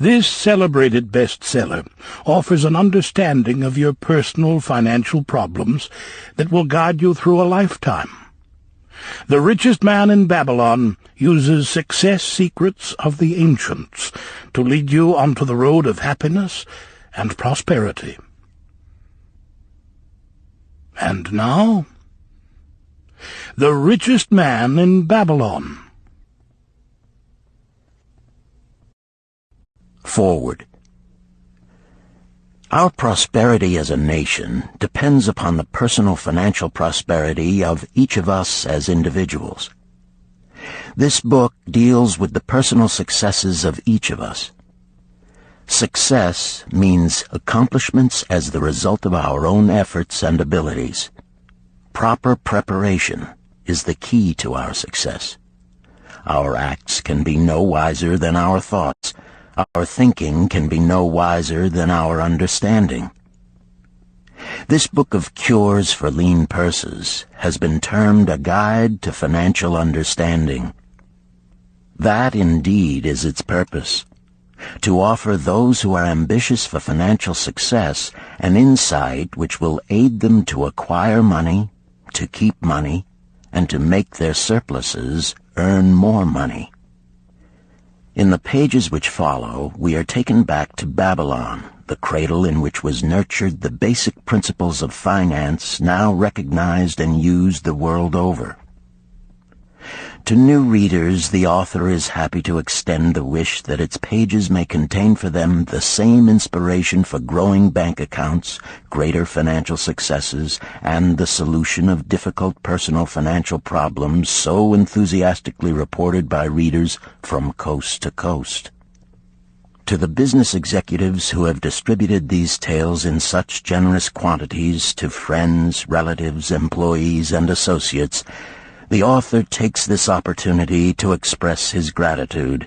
This celebrated bestseller offers an understanding of your personal financial problems that will guide you through a lifetime. The Richest Man in Babylon uses success secrets of the ancients to lead you onto the road of happiness and prosperity. And now, The Richest Man in Babylon. Forward. Our prosperity as a nation depends upon the personal financial prosperity of each of us as individuals. This book deals with the personal successes of each of us. Success means accomplishments as the result of our own efforts and abilities. Proper preparation is the key to our success. Our acts can be no wiser than our thoughts. Our thinking can be no wiser than our understanding. This book of cures for lean purses has been termed a guide to financial understanding. That indeed is its purpose, to offer those who are ambitious for financial success an insight which will aid them to acquire money, to keep money, and to make their surpluses earn more money. In the pages which follow, we are taken back to Babylon, the cradle in which was nurtured the basic principles of finance now recognized and used the world over. To new readers, the author is happy to extend the wish that its pages may contain for them the same inspiration for growing bank accounts, greater financial successes, and the solution of difficult personal financial problems so enthusiastically reported by readers from coast to coast. To the business executives who have distributed these tales in such generous quantities to friends, relatives, employees, and associates, the author takes this opportunity to express his gratitude.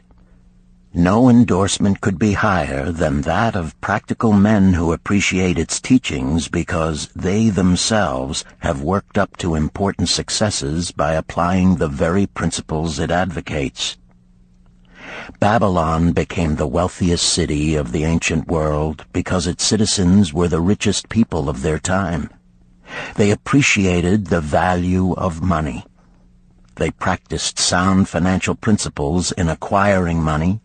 No endorsement could be higher than that of practical men who appreciate its teachings because they themselves have worked up to important successes by applying the very principles it advocates. Babylon became the wealthiest city of the ancient world because its citizens were the richest people of their time. They appreciated the value of money. They practiced sound financial principles in acquiring money,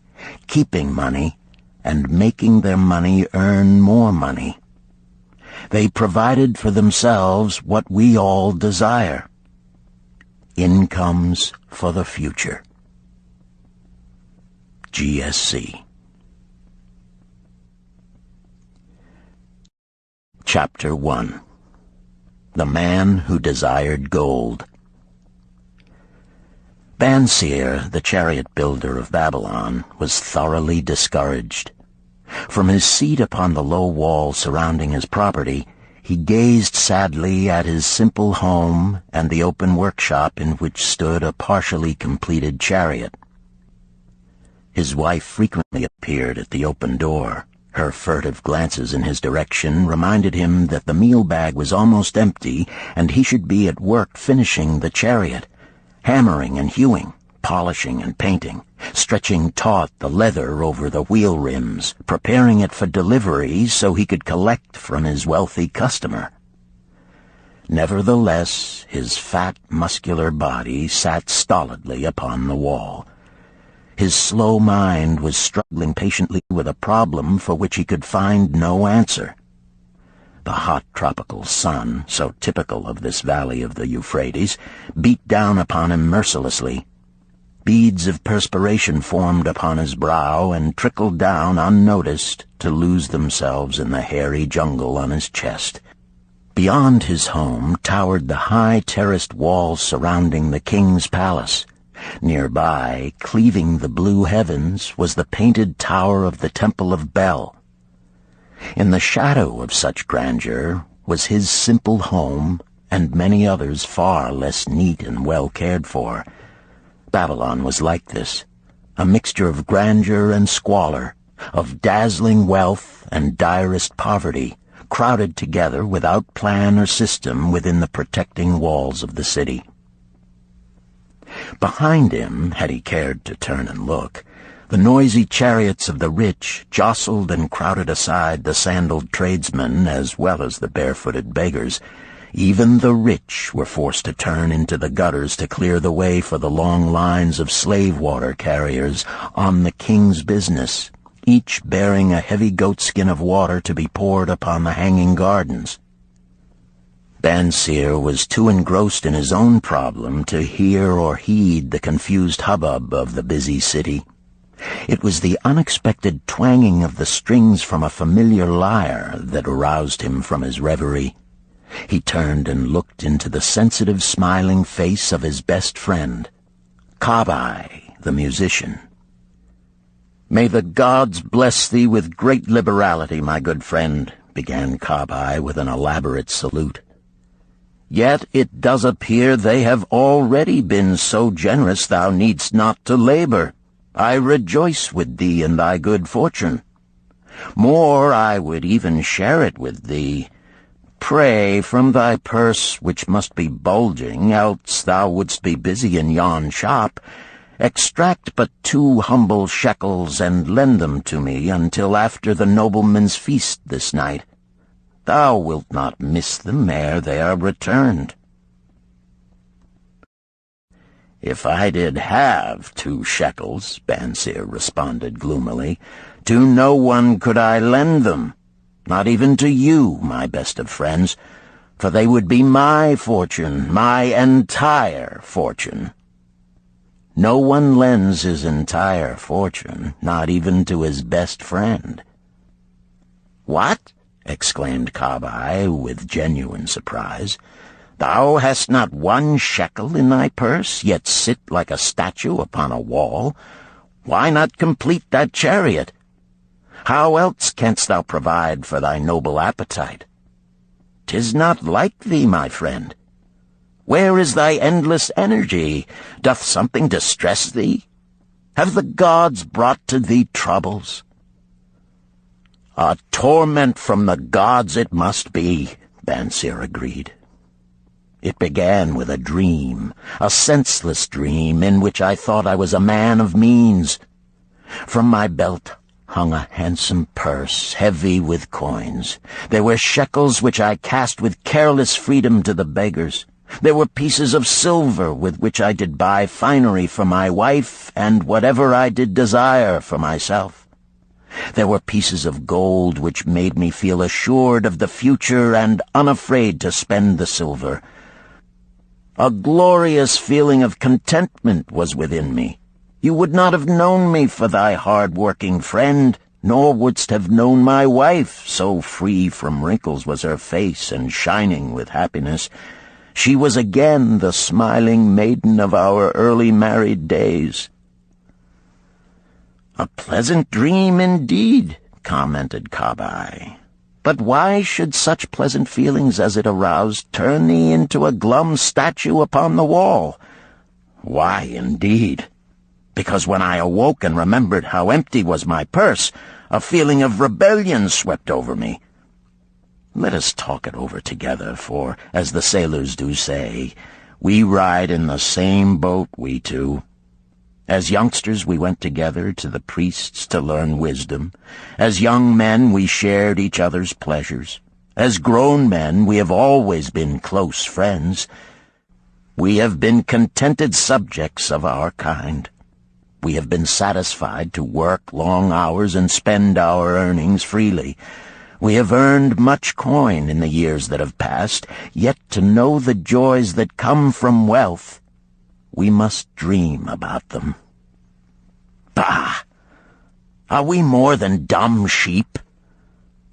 keeping money, and making their money earn more money. They provided for themselves what we all desire: incomes for the future. GSC. Chapter 1. The Man Who Desired Gold. Banseer, the chariot builder of Babylon, was thoroughly discouraged. From his seat upon the low wall surrounding his property, he gazed sadly at his simple home and the open workshop in which stood a partially completed chariot. His wife frequently appeared at the open door. Her furtive glances in his direction reminded him that the meal bag was almost empty and he should be at work finishing the chariot, hammering and hewing, polishing and painting, stretching taut the leather over the wheel rims, preparing it for delivery so he could collect from his wealthy customer. Nevertheless, his fat, muscular body sat stolidly upon the wall. His slow mind was struggling patiently with a problem for which he could find no answer. The hot tropical sun, so typical of this valley of the Euphrates, beat down upon him mercilessly. Beads of perspiration formed upon his brow and trickled down unnoticed to lose themselves in the hairy jungle on his chest. Beyond his home towered the high terraced walls surrounding the king's palace. Nearby, cleaving the blue heavens, was the painted tower of the Temple of Bel. In the shadow of such grandeur was his simple home and many others far less neat and well cared for. Babylon was like this, a mixture of grandeur and squalor, of dazzling wealth and direst poverty, crowded together without plan or system within the protecting walls of the city. Behind him, had he cared to turn and look, The noisy chariots of the rich jostled and crowded aside the sandaled tradesmen as well as the barefooted beggars. Even the rich were forced to turn into the gutters to clear the way for the long lines of slave water carriers on the king's business, each bearing a heavy goatskin of water to be poured upon the hanging gardens. Bansir was too engrossed in his own problem to hear or heed the confused hubbub of the busy city. It was the unexpected twanging of the strings from a familiar lyre that aroused him from his reverie. He turned and looked into the sensitive, smiling face of his best friend, Kabai, the musician. "May the gods bless thee with great liberality, my good friend," began Kabai with an elaborate salute. "Yet it does appear they have already been so generous thou needst not to labor. I rejoice with thee in thy good fortune. More, I would even share it with thee. Pray, from thy purse, which must be bulging, else thou wouldst be busy in yon shop, extract but 2 humble shekels and lend them to me until after the nobleman's feast this night. Thou wilt not miss them ere they are returned." "If I did have 2 shekels," Bansir responded gloomily, "to no one could I lend them. Not even to you, my best of friends, for they would be my fortune, my entire fortune." No one lends his entire fortune, not even to his best friend. "What?" exclaimed Kabai with genuine surprise. "Thou hast not 1 shekel in thy purse, yet sit like a statue upon a wall. Why not complete that chariot? How else canst thou provide for thy noble appetite? 'Tis not like thee, my friend. Where is thy endless energy? Doth something distress thee? Have the gods brought to thee troubles?" "A torment from the gods it must be," Bansir agreed. "It began with a dream, a senseless dream in which I thought I was a man of means. From my belt hung a handsome purse, heavy with coins. There were shekels which I cast with careless freedom to the beggars. There were pieces of silver with which I did buy finery for my wife and whatever I did desire for myself. There were pieces of gold which made me feel assured of the future and unafraid to spend the silver. A glorious feeling of contentment was within me. You would not have known me for thy hard-working friend, nor wouldst have known my wife, so free from wrinkles was her face and shining with happiness. She was again the smiling maiden of our early married days." "A pleasant dream indeed," commented Kabai. "But why should such pleasant feelings as it aroused turn thee into a glum statue upon the wall?" "Why, indeed? Because when I awoke and remembered how empty was my purse, a feeling of rebellion swept over me. Let us talk it over together, for, as the sailors do say, we ride in the same boat, we two. As youngsters we went together to the priests to learn wisdom. As young men we shared each other's pleasures. As grown men we have always been close friends. We have been contented subjects of our kind. We have been satisfied to work long hours and spend our earnings freely. We have earned much coin in the years that have passed, yet to know the joys that come from wealth, we must dream about them. Bah! Are we more than dumb sheep?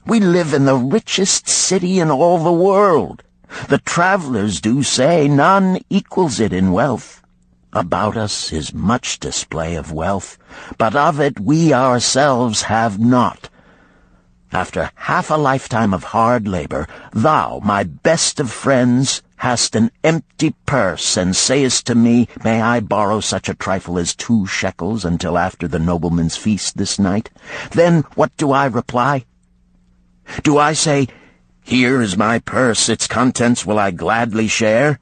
We live in the richest city in all the world. The travelers do say none equals it in wealth. About us is much display of wealth, but of it we ourselves have not. After half a lifetime of hard labor, thou, my best of friends, hast an empty purse, and sayest to me, may I borrow such a trifle as 2 shekels until after the nobleman's feast this night? Then what do I reply? Do I say, here is my purse, its contents will I gladly share?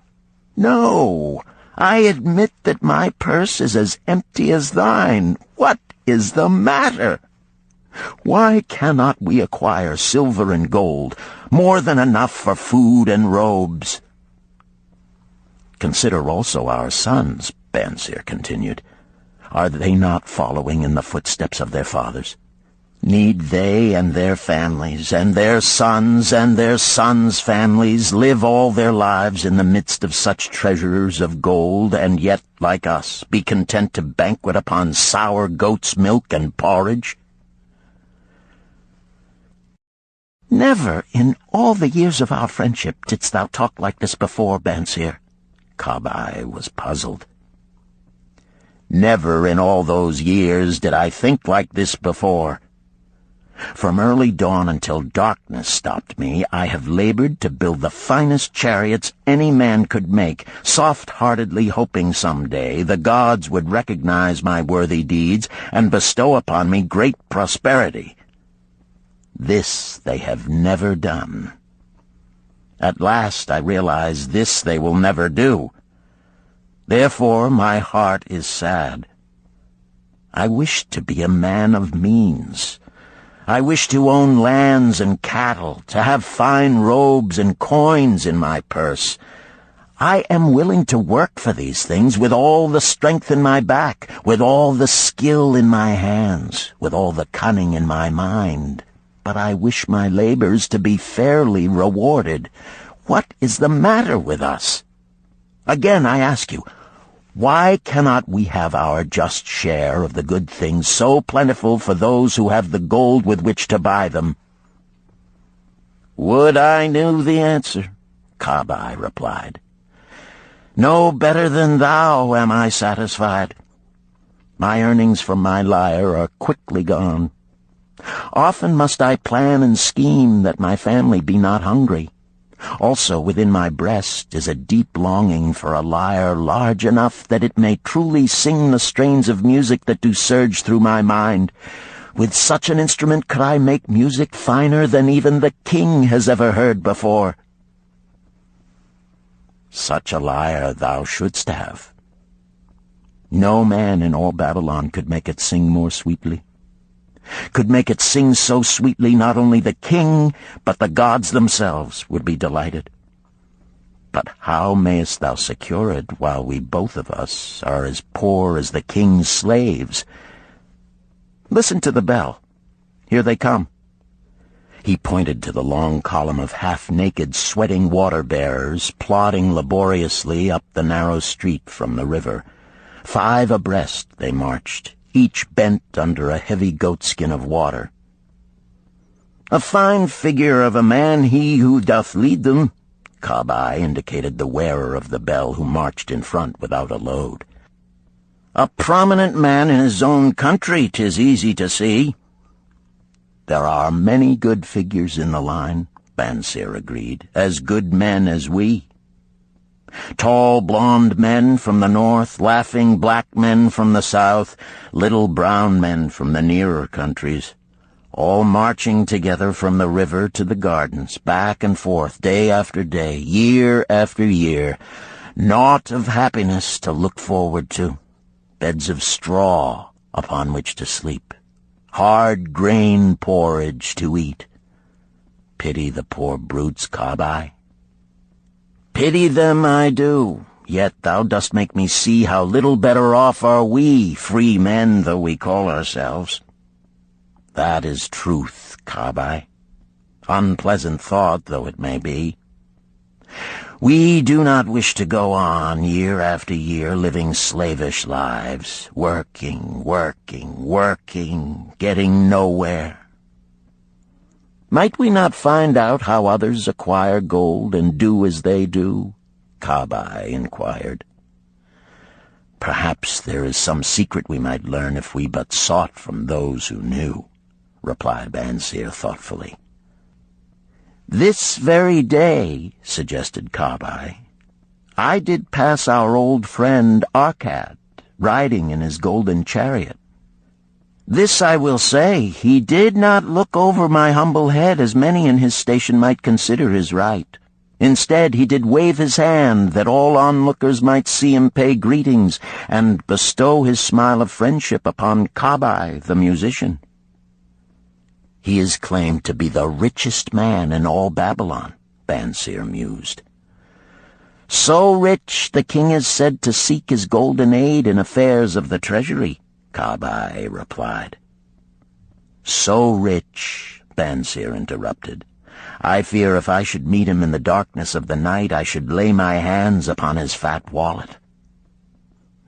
No, I admit that my purse is as empty as thine. What is the matter? Why cannot we acquire silver and gold, more than enough for food and robes? Consider also our sons, Bansir continued. Are they not following in the footsteps of their fathers? Need they and their families, and their sons' families, live all their lives in the midst of such treasures of gold, and yet, like us, be content to banquet upon sour goat's milk and porridge? Never in all the years of our friendship didst thou talk like this before, Bansir. Kabai was puzzled. Never in all those years did I think like this before. From early dawn until darkness stopped me, I have labored to build the finest chariots any man could make, soft-heartedly hoping some day the gods would recognize my worthy deeds and bestow upon me great prosperity. This they have never done. At last I realize this they will never do. Therefore my heart is sad. I wish to be a man of means. I wish to own lands and cattle, to have fine robes and coins in my purse. I am willing to work for these things with all the strength in my back, with all the skill in my hands, with all the cunning in my mind. But I wish my labors to be fairly rewarded. What is the matter with us? Again, I ask you, why cannot we have our just share of the good things so plentiful for those who have the gold with which to buy them? Would I knew the answer, Kabai replied. No better than thou am I satisfied. My earnings from my lyre are quickly gone. Often must I plan and scheme that my family be not hungry. Also within my breast is a deep longing for a lyre large enough that it may truly sing the strains of music that do surge through my mind. With such an instrument could I make music finer than even the king has ever heard before. Such a lyre thou shouldst have. No man in all Babylon could make it sing more sweetly. Could make it sing so sweetly not only the king, but the gods themselves would be delighted. But how mayest thou secure it while we both of us are as poor as the king's slaves? Listen to the bell. Here they come. He pointed to the long column of half-naked, sweating water-bearers plodding laboriously up the narrow street from the river. 5 abreast they marched, each bent under a heavy goatskin of water. A fine figure of a man he who doth lead them, Kabai indicated the wearer of the bell who marched in front without a load. A prominent man in his own country, 'tis easy to see. There are many good figures in the line, Bansir agreed, as good men as we. Tall, blond men from the north, laughing black men from the south, little brown men from the nearer countries, all marching together from the river to the gardens, back and forth, day after day, year after year, naught of happiness to look forward to, beds of straw upon which to sleep, hard grain porridge to eat. Pity the poor brutes, Kabai. Pity them I do, yet thou dost make me see how little better off are we, free men though we call ourselves. That is truth, Kabai, unpleasant thought though it may be. We do not wish to go on year after year living slavish lives, working, getting nowhere. Might we not find out how others acquire gold and do as they do? Kabai inquired. Perhaps there is some secret we might learn if we but sought from those who knew, replied Bansir thoughtfully. This very day, suggested Kabai, I did pass our old friend Arkad, riding in his golden chariot. This I will say, he did not look over my humble head as many in his station might consider his right. Instead, he did wave his hand that all onlookers might see him pay greetings and bestow his smile of friendship upon Kabai, the musician. He is claimed to be the richest man in all Babylon, Bansir mused. So rich, the king is said to seek his golden aid in affairs of the treasury, Kabai replied. So rich, Bansir interrupted. I fear if I should meet him in the darkness of the night, I should lay my hands upon his fat wallet.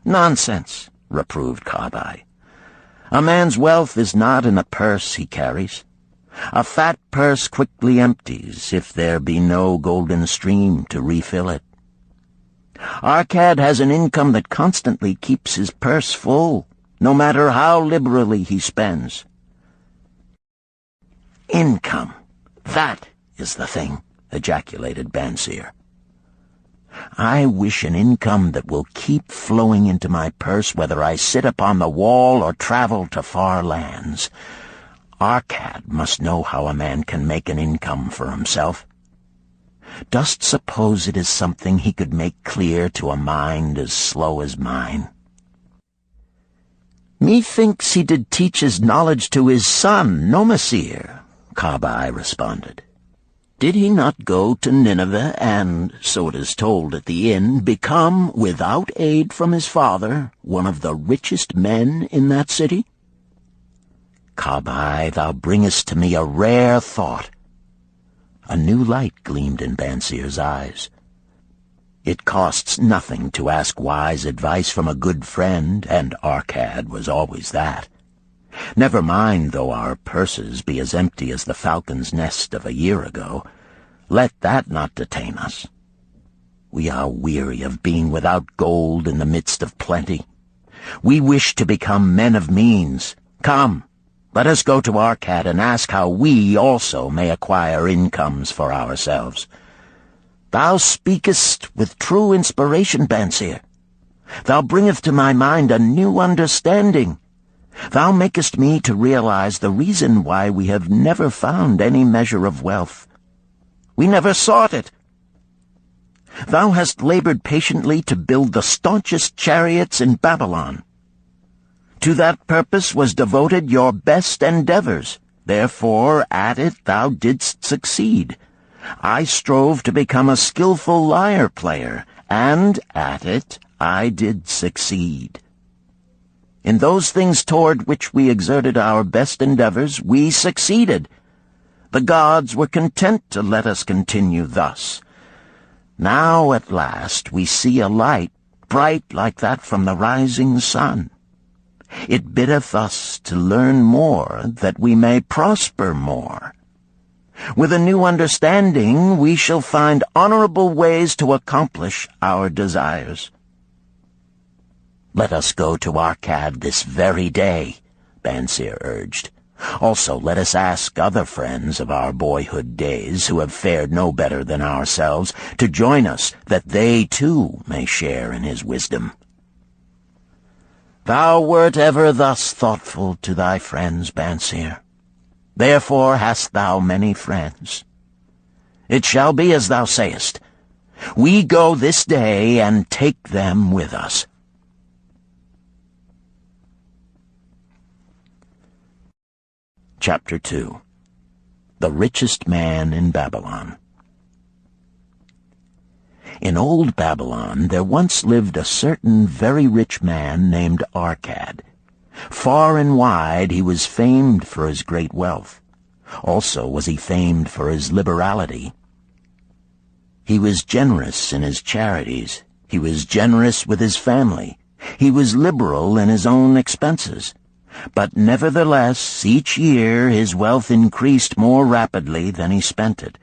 Nonsense, reproved Kabai. A man's wealth is not in the purse he carries. A fat purse quickly empties if there be no golden stream to refill it. Arkad has an income that constantly keeps his purse full, no matter how liberally he spends. Income, that is the thing, ejaculated Bansir. I wish an income that will keep flowing into my purse whether I sit upon the wall or travel to far lands. Arkad must know how a man can make an income for himself. Dost suppose it is something he could make clear to a mind as slow as mine? Methinks he did teach his knowledge to his son, Nomasir, Kabai responded. Did he not go to Nineveh and, so it is told at the inn, become, without aid from his father, one of the richest men in that city? Kabai, thou bringest to me a rare thought. A new light gleamed in Bansir's eyes. It costs nothing to ask wise advice from a good friend, and Arkad was always that. Never mind though our purses be as empty as the falcon's nest of a year ago. Let that not detain us. We are weary of being without gold in the midst of plenty. We wish to become men of means. Come, let us go to Arkad and ask how we also may acquire incomes for ourselves. Thou speakest with true inspiration, Bansir. Thou bringest to my mind a new understanding. Thou makest me to realize the reason why we have never found any measure of wealth. We never sought it. Thou hast labored patiently to build the staunchest chariots in Babylon. To that purpose was devoted your best endeavors. Therefore, at it thou didst succeed. I strove to become a skillful lyre player, and at it I did succeed. In those things toward which we exerted our best endeavors, we succeeded. The gods were content to let us continue thus. Now at last we see a light, bright like that from the rising sun. It biddeth us to learn more, that we may prosper more. With a new understanding, we shall find honorable ways to accomplish our desires. Let us go to Arkad this very day, Bansir urged. Also, let us ask other friends of our boyhood days who have fared no better than ourselves to join us, that they too may share in his wisdom. Thou wert ever thus thoughtful to thy friends, Bansir. Therefore hast thou many friends. It shall be as thou sayest. We go this day and take them with us. Chapter 2. The Richest Man in Babylon. In old Babylon there once lived a certain very rich man named Arkad. Far and wide he was famed for his great wealth. Also was he famed for his liberality. He was generous in his charities. He was generous with his family. He was liberal in his own expenses. But nevertheless, each year his wealth increased more rapidly than he spent it.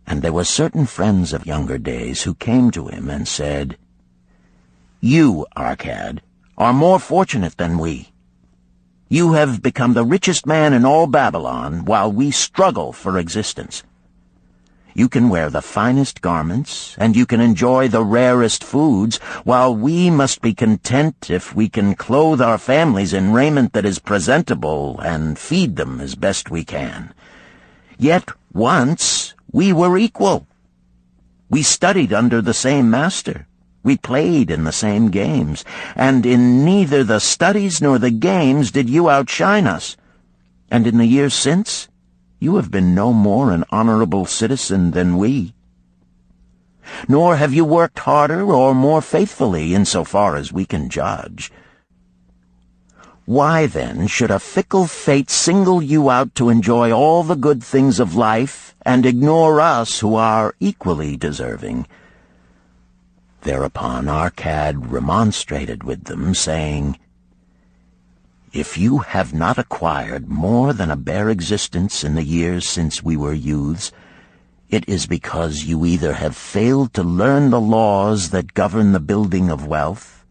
And there were certain friends of younger days who came to him and said, You, Arkad, are more fortunate than we. You have become the richest man in all Babylon, while we struggle for existence. You can wear the finest garments, and you can enjoy the rarest foods, while we must be content if we can clothe our families in raiment that is presentable and feed them as best we can. Yet once we were equal. We studied under the same master. We played in the same games, and in neither the studies nor the games did you outshine us. And in the years since, you have been no more an honorable citizen than we. Nor have you worked harder or more faithfully in so far as we can judge. Why, then, should a fickle fate single you out to enjoy all the good things of life and ignore us who are equally deserving? Thereupon Arcad remonstrated with them, saying, If you have not acquired more than a bare existence in the years since we were youths, it is because you either have failed to learn the laws that govern the building of wealth,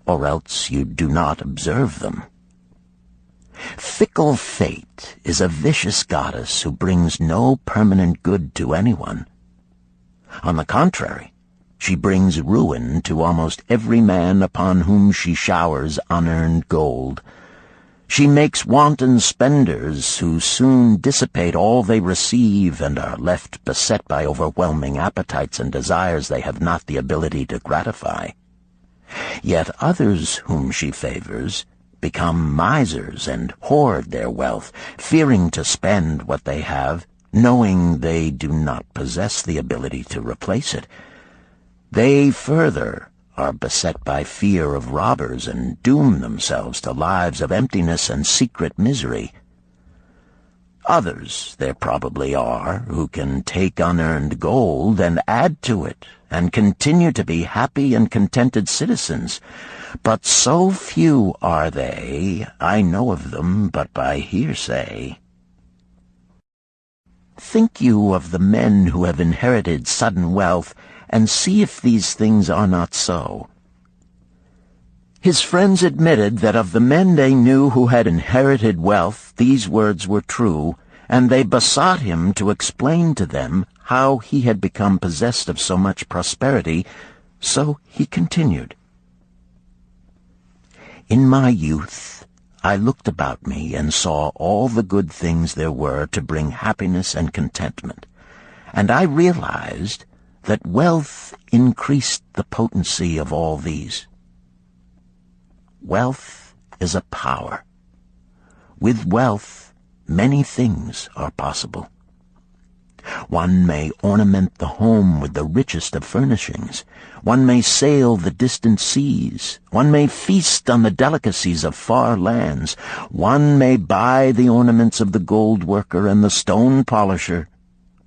or else you do not observe them. Fickle fate is a vicious goddess who brings no permanent good to anyone. On the contrary, she brings ruin to almost every man upon whom she showers unearned gold. She makes wanton spenders who soon dissipate all they receive and are left beset by overwhelming appetites and desires they have not the ability to gratify. Yet others whom she favors become misers and hoard their wealth, fearing to spend what they have, knowing they do not possess the ability to replace it. They further are beset by fear of robbers and doom themselves to lives of emptiness and secret misery. Others there probably are who can take unearned gold and add to it and continue to be happy and contented citizens, but so few are they, I know of them but by hearsay. Think you of the men who have inherited sudden wealth, and see if these things are not so. His friends admitted that of the men they knew who had inherited wealth, these words were true, and they besought him to explain to them how he had become possessed of so much prosperity, so he continued. In my youth, I looked about me and saw all the good things there were to bring happiness and contentment, and I realized that wealth increased the potency of all these. Wealth is a power. With wealth, many things are possible. One may ornament the home with the richest of furnishings. One may sail the distant seas. One may feast on the delicacies of far lands. One may buy the ornaments of the gold worker and the stone polisher.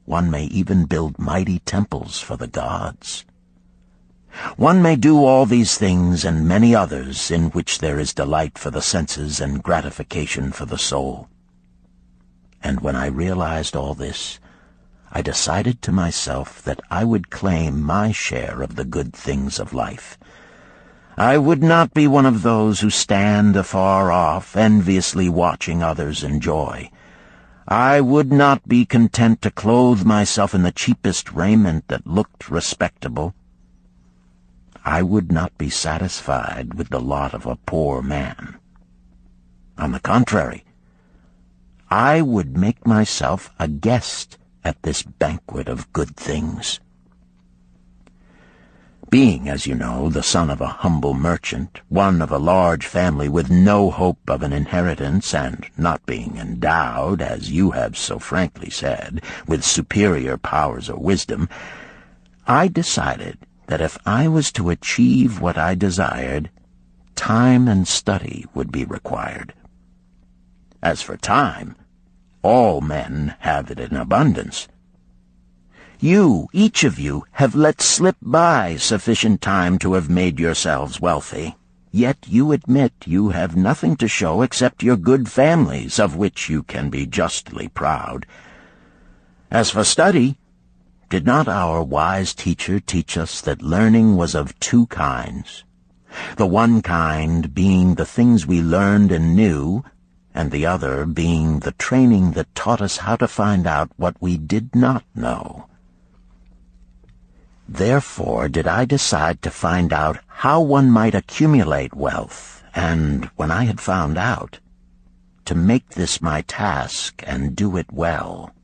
One may even build mighty temples for the gods. One may do all these things and many others in which there is delight for the senses and gratification for the soul. And when I realized all this, I decided to myself that I would claim my share of the good things of life. I would not be one of those who stand afar off, enviously watching others enjoy. I would not be content to clothe myself in the cheapest raiment that looked respectable. I would not be satisfied with the lot of a poor man. On the contrary, I would make myself a guest at this banquet of good things. Being, as you know, the son of a humble merchant, one of a large family with no hope of an inheritance, and not being endowed, as you have so frankly said, with superior powers or wisdom, I decided that if I was to achieve what I desired, time and study would be required. As for time, all men have it in abundance. You, each of you, have let slip by sufficient time to have made yourselves wealthy. Yet you admit you have nothing to show except your good families, of which you can be justly proud. As for study, did not our wise teacher teach us that learning was of two kinds, the one kind being the things we learned and knew, and the other being the training that taught us how to find out what we did not know? Therefore did I decide to find out how one might accumulate wealth, and, when I had found out, to make this my task and do it well.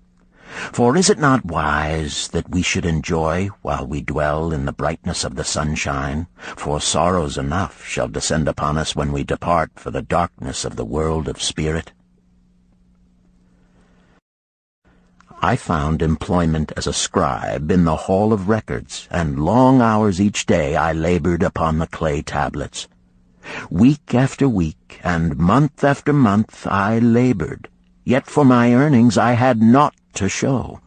For is it not wise that we should enjoy while we dwell in the brightness of the sunshine? For sorrows enough shall descend upon us when we depart for the darkness of the world of spirit. I found employment as a scribe in the hall of records, and long hours each day I labored upon the clay tablets. Week after week, and month after month I labored, yet for my earnings I had naught to show.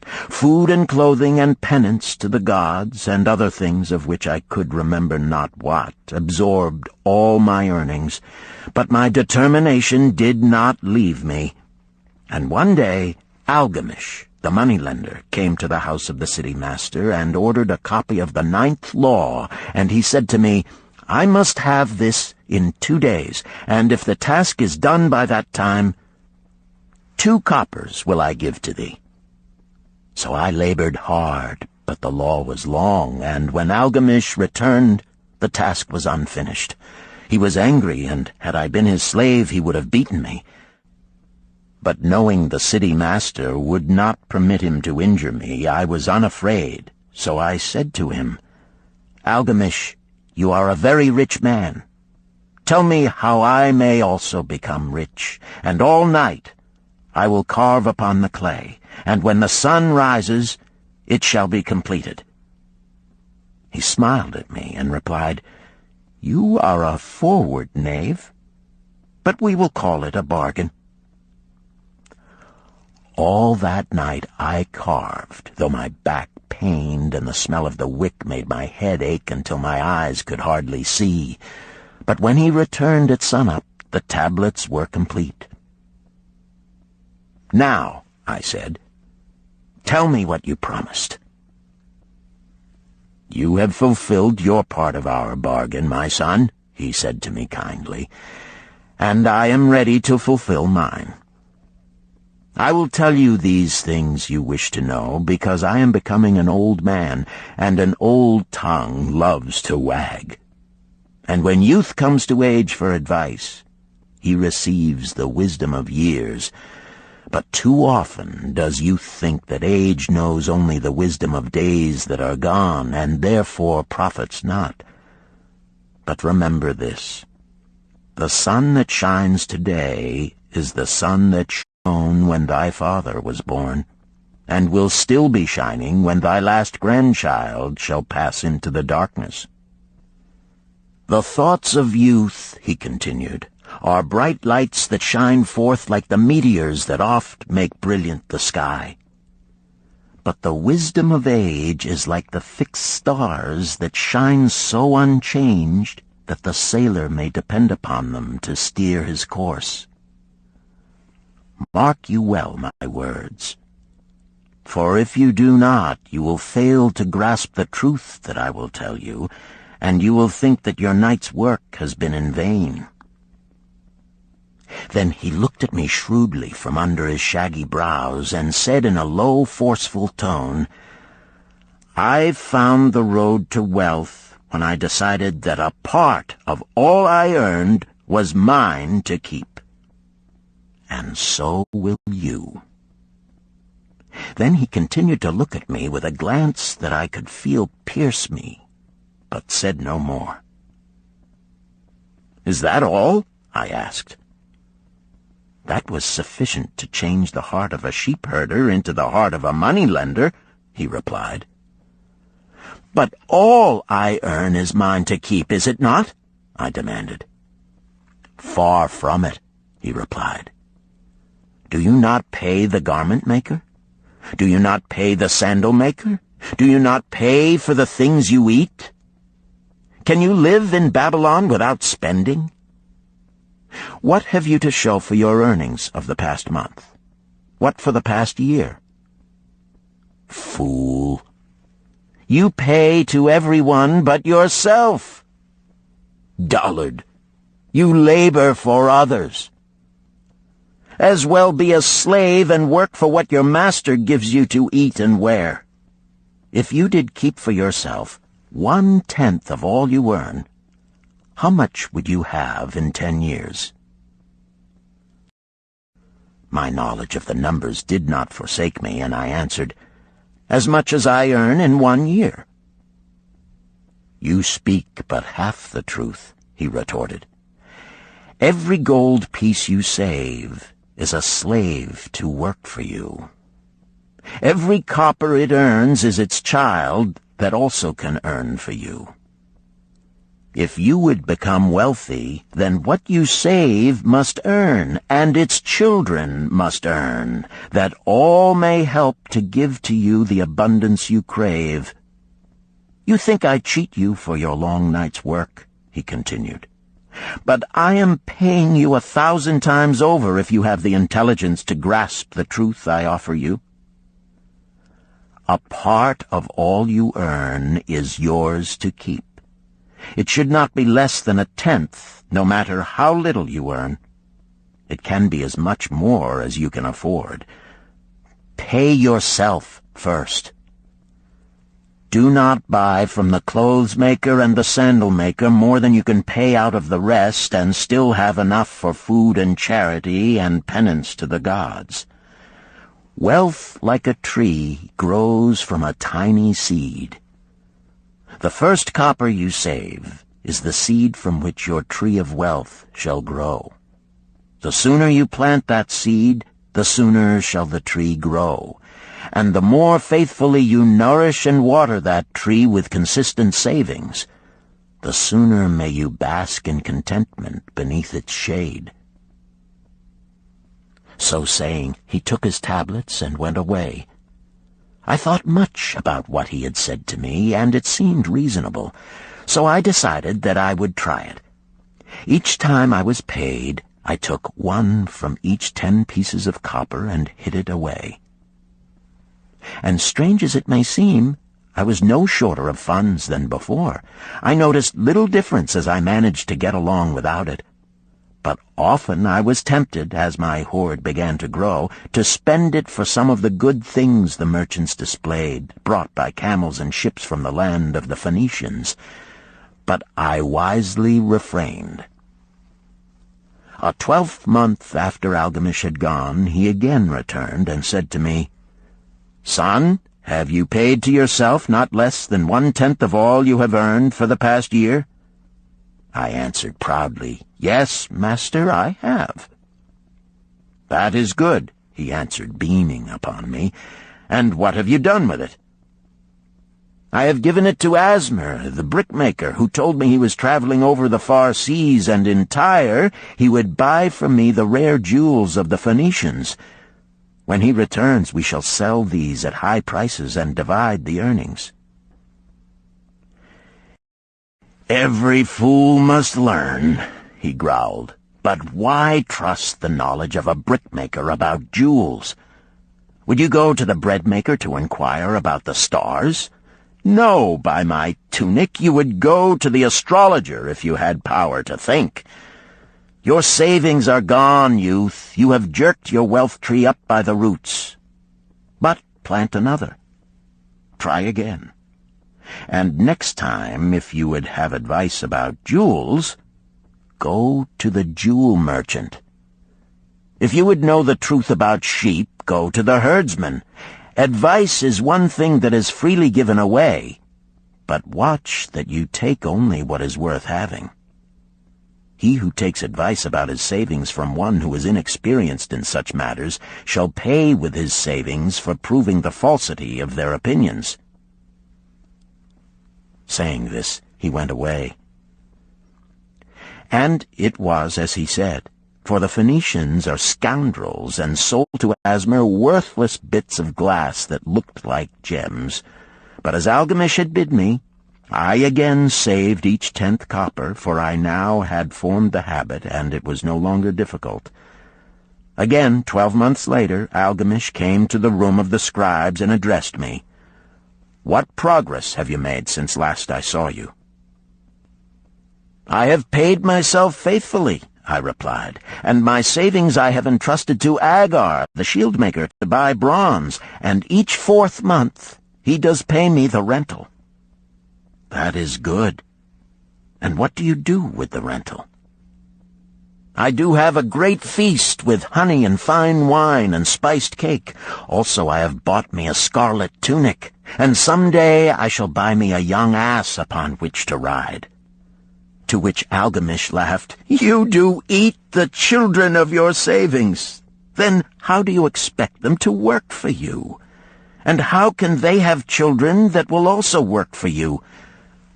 Food and clothing and penance to the gods, and other things of which I could remember not what, absorbed all my earnings, but my determination did not leave me. And one day Algamish, the moneylender, came to the house of the city master and ordered a copy of the 9th law, and he said to me, I must have this in 2 days, and if the task is done by that time, 2 coppers will I give to thee. So I labored hard, but the law was long, and when Algamish returned, the task was unfinished. He was angry, and had I been his slave, he would have beaten me. But knowing the city master would not permit him to injure me, I was unafraid. So I said to him, Algamish, you are a very rich man. Tell me how I may also become rich, and all night I will carve upon the clay, and when the sun rises, it shall be completed. He smiled at me and replied, You are a forward knave, but we will call it a bargain. All that night I carved, though my back pained and the smell of the wick made my head ache until my eyes could hardly see. But when he returned at sunup, the tablets were complete. Now, I said, tell me what you promised. You have fulfilled your part of our bargain, my son, he said to me kindly, and I am ready to fulfill mine. I will tell you these things you wish to know, because I am becoming an old man, and an old tongue loves to wag. And when youth comes to age for advice, he receives the wisdom of years. But too often does youth think that age knows only the wisdom of days that are gone, and therefore profits not. But remember this, the sun that shines today is the sun that shone when thy father was born, and will still be shining when thy last grandchild shall pass into the darkness. The thoughts of youth, he continued, are bright lights that shine forth like the meteors that oft make brilliant the sky. But the wisdom of age is like the fixed stars that shine so unchanged that the sailor may depend upon them to steer his course. Mark you well my words, for if you do not, you will fail to grasp the truth that I will tell you, and you will think that your night's work has been in vain. Then he looked at me shrewdly from under his shaggy brows and said in a low, forceful tone, I found the road to wealth when I decided that a part of all I earned was mine to keep. And so will you. Then he continued to look at me with a glance that I could feel pierce me, but said no more. Is that all? I asked. That was sufficient to change the heart of a sheep-herder into the heart of a money-lender, he replied. But all I earn is mine to keep, is it not? I demanded. Far from it, he replied. Do you not pay the garment-maker? Do you not pay the sandal-maker? Do you not pay for the things you eat? Can you live in Babylon without spending? What have you to show for your earnings of the past month? What for the past year? Fool! You pay to everyone but yourself. Dullard! You labor for others. As well be a slave and work for what your master gives you to eat and wear. If you did keep for yourself 1/10 of all you earn, how much would you have in 10 years? My knowledge of the numbers did not forsake me, and I answered, "As much as I earn in 1 year." "You speak but half the truth," he retorted. "Every gold piece you save is a slave to work for you. Every copper it earns is its child that also can earn for you. If you would become wealthy, then what you save must earn, and its children must earn, that all may help to give to you the abundance you crave. You think I cheat you for your long night's work," he continued, "but I am paying you 1,000 times over if you have the intelligence to grasp the truth I offer you. A part of all you earn is yours to keep. It should not be less than 1/10, no matter how little you earn. It can be as much more as you can afford. Pay yourself first. Do not buy from the clothes maker and the sandal maker more than you can pay out of the rest and still have enough for food and charity and penance to the gods. Wealth, like a tree, grows from a tiny seed. The first copper you save is the seed from which your tree of wealth shall grow. The sooner you plant that seed, the sooner shall the tree grow. And the more faithfully you nourish and water that tree with consistent savings, the sooner may you bask in contentment beneath its shade." So saying, he took his tablets and went away. I thought much about what he had said to me, and it seemed reasonable, so I decided that I would try it. Each time I was paid, I took 1 from each 10 pieces of copper and hid it away. And strange as it may seem, I was no shorter of funds than before. I noticed little difference as I managed to get along without it. But often I was tempted, as my hoard began to grow, to spend it for some of the good things the merchants displayed, brought by camels and ships from the land of the Phoenicians. But I wisely refrained. A 12th month after Algamish had gone, he again returned and said to me, "Son, have you paid to yourself not less than 1/10 of all you have earned for the past year?" I answered proudly, "Yes, master, I have." "That is good," he answered, beaming upon me. "And what have you done with it?" "I have given it to Asmer, the brickmaker, who told me he was traveling over the far seas, and in Tyre he would buy from me the rare jewels of the Phoenicians. When he returns, we shall sell these at high prices and divide the earnings." "Every fool must learn," he growled. "But why trust the knowledge of a brickmaker about jewels? Would you go to the breadmaker to inquire about the stars? No, by my tunic, you would go to the astrologer if you had power to think. Your savings are gone, youth. You have jerked your wealth tree up by the roots. But plant another. Try again. And next time, if you would have advice about jewels, go to the jewel merchant. If you would know the truth about sheep, go to the herdsman. Advice is one thing that is freely given away, but watch that you take only what is worth having. He who takes advice about his savings from one who is inexperienced in such matters shall pay with his savings for proving the falsity of their opinions." Saying this, he went away. And it was as he said, for the Phoenicians are scoundrels and sold to Asmer worthless bits of glass that looked like gems. But as Algamish had bid me, I again saved each 10th copper, for I now had formed the habit, and it was no longer difficult. Again, 12 months later, Algamish came to the room of the scribes and addressed me. "What progress have you made since last I saw you?" "I have paid myself faithfully," I replied, "and my savings I have entrusted to Agar, the shield-maker, to buy bronze, and each 4th month he does pay me the rental." "That is good. And what do you do with the rental?" I do have a great feast with honey and fine wine and spiced cake. Also I have bought me a scarlet tunic, and some day I shall buy me a young ass upon which to ride." To which Algamish laughed, "You do eat the children of your savings. Then how do you expect them to work for you? And how can they have children that will also work for you?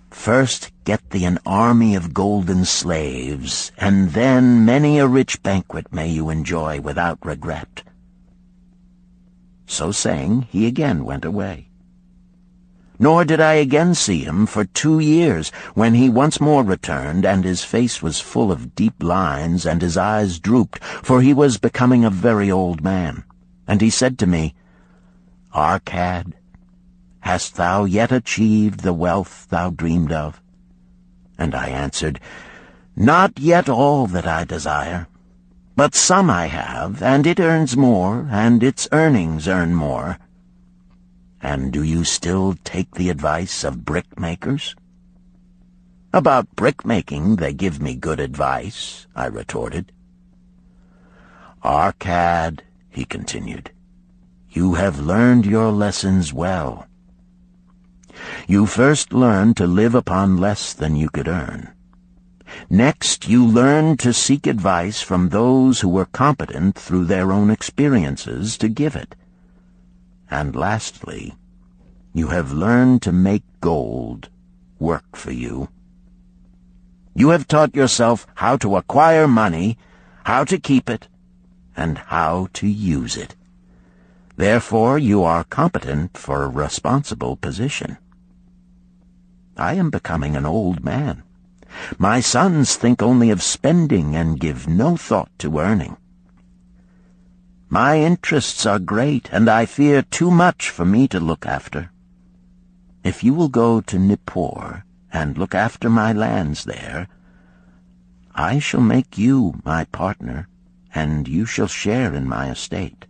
First get thee an army of golden slaves, and then many a rich banquet may you enjoy without regret." So saying, he again went away. Nor did I again see him for 2 years, when he once more returned, and his face was full of deep lines, and his eyes drooped, for he was becoming a very old man. And he said to me, "Arcad, hast thou yet achieved the wealth thou dreamed of?" And I answered, "Not yet all that I desire, but some I have, and it earns more, and its earnings earn more." "And do you still take the advice of brickmakers?" "About brickmaking they give me good advice," I retorted. "Arcad," he continued, "you have learned your lessons well. You first learned to live upon less than you could earn. Next, you learned to seek advice from those who were competent through their own experiences to give it. And lastly, you have learned to make gold work for you. You have taught yourself how to acquire money, how to keep it, and how to use it. Therefore, you are competent for a responsible position. I am becoming an old man. My sons think only of spending and give no thought to earning. My interests are great, and I fear too much for me to look after. If you will go to Nippur and look after my lands there, I shall make you my partner, and you shall share in my estate."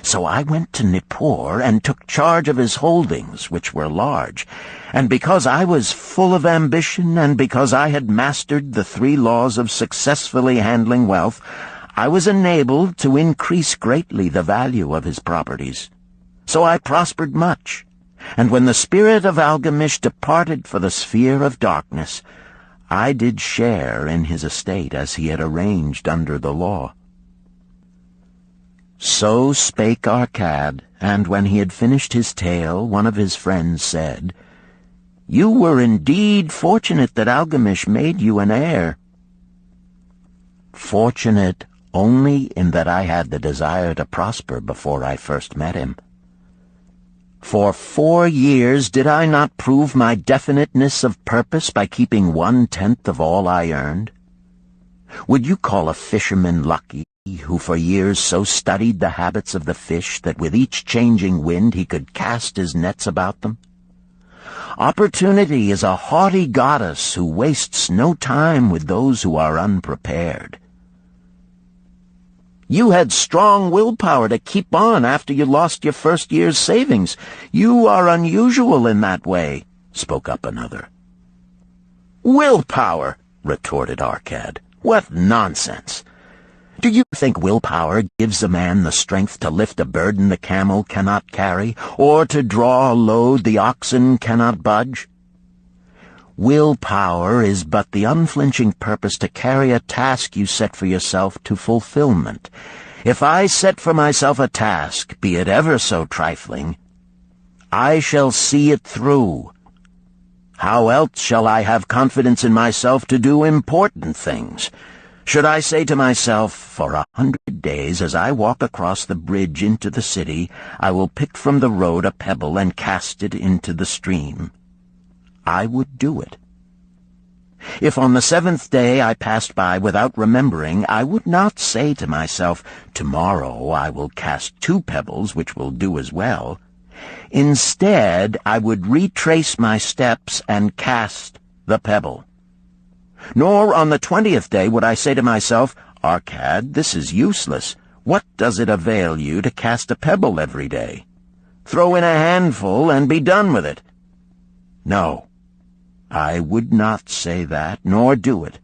So I went to Nippur and took charge of his holdings, which were large, and because I was full of ambition and because I had mastered the 3 laws of successfully handling wealth, I was enabled to increase greatly the value of his properties. So I prospered much, and when the spirit of Algamish departed for the sphere of darkness, I did share in his estate as he had arranged under the law. So spake Arcad, and when he had finished his tale, one of his friends said, "You were indeed fortunate that Algamish made you an heir." "Fortunate only in that I had the desire to prosper before I first met him. For 4 years did I not prove my definiteness of purpose by keeping 1/10 of all I earned? Would you call a fisherman lucky who for years so studied the habits of the fish that with each changing wind he could cast his nets about them? Opportunity is a haughty goddess who wastes no time with those who are unprepared. You had strong willpower to keep on after you lost your first year's savings. You are unusual in that way," spoke up another. "Willpower," retorted Arcad. "What nonsense! Do you think willpower gives a man the strength to lift a burden the camel cannot carry, or to draw a load the oxen cannot budge? Willpower is but the unflinching purpose to carry a task you set for yourself to fulfillment. If I set for myself a task, be it ever so trifling, I shall see it through. How else shall I have confidence in myself to do important things? Should I say to myself, for 100 days as I walk across the bridge into the city, I will pick from the road a pebble and cast it into the stream, I would do it. If on the 7th day I passed by without remembering, I would not say to myself, tomorrow I will cast 2 pebbles which will do as well. Instead, I would retrace my steps and cast the pebble. Nor on the 20th day would I say to myself, Arcad, this is useless. What does it avail you to cast a pebble every day? Throw in a handful and be done with it. No, I would not say that, nor do it.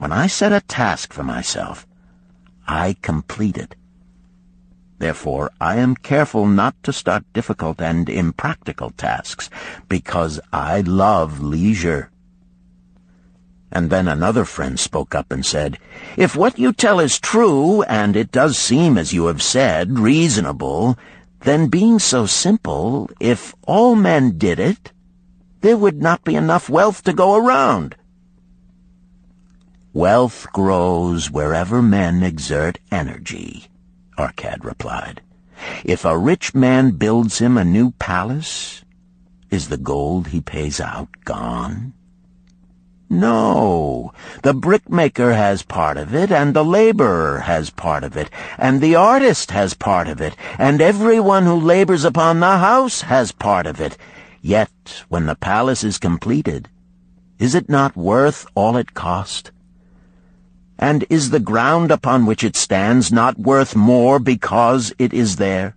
When I set a task for myself, I complete it. Therefore, I am careful not to start difficult and impractical tasks, because I love leisure." And then another friend spoke up and said, "If what you tell is true, and it does seem, as you have said, reasonable, then being so simple, if all men did it, there would not be enough wealth to go around." "Wealth grows wherever men exert energy," Arcad replied. "If a rich man builds him a new palace, is the gold he pays out gone? No, the brickmaker has part of it, and the laborer has part of it, and the artist has part of it, and everyone who labors upon the house has part of it. Yet, when the palace is completed, is it not worth all it cost? And is the ground upon which it stands not worth more because it is there?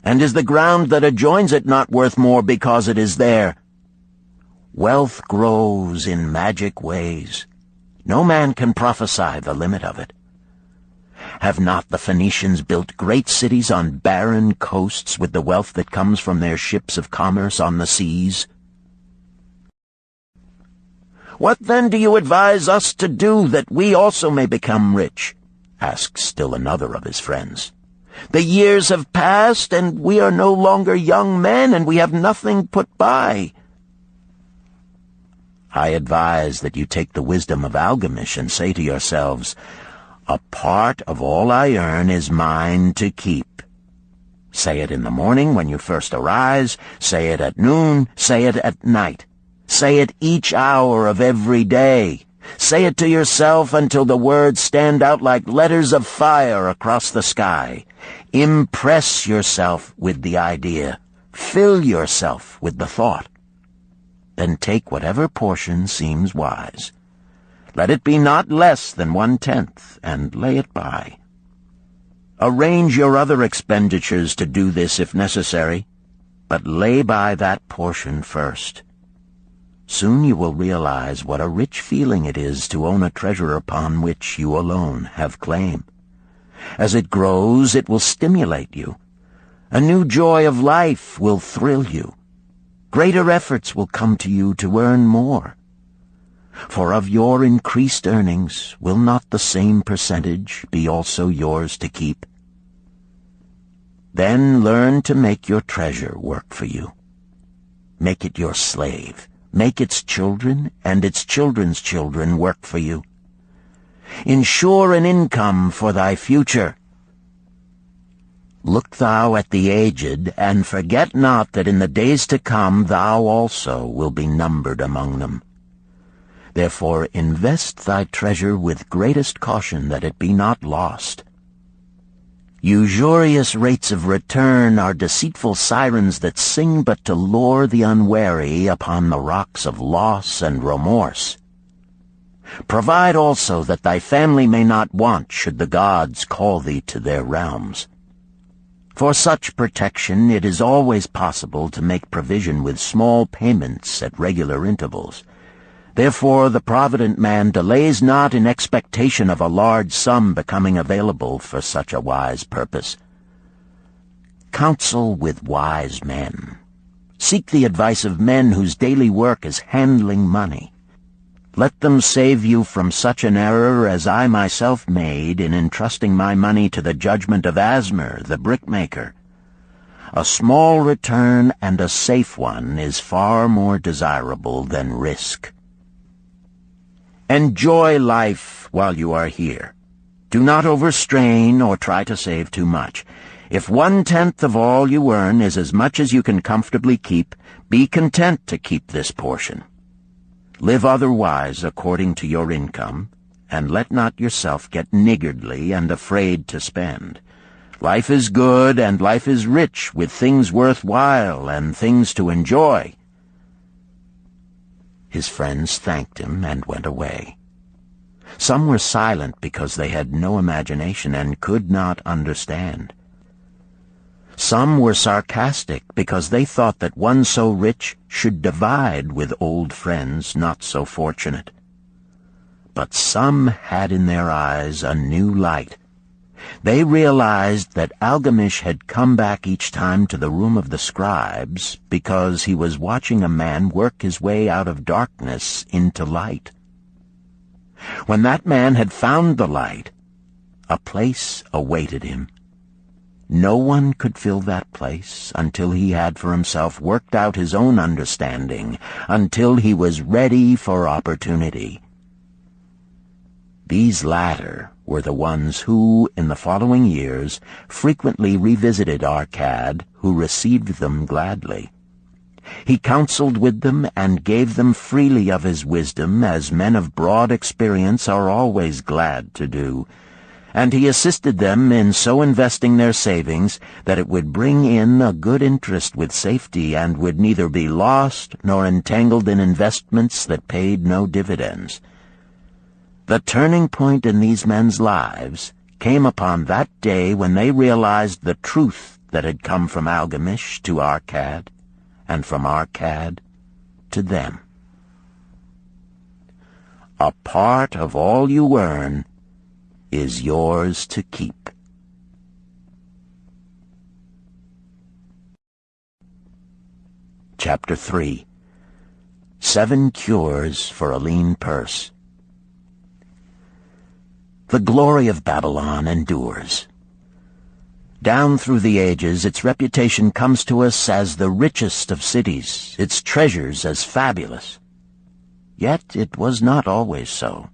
And is the ground that adjoins it not worth more because it is there? Wealth grows in magic ways. No man can prophesy the limit of it. Have not the Phoenicians built great cities on barren coasts with the wealth that comes from their ships of commerce on the seas? "What then do you advise us to do that we also may become rich?" asked still another of his friends. "The years have passed, and we are no longer young men, and we have nothing put by." "I advise that you take the wisdom of Algamish and say to yourselves, 'A part of all I earn is mine to keep.' Say it in the morning when you first arise, say it at noon, say it at night. Say it each hour of every day. Say it to yourself until the words stand out like letters of fire across the sky. Impress yourself with the idea. Fill yourself with the thought. Then take whatever portion seems wise. Let it be not less than 1/10, and lay it by. Arrange your other expenditures to do this if necessary, but lay by that portion first. Soon you will realize what a rich feeling it is to own a treasure upon which you alone have claim. As it grows, it will stimulate you. A new joy of life will thrill you. Greater efforts will come to you to earn more. For of your increased earnings, will not the same percentage be also yours to keep? Then learn to make your treasure work for you. Make it your slave. Make its children and its children's children work for you. Ensure an income for thy future. Look thou at the aged, and forget not that in the days to come thou also will be numbered among them. Therefore invest thy treasure with greatest caution that it be not lost. Usurious rates of return are deceitful sirens that sing but to lure the unwary upon the rocks of loss and remorse. Provide also that thy family may not want should the gods call thee to their realms. For such protection it is always possible to make provision with small payments at regular intervals. Therefore the provident man delays not in expectation of a large sum becoming available for such a wise purpose. Counsel with wise men. Seek the advice of men whose daily work is handling money. Let them save you from such an error as I myself made in entrusting my money to the judgment of Asmer, the brickmaker. A small return and a safe one is far more desirable than risk. Enjoy life while you are here. Do not overstrain or try to save too much. If 1/10 of all you earn is as much as you can comfortably keep, be content to keep this portion. Live otherwise according to your income, and let not yourself get niggardly and afraid to spend. Life is good, and life is rich with things worthwhile and things to enjoy. His friends thanked him and went away. Some were silent because they had no imagination and could not understand. Some were sarcastic because they thought that one so rich should divide with old friends not so fortunate. But some had in their eyes a new light. They realized that Algamish had come back each time to the room of the scribes because he was watching a man work his way out of darkness into light. When that man had found the light, a place awaited him. No one could fill that place until he had for himself worked out his own understanding, until he was ready for opportunity. These latter were the ones who, in the following years, frequently revisited Arcad, who received them gladly. He counseled with them and gave them freely of his wisdom, as men of broad experience are always glad to do, and he assisted them in so investing their savings that it would bring in a good interest with safety and would neither be lost nor entangled in investments that paid no dividends. The turning point in these men's lives came upon that day when they realized the truth that had come from Algamish to Arcad, and from Arcad to them. A part of all you earn is yours to keep. Chapter 3. 7 Cures for a Lean Purse. The glory of Babylon endures. Down through the ages, its reputation comes to us as the richest of cities, its treasures as fabulous. Yet it was not always so.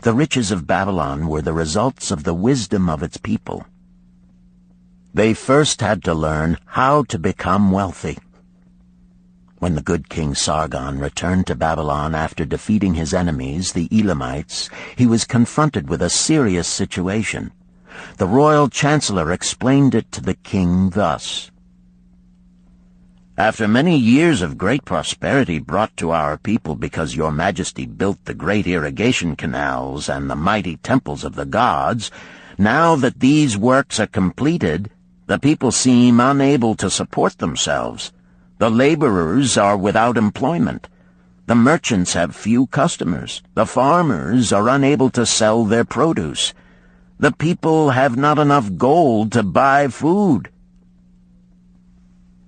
The riches of Babylon were the results of the wisdom of its people. They first had to learn how to become wealthy. When the good King Sargon returned to Babylon after defeating his enemies, the Elamites, he was confronted with a serious situation. The royal chancellor explained it to the king thus: "After many years of great prosperity brought to our people because your majesty built the great irrigation canals and the mighty temples of the gods, now that these works are completed, the people seem unable to support themselves. The laborers are without employment. The merchants have few customers. The farmers are unable to sell their produce. The people have not enough gold to buy food."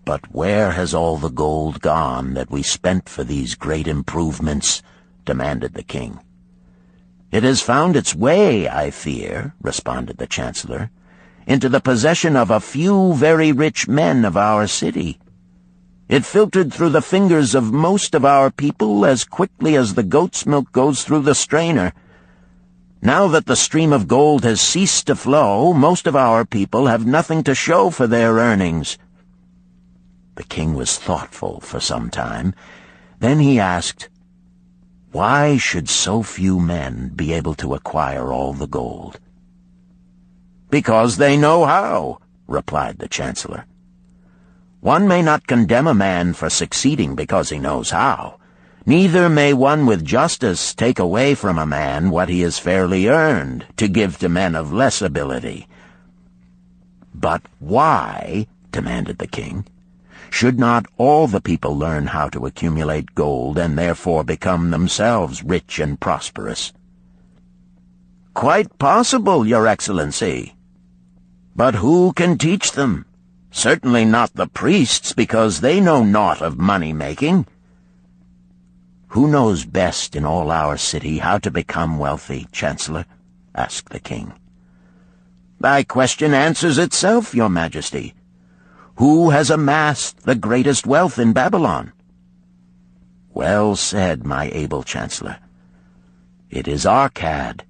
"But where has all the gold gone that we spent for these great improvements?" demanded the king. "It has found its way, I fear," responded the chancellor, "into the possession of a few very rich men of our city. It filtered through the fingers of most of our people as quickly as the goat's milk goes through the strainer. Now that the stream of gold has ceased to flow, most of our people have nothing to show for their earnings." The king was thoughtful for some time. Then he asked, "Why should so few men be able to acquire all the gold?" "Because they know how," replied the chancellor. "One may not condemn a man for succeeding because he knows how. Neither may one with justice take away from a man what he has fairly earned, to give to men of less ability." "But why," demanded the king, "should not all the people learn how to accumulate gold and therefore become themselves rich and prosperous?" "Quite possible, Your Excellency. But who can teach them? Certainly not the priests, because they know naught of money-making." "Who knows best in all our city how to become wealthy, Chancellor?" asked the king. "Thy question answers itself, Your Majesty. Who has amassed the greatest wealth in Babylon?" "Well said, my able Chancellor. It is Arcad.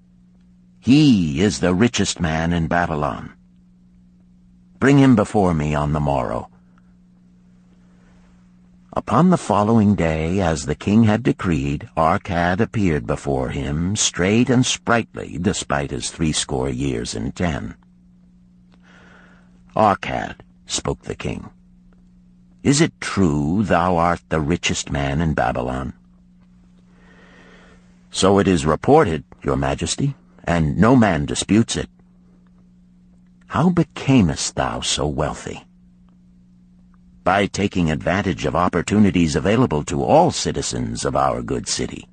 He is the richest man in Babylon. Bring him before me on the morrow." Upon the following day, as the king had decreed, Arcad appeared before him, straight and sprightly, despite his 80 years and 10. "Arcad," spoke the king, "is it true thou art the richest man in Babylon?" "So it is reported, Your Majesty, and no man disputes it." "How becamest thou so wealthy?" "By taking advantage of opportunities available to all citizens of our good city."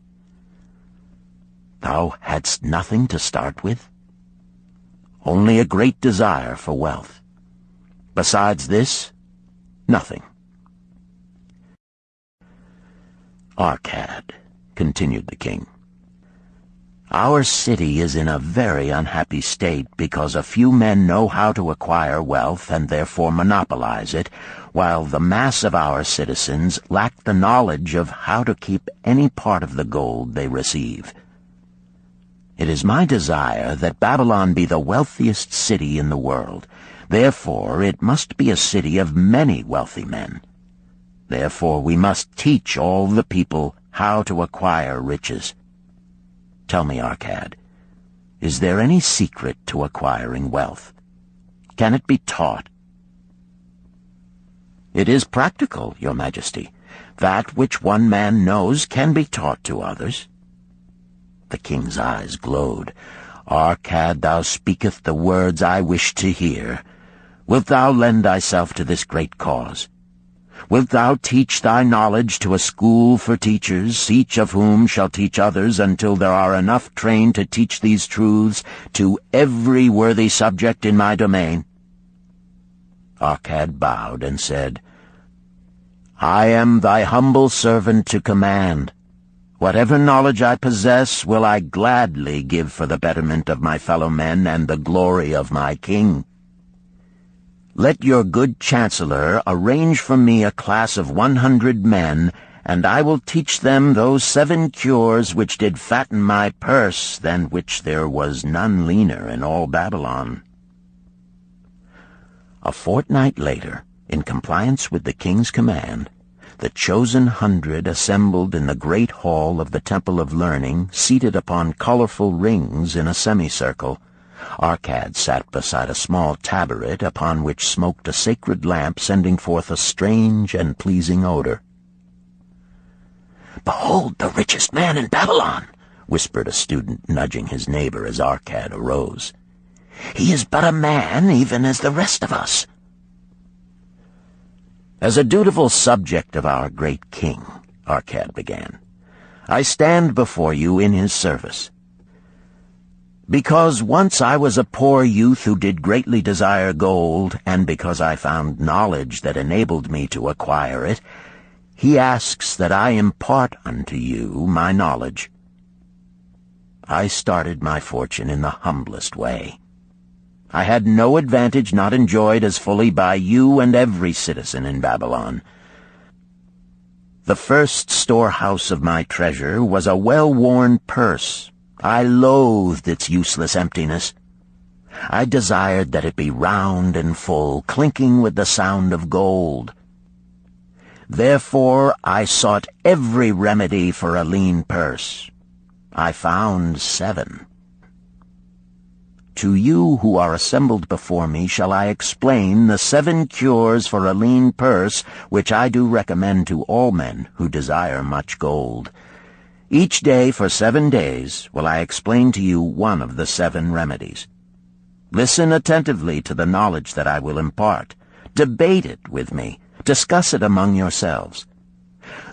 Thou hadst nothing to start with? Only a great desire for wealth. Besides this, nothing. Arcad, continued the king, our city is in a very unhappy state because a few men know how to acquire wealth and therefore monopolize it, while the mass of our citizens lack the knowledge of how to keep any part of the gold they receive. It is my desire that Babylon be the wealthiest city in the world. Therefore it must be a city of many wealthy men. Therefore we must teach all the people how to acquire riches. Tell me, Arcad, is there any secret to acquiring wealth? Can it be taught? It is practical, Your Majesty. That which one man knows can be taught to others. The king's eyes glowed. Arcad, thou speakest the words I wish to hear. Wilt thou lend thyself to this great cause? Wilt thou teach thy knowledge to a school for teachers, each of whom shall teach others until there are enough trained to teach these truths to every worthy subject in my domain? Arcad bowed and said, I am thy humble servant to command. Whatever knowledge I possess will I gladly give for the betterment of my fellow men and the glory of my king. Let your good chancellor arrange for me a class of 100 men, and I will teach them those 7 cures which did fatten my purse, than which there was none leaner in all Babylon. A fortnight later, in compliance with the king's command, the chosen 100 assembled in the great hall of the Temple of Learning, seated upon colorful rings in a semicircle. Arcad sat beside a small tabaret upon which smoked a sacred lamp sending forth a strange and pleasing odor. "Behold the richest man in Babylon," whispered a student, nudging his neighbor as Arcad arose. "He is but a man, even as the rest of us." "As a dutiful subject of our great king," Arcad began, "I stand before you in his service. Because once I was a poor youth who did greatly desire gold, and because I found knowledge that enabled me to acquire it, he asks that I impart unto you my knowledge. I started my fortune in the humblest way. I had no advantage not enjoyed as fully by you and every citizen in Babylon. The first storehouse of my treasure was a well-worn purse. I loathed its useless emptiness. I desired that it be round and full, clinking with the sound of gold. Therefore I sought every remedy for a lean purse. I found 7. To you who are assembled before me shall I explain the 7 cures for a lean purse, which I do recommend to all men who desire much gold. Each day for 7 days will I explain to you one of the 7 remedies. Listen attentively to the knowledge that I will impart. Debate it with me. Discuss it among yourselves.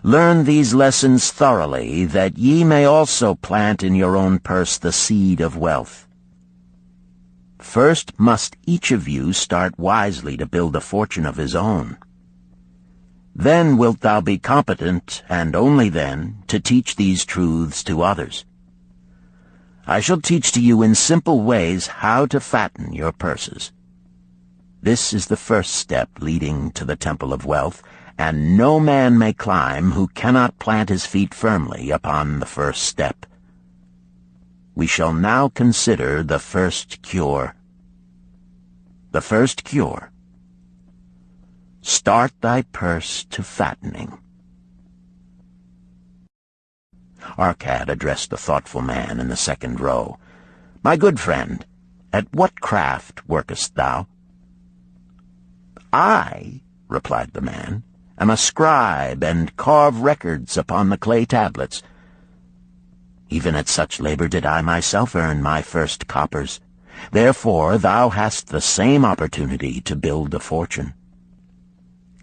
Learn these lessons thoroughly, that ye may also plant in your own purse the seed of wealth. First must each of you start wisely to build a fortune of his own. Then wilt thou be competent, and only then, to teach these truths to others. I shall teach to you in simple ways how to fatten your purses. This is the first step leading to the Temple of Wealth, and no man may climb who cannot plant his feet firmly upon the first step. We shall now consider the first cure. The first cure. Start thy purse to fattening. Arcad addressed the thoughtful man in the second row. My good friend, at what craft workest thou? I, replied the man, am a scribe, and carve records upon the clay tablets. Even at such labor did I myself earn my first coppers. Therefore thou hast the same opportunity to build a fortune.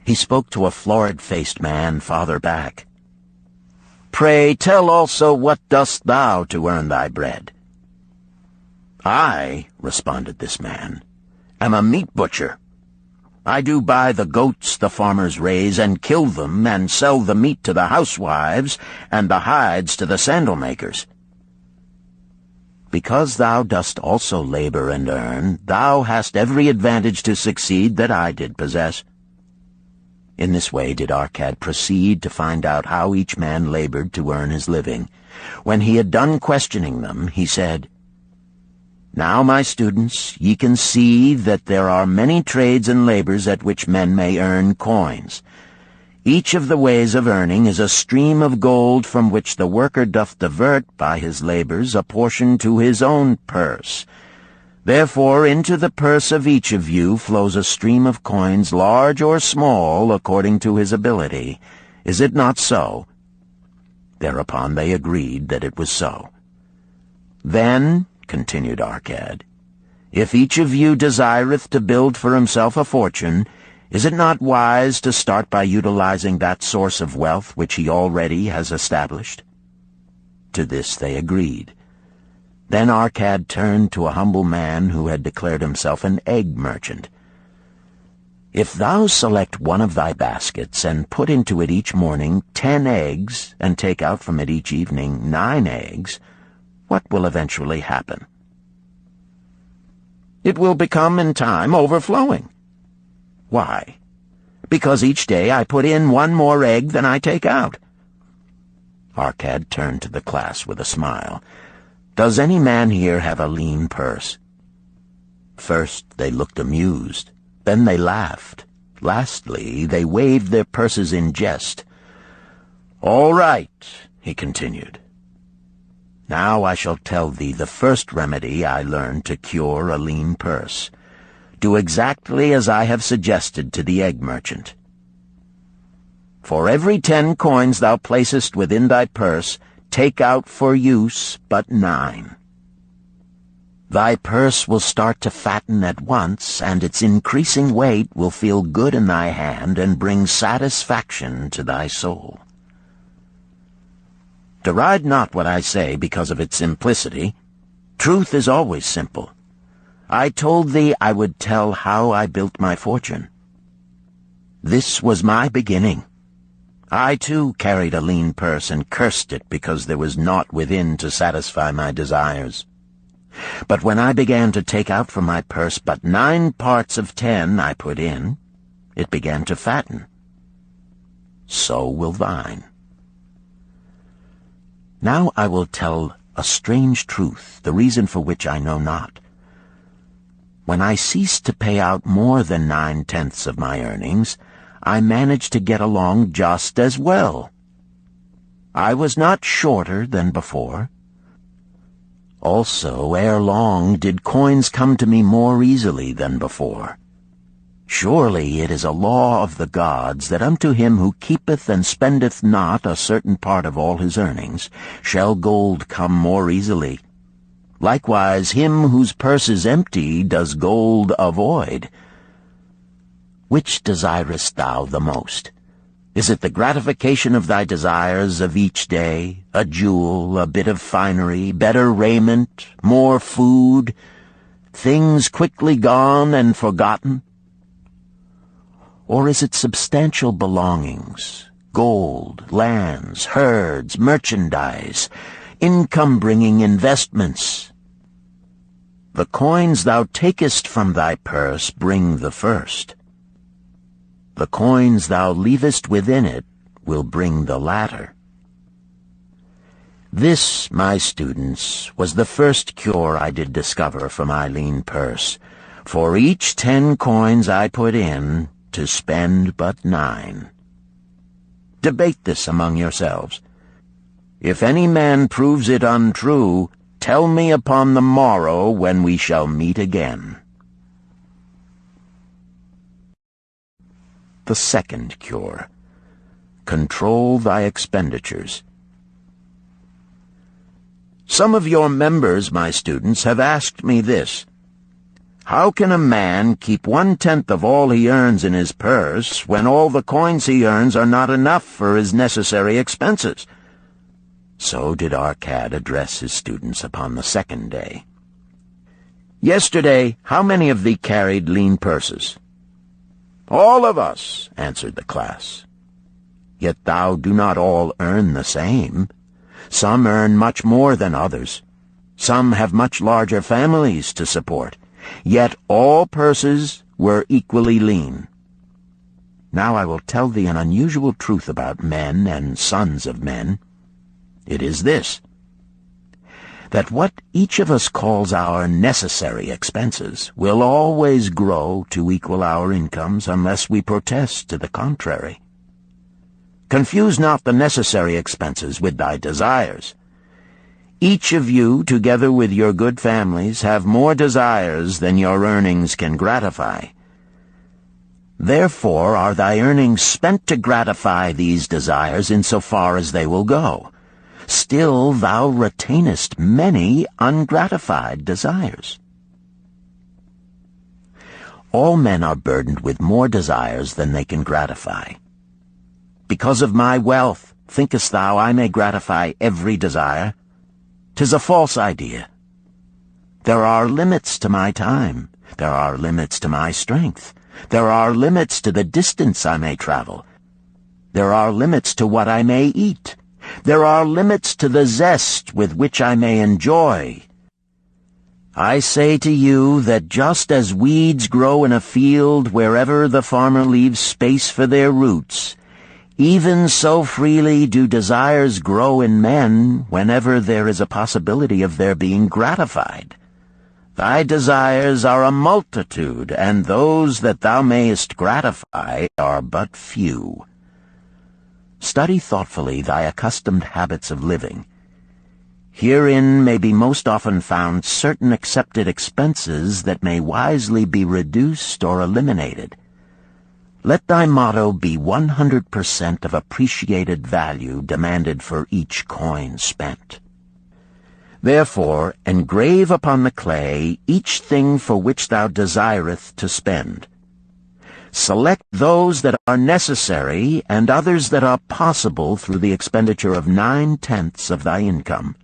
He spoke to a florid-faced man farther back. pray, tell also what dost thou to earn thy bread?" "I," responded this man, "am a meat butcher. I do buy the goats the farmers raise, and kill them, and sell the meat to the housewives, and the hides to the sandal makers. Because thou dost also labor and earn, thou hast every advantage to succeed that I did possess." In this way did Arcad proceed to find out how each man labored to earn his living. When he had done questioning them, he said, "Now, my students, ye can see that there are many trades and labors at which men may earn coins. Each of the ways of earning is a stream of gold from which the worker doth divert by his labors a portion to his own purse. Therefore into the purse of each of you flows a stream of coins, large or small, according to his ability. Is it not so?" Thereupon they agreed that it was so. "Then," continued Arcad, "if each of you desireth to build for himself a fortune, is it not wise to start by utilizing that source of wealth which he already has established?" To this they agreed. Then Arcad turned to a humble man who had declared himself an egg merchant. "If thou select one of thy baskets, and put into it each morning 10 eggs, and take out from it each evening 9 eggs, what will eventually happen?" "It will become in time overflowing." "Why?" "Because each day I put in 1 more egg than I take out." Arcad turned to the class with a smile. "Does any man here have a lean purse?" First they looked amused, then they laughed. Lastly, they waved their purses in jest. "All right," he continued. "Now I shall tell thee the first remedy I learned to cure a lean purse. Do exactly as I have suggested to the egg merchant. For every 10 coins thou placest within thy purse, take out for use but 9. Thy purse will start to fatten at once, and its increasing weight will feel good in thy hand and bring satisfaction to thy soul. Deride not what I say because of its simplicity. Truth is always simple. I told thee I would tell how I built my fortune. This was my beginning. I, too, carried a lean purse and cursed it because there was naught within to satisfy my desires. But when I began to take out from my purse but 9 parts of 10 I put in, it began to fatten. So will thine. Now I will tell a strange truth, the reason for which I know not. When I ceased to pay out more than 9/10 of my earnings, I managed to get along just as well. I was not shorter than before. Also, ere long did coins come to me more easily than before. Surely it is a law of the gods that unto him who keepeth and spendeth not a certain part of all his earnings shall gold come more easily. Likewise him whose purse is empty does gold avoid. Which desirest thou the most? Is it the gratification of thy desires of each day, a jewel, a bit of finery, better raiment, more food, things quickly gone and forgotten? Or is it substantial belongings, gold, lands, herds, merchandise, income-bringing investments? The coins thou takest from thy purse bring the first. The coins thou leavest within it will bring the latter. This, my students, was the first cure I did discover for my lean purse. For each 10 coins I put in, to spend but 9. Debate this among yourselves. If any man proves it untrue, tell me upon the morrow when we shall meet again. The second cure. Control thy expenditures. Some of your members, my students, have asked me this. How can a man keep 1/10 of all he earns in his purse when all the coins he earns are not enough for his necessary expenses? So did Arcad address his students upon the second day. "Yesterday, how many of thee carried lean purses?" "All of us," answered the class. "Yet thou do not all earn the same. Some earn much more than others. Some have much larger families to support. Yet all purses were equally lean. Now I will tell thee an unusual truth about men and sons of men. It is this, that what each of us calls our necessary expenses will always grow to equal our incomes unless we protest to the contrary. Confuse not the necessary expenses with thy desires. Each of you, together with your good families, have more desires than your earnings can gratify. Therefore are thy earnings spent to gratify these desires in so far as they will go. Still thou retainest many ungratified desires. All men are burdened with more desires than they can gratify. Because of my wealth, thinkest thou I may gratify every desire? 'Tis a false idea. There are limits to my time. There are limits to my strength. There are limits to the distance I may travel. There are limits to what I may eat. There are limits to the zest with which I may enjoy. I say to you that just as weeds grow in a field wherever the farmer leaves space for their roots, even so freely do desires grow in men whenever there is a possibility of their being gratified. Thy desires are a multitude, and those that thou mayest gratify are but few. Study thoughtfully thy accustomed habits of living. Herein may be most often found certain accepted expenses that may wisely be reduced or eliminated. Let thy motto be 100% of appreciated value demanded for each coin spent. Therefore, engrave upon the clay each thing for which thou desireth to spend. Select those that are necessary and others that are possible through the expenditure of 9/10 of thy income.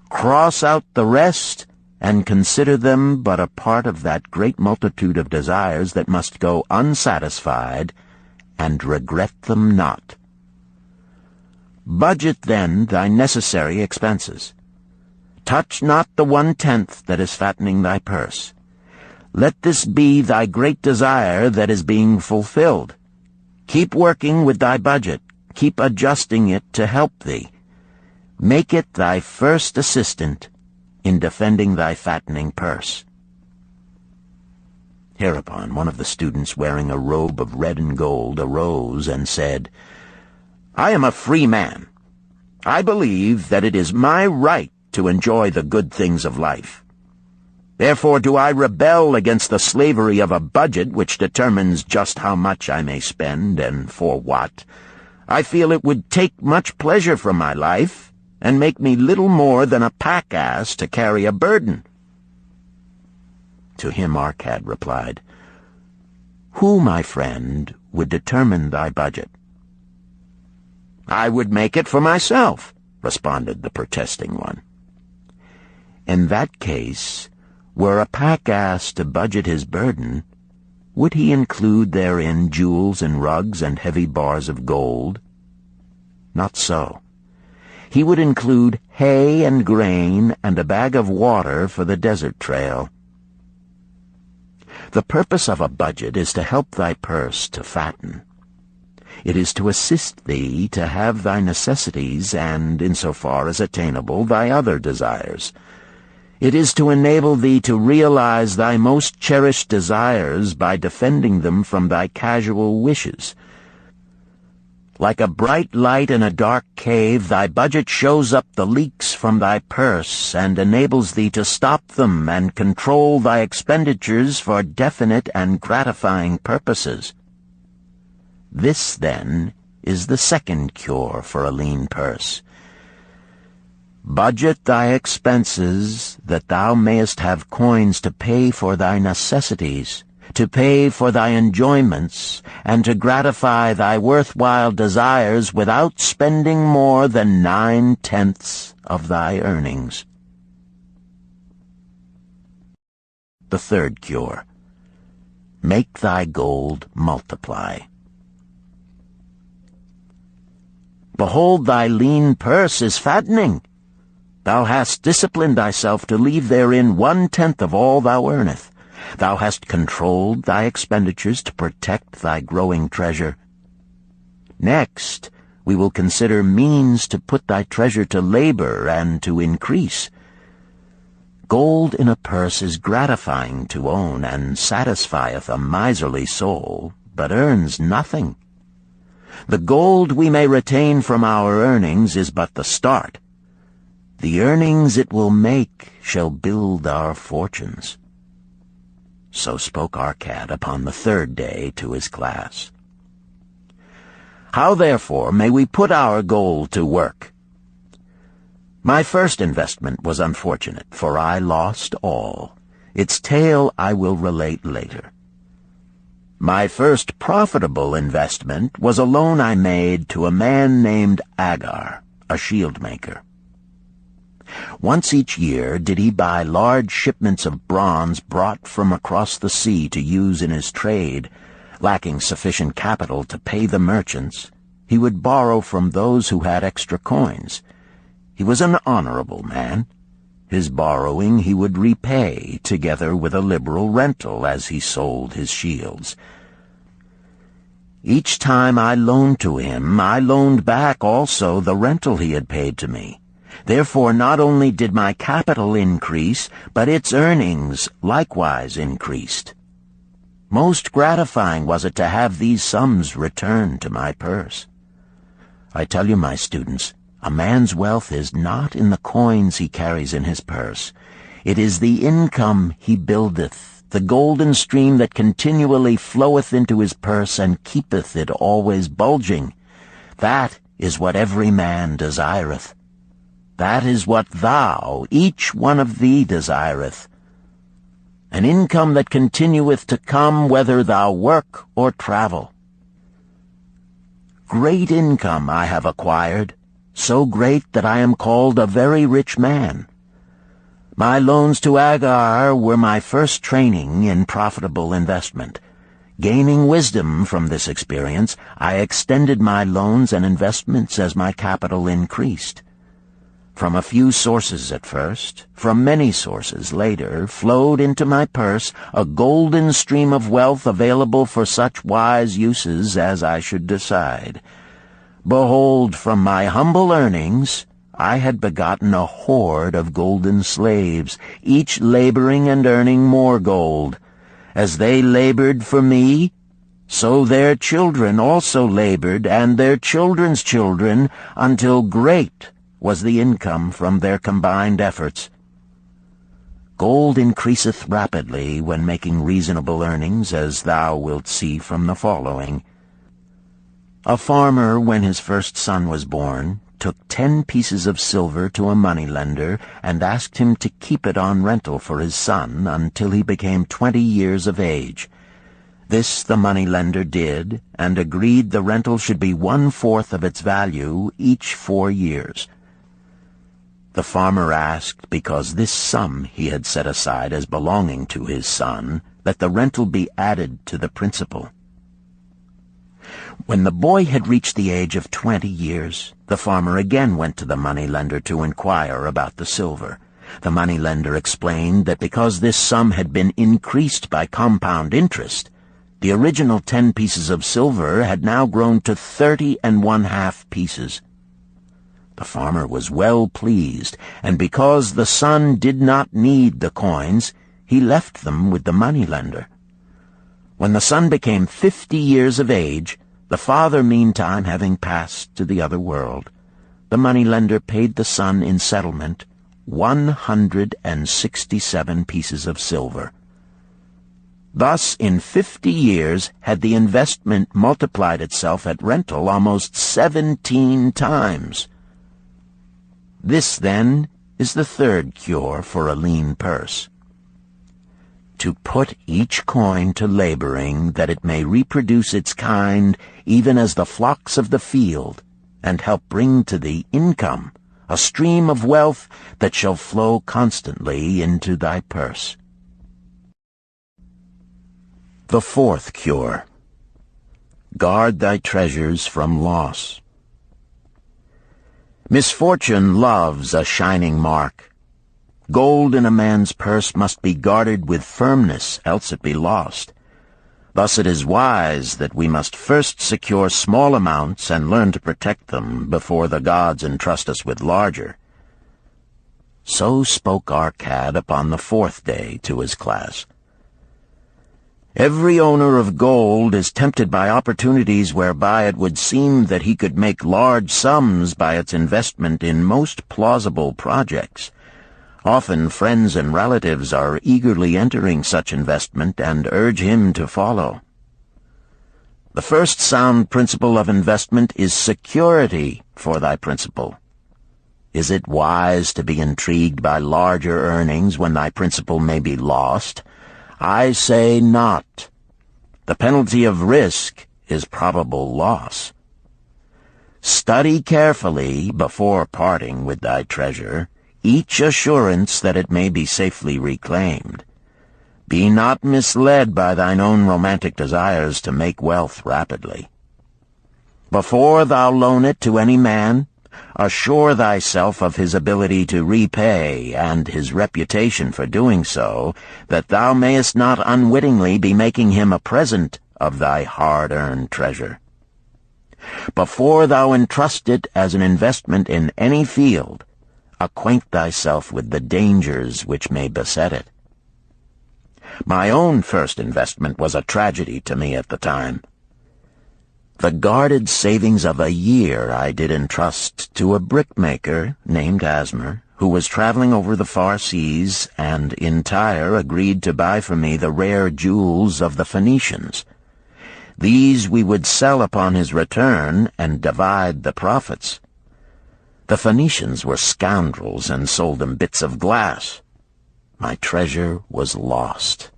Cross out the rest, and consider them but a part of that great multitude of desires that must go unsatisfied, and regret them not. Budget then thy necessary expenses. Touch not the 1/10 that is fattening thy purse. Let this be thy great desire that is being fulfilled. Keep working with thy budget. Keep adjusting it to help thee. Make it thy first assistant in defending thy fattening purse. Hereupon one of the students, wearing a robe of red and gold, arose and said, "I am a free man. I believe that it is my right to enjoy the good things of life. Therefore do I rebel against the slavery of a budget which determines just how much I may spend and for what. I feel it would take much pleasure from my life and make me little more than a pack-ass to carry a burden." To him Arcad replied, "Who, my friend, would determine thy budget?" "I would make it for myself," responded the protesting one. "In that case, were a pack-ass to budget his burden, would he include therein jewels and rugs and heavy bars of gold? Not so. He would include hay and grain and a bag of water for the desert trail. The purpose of a budget is to help thy purse to fatten. It is to assist thee to have thy necessities and, insofar as attainable, thy other desires. It is to enable thee to realize thy most cherished desires by defending them from thy casual wishes. Like a bright light in a dark cave, thy budget shows up the leaks from thy purse and enables thee to stop them and control thy expenditures for definite and gratifying purposes. This, then, is the second cure for a lean purse. Budget thy expenses, that thou mayest have coins to pay for thy necessities, to pay for thy enjoyments, and to gratify thy worthwhile desires without spending more than 9/10 of thy earnings. The third cure: make thy gold multiply. Behold, thy lean purse is fattening. Thou hast disciplined thyself to leave therein 1/10 of all thou earnest. Thou hast controlled thy expenditures to protect thy growing treasure. Next, we will consider means to put thy treasure to labor and to increase. Gold in a purse is gratifying to own, and satisfieth a miserly soul, but earns nothing. The gold we may retain from our earnings is but the start. The earnings it will make shall build our fortunes. So spoke Arcad upon the third day to his class. How, therefore, may we put our gold to work? My first investment was unfortunate, for I lost all. Its tale I will relate later. My first profitable investment was a loan I made to a man named Agar, a shield maker. Once each year did he buy large shipments of bronze brought from across the sea to use in his trade. Lacking sufficient capital to pay the merchants, he would borrow from those who had extra coins. He was an honorable man. His borrowing he would repay, together with a liberal rental as he sold his shields. Each time I loaned to him, I loaned back also the rental he had paid to me. Therefore not only did my capital increase, but its earnings likewise increased. Most gratifying was it to have these sums returned to my purse. I tell you, my students, a man's wealth is not in the coins he carries in his purse. It is the income he buildeth, the golden stream that continually floweth into his purse and keepeth it always bulging. That is what every man desireth. That is what thou, each one of thee, desireth. An income that continueth to come whether thou work or travel. Great income I have acquired, so great that I am called a very rich man. My loans to Agar were my first training in profitable investment. Gaining wisdom from this experience, I extended my loans and investments as my capital increased. From a few sources at first, from many sources later, flowed into my purse a golden stream of wealth available for such wise uses as I should decide. Behold, from my humble earnings, I had begotten a horde of golden slaves, each laboring and earning more gold. As they labored for me, so their children also labored, and their children's children, until great was the income from their combined efforts. Gold increaseth rapidly when making reasonable earnings, as thou wilt see from the following. A farmer, when his first son was born, took 10 pieces of silver to a moneylender and asked him to keep it on rental for his son until he became 20 years of age. This the moneylender did, and agreed the rental should be 1/4 of its value each 4 years. The farmer asked, because this sum he had set aside as belonging to his son, that the rental be added to the principal. When the boy had reached the age of 20 years, the farmer again went to the moneylender to inquire about the silver. The moneylender explained that because this sum had been increased by compound interest, the original 10 pieces of silver had now grown to 30 1/2 pieces. The farmer was well pleased, and because the son did not need the coins, he left them with the moneylender. When the son became 50 years of age, the father meantime having passed to the other world, the moneylender paid the son in settlement 167 pieces of silver. Thus, in 50 years, had the investment multiplied itself at rental almost 17 times. This, then, is the third cure for a lean purse. to put each coin to laboring, that it may reproduce its kind, even as the flocks of the field, and help bring to thee income, a stream of wealth that shall flow constantly into thy purse. The fourth cure. Guard thy treasures from loss. Misfortune loves a shining mark. Gold in a man's purse must be guarded with firmness, else it be lost. Thus it is wise that we must first secure small amounts and learn to protect them before the gods entrust us with larger. So spoke Arcad upon the fourth day to his class. Every owner of gold is tempted by opportunities whereby it would seem that he could make large sums by its investment in most plausible projects. Often friends and relatives are eagerly entering such investment and urge him to follow. The first sound principle of investment is security for thy principal. Is it wise to be intrigued by larger earnings when thy principal may be lost? I say not. The penalty of risk is probable loss. Study carefully, before parting with thy treasure, each assurance that it may be safely reclaimed. Be not misled by thine own romantic desires to make wealth rapidly. Before thou loan it to any man, assure thyself of his ability to repay and his reputation for doing so, that thou mayest not unwittingly be making him a present of thy hard-earned treasure. Before thou entrust it as an investment in any field, acquaint thyself with the dangers which may beset it. My own first investment was a tragedy to me at the time. The guarded savings of a year I did entrust to a brickmaker named Asmer, who was traveling over the far seas, and in Tyre agreed to buy for me the rare jewels of the Phoenicians. These we would sell upon his return and divide the profits. The Phoenicians were scoundrels and sold him bits of glass. My treasure was lost.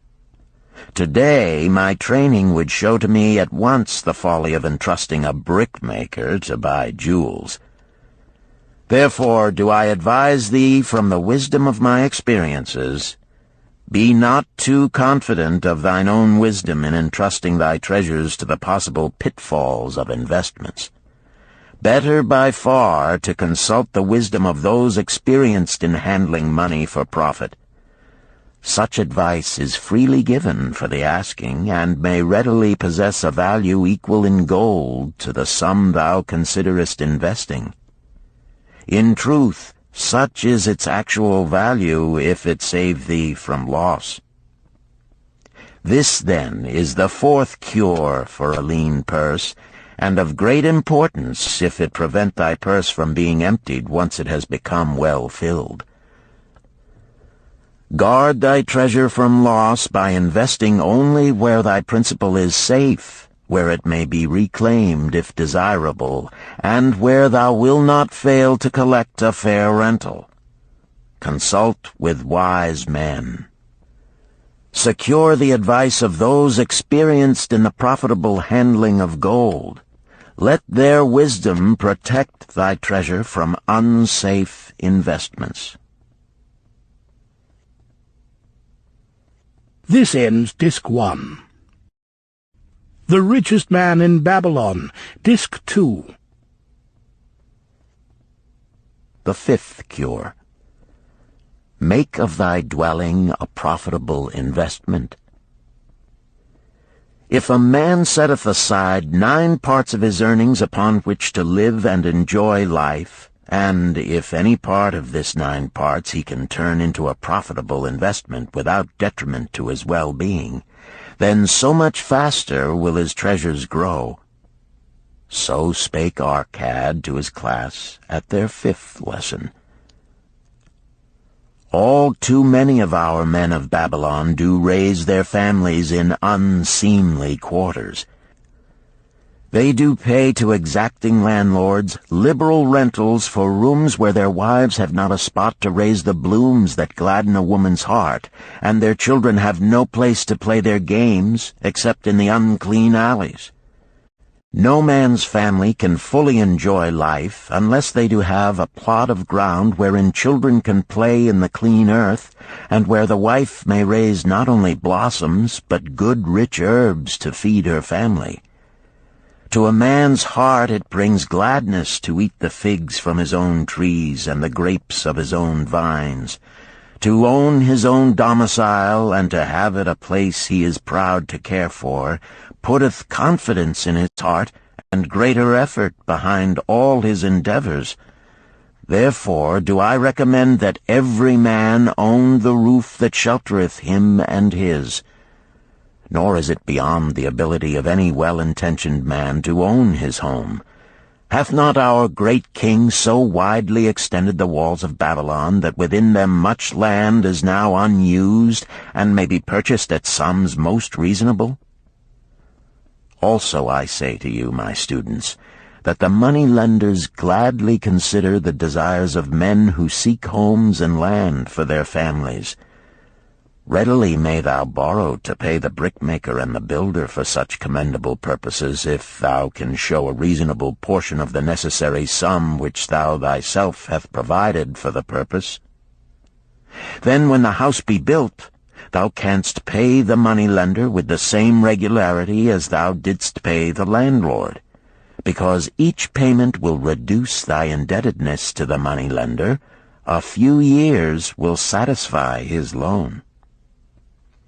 Today, my training would show to me at once the folly of entrusting a brickmaker to buy jewels. Therefore do I advise thee from the wisdom of my experiences, be not too confident of thine own wisdom in entrusting thy treasures to the possible pitfalls of investments. Better by far to consult the wisdom of those experienced in handling money for profit. Such advice is freely given for the asking, and may readily possess a value equal in gold to the sum thou considerest investing. In truth, such is its actual value if it save thee from loss. This, then, is the fourth cure for a lean purse, and of great importance if it prevent thy purse from being emptied once it has become well filled. Guard thy treasure from loss by investing only where thy principal is safe, where it may be reclaimed if desirable, and where thou wilt not fail to collect a fair rental. Consult with wise men. Secure the advice of those experienced in the profitable handling of gold. Let their wisdom protect thy treasure from unsafe investments. This ends Disc 1. The Richest Man in Babylon, Disc 2. The fifth cure. Make of thy dwelling a profitable investment. If a man setteth aside 9 parts of his earnings upon which to live and enjoy life, and if any part of this 9 parts he can turn into a profitable investment without detriment to his well-being, then so much faster will his treasures grow. So spake Arcad to his class at their 5th lesson. All too many of our men of Babylon do raise their families in unseemly quarters. They do pay to exacting landlords liberal rentals for rooms where their wives have not a spot to raise the blooms that gladden a woman's heart, and their children have no place to play their games except in the unclean alleys. No man's family can fully enjoy life unless they do have a plot of ground wherein children can play in the clean earth, and where the wife may raise not only blossoms but good rich herbs to feed her family. To a man's heart it brings gladness to eat the figs from his own trees and the grapes of his own vines, to own his own domicile and to have it a place he is proud to care for, putteth confidence in his heart and greater effort behind all his endeavors. Therefore do I recommend that every man own the roof that sheltereth him and his. Nor is it beyond the ability of any well-intentioned man to own his home. Hath not our great king so widely extended the walls of Babylon that within them much land is now unused, and may be purchased at sums most reasonable? Also I say to you, my students, that the money-lenders gladly consider the desires of men who seek homes and land for their families. Readily may thou borrow to pay the brickmaker and the builder for such commendable purposes, if thou can show a reasonable portion of the necessary sum which thou thyself hast provided for the purpose. Then when the house be built, thou canst pay the money-lender with the same regularity as thou didst pay the landlord, because each payment will reduce thy indebtedness to the money-lender. A few years will satisfy his loan.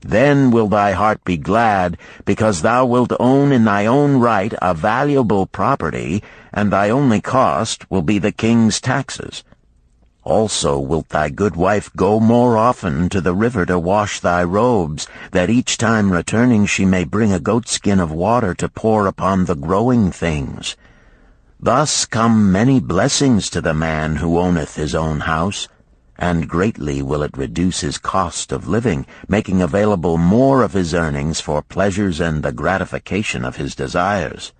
Then will thy heart be glad, because thou wilt own in thy own right a valuable property, and thy only cost will be the king's taxes. Also wilt thy good wife go more often to the river to wash thy robes, that each time returning she may bring a goatskin of water to pour upon the growing things. Thus come many blessings to the man who owneth his own house, and greatly will it reduce his cost of living, making available more of his earnings for pleasures and the gratification of his desires.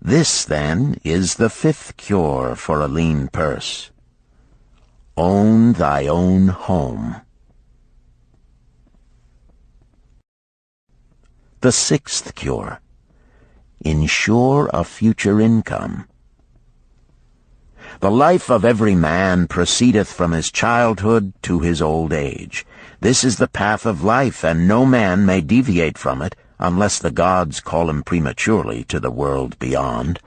This, then, is the fifth cure for a lean purse. Own thy own home. The sixth cure. Ensure a future income. The life of every man proceedeth from his childhood to his old age. This is the path of life, and no man may deviate from it, unless the gods call him prematurely to the world beyond.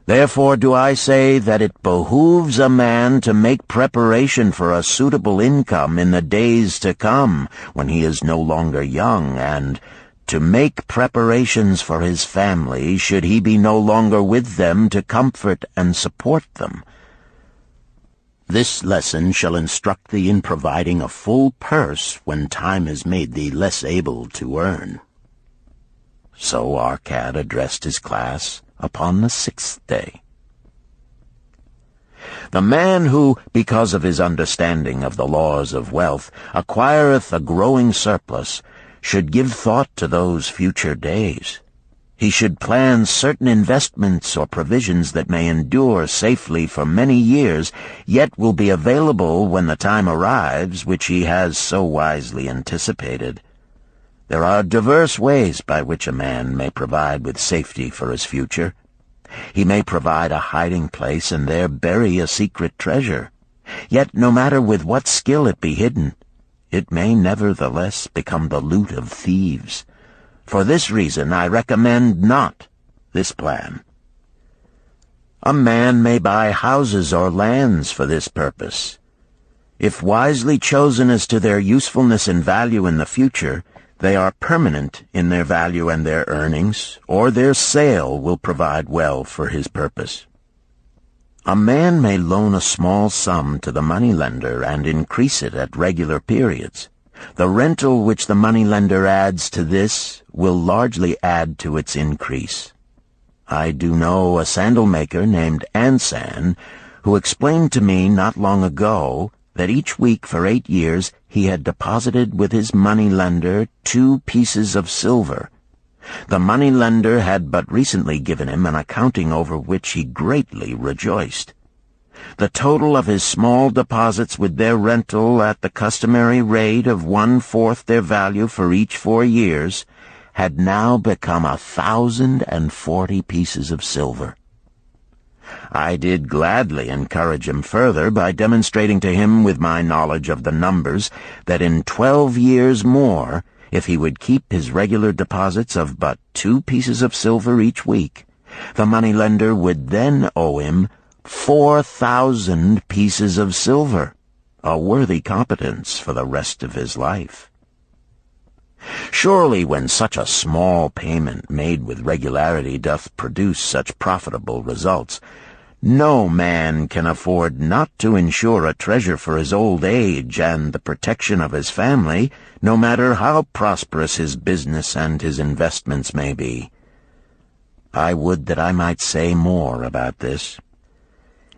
Therefore do I say that it behooves a man to make preparation for a suitable income in the days to come, when he is no longer young, and to make preparations for his family, should he be no longer with them to comfort and support them. This lesson shall instruct thee in providing a full purse when time has made thee less able to earn. So Arcad addressed his class upon the sixth day. The man who, because of his understanding of the laws of wealth, acquireth a growing surplus, should give thought to those future days. He should plan certain investments or provisions that may endure safely for many years, yet will be available when the time arrives which he has so wisely anticipated. There are diverse ways by which a man may provide with safety for his future. He may provide a hiding place and there bury a secret treasure. Yet no matter with what skill it be hidden, it may nevertheless become the loot of thieves. For this reason I recommend not this plan. A man may buy houses or lands for this purpose. If wisely chosen as to their usefulness and value in the future, they are permanent in their value and their earnings, or their sale will provide well for his purpose. A man may loan a small sum to the moneylender and increase it at regular periods. The rental which the moneylender adds to this will largely add to its increase. I do know a sandal-maker named Ansan, who explained to me not long ago that each week for 8 years he had deposited with his moneylender 2 pieces of silver. The moneylender had but recently given him an accounting over which he greatly rejoiced. The total of his small deposits with their rental at the customary rate of 1/4 their value for each 4 years had now become 1,040 pieces of silver. I did gladly encourage him further by demonstrating to him with my knowledge of the numbers that in 12 years more, if he would keep his regular deposits of but 2 pieces of silver each week, the moneylender would then owe him 4,000 pieces of silver, a worthy competence for the rest of his life. Surely when such a small payment made with regularity doth produce such profitable results, no man can afford not to insure a treasure for his old age and the protection of his family, no matter how prosperous his business and his investments may be. I would that I might say more about this.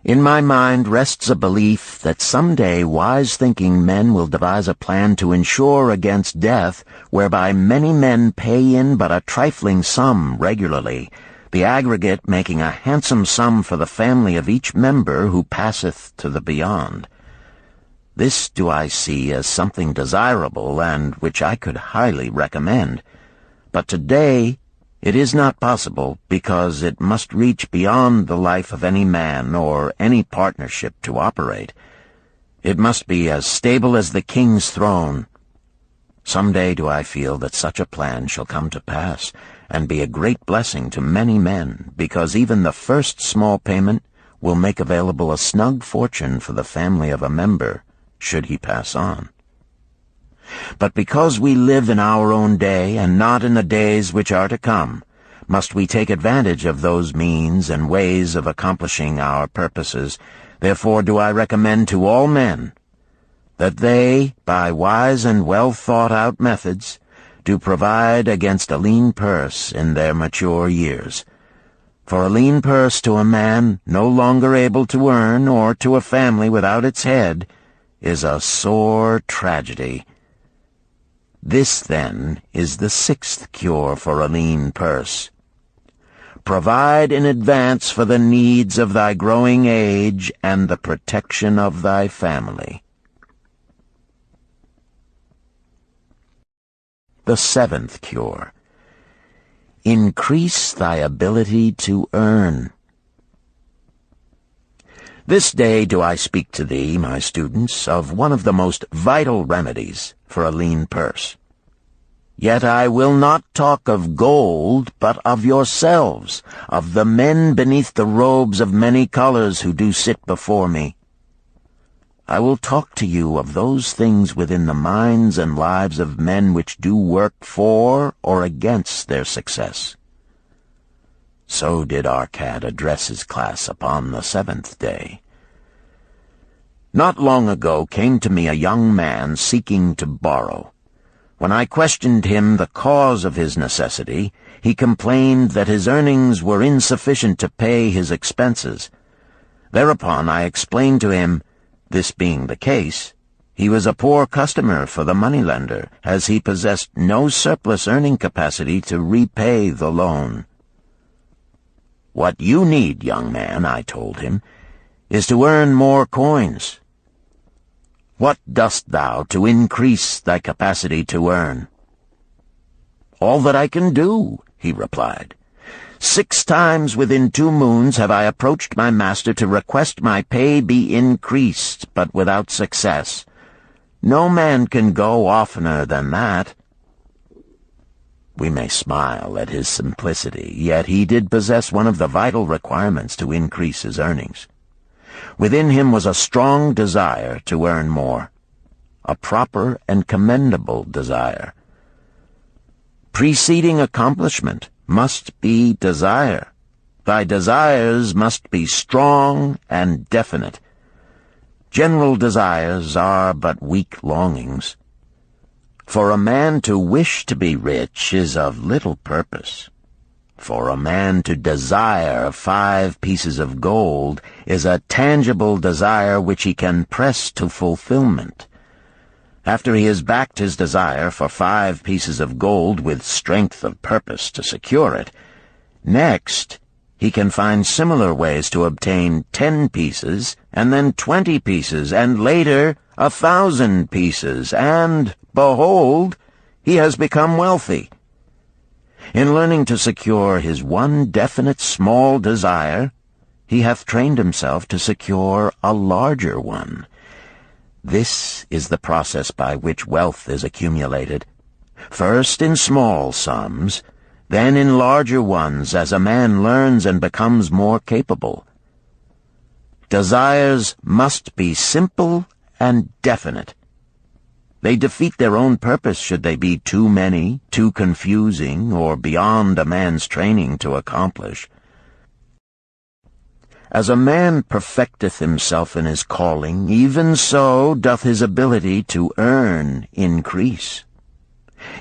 In my mind rests a belief that someday wise-thinking men will devise a plan to insure against death, whereby many men pay in but a trifling sum regularly, the aggregate making a handsome sum for the family of each member who passeth to the beyond. This do I see as something desirable and which I could highly recommend. But today it is not possible, because it must reach beyond the life of any man or any partnership to operate. It must be as stable as the king's throne. Some day do I feel that such a plan shall come to pass, and be a great blessing to many men, because even the first small payment will make available a snug fortune for the family of a member, should he pass on. But because we live in our own day, and not in the days which are to come, must we take advantage of those means and ways of accomplishing our purposes. Therefore do I recommend to all men that they, by wise and well-thought-out methods, do provide against a lean purse in their mature years. For a lean purse to a man no longer able to earn, or to a family without its head, is a sore tragedy. This, then, is the 6th cure for a lean purse. Provide in advance for the needs of thy growing age and the protection of thy family. The 7th cure. Increase thy ability to earn. This day do I speak to thee, my students, of one of the most vital remedies for a lean purse. Yet I will not talk of gold, but of yourselves, of the men beneath the robes of many colors who do sit before me. I will talk to you of those things within the minds and lives of men which do work for or against their success. So did Arcad address his class upon the 7th day. Not long ago came to me a young man seeking to borrow. When I questioned him the cause of his necessity, he complained that his earnings were insufficient to pay his expenses. Thereupon I explained to him, this being the case, he was a poor customer for the moneylender, as he possessed no surplus earning capacity to repay the loan. What you need, young man, I told him, is to earn more coins. What dost thou to increase thy capacity to earn? All that I can do, he replied. 6 times within 2 moons have I approached my master to request my pay be increased, but without success. No man can go oftener than that. We may smile at his simplicity, yet he did possess one of the vital requirements to increase his earnings. Within him was a strong desire to earn more, a proper and commendable desire. Preceding accomplishment must be desire. Thy desires must be strong and definite. General desires are but weak longings. For a man to wish to be rich is of little purpose. For a man to desire 5 pieces of gold is a tangible desire which he can press to fulfillment. After he has backed his desire for 5 pieces of gold with strength of purpose to secure it, next he can find similar ways to obtain 10 pieces, and then 20 pieces, and later 1,000 pieces, and, behold, he has become wealthy. In learning to secure his one definite small desire, he hath trained himself to secure a larger one. This is the process by which wealth is accumulated, first in small sums, then in larger ones as a man learns and becomes more capable. Desires must be simple and definite. They defeat their own purpose should they be too many, too confusing, or beyond a man's training to accomplish. As a man perfecteth himself in his calling, even so doth his ability to earn increase.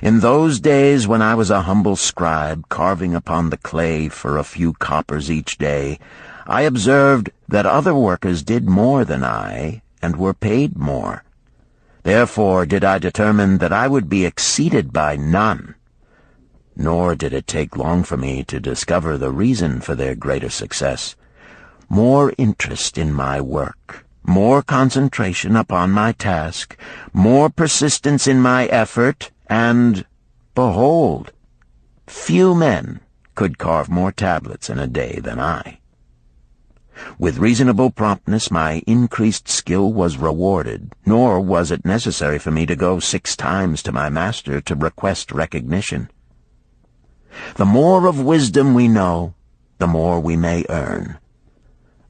In those days when I was a humble scribe, carving upon the clay for a few coppers each day, I observed that other workers did more than I, and were paid more. Therefore did I determine that I would be exceeded by none. Nor did it take long for me to discover the reason for their greater success. More interest in my work, more concentration upon my task, more persistence in my effort, and, behold, few men could carve more tablets in a day than I. With reasonable promptness my increased skill was rewarded, nor was it necessary for me to go 6 times to my master to request recognition. The more of wisdom we know, the more we may earn.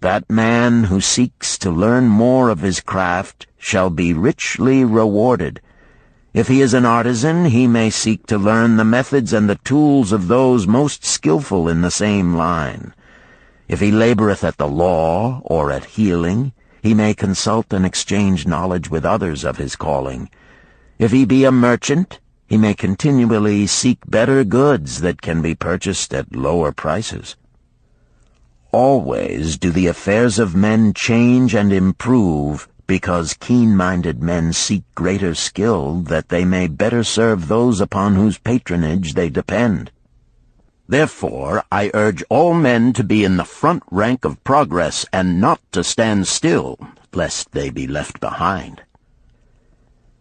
That man who seeks to learn more of his craft shall be richly rewarded. If he is an artisan, he may seek to learn the methods and the tools of those most skillful in the same line. If he laboreth at the law or at healing, he may consult and exchange knowledge with others of his calling. If he be a merchant, he may continually seek better goods that can be purchased at lower prices. Always do the affairs of men change and improve, because keen-minded men seek greater skill that they may better serve those upon whose patronage they depend. Therefore I urge all men to be in the front rank of progress, and not to stand still, lest they be left behind.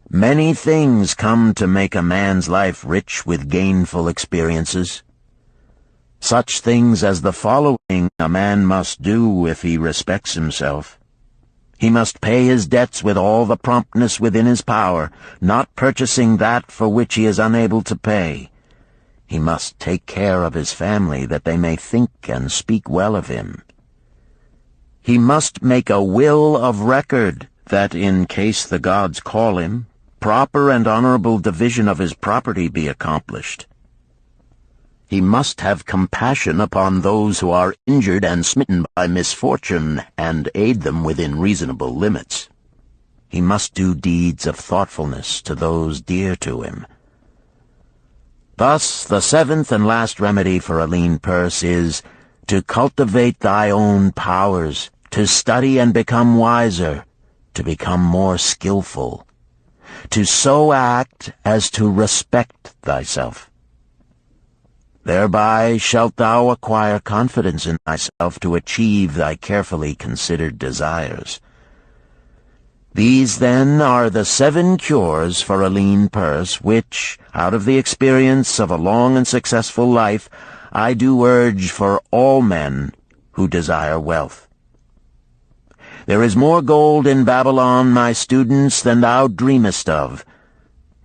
Many things come to make a man's life rich with gainful experiences. Such things as the following a man must do if he respects himself. He must pay his debts with all the promptness within his power, not purchasing that for which he is unable to pay. He must take care of his family, that they may think and speak well of him. He must make a will of record, that in case the gods call him, proper and honorable division of his property be accomplished. He must have compassion upon those who are injured and smitten by misfortune, and aid them within reasonable limits. He must do deeds of thoughtfulness to those dear to him. Thus, the 7th and last remedy for a lean purse is to cultivate thy own powers, to study and become wiser, to become more skillful, to so act as to respect thyself. Thereby shalt thou acquire confidence in thyself to achieve thy carefully considered desires. These, then, are the 7 cures for a lean purse, which, out of the experience of a long and successful life, I do urge for all men who desire wealth. There is more gold in Babylon, my students, than thou dreamest of.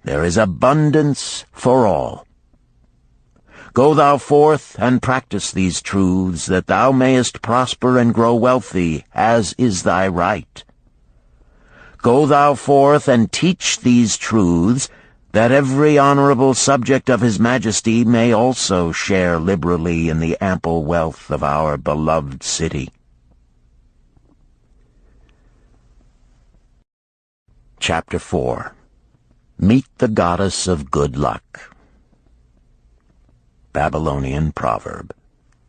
There is abundance for all. Go thou forth and practice these truths, that thou mayest prosper and grow wealthy, as is thy right. Go thou forth and teach these truths, that every honorable subject of his majesty may also share liberally in the ample wealth of our beloved city. Chapter 4. Meet the Goddess of Good Luck. Babylonian proverb.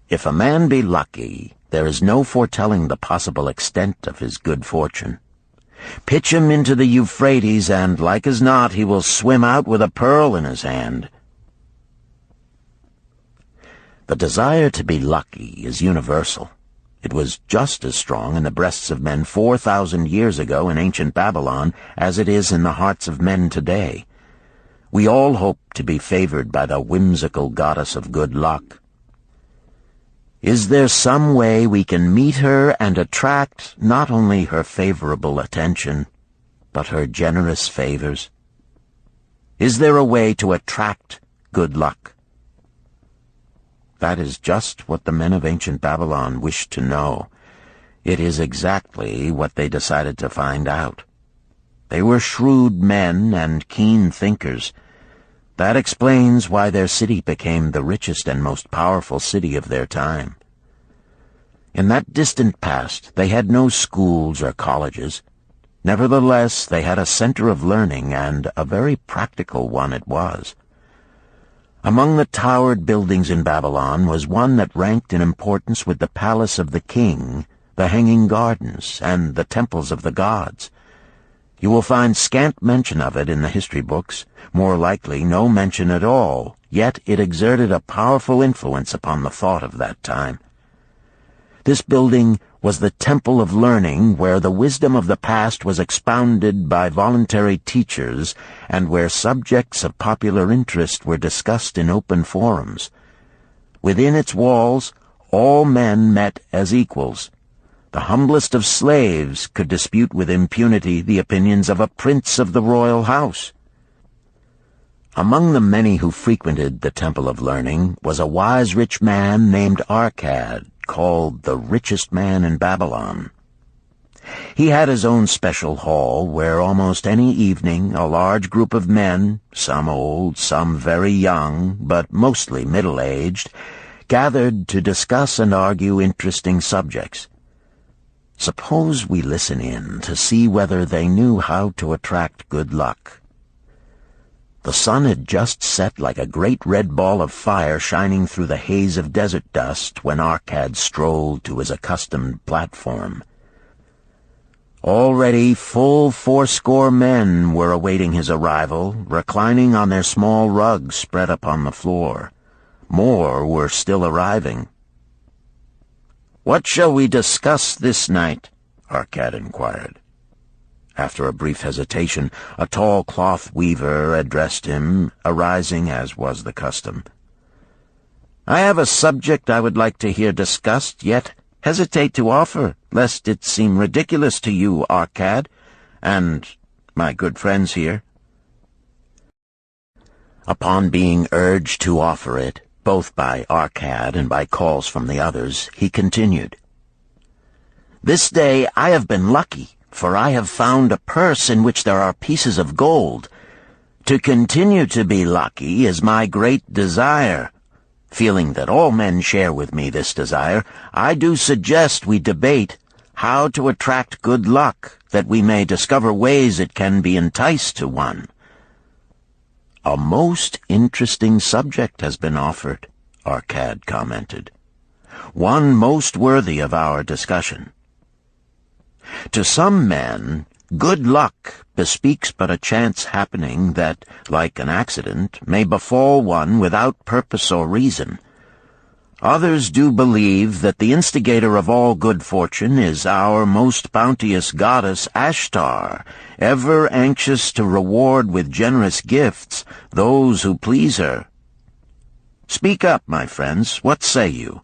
If a man be lucky, there is no foretelling the possible extent of his good fortune. Pitch him into the Euphrates, and like as not he will swim out with a pearl in his hand. The desire to be lucky is universal. It was just as strong in the breasts of men 4,000 years ago in ancient Babylon as it is in the hearts of men today. We all hope to be favored by the whimsical goddess of good luck. Is there some way we can meet her and attract not only her favorable attention, but her generous favors? Is there a way to attract good luck? That is just what the men of ancient Babylon wished to know. It is exactly what they decided to find out. They were shrewd men and keen thinkers. That explains why their city became the richest and most powerful city of their time. In that distant past, they had no schools or colleges. Nevertheless, they had a center of learning, and a very practical one it was. Among the towered buildings in Babylon was one that ranked in importance with the palace of the king, the hanging gardens, and the temples of the gods. You will find scant mention of it in the history books, more likely no mention at all, yet it exerted a powerful influence upon the thought of that time. This building was the temple of learning, where the wisdom of the past was expounded by voluntary teachers, and where subjects of popular interest were discussed in open forums. Within its walls, all men met as equals. The humblest of slaves could dispute with impunity the opinions of a prince of the royal house. Among the many who frequented the Temple of Learning was a wise rich man named Arcad, called the richest man in Babylon. He had his own special hall where almost any evening a large group of men, some old, some very young, but mostly middle-aged, gathered to discuss and argue interesting subjects. Suppose we listen in to see whether they knew how to attract good luck. The sun had just set like a great red ball of fire shining through the haze of desert dust when Arcad strolled to his accustomed platform. Already full 80 men were awaiting his arrival, reclining on their small rugs spread upon the floor. More were still arriving. "What shall we discuss this night?" Arcad inquired. After a brief hesitation, a tall cloth weaver addressed him, arising as was the custom. "I have a subject I would like to hear discussed, yet hesitate to offer, lest it seem ridiculous to you, Arcad, and my good friends here." Upon being urged to offer it, both by Arcad and by calls from the others, he continued, "This day I have been lucky, for I have found a purse in which there are pieces of gold. To continue to be lucky is my great desire. Feeling that all men share with me this desire, I do suggest we debate how to attract good luck, that we may discover ways it can be enticed to one." "A most interesting subject has been offered," Arcad commented. "One most worthy of our discussion. To some men, good luck bespeaks but a chance happening that, like an accident, may befall one without purpose or reason. Others do believe that the instigator of all good fortune is our most bounteous goddess Ashtar, ever anxious to reward with generous gifts those who please her. Speak up, my friends, what say you?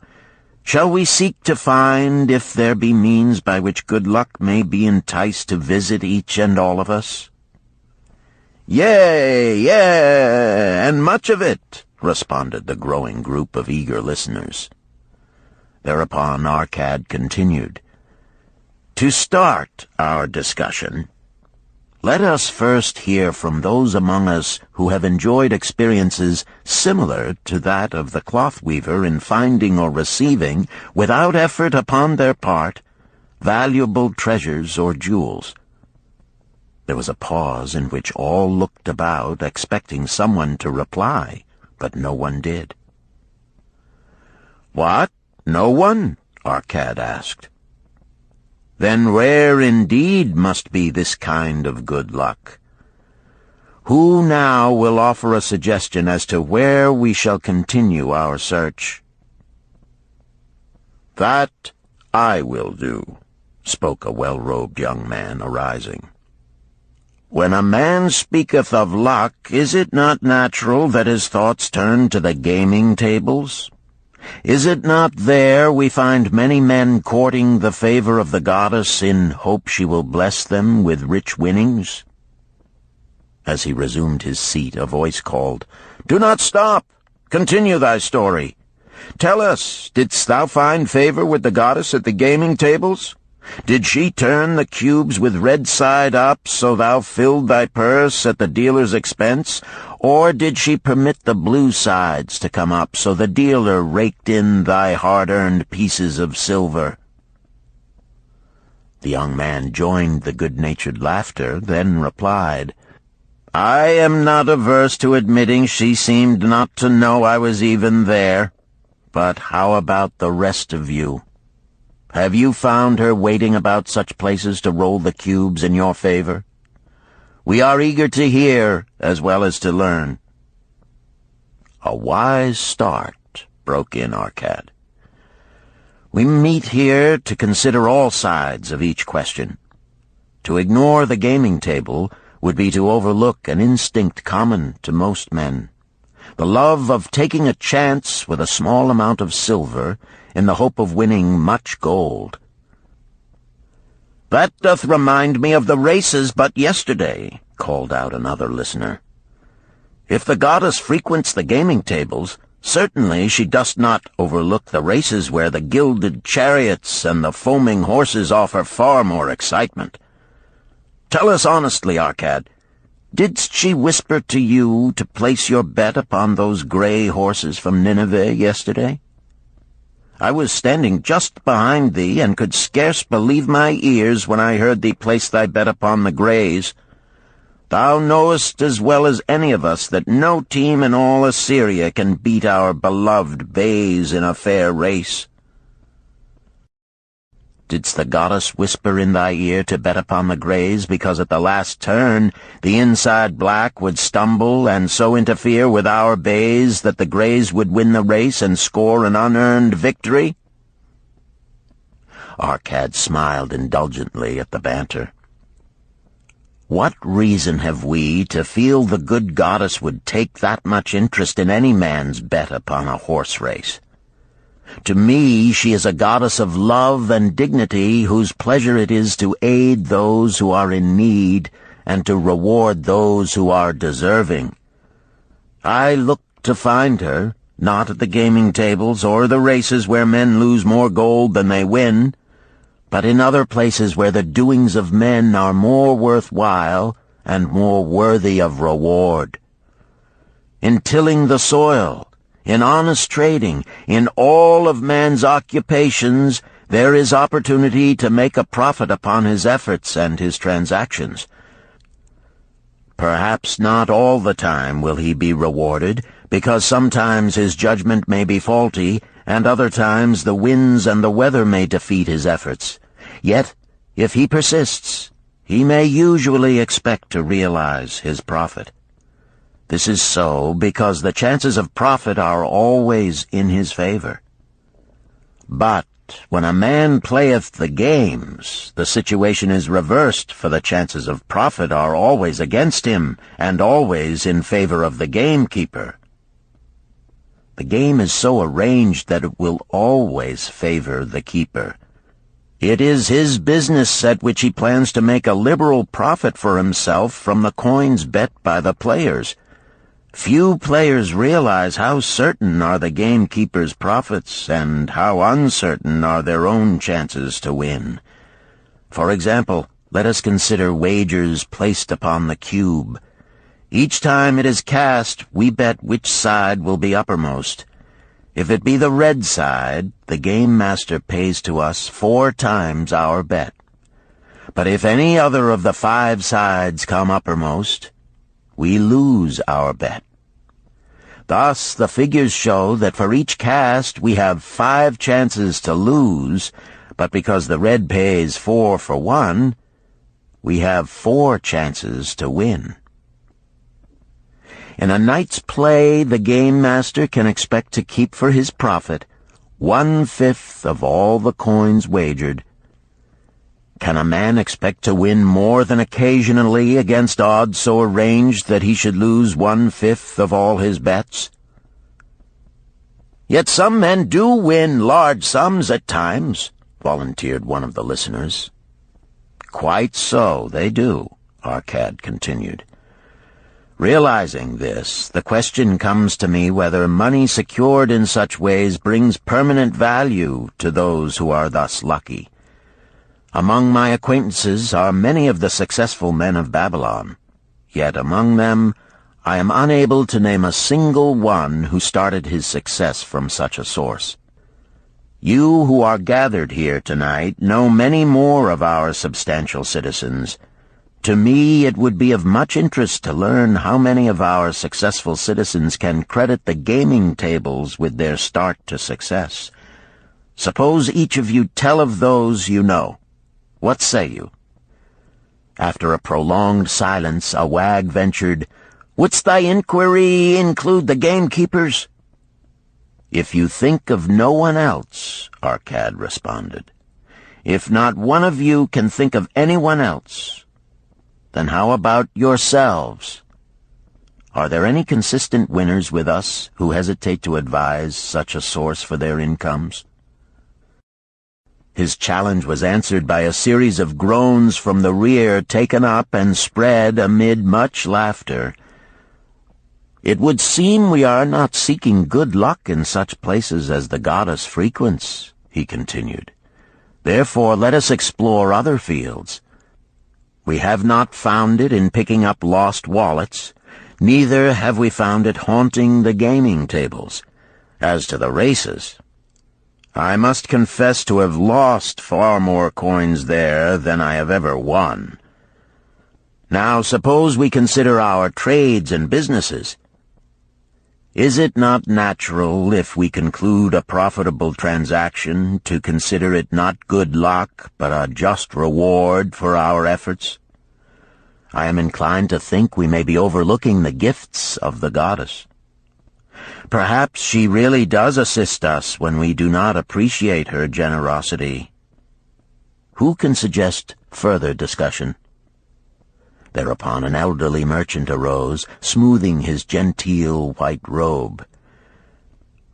Shall we seek to find if there be means by which good luck may be enticed to visit each and all of us?" "Yea, and much of it," responded the growing group of eager listeners. Thereupon Arcad continued, "To start our discussion, let us first hear from those among us who have enjoyed experiences similar to that of the cloth weaver in finding or receiving, without effort upon their part, valuable treasures or jewels." There was a pause in which all looked about, expecting someone to reply, but no one did. "What? No one?" Arcad asked. then rare indeed must be this kind of good luck. Who now will offer a suggestion as to where we shall continue our search?" "That I will do," spoke a well-robed young man, arising. "When a man speaketh of luck, is it not natural that his thoughts turn to the gaming tables? Is it not there we find many men courting the favor of the goddess in hope she will bless them with rich winnings?" As he resumed his seat, a voice called, "Do not stop! Continue thy story. Tell us, didst thou find favor with the goddess at the gaming tables? Did she turn the cubes with red side up, so thou filled thy purse at the dealer's expense? Or did she permit the blue sides to come up, so the dealer raked in thy hard-earned pieces of silver?" The young man joined the good-natured laughter, then replied, "I am not averse to admitting she seemed not to know I was even there. But how about the rest of you? Have you found her waiting about such places to roll the cubes in your favor? We are eager to hear as well as to learn." "A wise start," broke in Arcad. "We meet here to consider all sides of each question. To ignore the gaming table would be to overlook an instinct common to most men, the love of taking a chance with a small amount of silver in the hope of winning much gold." "That doth remind me of the races but yesterday," called out another listener. "If the goddess frequents the gaming tables, certainly she does not overlook the races where the gilded chariots and the foaming horses offer far more excitement. Tell us honestly, Arcad, didst she whisper to you to place your bet upon those gray horses from Nineveh yesterday? I was standing just behind thee, and could scarce believe my ears when I heard thee place thy bet upon the grays. Thou knowest as well as any of us that no team in all Assyria can beat our beloved bays in a fair race. Didst the goddess whisper in thy ear to bet upon the grays, because at the last turn the inside black would stumble and so interfere with our bays that the grays would win the race and score an unearned victory?" Arcad smiled indulgently at the banter. "What reason have we to feel the good goddess would take that much interest in any man's bet upon a horse race? To me she is a goddess of love and dignity, whose pleasure it is to aid those who are in need and to reward those who are deserving. I look to find her, not at the gaming tables or the races where men lose more gold than they win, but in other places where the doings of men are more worthwhile and more worthy of reward. In tilling the soil, in honest trading, in all of man's occupations, there is opportunity to make a profit upon his efforts and his transactions. Perhaps not all the time will he be rewarded, because sometimes his judgment may be faulty, and other times the winds and the weather may defeat his efforts. Yet, if he persists, he may usually expect to realize his profit. This is so because the chances of profit are always in his favor. But when a man playeth the games, the situation is reversed, for the chances of profit are always against him, and always in favor of the gamekeeper. The game is so arranged that it will always favor the keeper. It is his business at which he plans to make a liberal profit for himself from the coins bet by the players. Few players realize how certain are the gamekeeper's profits and how uncertain are their own chances to win. For example, let us consider wagers placed upon the cube. Each time it is cast, we bet which side will be uppermost. If it be the red side, the game master pays to us 4 times our bet. But if any other of the 5 sides come uppermost, we lose our bet. Thus, the figures show that for each cast we have 5 chances to lose, but because the red pays 4 for 1, we have 4 chances to win. In a night's play, the game master can expect to keep for his profit 1/5 of all the coins wagered. Can a man expect to win more than occasionally against odds so arranged that he should lose 1/5 of all his bets? Yet some men do win large sums at times, volunteered one of the listeners. Quite so, they do, Arcad continued. Realizing this, the question comes to me whether money secured in such ways brings permanent value to those who are thus lucky. Among my acquaintances are many of the successful men of Babylon, yet among them I am unable to name a single one who started his success from such a source. You who are gathered here tonight know many more of our substantial citizens. To me, it would be of much interest to learn how many of our successful citizens can credit the gaming tables with their start to success. Suppose each of you tell of those you know. What say you? After a prolonged silence, a wag ventured, "Wouldst thy inquiry include the gamekeepers?" "If you think of no one else," Arcad responded. "If not one of you can think of anyone else, then how about yourselves? Are there any consistent winners with us who hesitate to advise such a source for their incomes?" His challenge was answered by a series of groans from the rear, taken up and spread amid much laughter. "It would seem we are not seeking good luck in such places as the goddess frequents," he continued. "Therefore let us explore other fields. We have not found it in picking up lost wallets, neither have we found it haunting the gaming tables. As to the races, I must confess to have lost far more coins there than I have ever won. Now suppose we consider our trades and businesses. Is it not natural, if we conclude a profitable transaction, to consider it not good luck, but a just reward for our efforts? I am inclined to think we may be overlooking the gifts of the goddess. Perhaps she really does assist us when we do not appreciate her generosity. Who can suggest further discussion?" Thereupon an elderly merchant arose, smoothing his genteel white robe.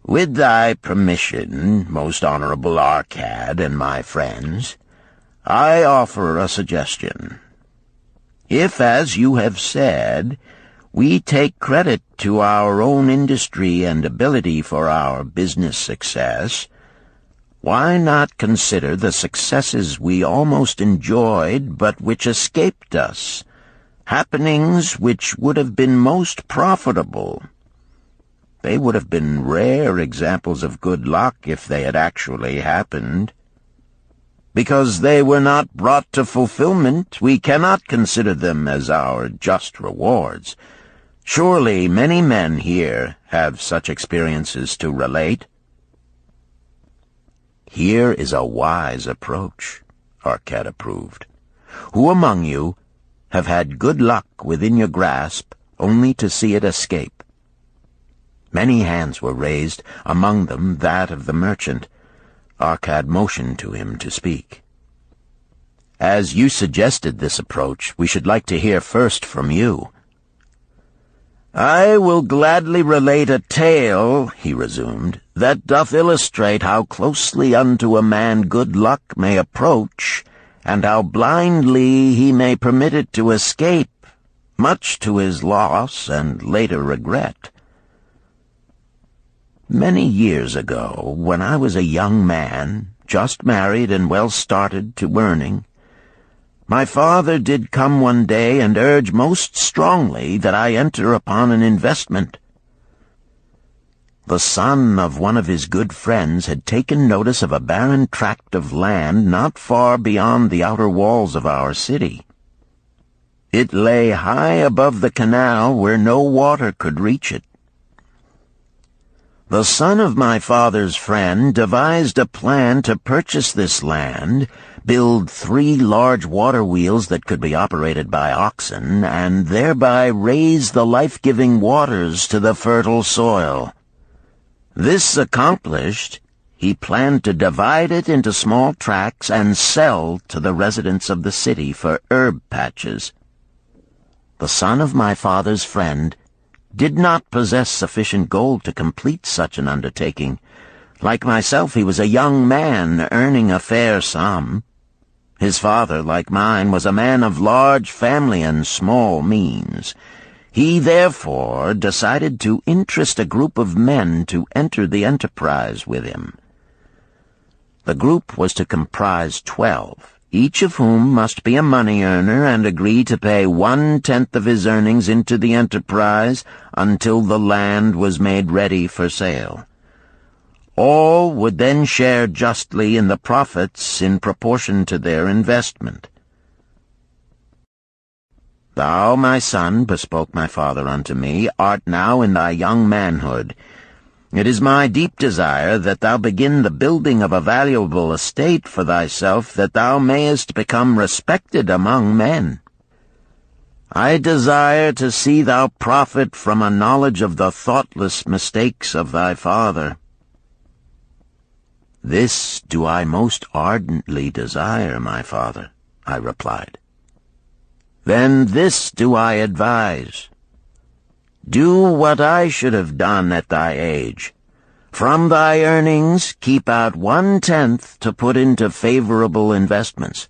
"With thy permission, most honorable Arcad and my friends, I offer a suggestion. If, as you have said, we take credit to our own industry and ability for our business success, why not consider the successes we almost enjoyed but which escaped us, happenings which would have been most profitable? They would have been rare examples of good luck if they had actually happened. Because they were not brought to fulfillment, we cannot consider them as our just rewards. Surely many men here have such experiences to relate." "Here is a wise approach," Arcad approved. "Who among you have had good luck within your grasp only to see it escape?" Many hands were raised, among them that of the merchant. Arcad motioned to him to speak. "As you suggested this approach, we should like to hear first from you." "I will gladly relate a tale," he resumed, "that doth illustrate how closely unto a man good luck may approach, and how blindly he may permit it to escape, much to his loss and later regret. Many years ago, when I was a young man, just married and well started to earning, my father did come one day and urge most strongly that I enter upon an investment. The son of one of his good friends had taken notice of a barren tract of land not far beyond the outer walls of our city. It lay high above the canal where no water could reach it. The son of my father's friend devised a plan to purchase this land, build 3 large water wheels that could be operated by oxen, and thereby raise the life-giving waters to the fertile soil. This accomplished, he planned to divide it into small tracts and sell to the residents of the city for herb patches. The son of my father's friend did not possess sufficient gold to complete such an undertaking. Like myself, he was a young man earning a fair sum. His father, like mine, was a man of large family and small means. He therefore decided to interest a group of men to enter the enterprise with him. The group was to comprise 12, each of whom must be a money earner and agree to pay 1/10 of his earnings into the enterprise until the land was made ready for sale. All would then share justly in the profits in proportion to their investment. "Thou, my son," bespoke my father unto me, "art now in thy young manhood. It is my deep desire that thou begin the building of a valuable estate for thyself, that thou mayest become respected among men. I desire to see thou profit from a knowledge of the thoughtless mistakes of thy father." "This do I most ardently desire, my father," I replied. "Then this do I advise. Do what I should have done at thy age. From thy earnings keep out 1/10 to put into favorable investments.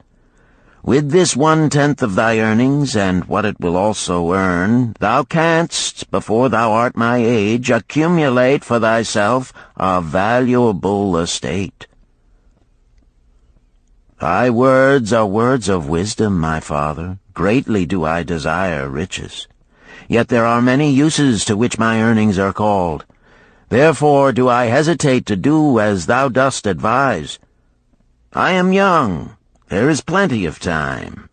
With this 1/10 of thy earnings, and what it will also earn, thou canst, before thou art my age, accumulate for thyself a valuable estate." "Thy words are words of wisdom, my father. Greatly do I desire riches. Yet there are many uses to which my earnings are called. Therefore do I hesitate to do as thou dost advise. I am young. There is plenty of time."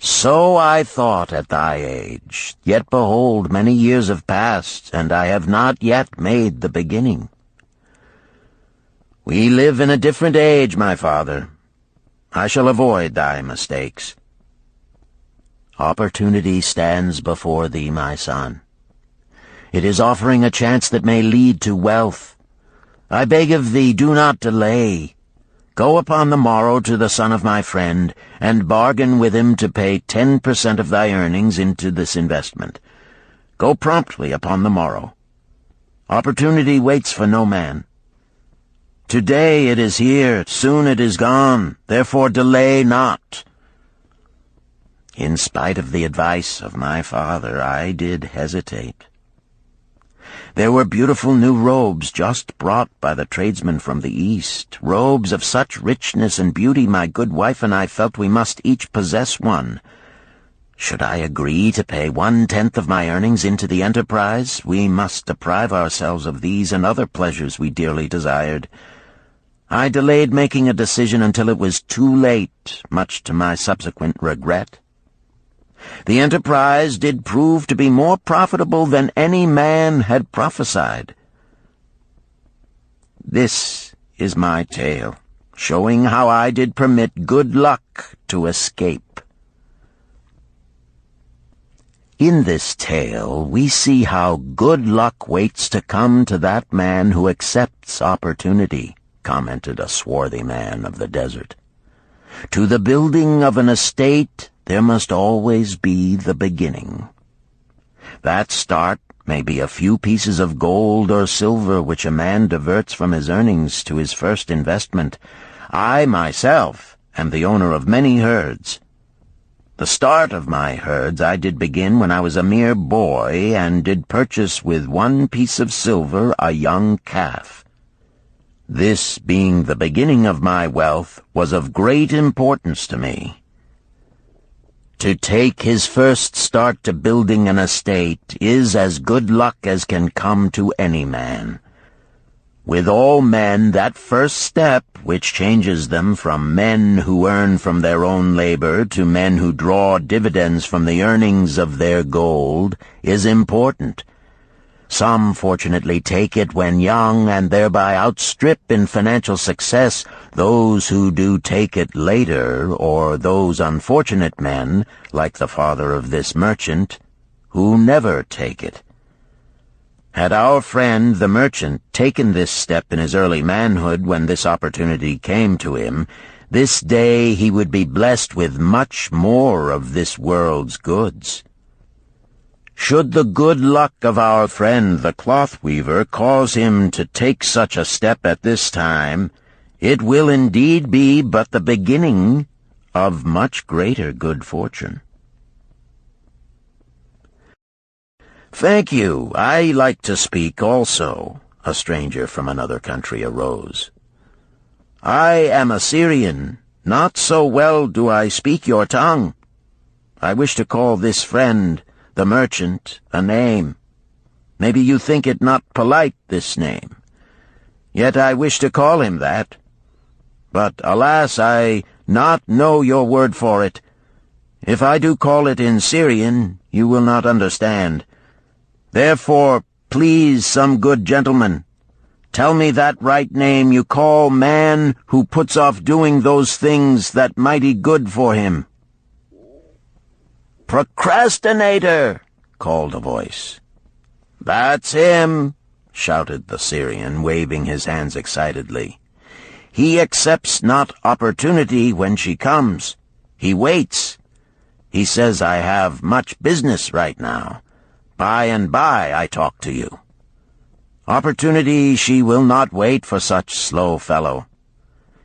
"So I thought at thy age. Yet behold, many years have passed, and I have not yet made the beginning." "We live in a different age, my father. I shall avoid thy mistakes." "Opportunity stands before thee, my son. It is offering a chance that may lead to wealth. I beg of thee, do not delay. Go upon the morrow to the son of my friend, and bargain with him to pay 10% of thy earnings into this investment. Go promptly upon the morrow. Opportunity waits for no man. Today it is here, soon it is gone, therefore delay not." In spite of the advice of my father, I did hesitate. There were beautiful new robes just brought by the tradesmen from the East, robes of such richness and beauty my good wife and I felt we must each possess one. Should I agree to pay 1/10 of my earnings into the enterprise, we must deprive ourselves of these and other pleasures we dearly desired. I delayed making a decision until it was too late, much to my subsequent regret. The enterprise did prove to be more profitable than any man had prophesied. This is my tale, showing how I did permit good luck to escape. In this tale, we see how good luck waits to come to that man who accepts opportunity, commented a swarthy man of the desert. To the building of an estate, there must always be the beginning. That start may be a few pieces of gold or silver which a man diverts from his earnings to his first investment. I, myself, am the owner of many herds. The start of my herds I did begin when I was a mere boy, and did purchase with 1 piece of silver a young calf. This, being the beginning of my wealth, was of great importance to me. To take his first start to building an estate is as good luck as can come to any man. With all men, that first step, which changes them from men who earn from their own labor to men who draw dividends from the earnings of their gold, is important. Some fortunately take it when young and thereby outstrip in financial success those who do take it later, or those unfortunate men, like the father of this merchant, who never take it. Had our friend the merchant taken this step in his early manhood when this opportunity came to him, this day he would be blessed with much more of this world's goods. Should the good luck of our friend the cloth weaver cause him to take such a step at this time, it will indeed be but the beginning of much greater good fortune. "Thank you. I like to speak also," a stranger from another country arose. "I am a Syrian. Not so well do I speak your tongue. I wish to call this friend, the merchant, a name. Maybe you think it not polite, this name. Yet I wish to call him that. But, alas, I not know your word for it. If I do call it in Syrian, you will not understand. Therefore, please, some good gentleman, tell me that right name you call man who puts off doing those things that mighty good for him." "Procrastinator!" called a voice. "That's him!" shouted the Syrian, waving his hands excitedly. "He accepts not opportunity when she comes. He waits. He says, I have much business right now. By and by I talk to you. Opportunity she will not wait for such slow fellow.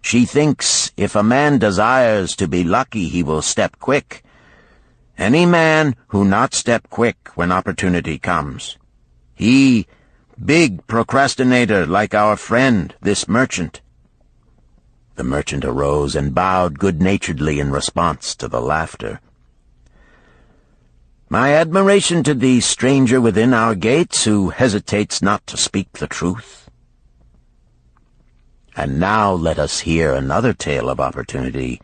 She thinks if a man desires to be lucky he will step quick. Any man who not step quick when opportunity comes. He, big procrastinator like our friend, this merchant." The merchant arose and bowed good-naturedly in response to the laughter. "My admiration to the stranger within our gates who hesitates not to speak the truth." And now let us hear another tale of opportunity.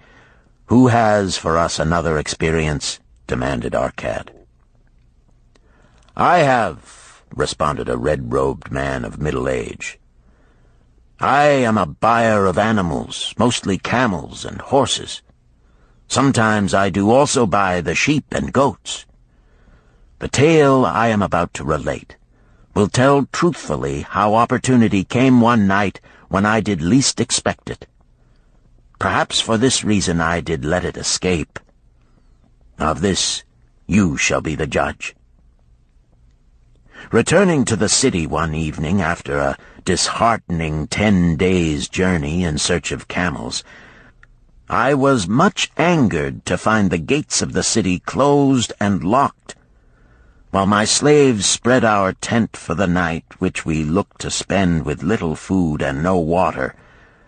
Who has for us another experience? Demanded Arcad. "I have," responded a red-robed man of middle age. "I am a buyer of animals, mostly camels and horses. Sometimes I do also buy the sheep and goats. The tale I am about to relate will tell truthfully how opportunity came one night when I did least expect it. Perhaps for this reason I did let it escape. Of this you shall be the judge. Returning to the city one evening after a disheartening 10 days' journey in search of camels, I was much angered to find the gates of the city closed and locked. While my slaves spread our tent for the night, which we looked to spend with little food and no water,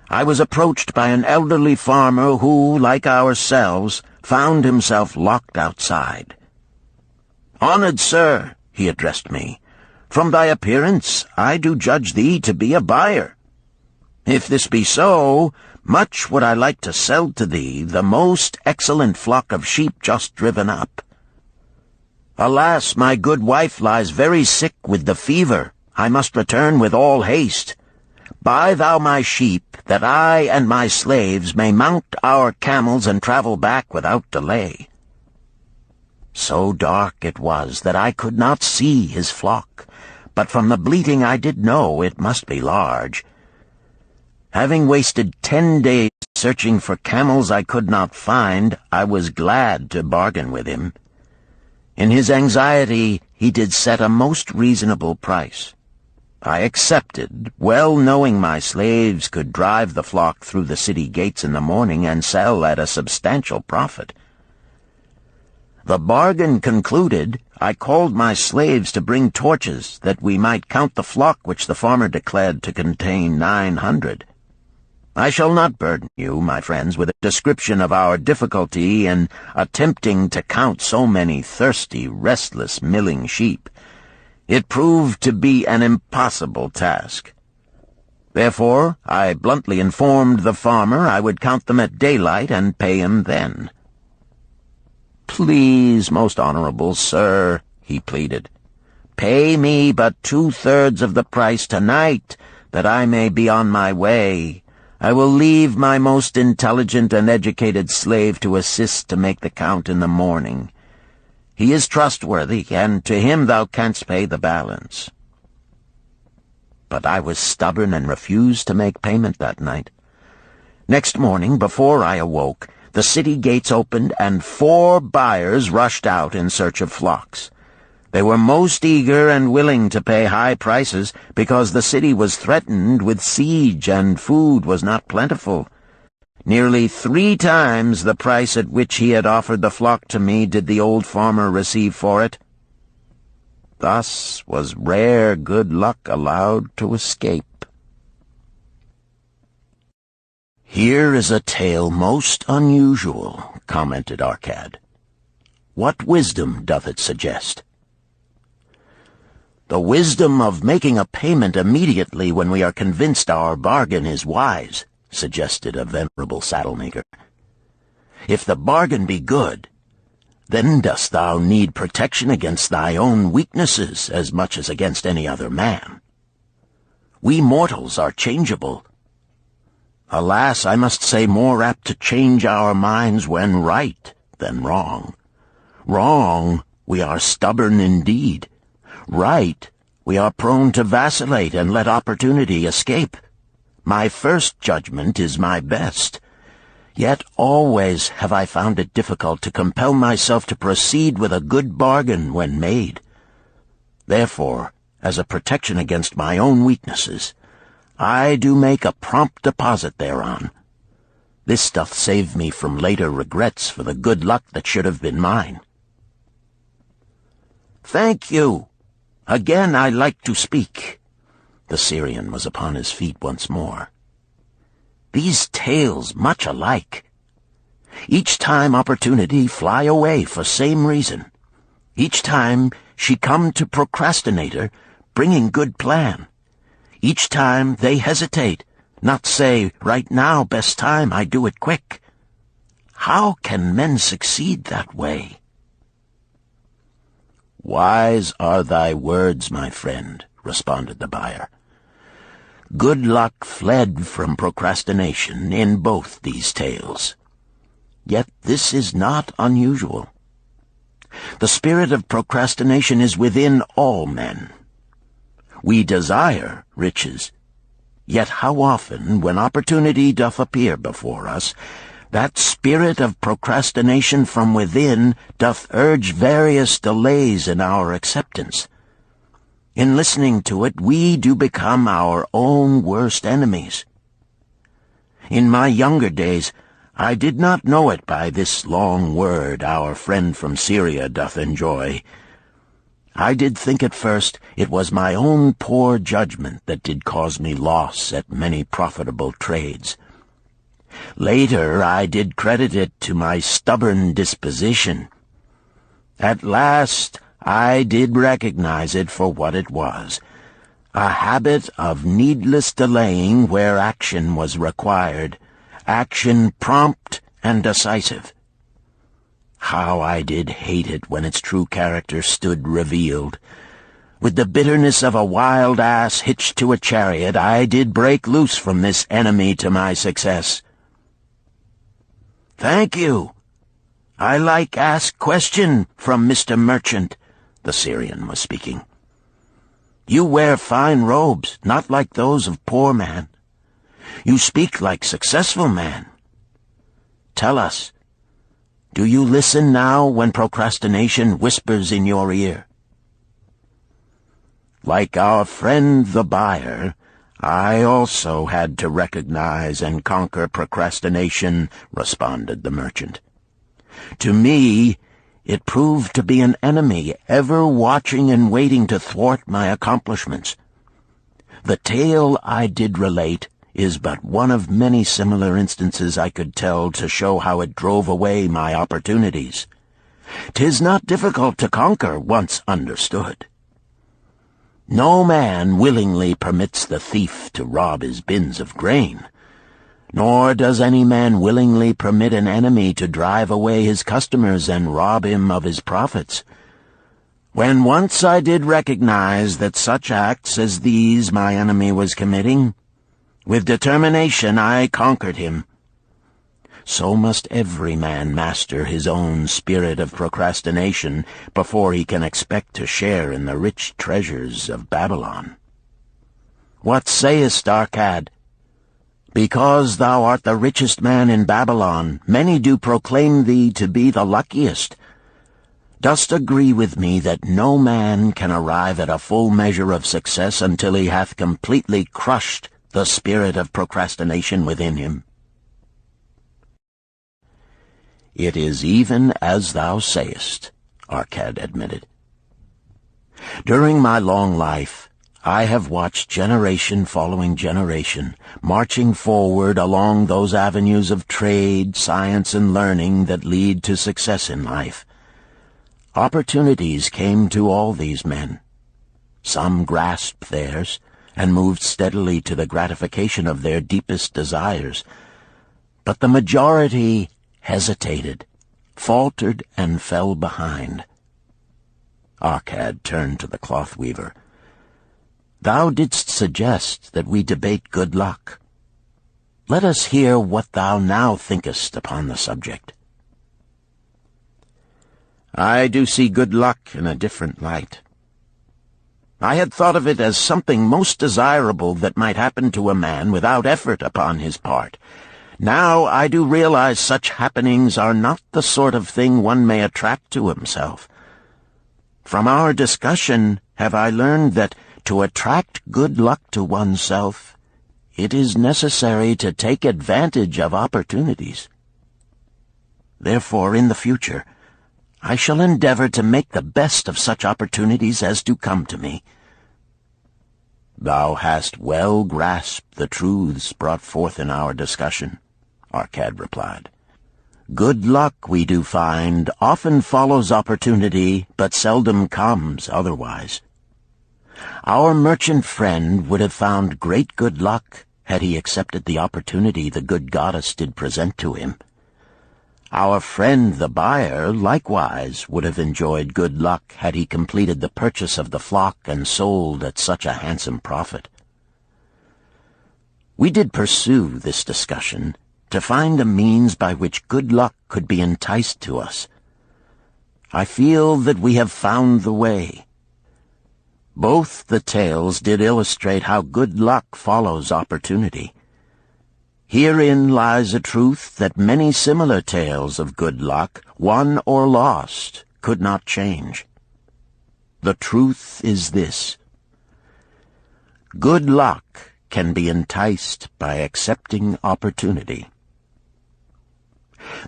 I was approached by an elderly farmer who, like ourselves, found himself locked outside. "Honored sir," he addressed me, "from thy appearance I do judge thee to be a buyer. If this be so, much would I like to sell to thee the most excellent flock of sheep just driven up. Alas, my good wife lies very sick with the fever. I must return with all haste. Buy thou my sheep, that I and my slaves may mount our camels and travel back without delay." So dark it was that I could not see his flock, but from the bleating I did know it must be large. Having wasted 10 days searching for camels I could not find, I was glad to bargain with him. In his anxiety he did set a most reasonable price. I accepted, well knowing my slaves could drive the flock through the city gates in the morning and sell at a substantial profit. The bargain concluded, I called my slaves to bring torches that we might count the flock which the farmer declared to contain 900. I shall not burden you, my friends, with a description of our difficulty in attempting to count so many thirsty, restless, milling sheep. It proved to be an impossible task. Therefore, I bluntly informed the farmer I would count them at daylight and pay him then. "Please, most honorable sir," he pleaded, Pay me but 2/3 of the price tonight, that I may be on my way. I will leave my most intelligent and educated slave to assist to make the count in the morning. He is trustworthy, and to him thou canst pay the balance." But I was stubborn and refused to make payment that night. Next morning, before I awoke, the city gates opened, and 4 buyers rushed out in search of flocks. They were most eager and willing to pay high prices because the city was threatened with siege and food was not plentiful. Nearly 3 times the price at which he had offered the flock to me did the old farmer receive for it. Thus was rare good luck allowed to escape. "Here is a tale most unusual," commented Arcad. "What wisdom doth it suggest?" "The wisdom of making a payment immediately when we are convinced our bargain is wise," suggested a venerable saddlemaker. "If the bargain be good, then dost thou need protection against thy own weaknesses as much as against any other man. We mortals are changeable. Alas, I must say, more apt to change our minds when right than wrong. Wrong, we are stubborn indeed. Right, we are prone to vacillate and let opportunity escape. My first judgment is my best. Yet always have I found it difficult to compel myself to proceed with a good bargain when made. Therefore, as a protection against my own weaknesses, I do make a prompt deposit thereon. This doth save me from later regrets for the good luck that should have been mine." "Thank you. Again I like to speak." The Syrian was upon his feet once more. "These tales much alike. Each time opportunity fly away for same reason. Each time she come to procrastinator, bringing good plan. Each time they hesitate, not say, right now, best time, I do it quick. How can men succeed that way?" "Wise are thy words, my friend," responded the buyer. "Good luck fled from procrastination in both these tales. Yet this is not unusual. The spirit of procrastination is within all men. We desire riches, yet how often, when opportunity doth appear before us, that spirit of procrastination from within doth urge various delays in our acceptance. In listening to it, we do become our own worst enemies. In my younger days, I did not know it by this long word our friend from Syria doth enjoy. I did think at first it was my own poor judgment that did cause me loss at many profitable trades. Later I did credit it to my stubborn disposition. At last I did recognize it for what it was, a habit of needless delaying where action was required, action prompt and decisive. How I did hate it when its true character stood revealed. With the bitterness of a wild ass hitched to a chariot, I did break loose from this enemy to my success. "Thank you. I like ask question from Mr. Merchant," the Syrian was speaking. "You wear fine robes, not like those of poor man. You speak like successful man. Tell us, do you listen now when procrastination whispers in your ear?" "Like our friend the buyer, I also had to recognize and conquer procrastination," responded the merchant. "To me, it proved to be an enemy ever watching and waiting to thwart my accomplishments. The tale I did relate is but one of many similar instances I could tell to show how it drove away my opportunities. 'Tis not difficult to conquer once understood. No man willingly permits the thief to rob his bins of grain, nor does any man willingly permit an enemy to drive away his customers and rob him of his profits. When once I did recognize that such acts as these my enemy was committing, with determination I conquered him. So must every man master his own spirit of procrastination before he can expect to share in the rich treasures of Babylon. What sayest, Arcad? Because thou art the richest man in Babylon, many do proclaim thee to be the luckiest. Dost agree with me that no man can arrive at a full measure of success until he hath completely crushed the spirit of procrastination within him? It is even as thou sayest, Arcad admitted. During my long life, I have watched generation following generation, marching forward along those avenues of trade, science, and learning that lead to success in life. Opportunities came to all these men. Some grasped theirs and moved steadily to the gratification of their deepest desires, but the majority hesitated, faltered, and fell behind. Arcad turned to the cloth-weaver. Thou didst suggest that we debate good luck. Let us hear what thou now thinkest upon the subject. I do see good luck in a different light. I had thought of it as something most desirable that might happen to a man without effort upon his part. Now I do realize such happenings are not the sort of thing one may attract to himself. From our discussion have I learned that to attract good luck to oneself, it is necessary to take advantage of opportunities. Therefore, in the future, I shall endeavor to make the best of such opportunities as do come to me. Thou hast well grasped the truths brought forth in our discussion, Arcad replied. Good luck, we do find, often follows opportunity, but seldom comes otherwise. Our merchant friend would have found great good luck had he accepted the opportunity the good goddess did present to him. Our friend the buyer likewise would have enjoyed good luck had he completed the purchase of the flock and sold at such a handsome profit. We did pursue this discussion to find a means by which good luck could be enticed to us. I feel that we have found the way. Both the tales did illustrate how good luck follows opportunity. Herein lies a truth that many similar tales of good luck, won or lost, could not change. The truth is this: good luck can be enticed by accepting opportunity.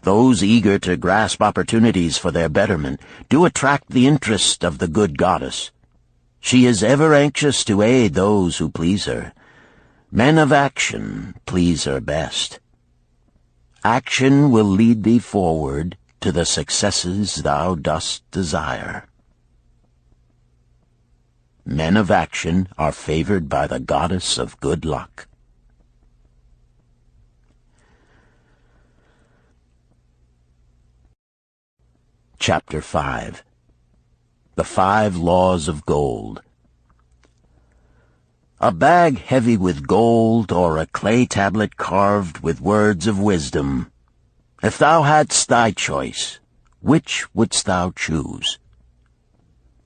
Those eager to grasp opportunities for their betterment do attract the interest of the good goddess. She is ever anxious to aid those who please her. Men of action please her best. Action will lead thee forward to the successes thou dost desire. Men of action are favored by the goddess of good luck. Chapter 5. The 5 Laws of Gold. A bag heavy with gold, or a clay tablet carved with words of wisdom. If thou hadst thy choice, which wouldst thou choose?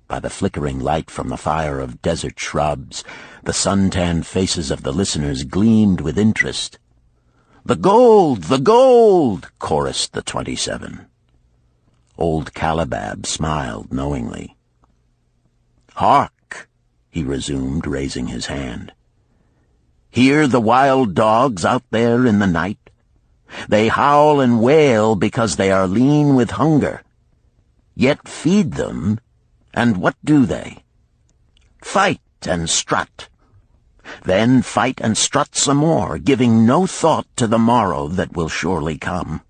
By the flickering light from the fire of desert shrubs, the sun-tanned faces of the listeners gleamed with interest. "The gold! The gold!" chorused the 27. Old Calibab smiled knowingly. "Hark!" he resumed, raising his hand. "Hear the wild dogs out there in the night? They howl and wail because they are lean with hunger. Yet feed them, and what do they? Fight and strut. Then fight and strut some more, giving no thought to the morrow that will surely come.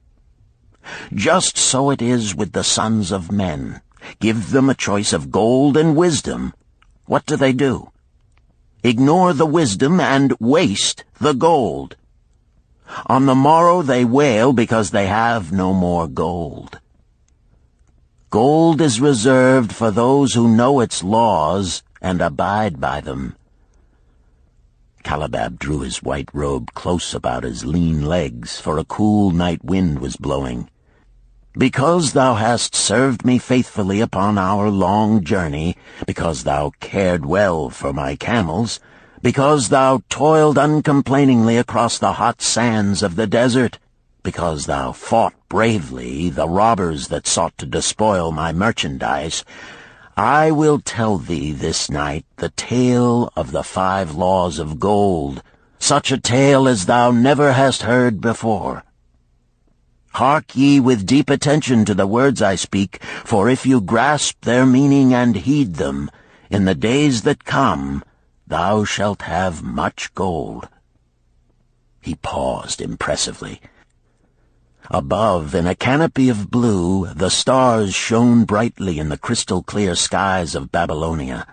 Just so it is with the sons of men. Give them a choice of gold and wisdom. What do? Ignore the wisdom and waste the gold. On the morrow they wail because they have no more gold. Gold is reserved for those who know its laws and abide by them." Calabab drew his white robe close about his lean legs, for a cool night wind was blowing. "Because thou hast served me faithfully upon our long journey, because thou cared well for my camels, because thou toiled uncomplainingly across the hot sands of the desert, because thou fought bravely the robbers that sought to despoil my merchandise, I will tell thee this night the tale of the 5 laws of gold, such a tale as thou never hast heard before. Hark ye with deep attention to the words I speak, for if you grasp their meaning and heed them, in the days that come thou shalt have much gold." He paused impressively. Above, in a canopy of blue, the stars shone brightly in the crystal-clear skies of Babylonia.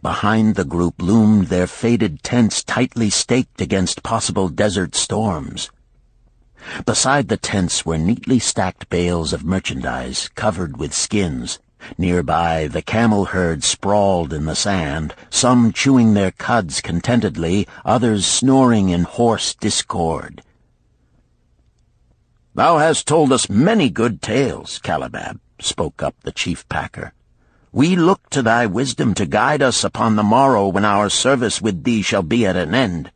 Behind the group loomed their faded tents tightly staked against possible desert storms. Beside the tents were neatly stacked bales of merchandise covered with skins. Nearby, the camel herd sprawled in the sand, some chewing their cuds contentedly, others snoring in hoarse discord. "Thou hast told us many good tales, Calabab," spoke up the chief packer. "We look to thy wisdom to guide us upon the morrow when our service with thee shall be at an end.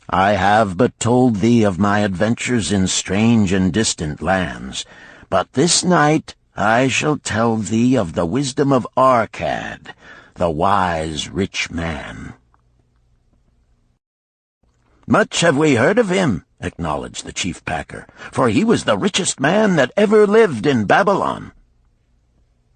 I have but told thee of my adventures in strange and distant lands, but this night I shall tell thee of the wisdom of Arkad, the wise rich man." "Much have we heard of him," acknowledged the chief packer, "for he was the richest man that ever lived in Babylon."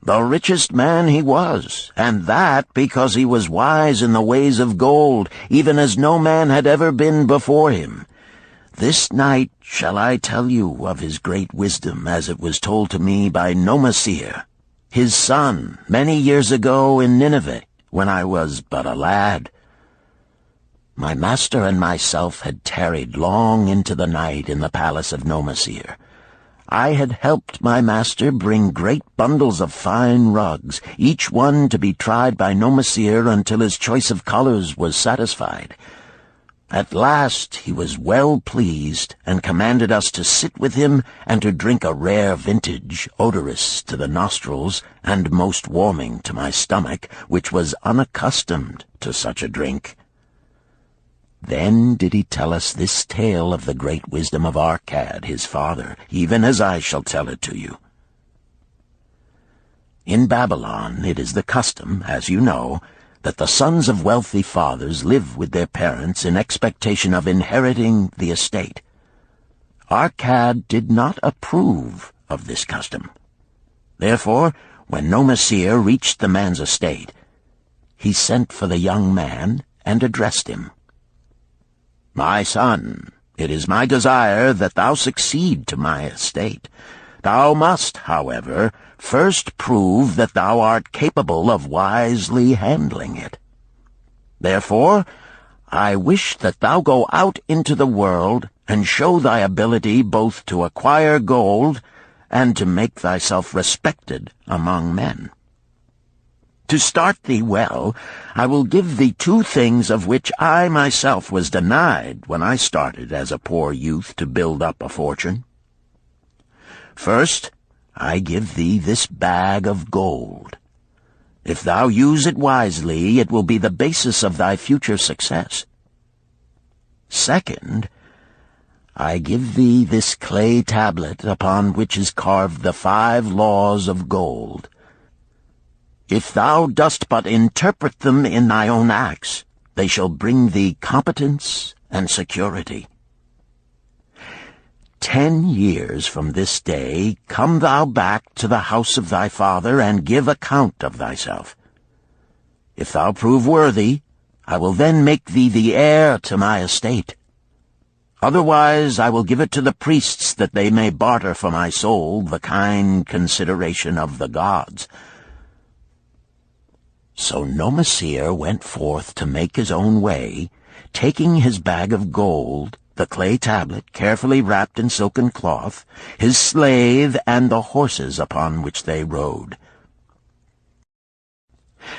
"The richest man he was, and that because he was wise in the ways of gold, even as no man had ever been before him. This night shall I tell you of his great wisdom as it was told to me by Nomasir, his son, many years ago in Nineveh, when I was but a lad. My master and myself had tarried long into the night in the palace of Nomasir. I had helped my master bring great bundles of fine rugs, each one to be tried by Nomasir until his choice of colors was satisfied. At last he was well pleased, and commanded us to sit with him and to drink a rare vintage, odorous to the nostrils and most warming to my stomach, which was unaccustomed to such a drink. Then did he tell us this tale of the great wisdom of Arkad, his father, even as I shall tell it to you. In Babylon it is the custom, as you know, that the sons of wealthy fathers live with their parents in expectation of inheriting the estate. Arkad did not approve of this custom. Therefore, when Nomasir reached the man's estate, he sent for the young man and addressed him. "My son, it is my desire that thou succeed to my estate. Thou must, however, first prove that thou art capable of wisely handling it. Therefore, I wish that thou go out into the world and show thy ability both to acquire gold and to make thyself respected among men. To start thee well, I will give thee 2 things of which I myself was denied when I started as a poor youth to build up a fortune. First, I give thee this bag of gold. If thou use it wisely, it will be the basis of thy future success. Second, I give thee this clay tablet upon which is carved the 5 laws of gold. If thou dost but interpret them in thy own acts, they shall bring thee competence and security. 10 years from this day come thou back to the house of thy father and give account of thyself. If thou prove worthy, I will then make thee the heir to my estate. Otherwise I will give it to the priests that they may barter for my soul the kind consideration of the gods." So Nomasir went forth to make his own way, taking his bag of gold the clay tablet carefully wrapped in silken cloth, his slave, and the horses upon which they rode.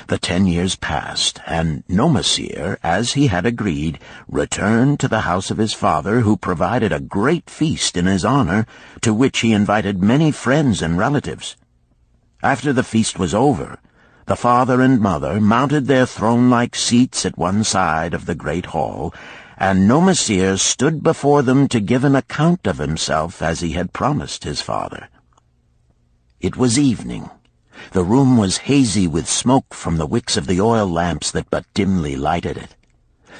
The 10 years passed, and Nomasir, as he had agreed, returned to the house of his father, who provided a great feast in his honor, to which he invited many friends and relatives. After the feast was over, the father and mother mounted their throne-like seats at one side of the great hall, and Nomasir stood before them to give an account of himself as he had promised his father. It was evening. The room was hazy with smoke from the wicks of the oil lamps that but dimly lighted it.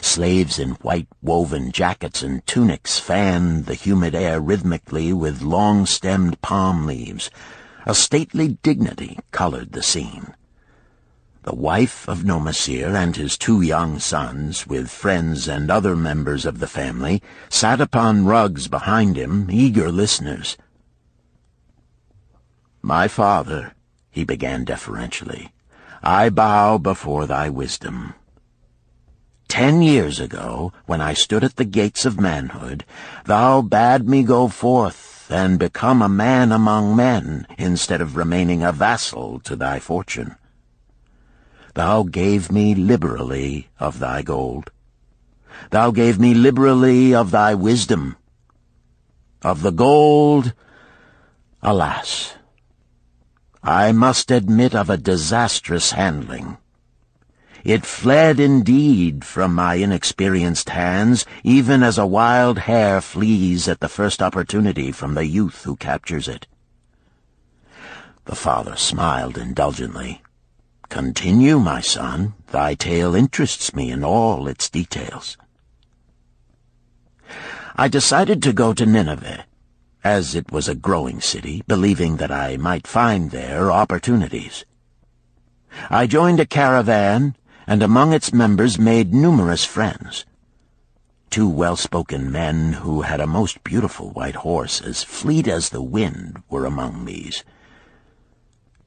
Slaves in white woven jackets and tunics fanned the humid air rhythmically with long-stemmed palm leaves. A stately dignity colored the scene. The wife of Nomasir and his 2 young sons, with friends and other members of the family, sat upon rugs behind him, eager listeners. "My father," he began deferentially, "I bow before thy wisdom. 10 years ago, when I stood at the gates of manhood, thou bade me go forth and become a man among men, instead of remaining a vassal to thy fortune. Thou gave me liberally of thy gold. Thou gave me liberally of thy wisdom. Of the gold, alas, I must admit of a disastrous handling. It fled indeed from my inexperienced hands, even as a wild hare flees at the first opportunity from the youth who captures it." The father smiled indulgently. "Continue, my son. Thy tale interests me in all its details." I decided to go to Nineveh, as it was a growing city, believing that I might find there opportunities. I joined a caravan, and among its members made numerous friends. 2 well-spoken men who had a most beautiful white horse, as fleet as the wind, were among these.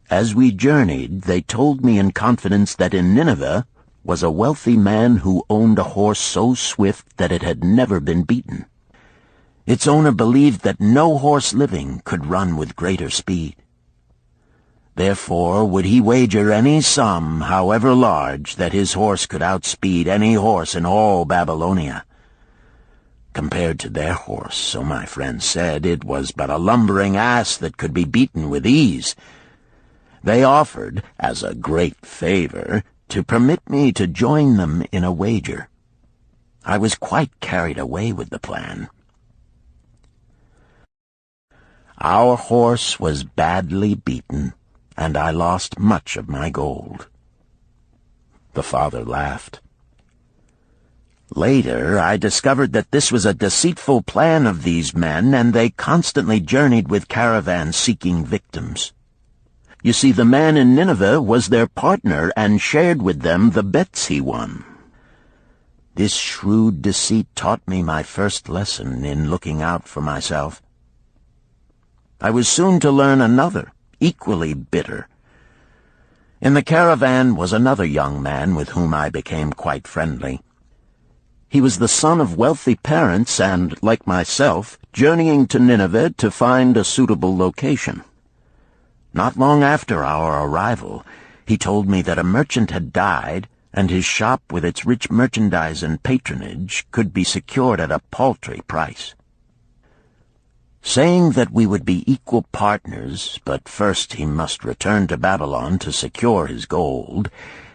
As we journeyed, they told me in confidence that in Nineveh was a wealthy man who owned a horse so swift that it had never been beaten. Its owner believed that no horse living could run with greater speed. Therefore would he wager any sum, however large, that his horse could outspeed any horse in all Babylonia. Compared to their horse, so my friend said, it was but a lumbering ass that could be beaten with ease. They offered, as a great favor, to permit me to join them in a wager. I was quite carried away with the plan. Our horse was badly beaten, and I lost much of my gold. The father laughed. Later, I discovered that this was a deceitful plan of these men, and they constantly journeyed with caravans seeking victims. You see, the man in Nineveh was their partner and shared with them the bets he won. This shrewd deceit taught me my first lesson in looking out for myself. I was soon to learn another, equally bitter. In the caravan was another young man with whom I became quite friendly. He was the son of wealthy parents and, like myself, journeying to Nineveh to find a suitable location. Not long after our arrival, he told me that a merchant had died, and his shop with its rich merchandise and patronage could be secured at a paltry price. Saying that we would be equal partners, but first he must return to Babylon to secure his gold,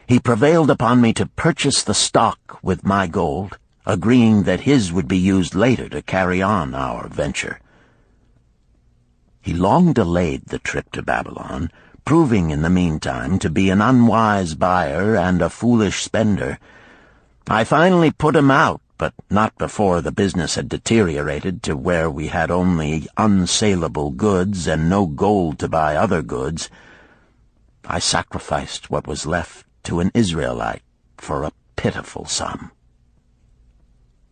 he prevailed upon me to purchase the stock with my gold, agreeing that his would be used later to carry on our venture. He long delayed the trip to Babylon, proving in the meantime to be an unwise buyer and a foolish spender. I finally put him out, but not before the business had deteriorated to where we had only unsaleable goods and no gold to buy other goods. I sacrificed what was left to an Israelite for a pitiful sum.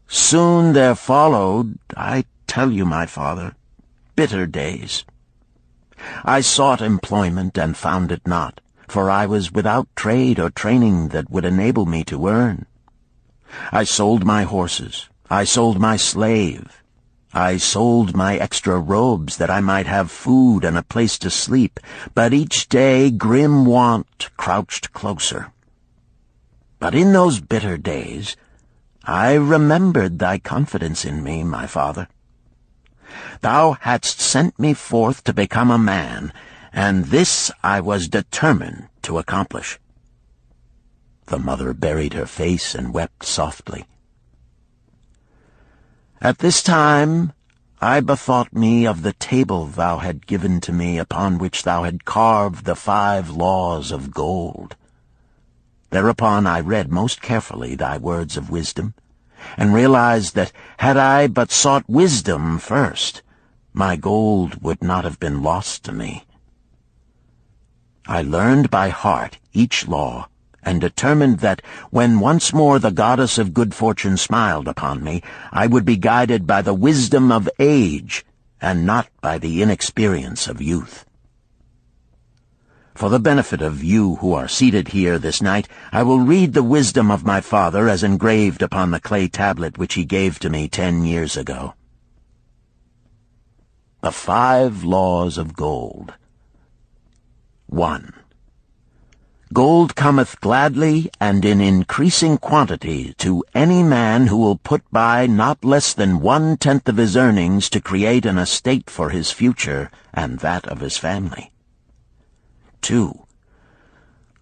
Soon there followed, I tell you, my father, bitter days. I sought employment and found it not, for I was without trade or training that would enable me to earn. I sold my horses, I sold my slave. I sold my extra robes that I might have food and a place to sleep, but each day grim want crouched closer. But in those bitter days, I remembered thy confidence in me, my father. Thou hadst sent me forth to become a man, and this I was determined to accomplish. The mother buried her face and wept softly. At this time I bethought me of the table thou had given to me, upon which thou had carved the 5 laws of gold. Thereupon I read most carefully thy words of wisdom, and realized that had I but sought wisdom first, my gold would not have been lost to me. I learned by heart each law, and determined that when once more the goddess of good fortune smiled upon me, I would be guided by the wisdom of age, and not by the inexperience of youth. For the benefit of you who are seated here this night, I will read the wisdom of my father as engraved upon the clay tablet which he gave to me 10 years ago. The 5 laws of gold. 1. Gold cometh gladly and in increasing quantity to any man who will put by not less than 1/10 of his earnings to create an estate for his future and that of his family. 2.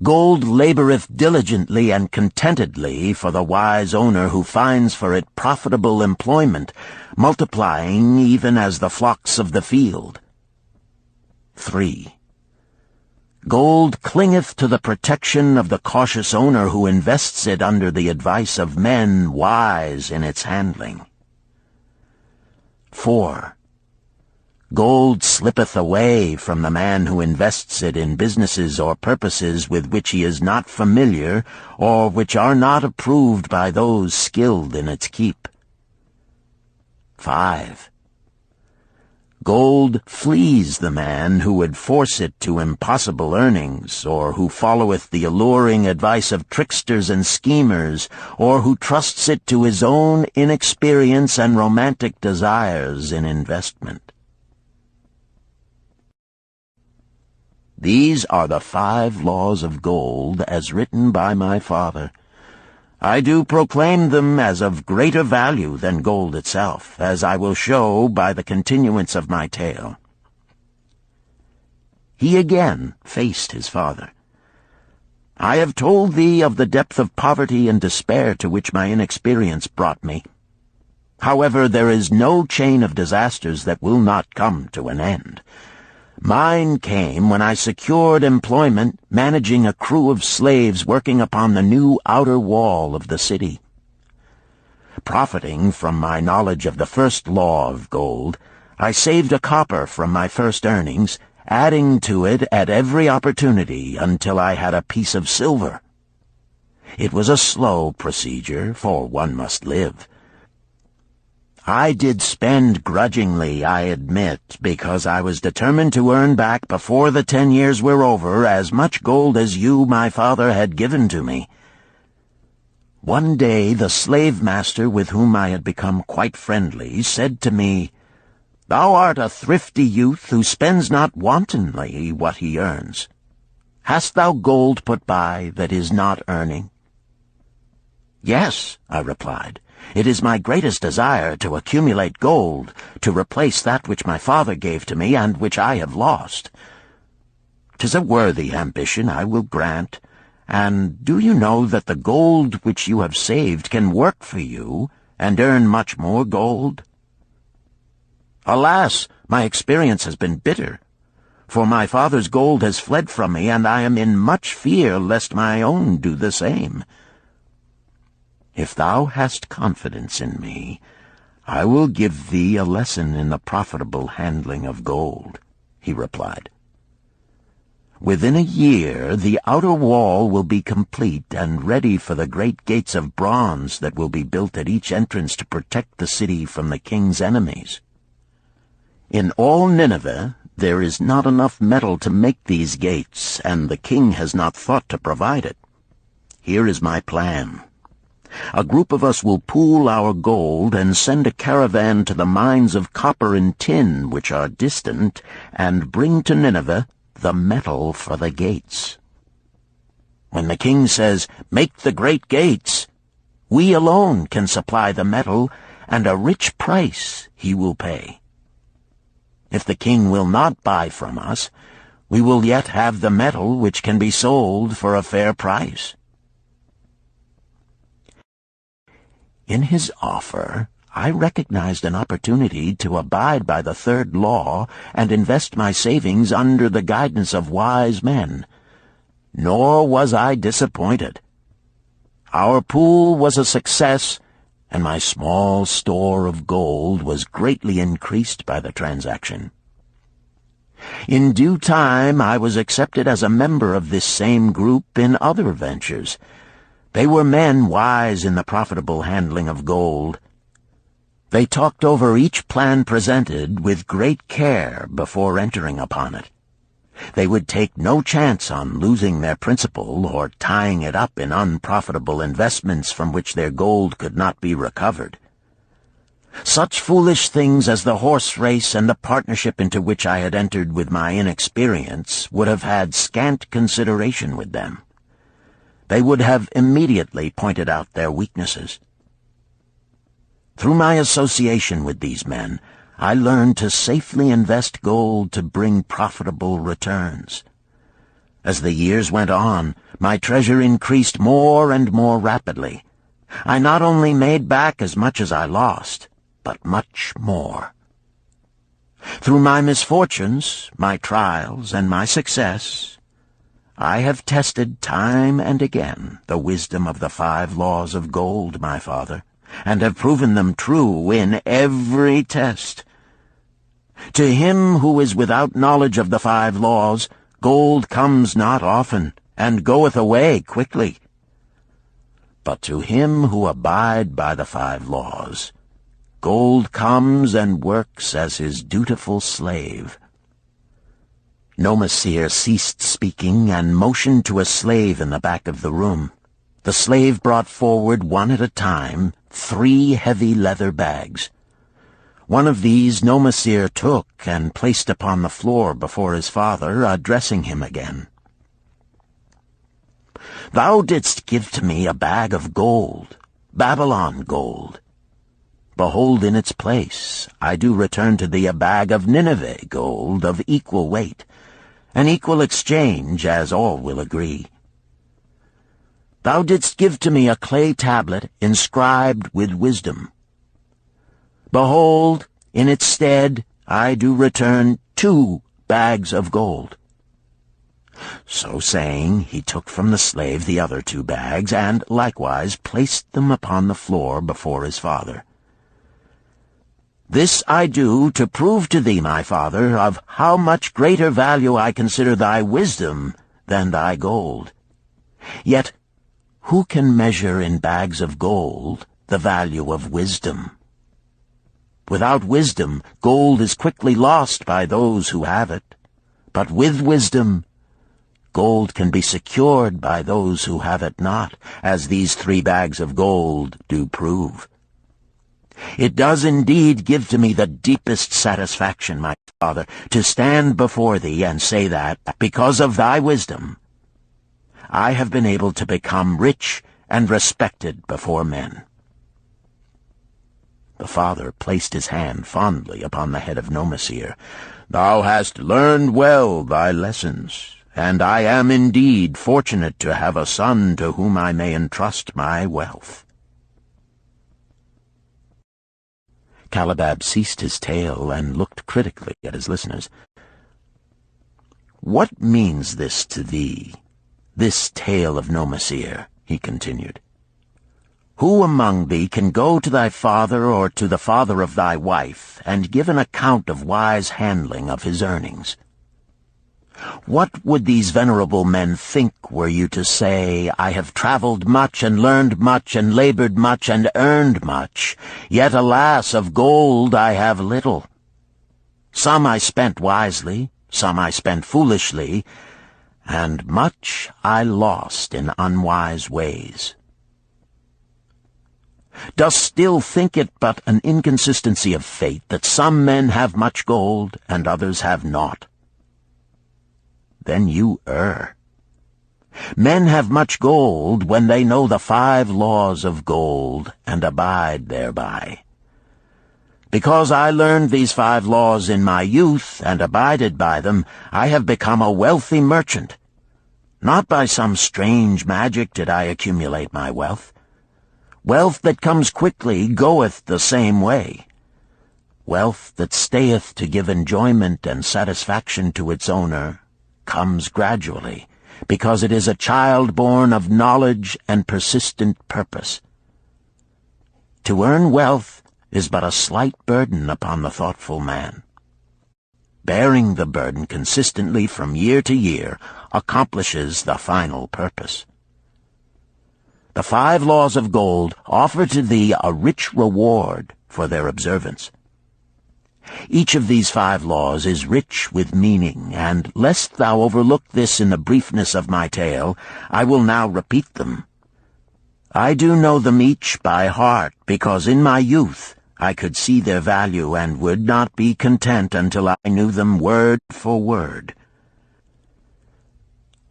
Gold laboreth diligently and contentedly for the wise owner who finds for it profitable employment, multiplying even as the flocks of the field. 3. Gold clingeth to the protection of the cautious owner who invests it under the advice of men wise in its handling. 4. Gold slippeth away from the man who invests it in businesses or purposes with which he is not familiar, or which are not approved by those skilled in its keep. 5. Gold flees the man who would force it to impossible earnings, or who followeth the alluring advice of tricksters and schemers, or who trusts it to his own inexperience and romantic desires in investment. These are the 5 laws of gold as written by my father. I do proclaim them as of greater value than gold itself, as I will show by the continuance of my tale. He again faced his father. I have told thee of the depth of poverty and despair to which my inexperience brought me. However, there is no chain of disasters that will not come to an end. Mine came when I secured employment managing a crew of slaves working upon the new outer wall of the city. Profiting from my knowledge of the first law of gold, I saved a copper from my first earnings, adding to it at every opportunity until I had a piece of silver. It was a slow procedure, for one must live. I did spend grudgingly, I admit, because I was determined to earn back before the 10 years were over as much gold as you, my father, had given to me. One day the slave-master with whom I had become quite friendly said to me, "Thou art a thrifty youth who spends not wantonly what he earns. Hast thou gold put by that is not earning?" "Yes," I replied. "It is my greatest desire to accumulate gold, to replace that which my father gave to me and which I have lost. 'Tis a worthy ambition, I will grant. And do you know that the gold which you have saved can work for you and earn much more gold?" "Alas, my experience has been bitter, for my father's gold has fled from me, and I am in much fear lest my own do the same." "If thou hast confidence in me, I will give thee a lesson in the profitable handling of gold," he replied. "Within a year the outer wall will be complete and ready for the great gates of bronze that will be built at each entrance to protect the city from the king's enemies. In all Nineveh there is not enough metal to make these gates, and the king has not thought to provide it. Here is my plan. A group of us will pool our gold and send a caravan to the mines of copper and tin which are distant, and bring to Nineveh the metal for the gates. When the king says, 'Make the great gates,' we alone can supply the metal, and a rich price he will pay. If the king will not buy from us, we will yet have the metal which can be sold for a fair price." In his offer, I recognized an opportunity to abide by the third law and invest my savings under the guidance of wise men. Nor was I disappointed. Our pool was a success, and my small store of gold was greatly increased by the transaction. In due time I was accepted as a member of this same group in other ventures. They were men wise in the profitable handling of gold. They talked over each plan presented with great care before entering upon it. They would take no chance on losing their principal or tying it up in unprofitable investments from which their gold could not be recovered. Such foolish things as the horse race and the partnership into which I had entered with my inexperience would have had scant consideration with them. They would have immediately pointed out their weaknesses. Through my association with these men, I learned to safely invest gold to bring profitable returns. As the years went on, my treasure increased more and more rapidly. I not only made back as much as I lost, but much more. Through my misfortunes, my trials, and my success, I have tested time and again the wisdom of the 5 laws of gold, my father, and have proven them true in every test. To him who is without knowledge of the 5 laws, gold comes not often, and goeth away quickly. But to him who abide by the 5 laws, gold comes and works as his dutiful slave." Nomasir ceased speaking and motioned to a slave in the back of the room. The slave brought forward one at a time 3 heavy leather bags. One of these Nomasir took and placed upon the floor before his father, addressing him again. "Thou didst give to me a bag of gold, Babylon gold. Behold, in its place I do return to thee a bag of Nineveh gold of equal weight, an equal exchange, as all will agree. Thou didst give to me a clay tablet inscribed with wisdom. Behold, in its stead I do return 2 bags of gold." So saying, he took from the slave the other 2 bags, and likewise placed them upon the floor before his father. "This I do to prove to thee, my father, of how much greater value I consider thy wisdom than thy gold. Yet who can measure in bags of gold the value of wisdom? Without wisdom, gold is quickly lost by those who have it. But with wisdom, gold can be secured by those who have it not, as these 3 bags of gold do prove. It does indeed give to me the deepest satisfaction, my father, to stand before thee and say that, because of thy wisdom, I have been able to become rich and respected before men." The father placed his hand fondly upon the head of Nomasir. "Thou hast learned well thy lessons, and I am indeed fortunate to have a son to whom I may entrust my wealth." Calibab ceased his tale and looked critically at his listeners. "What means this to thee, this tale of Nomasir?" he continued. "Who among thee can go to thy father or to the father of thy wife and give an account of wise handling of his earnings? What would these venerable men think were you to say, 'I have traveled much and learned much and labored much and earned much, yet alas, of gold I have little. Some I spent wisely, some I spent foolishly, and much I lost in unwise ways.' Dost still think it but an inconsistency of fate that some men have much gold and others have naught? Then you err. Men have much gold when they know the 5 laws of gold and abide thereby. Because I learned these 5 laws in my youth and abided by them, I have become a wealthy merchant. Not by some strange magic did I accumulate my wealth. Wealth that comes quickly goeth the same way. Wealth that stayeth to give enjoyment and satisfaction to its owner comes gradually, because it is a child born of knowledge and persistent purpose. To earn wealth is but a slight burden upon the thoughtful man. Bearing the burden consistently from year to year accomplishes the final purpose. The 5 laws of gold offer to thee a rich reward for their observance. Each of these 5 laws is rich with meaning, and lest thou overlook this in the briefness of my tale, I will now repeat them. I do know them each by heart, because in my youth I could see their value and would not be content until I knew them word for word.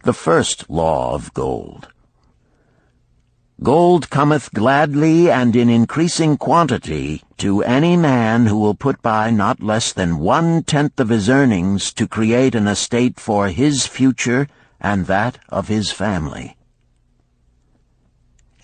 The first law of gold. Gold cometh gladly and in increasing quantity to any man who will put by not less than 1/10 of his earnings to create an estate for his future and that of his family.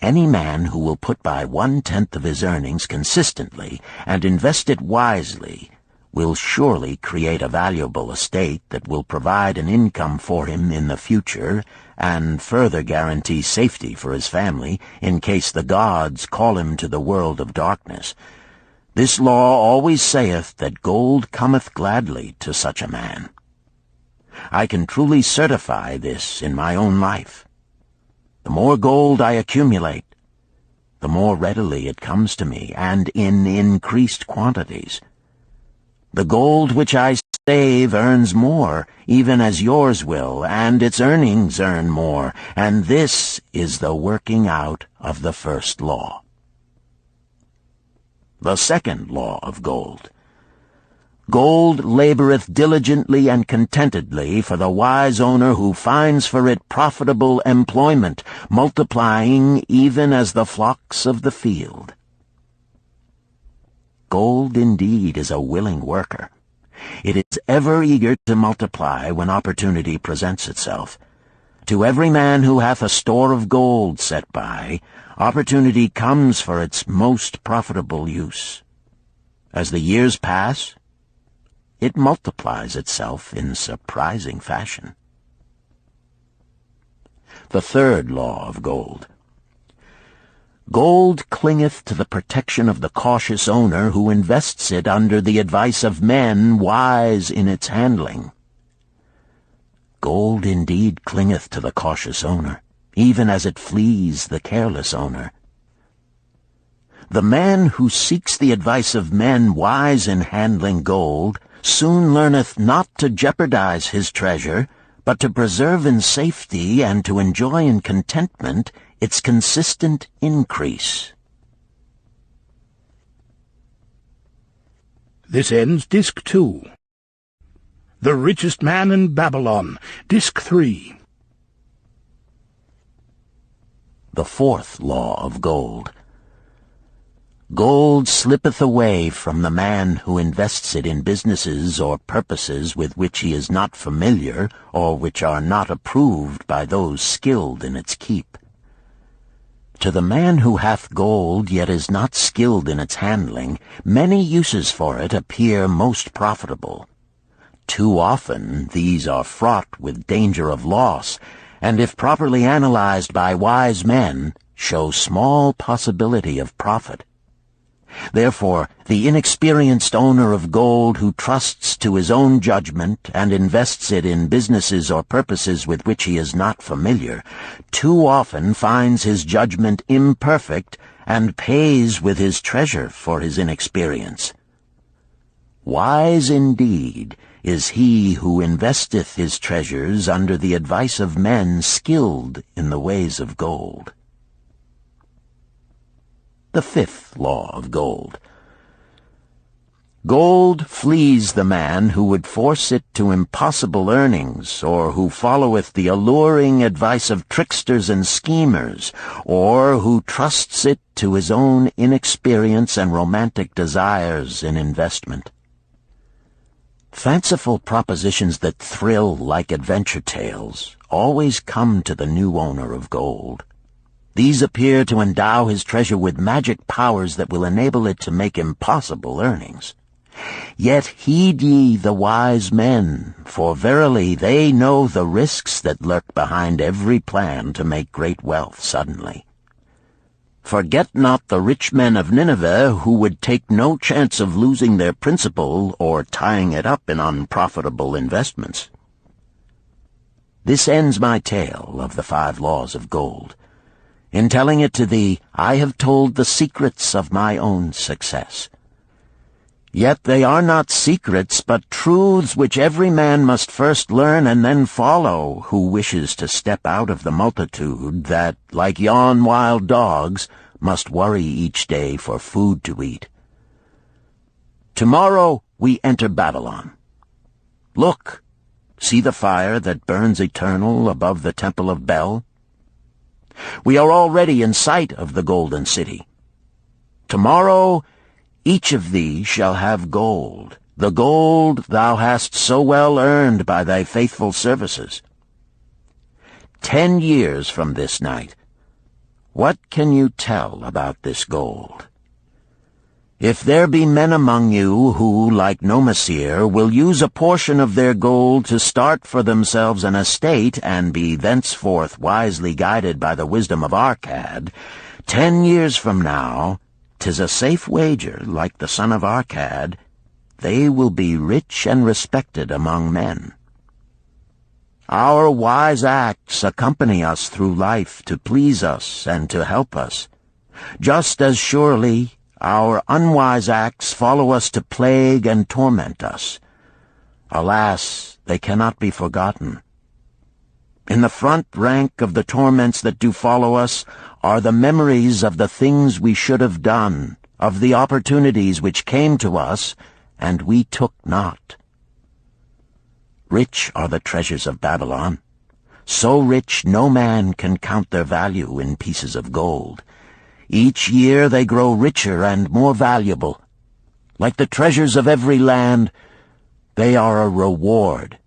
Any man who will put by 1/10 of his earnings consistently and invest it wisely will surely create a valuable estate that will provide an income for him in the future and further guarantee safety for his family in case the gods call him to the world of darkness. This law always saith that gold cometh gladly to such a man. I can truly certify this in my own life. The more gold I accumulate, the more readily it comes to me, and in increased quantities. The gold which I save earns more, even as yours will, and its earnings earn more, and this is the working out of the first law. The second law of gold. Gold laboreth diligently and contentedly for the wise owner who finds for it profitable employment, multiplying even as the flocks of the field. Gold indeed is a willing worker. It is ever eager to multiply when opportunity presents itself. To every man who hath a store of gold set by, opportunity comes for its most profitable use. As the years pass, it multiplies itself in surprising fashion. The third law of gold. Gold clingeth to the protection of the cautious owner who invests it under the advice of men wise in its handling. Gold indeed clingeth to the cautious owner, even as it flees the careless owner. The man who seeks the advice of men wise in handling gold soon learneth not to jeopardize his treasure, but to preserve in safety and to enjoy in contentment its consistent increase. This ends Disc 2. The Richest Man in Babylon, Disc 3. The fourth law of gold. Gold slippeth away from the man who invests it in businesses or purposes with which he is not familiar, or which are not approved by those skilled in its keep. To the man who hath gold yet is not skilled in its handling, many uses for it appear most profitable. Too often these are fraught with danger of loss, and if properly analyzed by wise men, show small possibility of profit. Therefore, the inexperienced owner of gold who trusts to his own judgment and invests it in businesses or purposes with which he is not familiar, too often finds his judgment imperfect and pays with his treasure for his inexperience. Wise indeed is he who investeth his treasures under the advice of men skilled in the ways of gold. the 5th law of gold. Gold flees the man who would force it to impossible earnings, or who followeth the alluring advice of tricksters and schemers, or who trusts it to his own inexperience and romantic desires in investment. Fanciful propositions that thrill like adventure tales always come to the new owner of gold. These appear to endow his treasure with magic powers that will enable it to make impossible earnings. Yet heed ye the wise men, for verily they know the risks that lurk behind every plan to make great wealth suddenly. Forget not the rich men of Nineveh, who would take no chance of losing their principal or tying it up in unprofitable investments. This ends my tale of the 5 laws of gold. In telling it to thee, I have told the secrets of my own success. Yet they are not secrets, but truths which every man must first learn and then follow, who wishes to step out of the multitude that, like yon wild dogs, must worry each day for food to eat. Tomorrow we enter Babylon. Look, see the fire that burns eternal above the temple of Bel? We are already in sight of the golden city. Tomorrow each of thee shall have gold, the gold thou hast so well earned by thy faithful services. 10 years from this night, what can you tell about this gold? If there be men among you who, like Nomasir, will use a portion of their gold to start for themselves an estate and be thenceforth wisely guided by the wisdom of Arkad, 10 years from now, 'tis a safe wager, like the son of Arkad, they will be rich and respected among men. Our wise acts accompany us through life to please us and to help us. Just as surely our unwise acts follow us to plague and torment us. Alas, they cannot be forgotten. In the front rank of the torments that do follow us are the memories of the things we should have done, of the opportunities which came to us, and we took not. Rich are the treasures of Babylon, so rich no man can count their value in pieces of gold. Each year they grow richer and more valuable. Like the treasures of every land, they are a reward,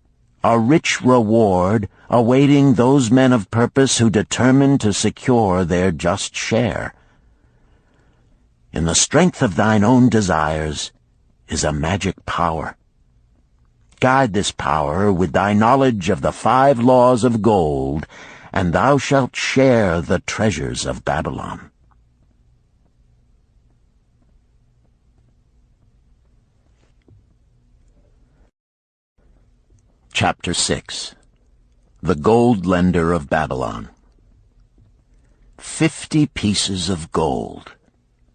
a rich reward, awaiting those men of purpose who determine to secure their just share. In the strength of thine own desires is a magic power. Guide this power with thy knowledge of the 5 laws of gold, and thou shalt share the treasures of Babylon. Chapter 6. The Gold Lender of Babylon. 50 pieces of gold.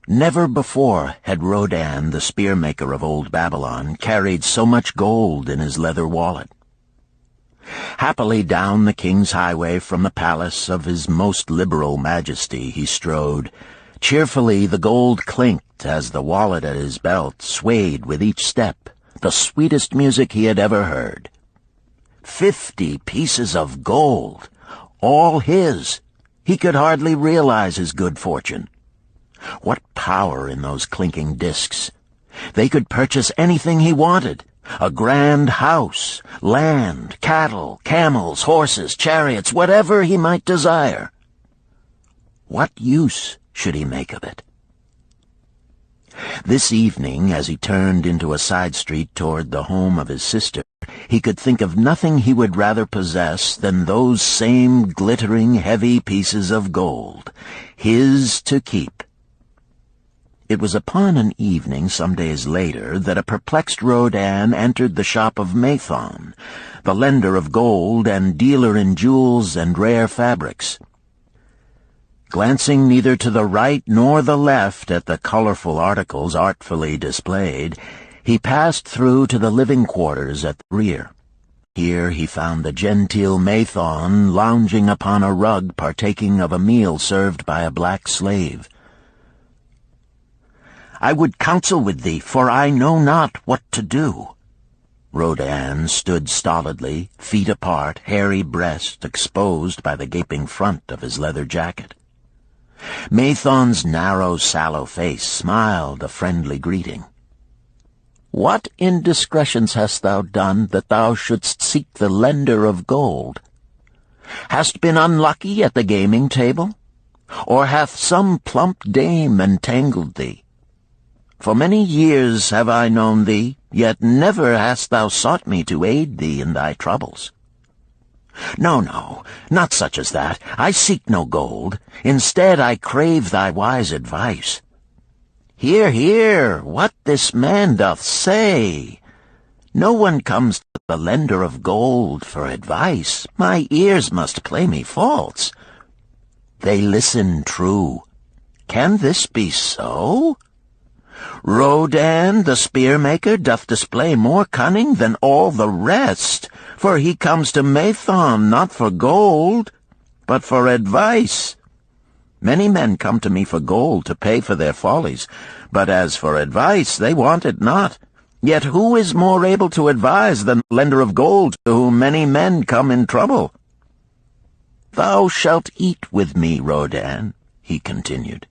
Never before had Rodan, the spearmaker of old Babylon, carried so much gold in his leather wallet. Happily down the king's highway from the palace of his most liberal majesty he strode. Cheerfully the gold clinked as the wallet at his belt swayed with each step, the sweetest music he had ever heard. 50 pieces of gold, all his. He could hardly realize his good fortune. What power in those clinking discs! They could purchase anything he wanted. A grand house, land, cattle, camels, horses, chariots, whatever he might desire. What use should he make of it? This evening, as he turned into a side street toward the home of his sister, he could think of nothing he would rather possess than those same glittering, heavy pieces of gold, his to keep. It was upon an evening some days later that a perplexed Rodan entered the shop of Mathon, the lender of gold and dealer in jewels and rare fabrics. Glancing neither to the right nor the left at the colorful articles artfully displayed, he passed through to the living quarters at the rear. Here he found the genteel Mathon lounging upon a rug partaking of a meal served by a black slave. I would counsel with thee, for I know not what to do." Rodan stood stolidly, feet apart, hairy breast exposed by the gaping front of his leather jacket. Mathon's narrow, sallow face smiled a friendly greeting. "What indiscretions hast thou done that thou shouldst seek the lender of gold? Hast been unlucky at the gaming table? Or hath some plump dame entangled thee? For many years have I known thee, yet never hast thou sought me to aid thee in thy troubles. No, no, not such as that. I seek no gold. Instead I crave thy wise advice. Hear, hear, what this man doth say. No one comes to the lender of gold for advice. My ears must play me false. They listen true. Can this be so? Rodan, the spear-maker, doth display more cunning than all the rest, for he comes to Mathon not for gold, but for advice. Many men come to me for gold to pay for their follies, but as for advice, they want it not. Yet who is more able to advise than the lender of gold, to whom many men come in trouble? Thou shalt eat with me, Rodan, he continued.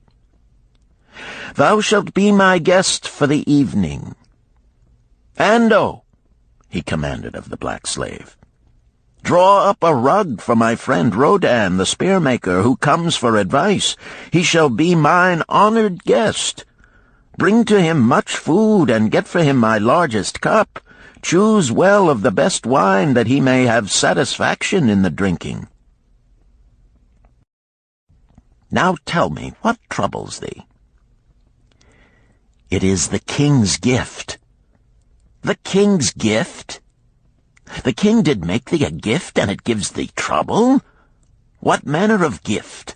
Thou shalt be my guest for the evening. Ando, he commanded of the black slave, draw up a rug for my friend Rodan, the spear-maker, who comes for advice. He shall be mine honored guest. Bring to him much food, and get for him my largest cup. Choose well of the best wine, that he may have satisfaction in the drinking. Now tell me, what troubles thee? It is the king's gift. The king's gift? The king did make thee a gift, and it gives thee trouble? What manner of gift?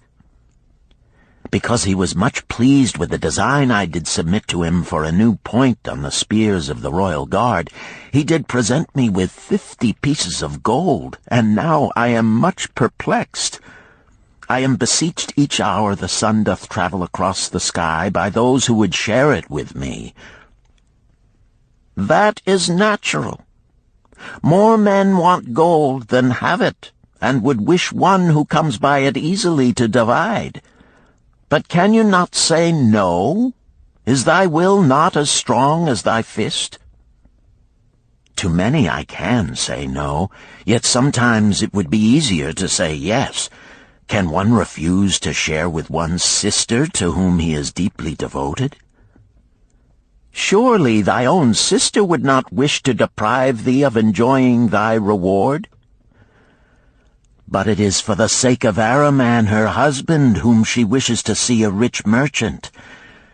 Because he was much pleased with the design I did submit to him for a new point on the spears of the royal guard, he did present me with 50 pieces of gold, and now I am much perplexed. I am beseeched each hour the sun doth travel across the sky by those who would share it with me. That is natural. More men want gold than have it, and would wish one who comes by it easily to divide. But can you not say no? Is thy will not as strong as thy fist? To many I can say no, yet sometimes it would be easier to say yes. Can one refuse to share with one's sister to whom he is deeply devoted? Surely thy own sister would not wish to deprive thee of enjoying thy reward? But it is for the sake of Araman, her husband, whom she wishes to see a rich merchant.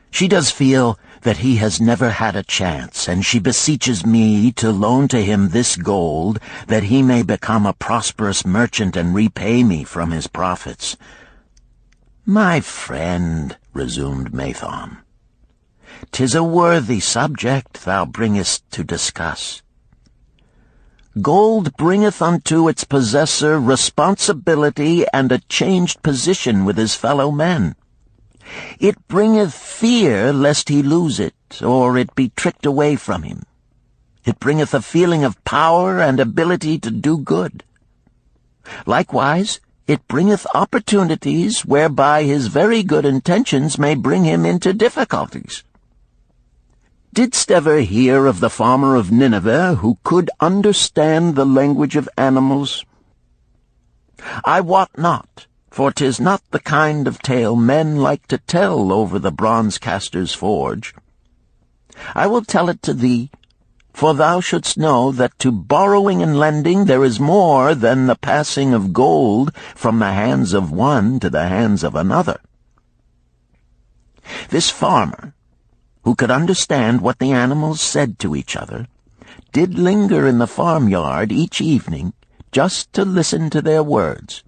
She does feel that he has never had a chance, and she beseeches me to loan to him this gold, that he may become a prosperous merchant and repay me from his profits. My friend, resumed Mathon, 'tis a worthy subject thou bringest to discuss. Gold bringeth unto its possessor responsibility and a changed position with his fellow men. It bringeth fear lest he lose it, or it be tricked away from him. It bringeth a feeling of power and ability to do good. Likewise, it bringeth opportunities whereby his very good intentions may bring him into difficulties. Didst ever hear of the farmer of Nineveh who could understand the language of animals? I wot not, for 'tis not the kind of tale men like to tell over the bronze-caster's forge. I will tell it to thee, for thou shouldst know that to borrowing and lending there is more than the passing of gold from the hands of one to the hands of another. This farmer, who could understand what the animals said to each other, did linger in the farmyard each evening just to listen to their words.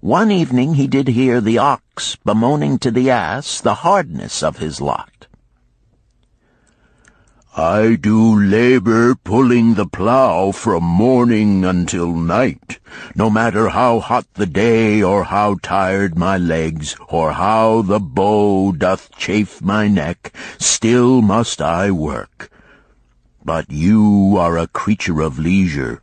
One evening he did hear the ox bemoaning to the ass the hardness of his lot. I do labor pulling the plow from morning until night, no matter how hot the day, or how tired my legs, or how the bow doth chafe my neck, still must I work. But you are a creature of leisure.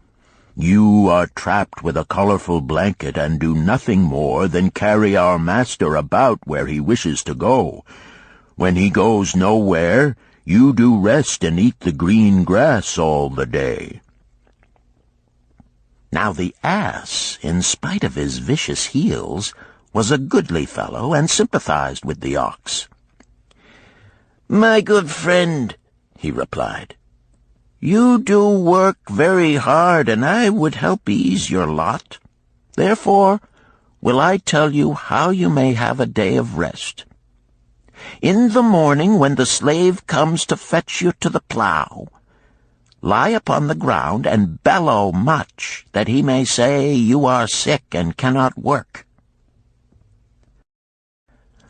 You are trapped with a colorful blanket and do nothing more than carry our master about where he wishes to go. When he goes nowhere, you do rest and eat the green grass all the day." Now the ass, in spite of his vicious heels, was a goodly fellow and sympathized with the ox. "My good friend," he replied, "you do work very hard, and I would help ease your lot. Therefore will I tell you how you may have a day of rest. In the morning, when the slave comes to fetch you to the plow, lie upon the ground and bellow much, that he may say you are sick and cannot work."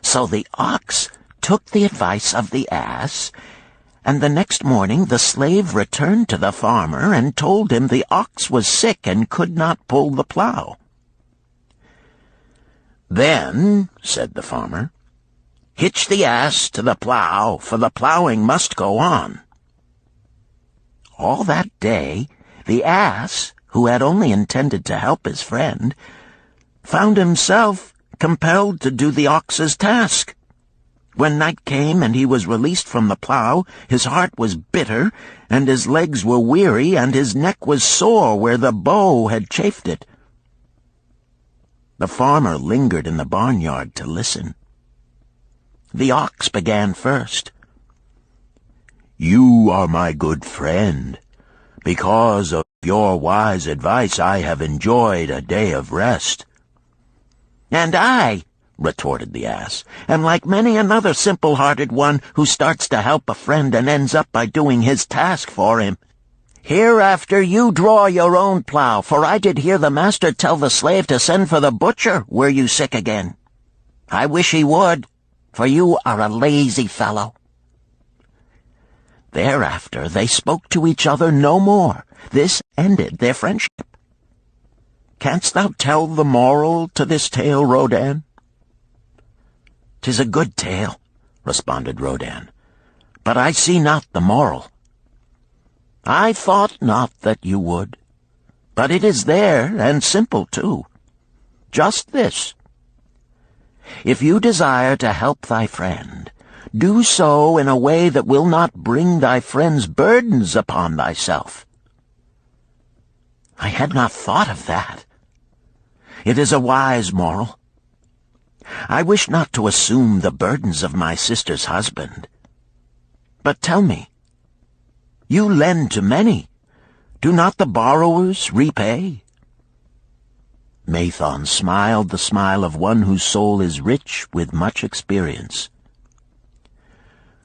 So the ox took the advice of the ass, and the next morning the slave returned to the farmer and told him the ox was sick and could not pull the plow. "Then," said the farmer, "hitch the ass to the plow, for the plowing must go on." All that day, the ass, who had only intended to help his friend, found himself compelled to do the ox's task. When night came and he was released from the plow, his heart was bitter, and his legs were weary, and his neck was sore where the bow had chafed it. The farmer lingered in the barnyard to listen. The ox began first. "You are my good friend. Because of your wise advice I have enjoyed a day of rest." "And I," retorted the ass, "am like many another simple-hearted one who starts to help a friend and ends up by doing his task for him. Hereafter you draw your own plow, for I did hear the master tell the slave to send for the butcher were you sick again. I wish he would, for you are a lazy fellow." Thereafter they spoke to each other no more. This ended their friendship. Canst thou tell the moral to this tale, Rodan? "'Tis a good tale," responded Rodan, "but I see not the moral." "I thought not that you would, but it is there, and simple too. Just this: if you desire to help thy friend, do so in a way that will not bring thy friend's burdens upon thyself." "I had not thought of that. It is a wise moral. I wish not to assume the burdens of my sister's husband. But tell me, you lend to many. Do not the borrowers repay?" Mathon smiled the smile of one whose soul is rich with much experience.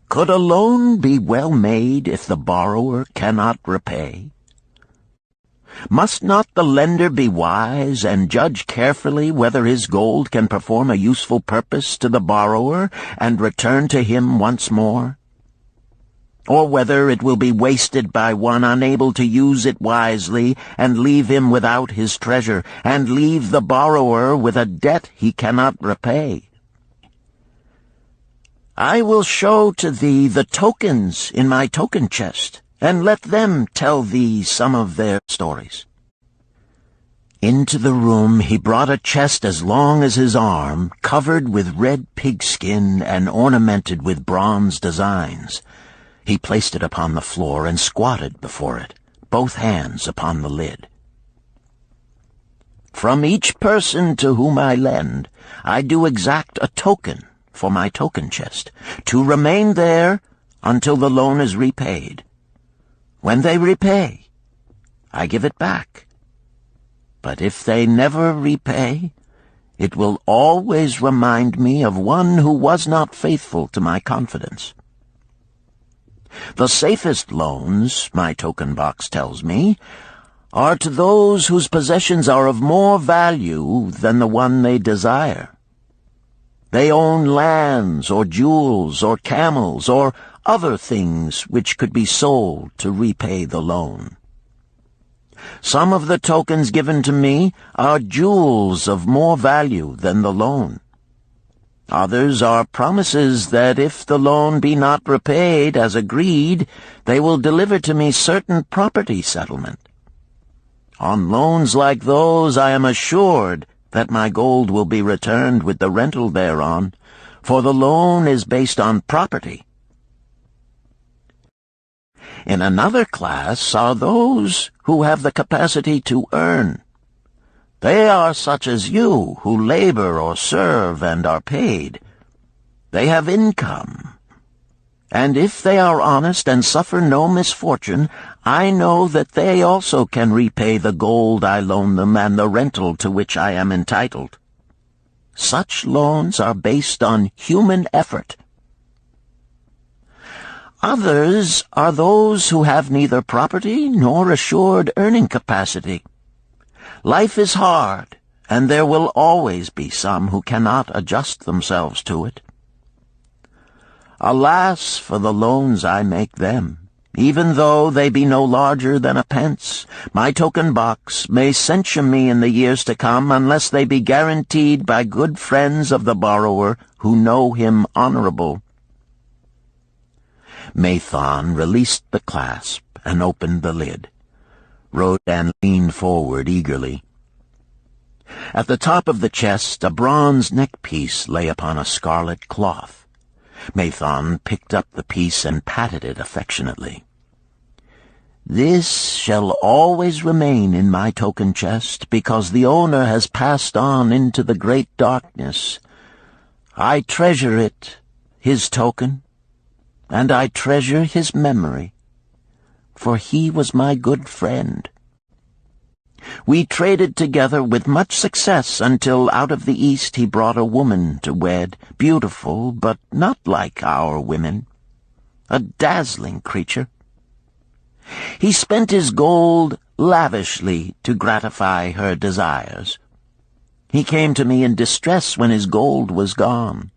"Could a loan be well made if the borrower cannot repay? Must not the lender be wise and judge carefully whether his gold can perform a useful purpose to the borrower and return to him once more? Or whether it will be wasted by one unable to use it wisely and leave him without his treasure, and leave the borrower with a debt he cannot repay? I will show to thee the tokens in my token chest, and let them tell thee some of their stories." Into the room he brought a chest as long as his arm, covered with red pigskin and ornamented with bronze designs. He placed it upon the floor and squatted before it, both hands upon the lid. "From each person to whom I lend, I do exact a token for my token chest, to remain there until the loan is repaid. When they repay, I give it back. But if they never repay, it will always remind me of one who was not faithful to my confidence. The safest loans, my token box tells me, are to those whose possessions are of more value than the one they desire. They own lands or jewels or camels or other things which could be sold to repay the loan. Some of the tokens given to me are jewels of more value than the loan. Others are promises that if the loan be not repaid as agreed, they will deliver to me certain property settlement. On loans like those I am assured that my gold will be returned with the rental thereon, for the loan is based on property. In another class are those who have the capacity to earn. They are such as you, who labor or serve and are paid. They have income. And if they are honest and suffer no misfortune, I know that they also can repay the gold I loan them and the rental to which I am entitled. Such loans are based on human effort. Others are those who have neither property nor assured earning capacity. Life is hard, and there will always be some who cannot adjust themselves to it. Alas for the loans I make them! Even though they be no larger than a pence, my token box may censure me in the years to come unless they be guaranteed by good friends of the borrower who know him honorable. Mathon released the clasp and opened the lid. Rodan leaned forward eagerly. At the top of the chest, a bronze neckpiece lay upon a scarlet cloth. Mathon picked up the piece and patted it affectionately. "This shall always remain in my token chest, because the owner has passed on into the great darkness. I treasure it, his token, and I treasure his memory, for he was my good friend. We traded together with much success until out of the East he brought a woman to wed, beautiful, but not like our women, a dazzling creature. He spent his gold lavishly to gratify her desires. He came to me in distress when his gold was gone.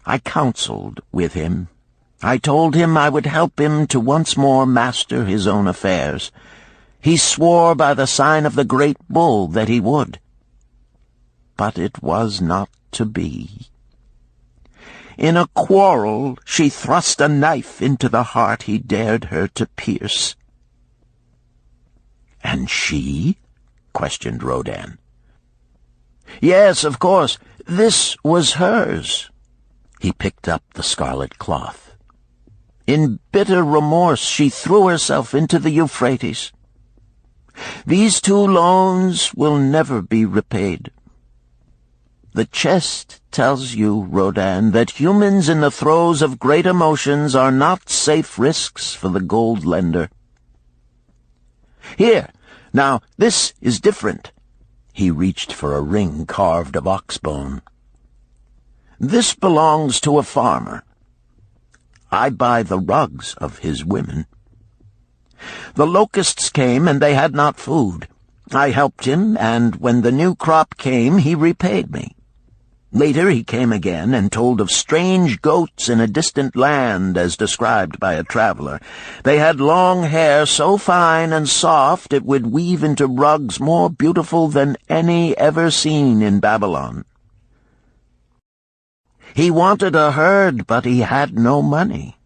I counseled with him. I told him I would help him to once more master his own affairs. He swore by the sign of the great bull that he would. But it was not to be. In a quarrel, she thrust a knife into the heart he dared her to pierce." "And she?" questioned Rodan. "Yes, of course. This was hers." He picked up the scarlet cloth. "In bitter remorse, she threw herself into the Euphrates. These 2 loans will never be repaid. The chest tells you, Rodan, that humans in the throes of great emotions are not safe risks for the gold lender. Here, now, this is different." He reached for a ring carved of oxbone. "This belongs to a farmer. I buy the rugs of his women. The locusts came, and they had not food. I helped him, and when the new crop came, he repaid me. Later he came again and told of strange goats in a distant land, as described by a traveler. They had long hair so fine and soft it would weave into rugs more beautiful than any ever seen in Babylon. He wanted a herd, but he had no money.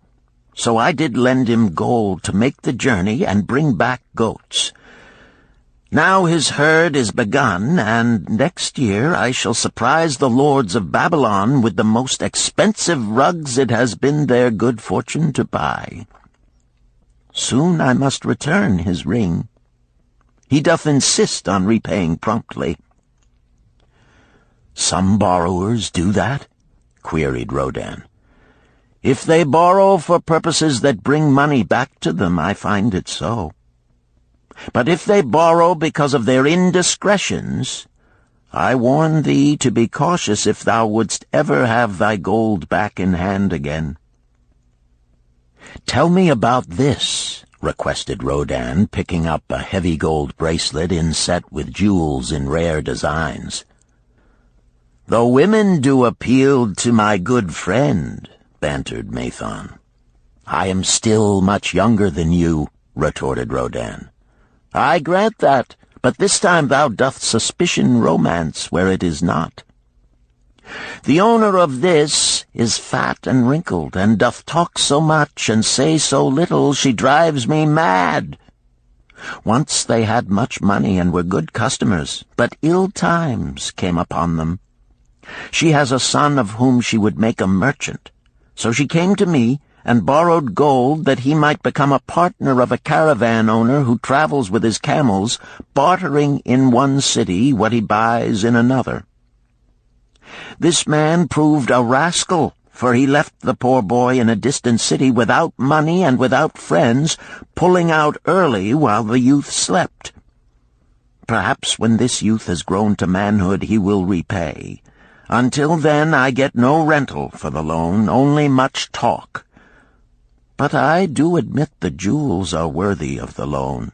So I did lend him gold to make the journey and bring back goats. Now his herd is begun, and next year I shall surprise the lords of Babylon with the most expensive rugs it has been their good fortune to buy. Soon I must return his ring. He doth insist on repaying promptly." "Some borrowers do that?" queried Rodan. "If they borrow for purposes that bring money back to them, I find it so. But if they borrow because of their indiscretions, I warn thee to be cautious if thou wouldst ever have thy gold back in hand again." "Tell me about this," requested Rodan, picking up a heavy gold bracelet inset with jewels in rare designs. "The women do appeal to my good friend," bantered Mathon. "I am still much younger than you," retorted Rodin. "I grant that, but this time thou doth suspicion romance where it is not. The owner of this is fat and wrinkled, and doth talk so much and say so little, she drives me mad. Once they had much money and were good customers, but ill times came upon them. She has a son of whom she would make a merchant. So she came to me and borrowed gold that he might become a partner of a caravan owner who travels with his camels, bartering in one city what he buys in another. This man proved a rascal, for he left the poor boy in a distant city without money and without friends, pulling out early while the youth slept. Perhaps when this youth has grown to manhood he will repay. Until then I get no rental for the loan, only much talk. But I do admit the jewels are worthy of the loan."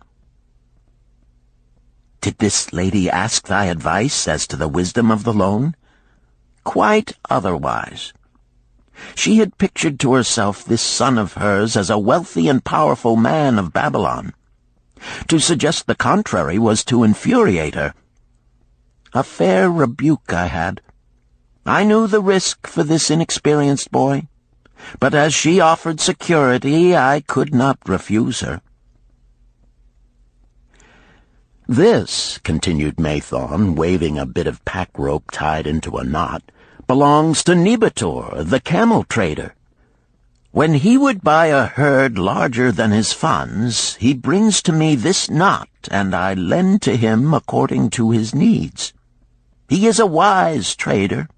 "Did this lady ask thy advice as to the wisdom of the loan?" "Quite otherwise. She had pictured to herself this son of hers as a wealthy and powerful man of Babylon. To suggest the contrary was to infuriate her. A fair rebuke I had. I knew the risk for this inexperienced boy, but as she offered security, I could not refuse her." "This," continued Mathon, waving a bit of pack rope tied into a knot, "belongs to Nebator, the camel trader. When he would buy a herd larger than his funds, he brings to me this knot, and I lend to him according to his needs. He is a wise trader.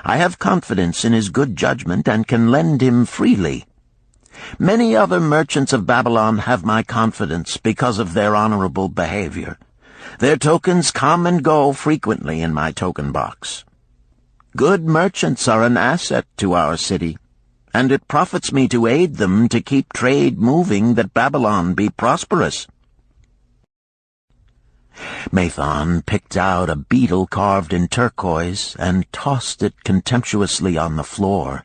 I have confidence in his good judgment and can lend him freely. Many other merchants of Babylon have my confidence because of their honorable behavior. Their tokens come and go frequently in my token box. Good merchants are an asset to our city, and it profits me to aid them to keep trade moving that Babylon be prosperous." Mathon picked out a beetle carved in turquoise and tossed it contemptuously on the floor.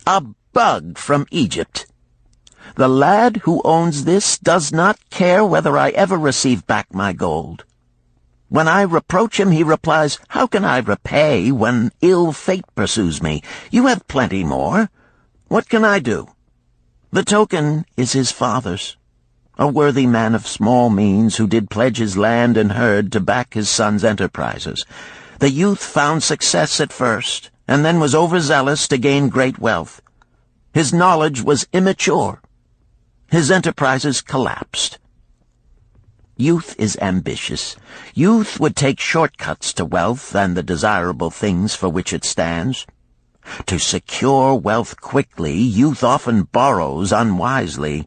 "A bug from Egypt. The lad who owns this does not care whether I ever receive back my gold. When I reproach him, he replies, 'How can I repay when ill fate pursues me? You have plenty more. What can I do?' The token is his father's, a worthy man of small means who did pledge his land and herd to back his son's enterprises. The youth found success at first, and then was overzealous to gain great wealth. His knowledge was immature. His enterprises collapsed. Youth is ambitious. Youth would take shortcuts to wealth and the desirable things for which it stands. To secure wealth quickly, youth often borrows unwisely.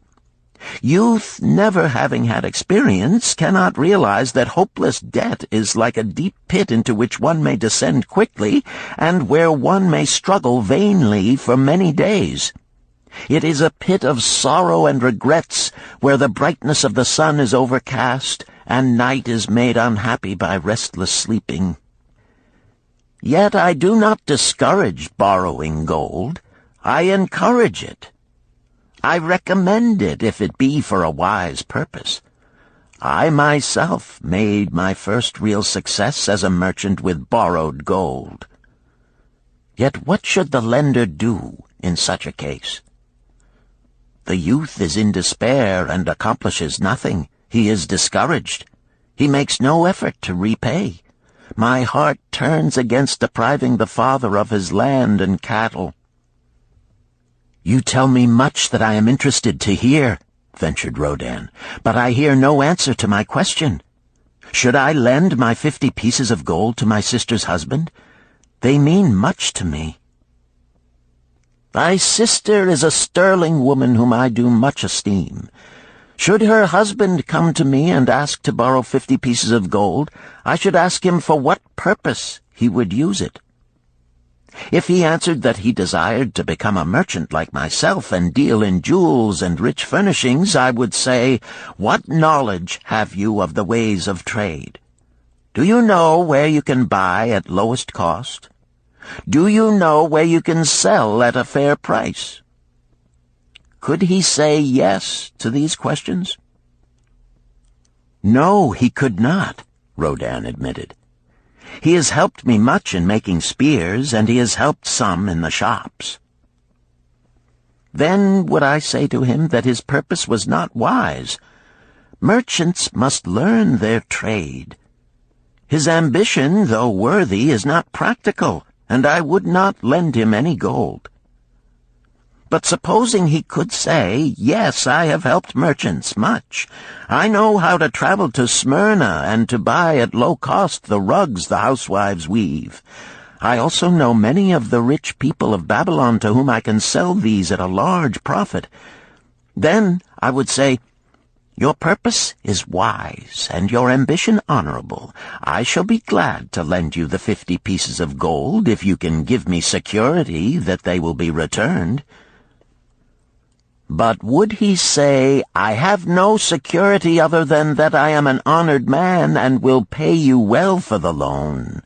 Youth, never having had experience, cannot realize that hopeless debt is like a deep pit into which one may descend quickly, and where one may struggle vainly for many days. It is a pit of sorrow and regrets, where the brightness of the sun is overcast, and night is made unhappy by restless sleeping. Yet I do not discourage borrowing gold. I encourage it. I recommend it if it be for a wise purpose. I myself made my first real success as a merchant with borrowed gold. Yet what should the lender do in such a case? The youth is in despair and accomplishes nothing. He is discouraged. He makes no effort to repay. My heart turns against depriving the father of his land and cattle." "You tell me much that I am interested to hear," ventured Rodin, "but I hear no answer to my question. Should I lend my 50 pieces of gold to my sister's husband? They mean much to me." "Thy sister is a sterling woman whom I do much esteem. Should her husband come to me and ask to borrow 50 pieces of gold, I should ask him for what purpose he would use it. If he answered that he desired to become a merchant like myself and deal in jewels and rich furnishings, I would say, 'What knowledge have you of the ways of trade? Do you know where you can buy at lowest cost? Do you know where you can sell at a fair price? Could he say yes to these questions? No, he could not, Rodin admitted. He has helped me much in making spears, and he has helped some in the shops. Then would I say to him that his purpose was not wise. Merchants must learn their trade. His ambition, though worthy, is not practical, and I would not lend him any gold. But supposing he could say, yes, I have helped merchants much. I know how to travel to Smyrna and to buy at low cost the rugs the housewives weave. I also know many of the rich people of Babylon to whom I can sell these at a large profit. Then I would say, your purpose is wise and your ambition honorable. I shall be glad to lend you the 50 pieces of gold if you can give me security that they will be returned. But would he say, I have no security other than that I am an honored man and will pay you well for the loan?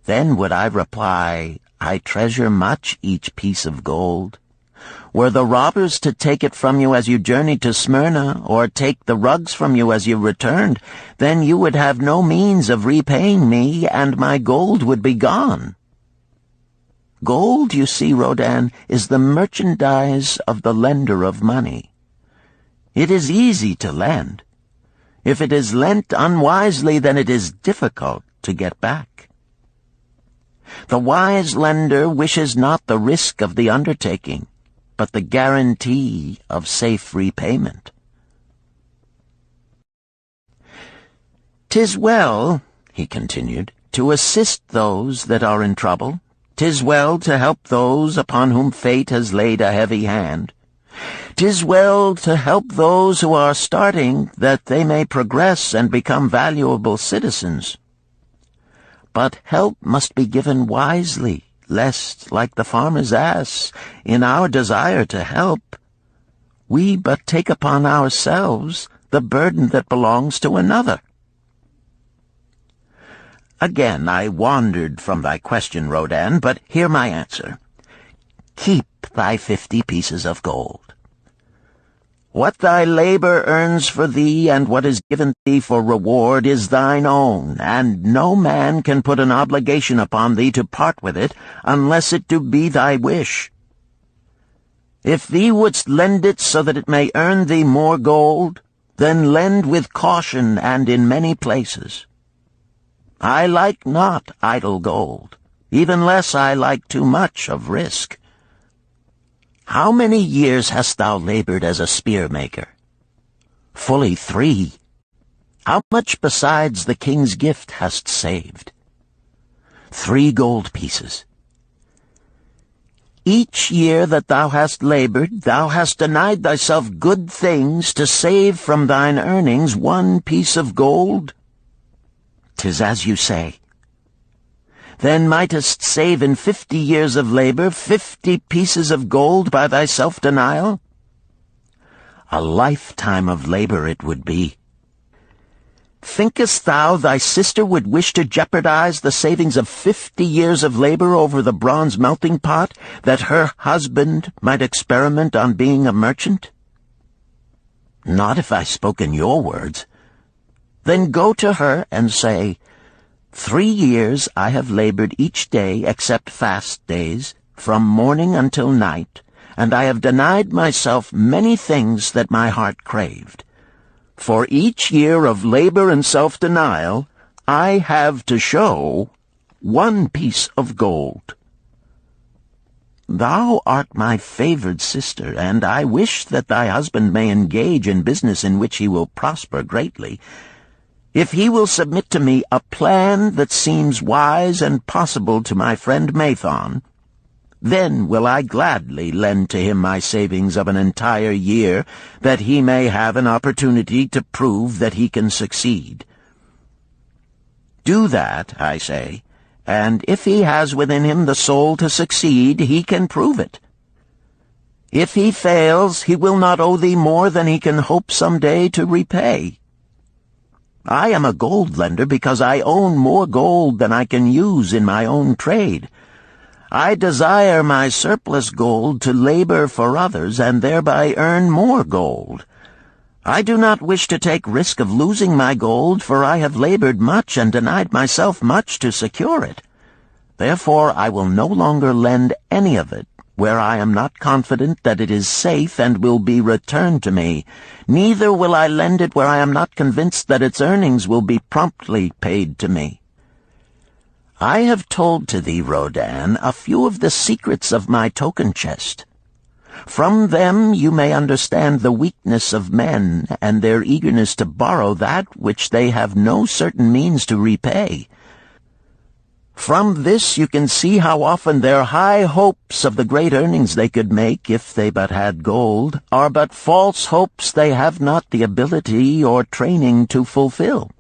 Then would I reply, I treasure much each piece of gold. Were the robbers to take it from you as you journeyed to Smyrna, or take the rugs from you as you returned, then you would have no means of repaying me, and my gold would be gone. Gold, you see, Rodin, is the merchandise of the lender of money. It is easy to lend. If it is lent unwisely, then it is difficult to get back. The wise lender wishes not the risk of the undertaking, but the guarantee of safe repayment. "'Tis well," he continued, "to assist those that are in trouble. 'Tis well to help those upon whom fate has laid a heavy hand. 'Tis well to help those who are starting, that they may progress and become valuable citizens. But help must be given wisely, lest, like the farmer's ass, in our desire to help, we but take upon ourselves the burden that belongs to another." Again I wandered from thy question, Rodin, but hear my answer. Keep thy 50 pieces of gold. What thy labor earns for thee and what is given thee for reward is thine own, and no man can put an obligation upon thee to part with it, unless it do be thy wish. If thee wouldst lend it so that it may earn thee more gold, then lend with caution and in many places. I like not idle gold, even less I like too much of risk. How many years hast thou labored as a spear-maker? Fully 3. How much besides the king's gift hast saved? 3 gold pieces. Each year that thou hast labored, thou hast denied thyself good things to save from thine earnings 1 piece of gold? 'Tis as you say. Then mightest save in 50 years of labor 50 pieces of gold by thy self-denial? A lifetime of labor it would be. Thinkest thou thy sister would wish to jeopardize the savings of 50 years of labor over the bronze melting pot, that her husband might experiment on being a merchant? Not if I spoke in your words. Then go to her and say, 3 years I have labored each day except fast days, from morning until night, and I have denied myself many things that my heart craved. For each year of labor and self-denial, I have to show 1 piece of gold. Thou art my favored sister, and I wish that thy husband may engage in business in which he will prosper greatly. If he will submit to me a plan that seems wise and possible to my friend Mathon, then will I gladly lend to him my savings of an entire year, that he may have an opportunity to prove that he can succeed. Do that, I say, and if he has within him the soul to succeed, he can prove it. If he fails, he will not owe thee more than he can hope some day to repay. I am a gold lender because I own more gold than I can use in my own trade. I desire my surplus gold to labor for others and thereby earn more gold. I do not wish to take risk of losing my gold, for I have labored much and denied myself much to secure it. Therefore I will no longer lend any of it where I am not confident that it is safe and will be returned to me. Neither will I lend it where I am not convinced that its earnings will be promptly paid to me. I have told to thee, Rodan, a few of the secrets of my token chest. From them you may understand the weakness of men and their eagerness to borrow that which they have no certain means to repay. From this you can see how often their high hopes of the great earnings they could make if they but had gold are but false hopes they have not the ability or training to fulfill.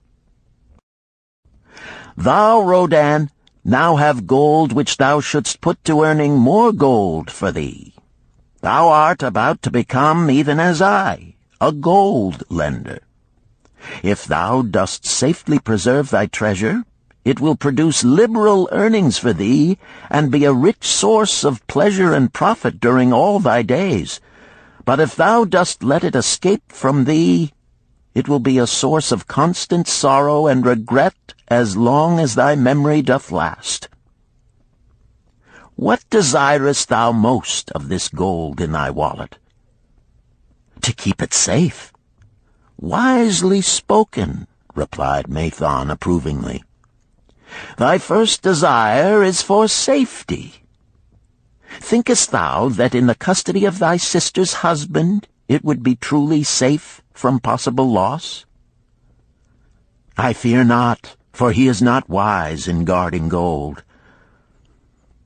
Thou, Rodan, now have gold which thou shouldst put to earning more gold for thee. Thou art about to become, even as I, a gold lender. If thou dost safely preserve thy treasure, it will produce liberal earnings for thee, and be a rich source of pleasure and profit during all thy days. But if thou dost let it escape from thee, it will be a source of constant sorrow and regret as long as thy memory doth last. What desirest thou most of this gold in thy wallet? To keep it safe. Wisely spoken, replied Mathon approvingly. Thy first desire is for safety. Thinkest thou that in the custody of thy sister's husband it would be truly safe from possible loss? I fear not, for he is not wise in guarding gold.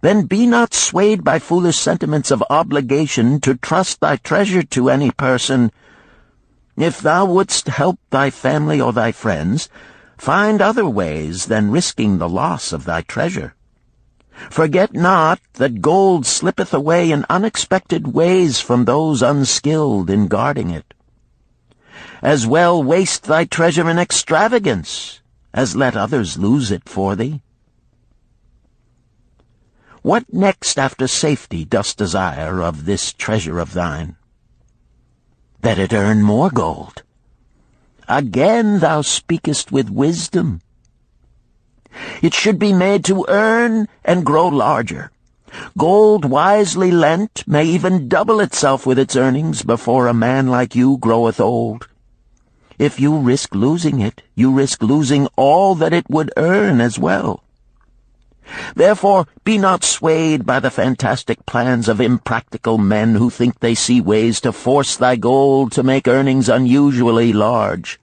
Then be not swayed by foolish sentiments of obligation to trust thy treasure to any person. If thou wouldst help thy family or thy friends, find other ways than risking the loss of thy treasure. Forget not that gold slippeth away in unexpected ways from those unskilled in guarding it. As well waste thy treasure in extravagance as let others lose it for thee. What next after safety dost desire of this treasure of thine? That it earn more gold. Again thou speakest with wisdom. It should be made to earn and grow larger. Gold wisely lent may even double itself with its earnings before a man like you groweth old. If you risk losing it, you risk losing all that it would earn as well. Therefore, be not swayed by the fantastic plans of impractical men who think they see ways to force thy gold to make earnings unusually large.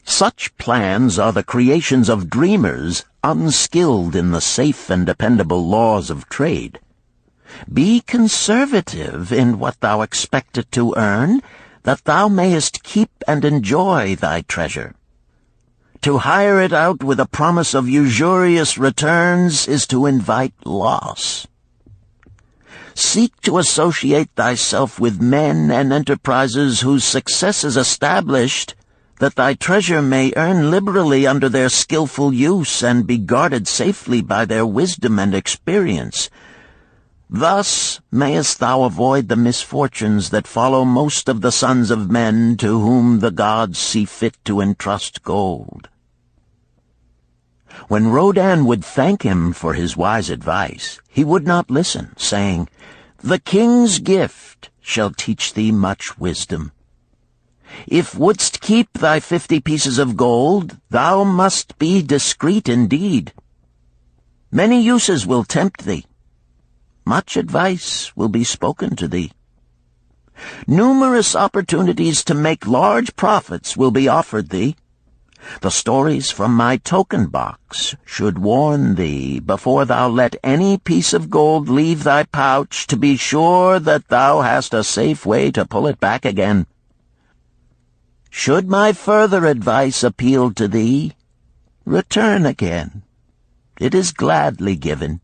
Such plans are the creations of dreamers unskilled in the safe and dependable laws of trade. Be conservative in what thou expectest to earn, that thou mayest keep and enjoy thy treasure. To hire it out with a promise of usurious returns is to invite loss. Seek to associate thyself with men and enterprises whose success is established, that thy treasure may earn liberally under their skillful use and be guarded safely by their wisdom and experience. Thus mayest thou avoid the misfortunes that follow most of the sons of men to whom the gods see fit to entrust gold. When Rodan would thank him for his wise advice, he would not listen, saying, "The king's gift shall teach thee much wisdom. If wouldst keep thy 50 pieces of gold, thou must be discreet indeed. Many uses will tempt thee. Much advice will be spoken to thee. Numerous opportunities to make large profits will be offered thee. The stories from my token box should warn thee, before thou let any piece of gold leave thy pouch, to be sure that thou hast a safe way to pull it back again. Should my further advice appeal to thee, return again. It is gladly given.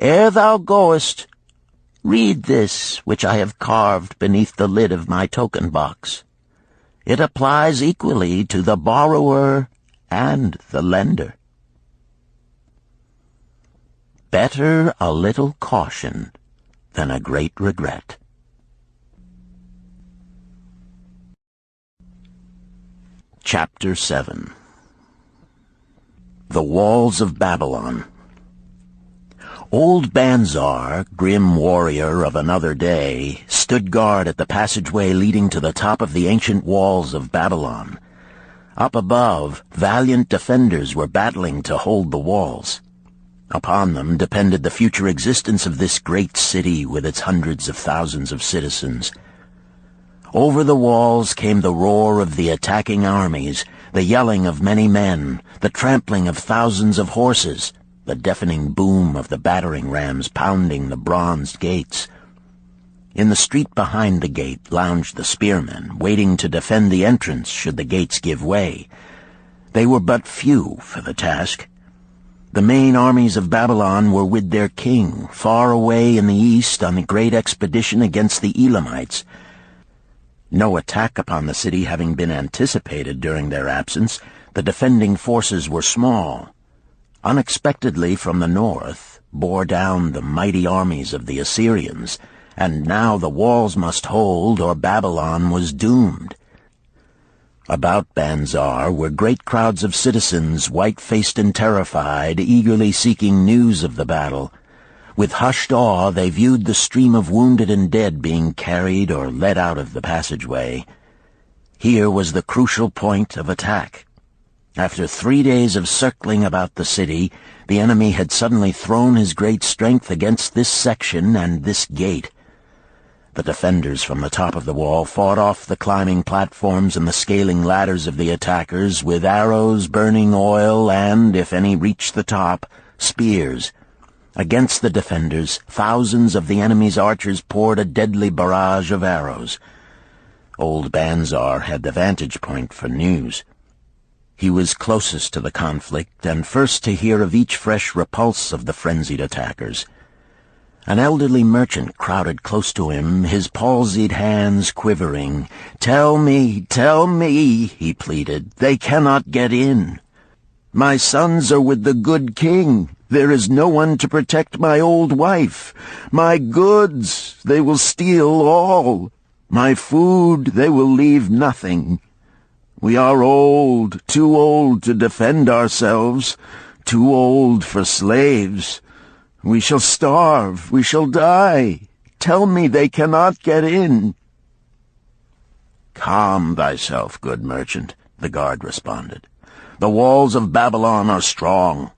Ere thou goest, read this which I have carved beneath the lid of my token box. It applies equally to the borrower and the lender." Better a little caution than a great regret. Chapter 7. The Walls of Babylon. Old Banzar, grim warrior of another day, stood guard at the passageway leading to the top of the ancient walls of Babylon. Up above, valiant defenders were battling to hold the walls. Upon them depended the future existence of this great city with its hundreds of thousands of citizens. Over the walls came the roar of the attacking armies, the yelling of many men, the trampling of thousands of horses, the deafening boom of the battering rams pounding the bronzed gates. In the street behind the gate lounged the spearmen, waiting to defend the entrance should the gates give way. They were but few for the task. The main armies of Babylon were with their king, far away in the east on the great expedition against the Elamites. No attack upon the city having been anticipated during their absence, the defending forces were small. Unexpectedly from the north bore down the mighty armies of the Assyrians, and now the walls must hold or Babylon was doomed. About Banzar were great crowds of citizens, white-faced and terrified, eagerly seeking news of the battle. With hushed awe they viewed the stream of wounded and dead being carried or led out of the passageway. Here was the crucial point of attack. After 3 days of circling about the city, the enemy had suddenly thrown his great strength against this section and this gate. The defenders from the top of the wall fought off the climbing platforms and the scaling ladders of the attackers with arrows, burning oil, and, if any reached the top, spears. Against the defenders, thousands of the enemy's archers poured a deadly barrage of arrows. Old Banzar had the vantage point for news. He was closest to the conflict and first to hear of each fresh repulse of the frenzied attackers. An elderly merchant crowded close to him, his palsied hands quivering. tell me," he pleaded. "They cannot get in. My sons are with the good king. There is no one to protect my old wife. My goods, they will steal all. My food, they will leave nothing. We are old, too old to defend ourselves, too old for slaves. We shall starve, we shall die. Tell me they cannot get in." "Calm thyself, good merchant," the guard responded. "The walls of Babylon are strong.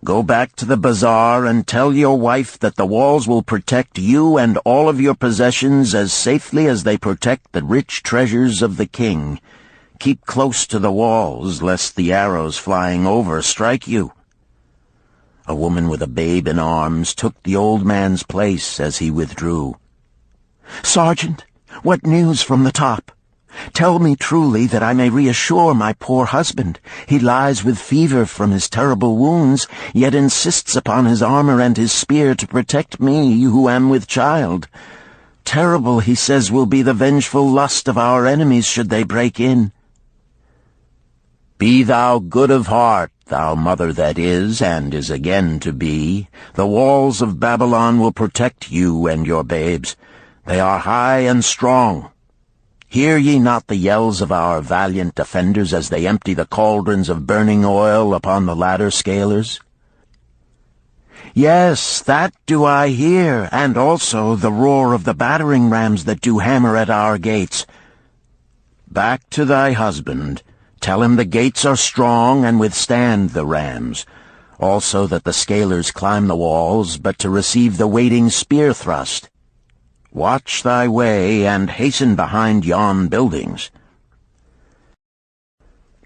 Go back to the bazaar and tell your wife that the walls will protect you and all of your possessions as safely as they protect the rich treasures of the king. Keep close to the walls, lest the arrows flying over strike you." A woman with a babe in arms took the old man's place as he withdrew. "Sergeant, what news from the top? Tell me truly that I may reassure my poor husband. He lies with fever from his terrible wounds, yet insists upon his armor and his spear to protect me, who am with child. Terrible, he says, will be the vengeful lust of our enemies should they break in." "Be thou good of heart, thou mother that is and is again to be. The walls of Babylon will protect you and your babes. They are high and strong. Hear ye not the yells of our valiant defenders as they empty the cauldrons of burning oil upon the ladder scalers?" "Yes, that do I hear, and also the roar of the battering rams that do hammer at our gates." "Back to thy husband. Tell him the gates are strong and withstand the rams. Also that the scalers climb the walls, but to receive the waiting spear thrust. Watch thy way, and hasten behind yon buildings."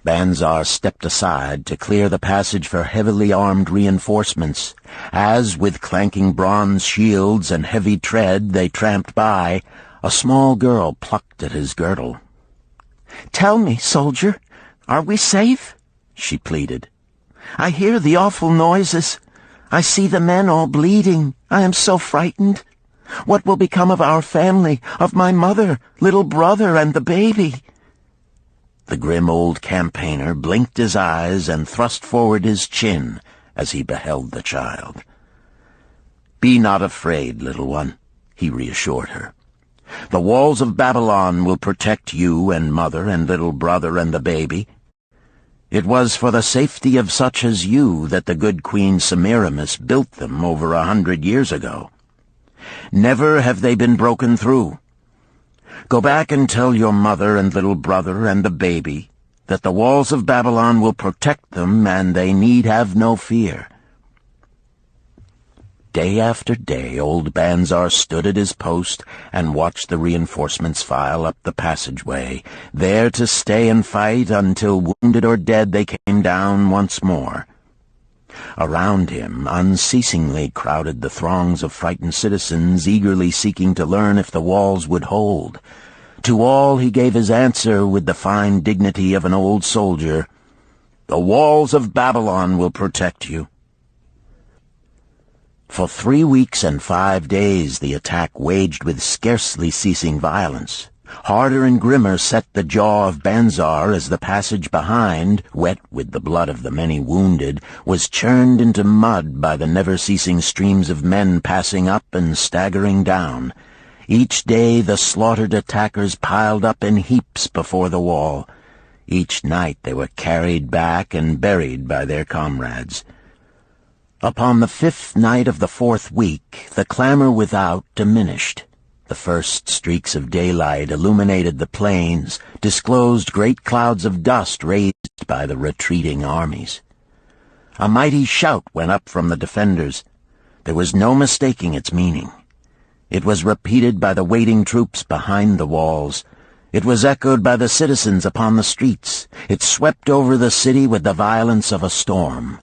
Banzar stepped aside to clear the passage for heavily armed reinforcements, as, with clanking bronze shields and heavy tread they tramped by, a small girl plucked at his girdle. "Tell me, soldier, are we safe?" she pleaded. "I hear the awful noises. I see the men all bleeding. I am so frightened. What will become of our family, of my mother, little brother, and the baby?" The grim old campaigner blinked his eyes and thrust forward his chin as he beheld the child. "Be not afraid, little one," he reassured her. "The walls of Babylon will protect you and mother and little brother and the baby. It was for the safety of such as you that the good Queen Semiramis built them over 100 years ago. Never have they been broken through. Go back and tell your mother and little brother and the baby that the walls of Babylon will protect them and they need have no fear." Day after day old Banzar stood at his post and watched the reinforcements file up the passageway, there to stay and fight until wounded or dead they came down once more. Around him unceasingly crowded the throngs of frightened citizens, eagerly seeking to learn if the walls would hold. To all he gave his answer with the fine dignity of an old soldier: "The walls of Babylon will protect you." For 3 weeks and 5 days the attack waged with scarcely ceasing violence. Harder and grimmer set the jaw of Banzar as the passage behind, wet with the blood of the many wounded, was churned into mud by the never-ceasing streams of men passing up and staggering down. Each day the slaughtered attackers piled up in heaps before the wall. Each night they were carried back and buried by their comrades. Upon the 5th night of the 4th week, the clamor without diminished. The first streaks of daylight illuminated the plains, disclosed great clouds of dust raised by the retreating armies. A mighty shout went up from the defenders. There was no mistaking its meaning. It was repeated by the waiting troops behind the walls. It was echoed by the citizens upon the streets. It swept over the city with the violence of a storm.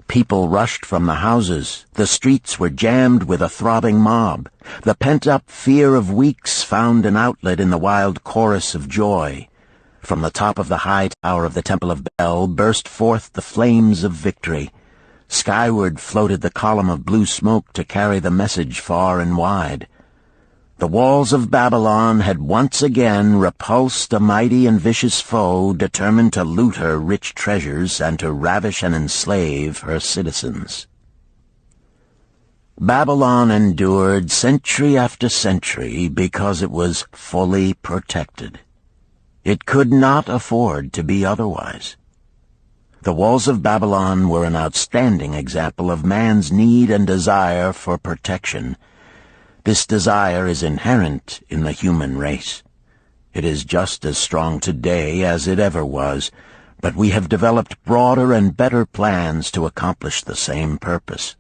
People rushed from the houses. The streets were jammed with a throbbing mob. The pent-up fear of weeks found an outlet in the wild chorus of joy. From the top of the high tower of the Temple of Bel burst forth the flames of victory. Skyward floated the column of blue smoke to carry the message far and wide. The walls of Babylon had once again repulsed a mighty and vicious foe determined to loot her rich treasures and to ravish and enslave her citizens. Babylon endured century after century because it was fully protected. It could not afford to be otherwise. The walls of Babylon were an outstanding example of man's need and desire for protection. This desire is inherent in the human race. It is just as strong today as it ever was, but we have developed broader and better plans to accomplish the same purpose.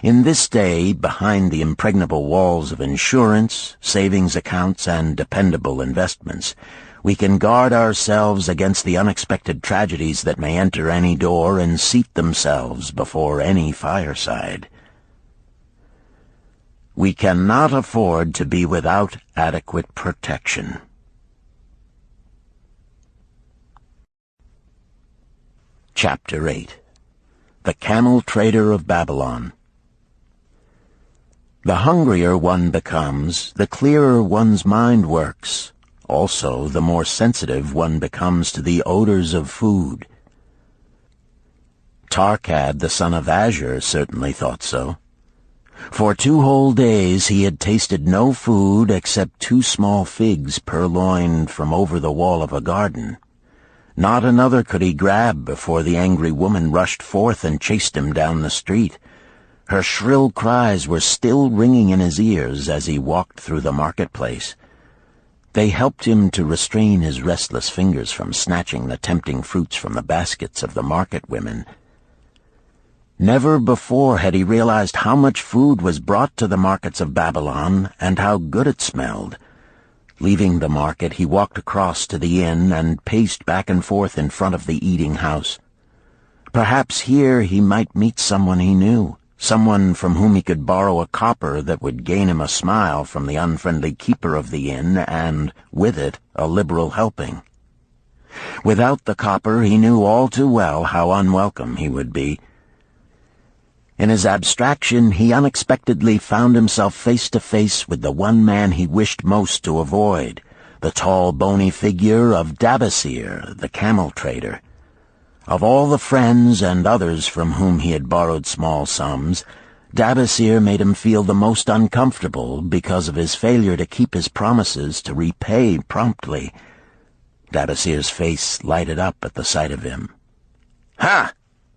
In this day, behind the impregnable walls of insurance, savings accounts, and dependable investments, we can guard ourselves against the unexpected tragedies that may enter any door and seat themselves before any fireside. We cannot afford to be without adequate protection. Chapter 8. The Camel Trader of Babylon. The hungrier one becomes, the clearer one's mind works. Also, the more sensitive one becomes to the odors of food. Tarkad, the son of Azure, certainly thought so. For 2 whole days he had tasted no food except 2 small figs purloined from over the wall of a garden. Not another could he grab before the angry woman rushed forth and chased him down the street. Her shrill cries were still ringing in his ears as he walked through the marketplace. They helped him to restrain his restless fingers from snatching the tempting fruits from the baskets of the market women. Never before had he realized how much food was brought to the markets of Babylon and how good it smelled. Leaving the market, he walked across to the inn and paced back and forth in front of the eating house. Perhaps here he might meet someone he knew, someone from whom he could borrow a copper that would gain him a smile from the unfriendly keeper of the inn and, with it, a liberal helping. Without the copper, he knew all too well how unwelcome he would be. In his abstraction, he unexpectedly found himself face to face with the one man he wished most to avoid, the tall, bony figure of Dabasir, the camel trader. Of all the friends and others from whom he had borrowed small sums, Dabasir made him feel the most uncomfortable because of his failure to keep his promises to repay promptly. Dabasir's face lighted up at the sight of him. "Ha!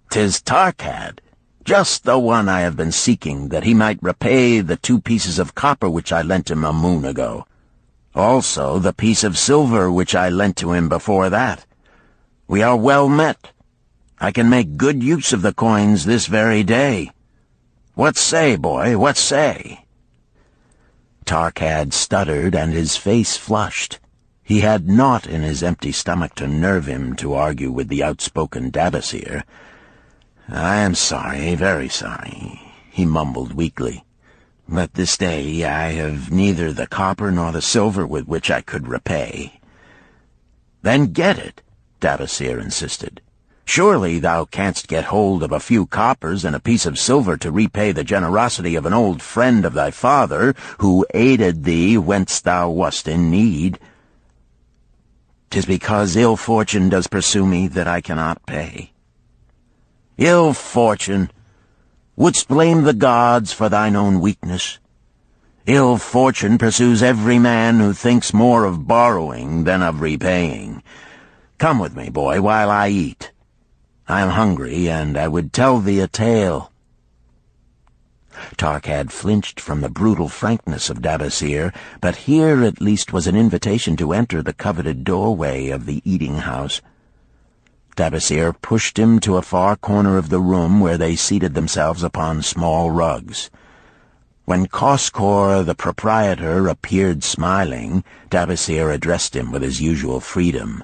'Tis Tarkad, just the one I have been seeking, that he might repay the 2 pieces of copper which I lent him a moon ago. Also the piece of silver which I lent to him before that. We are well met. I can make good use of the coins this very day. What say, boy, what say?" Tarkad stuttered, and his face flushed. He had naught in his empty stomach to nerve him to argue with the outspoken Dabasir. "I am sorry, very sorry," he mumbled weakly. "But this day I have neither the copper nor the silver with which I could repay." "Then get it," Dabasir insisted. "Surely thou canst get hold of a few coppers and a piece of silver to repay the generosity of an old friend of thy father, who aided thee whence thou wast in need." "'Tis because ill fortune does pursue me that I cannot pay." "Ill fortune? Wouldst blame the gods for thine own weakness? Ill fortune pursues every man who thinks more of borrowing than of repaying. Come with me, boy, while I eat. I am hungry, and I would tell thee a tale." Tarkad flinched from the brutal frankness of Dabasir, but here at least was an invitation to enter the coveted doorway of the eating-house. Dabasir pushed him to a far corner of the room where they seated themselves upon small rugs. When Koskor, the proprietor, appeared smiling, Dabasir addressed him with his usual freedom.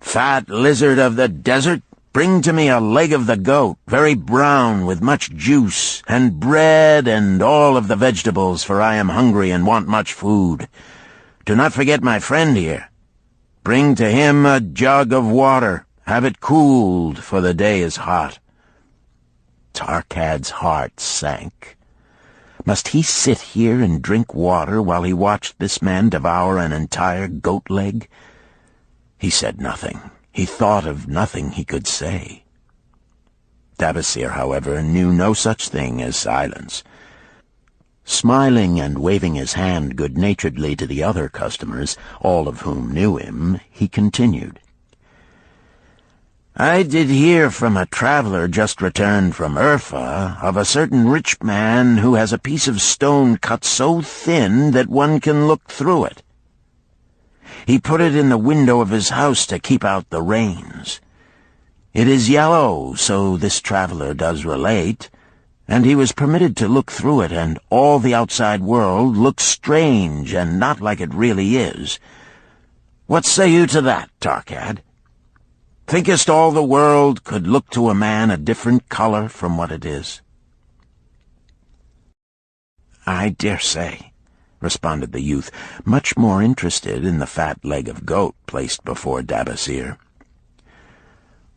"Fat lizard of the desert, bring to me a leg of the goat, very brown, with much juice, and bread and all of the vegetables, for I am hungry and want much food. Do not forget my friend here. Bring to him a jug of water. Have it cooled, for the day is hot." Tarkad's heart sank. Must he sit here and drink water while he watched this man devour an entire goat leg? He said nothing. He thought of nothing he could say. Dabasir, however, knew no such thing as silence. Smiling and waving his hand good-naturedly to the other customers, all of whom knew him, he continued. "I did hear from a traveler just returned from Urfa of a certain rich man who has a piece of stone cut so thin that one can look through it. He put it in the window of his house to keep out the rains. It is yellow, so this traveler does relate, and he was permitted to look through it, and all the outside world looks strange and not like it really is. What say you to that, Tarkad? Thinkest all the world could look to a man a different color from what it is?" "I dare say," responded the youth, much more interested in the fat leg of goat placed before Dabasir.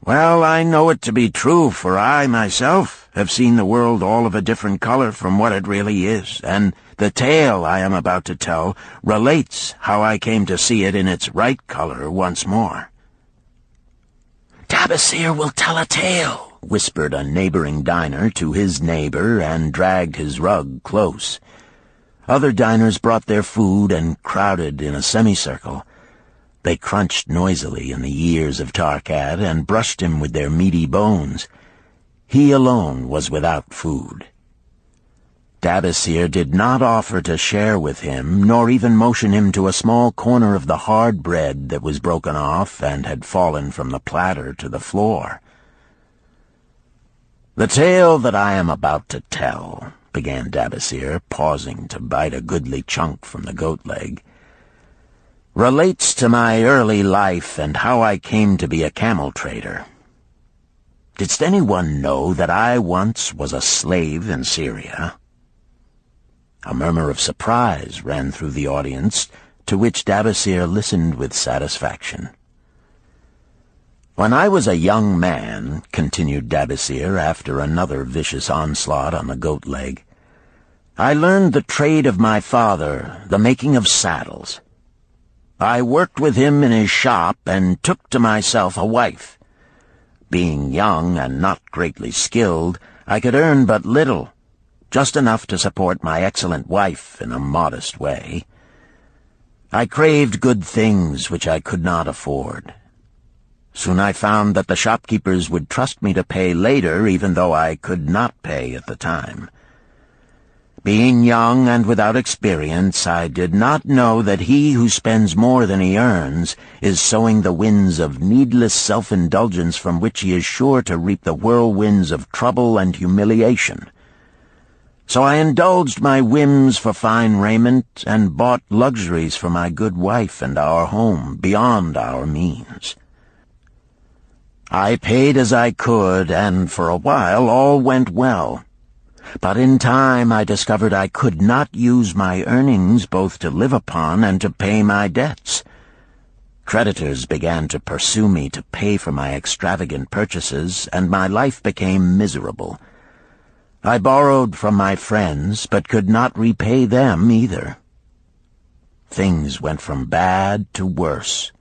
"Well, I know it to be true, for I, myself, have seen the world all of a different color from what it really is, and the tale I am about to tell relates how I came to see it in its right color once more." "Dabasir will tell a tale," whispered a neighboring diner to his neighbor, and dragged his rug close. Other diners brought their food and crowded in a semicircle. They crunched noisily in the ears of Tarkad and brushed him with their meaty bones. He alone was without food. Dabasir did not offer to share with him, nor even motion him to a small corner of the hard bread that was broken off and had fallen from the platter to the floor. "The tale that I am about to tell," began Dabasir, pausing to bite a goodly chunk from the goat leg, "relates to my early life and how I came to be a camel trader. Didst anyone know that I once was a slave in Syria?" A murmur of surprise ran through the audience, to which Dabasir listened with satisfaction. "When I was a young man," continued Dabasir after another vicious onslaught on the goat leg, "I learned the trade of my father, the making of saddles. I worked with him in his shop and took to myself a wife. Being young and not greatly skilled, I could earn but little, just enough to support my excellent wife in a modest way. I craved good things which I could not afford. Soon I found that the shopkeepers would trust me to pay later, even though I could not pay at the time. Being young and without experience, I did not know that he who spends more than he earns is sowing the winds of needless self-indulgence from which he is sure to reap the whirlwinds of trouble and humiliation. So I indulged my whims for fine raiment and bought luxuries for my good wife and our home beyond our means. I paid as I could, and for a while all went well. But in time I discovered I could not use my earnings both to live upon and to pay my debts. Creditors began to pursue me to pay for my extravagant purchases, and my life became miserable. I borrowed from my friends, but could not repay them either. Things went from bad to worse.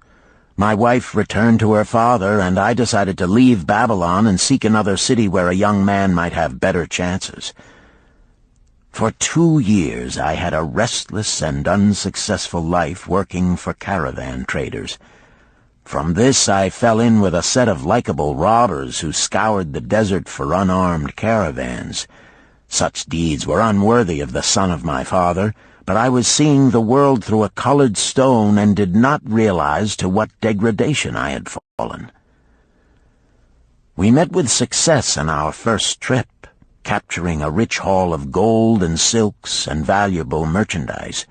My wife returned to her father, and I decided to leave Babylon and seek another city where a young man might have better chances. For 2 years I had a restless and unsuccessful life working for caravan traders. From this I fell in with a set of likable robbers who scoured the desert for unarmed caravans. Such deeds were unworthy of the son of my father, but I was seeing the world through a colored stone and did not realize to what degradation I had fallen. We met with success on our first trip, capturing a rich haul of gold and silks and valuable merchandise.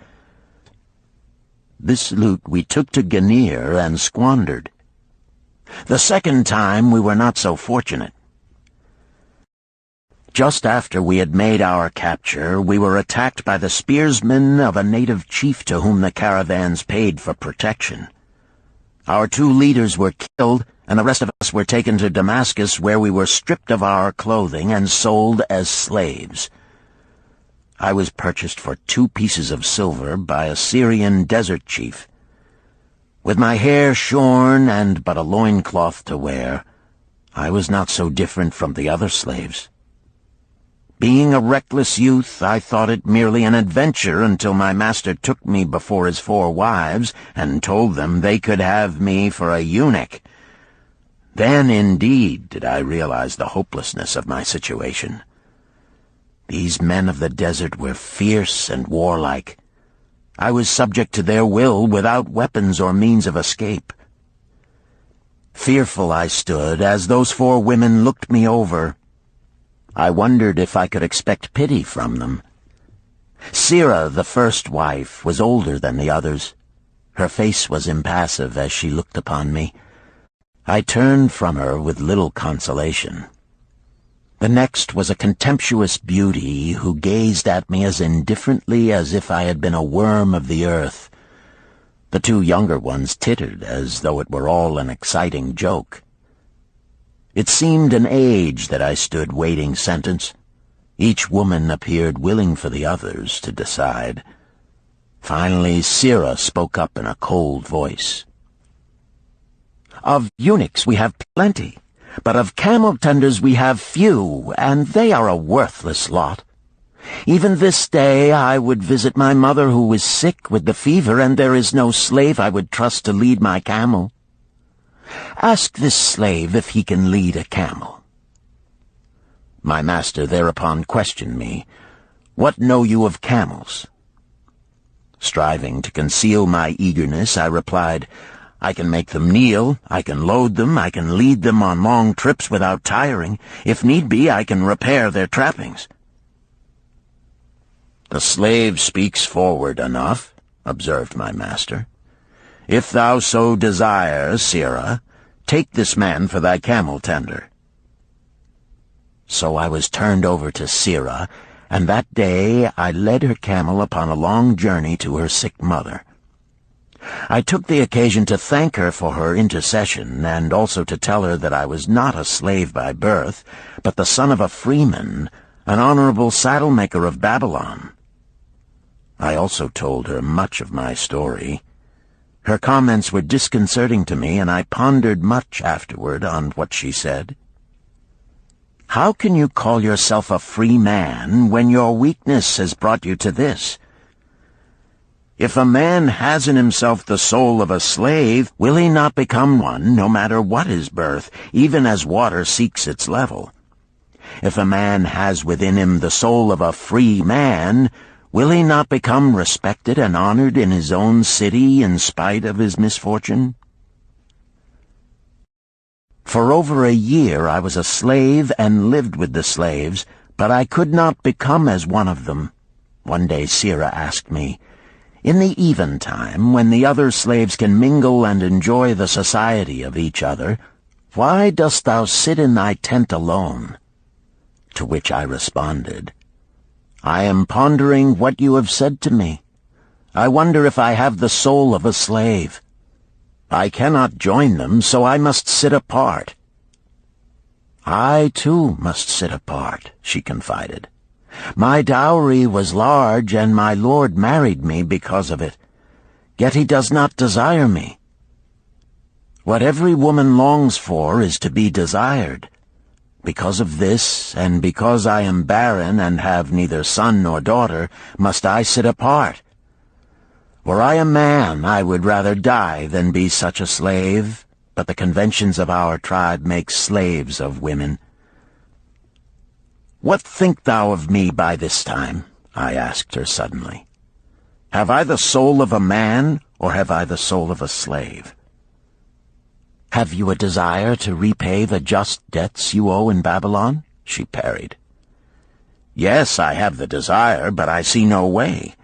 This loot we took to Ganir and squandered. The second time we were not so fortunate. Just after we had made our capture, we were attacked by the spearsmen of a native chief to whom the caravans paid for protection. Our 2 leaders were killed, and the rest of us were taken to Damascus, where we were stripped of our clothing and sold as slaves. I was purchased for 2 pieces of silver by a Syrian desert chief. With my hair shorn and but a loincloth to wear, I was not so different from the other slaves. Being a reckless youth, I thought it merely an adventure until my master took me before his 4 wives and told them they could have me for a eunuch. Then, indeed, did I realize the hopelessness of my situation. These men of the desert were fierce and warlike. I was subject to their will without weapons or means of escape. Fearful I stood as those 4 women looked me over. I wondered if I could expect pity from them. Sirah, the first wife, was older than the others. Her face was impassive as she looked upon me. I turned from her with little consolation. The next was a contemptuous beauty who gazed at me as indifferently as if I had been a worm of the earth. The 2 younger ones tittered as though it were all an exciting joke. It seemed an age that I stood waiting sentence. Each woman appeared willing for the others to decide. Finally, Sirah spoke up in a cold voice. "Of eunuchs we have plenty, but of camel-tenders we have few, and they are a worthless lot. Even this day I would visit my mother who is sick with the fever, and there is no slave I would trust to lead my camel. Ask this slave if he can lead a camel." My master thereupon questioned me, "What know you of camels?" Striving to conceal my eagerness, I replied, "I can make them kneel, I can load them, I can lead them on long trips without tiring. If need be, I can repair their trappings." "The slave speaks forward enough," observed my master. "If thou so desire, Sirah, take this man for thy camel-tender." So I was turned over to Sirah, and that day I led her camel upon a long journey to her sick mother. I took the occasion to thank her for her intercession, and also to tell her that I was not a slave by birth, but the son of a freeman, an honorable saddle-maker of Babylon. I also told her much of my story. Her comments were disconcerting to me, and I pondered much afterward on what she said. How can you call yourself a free man when your weakness has brought you to this? If a man has in himself the soul of a slave, will he not become one, no matter what his birth, even as water seeks its level? If a man has within him the soul of a free man, will he not become respected and honored in his own city in spite of his misfortune? For over a year I was a slave and lived with the slaves, but I could not become as one of them. One day Sira asked me, "In the eventime, when the other slaves can mingle and enjoy the society of each other, why dost thou sit in thy tent alone?" To which I responded, "I am pondering what you have said to me. I wonder if I have the soul of a slave. I cannot join them, so I must sit apart." "I, too, must sit apart," she confided. "My dowry was large, and my lord married me because of it. Yet he does not desire me. What every woman longs for is to be desired. Because of this, and because I am barren and have neither son nor daughter, must I sit apart. Were I a man, I would rather die than be such a slave, but the conventions of our tribe make slaves of women." "What think thou of me by this time?" I asked her suddenly. "Have I the soul of a man, or have I the soul of a slave?" "Have you a desire to repay the just debts you owe in Babylon?" she parried. "Yes, I have the desire, but I see no way."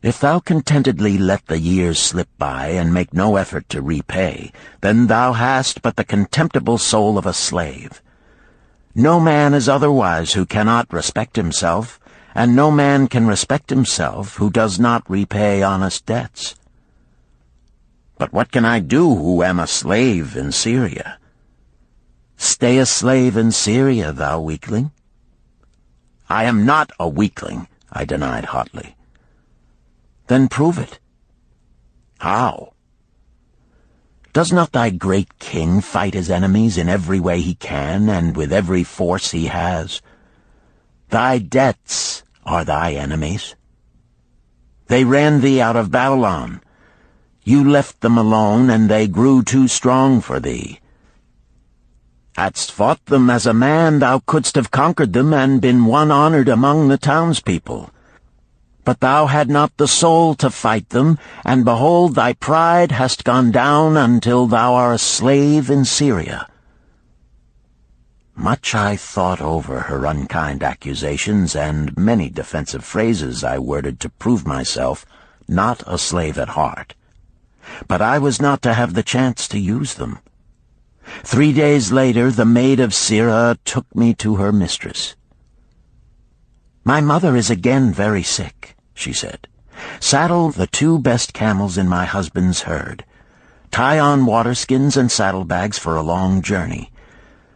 "If thou contentedly let the years slip by and make no effort to repay, then thou hast but the contemptible soul of a slave. No man is otherwise who cannot respect himself, and no man can respect himself who does not repay honest debts." "But what can I do who am a slave in Syria?" "Stay a slave in Syria, thou weakling." "I am not a weakling," I denied hotly. "Then prove it." "How?" "Does not thy great king fight his enemies in every way he can and with every force he has? Thy debts are thy enemies. They ran thee out of Babylon. You left them alone, and they grew too strong for thee. Hadst fought them as a man, thou couldst have conquered them and been one honored among the townspeople. But thou had not the soul to fight them, and behold, thy pride hast gone down until thou art a slave in Syria." Much I thought over her unkind accusations, and many defensive phrases I worded to prove myself not a slave at heart. But I was not to have the chance to use them. 3 days later, the maid of Sira took me to her mistress. "My mother is again very sick," she said. "Saddle the 2 best camels in my husband's herd. Tie on waterskins and saddlebags for a long journey.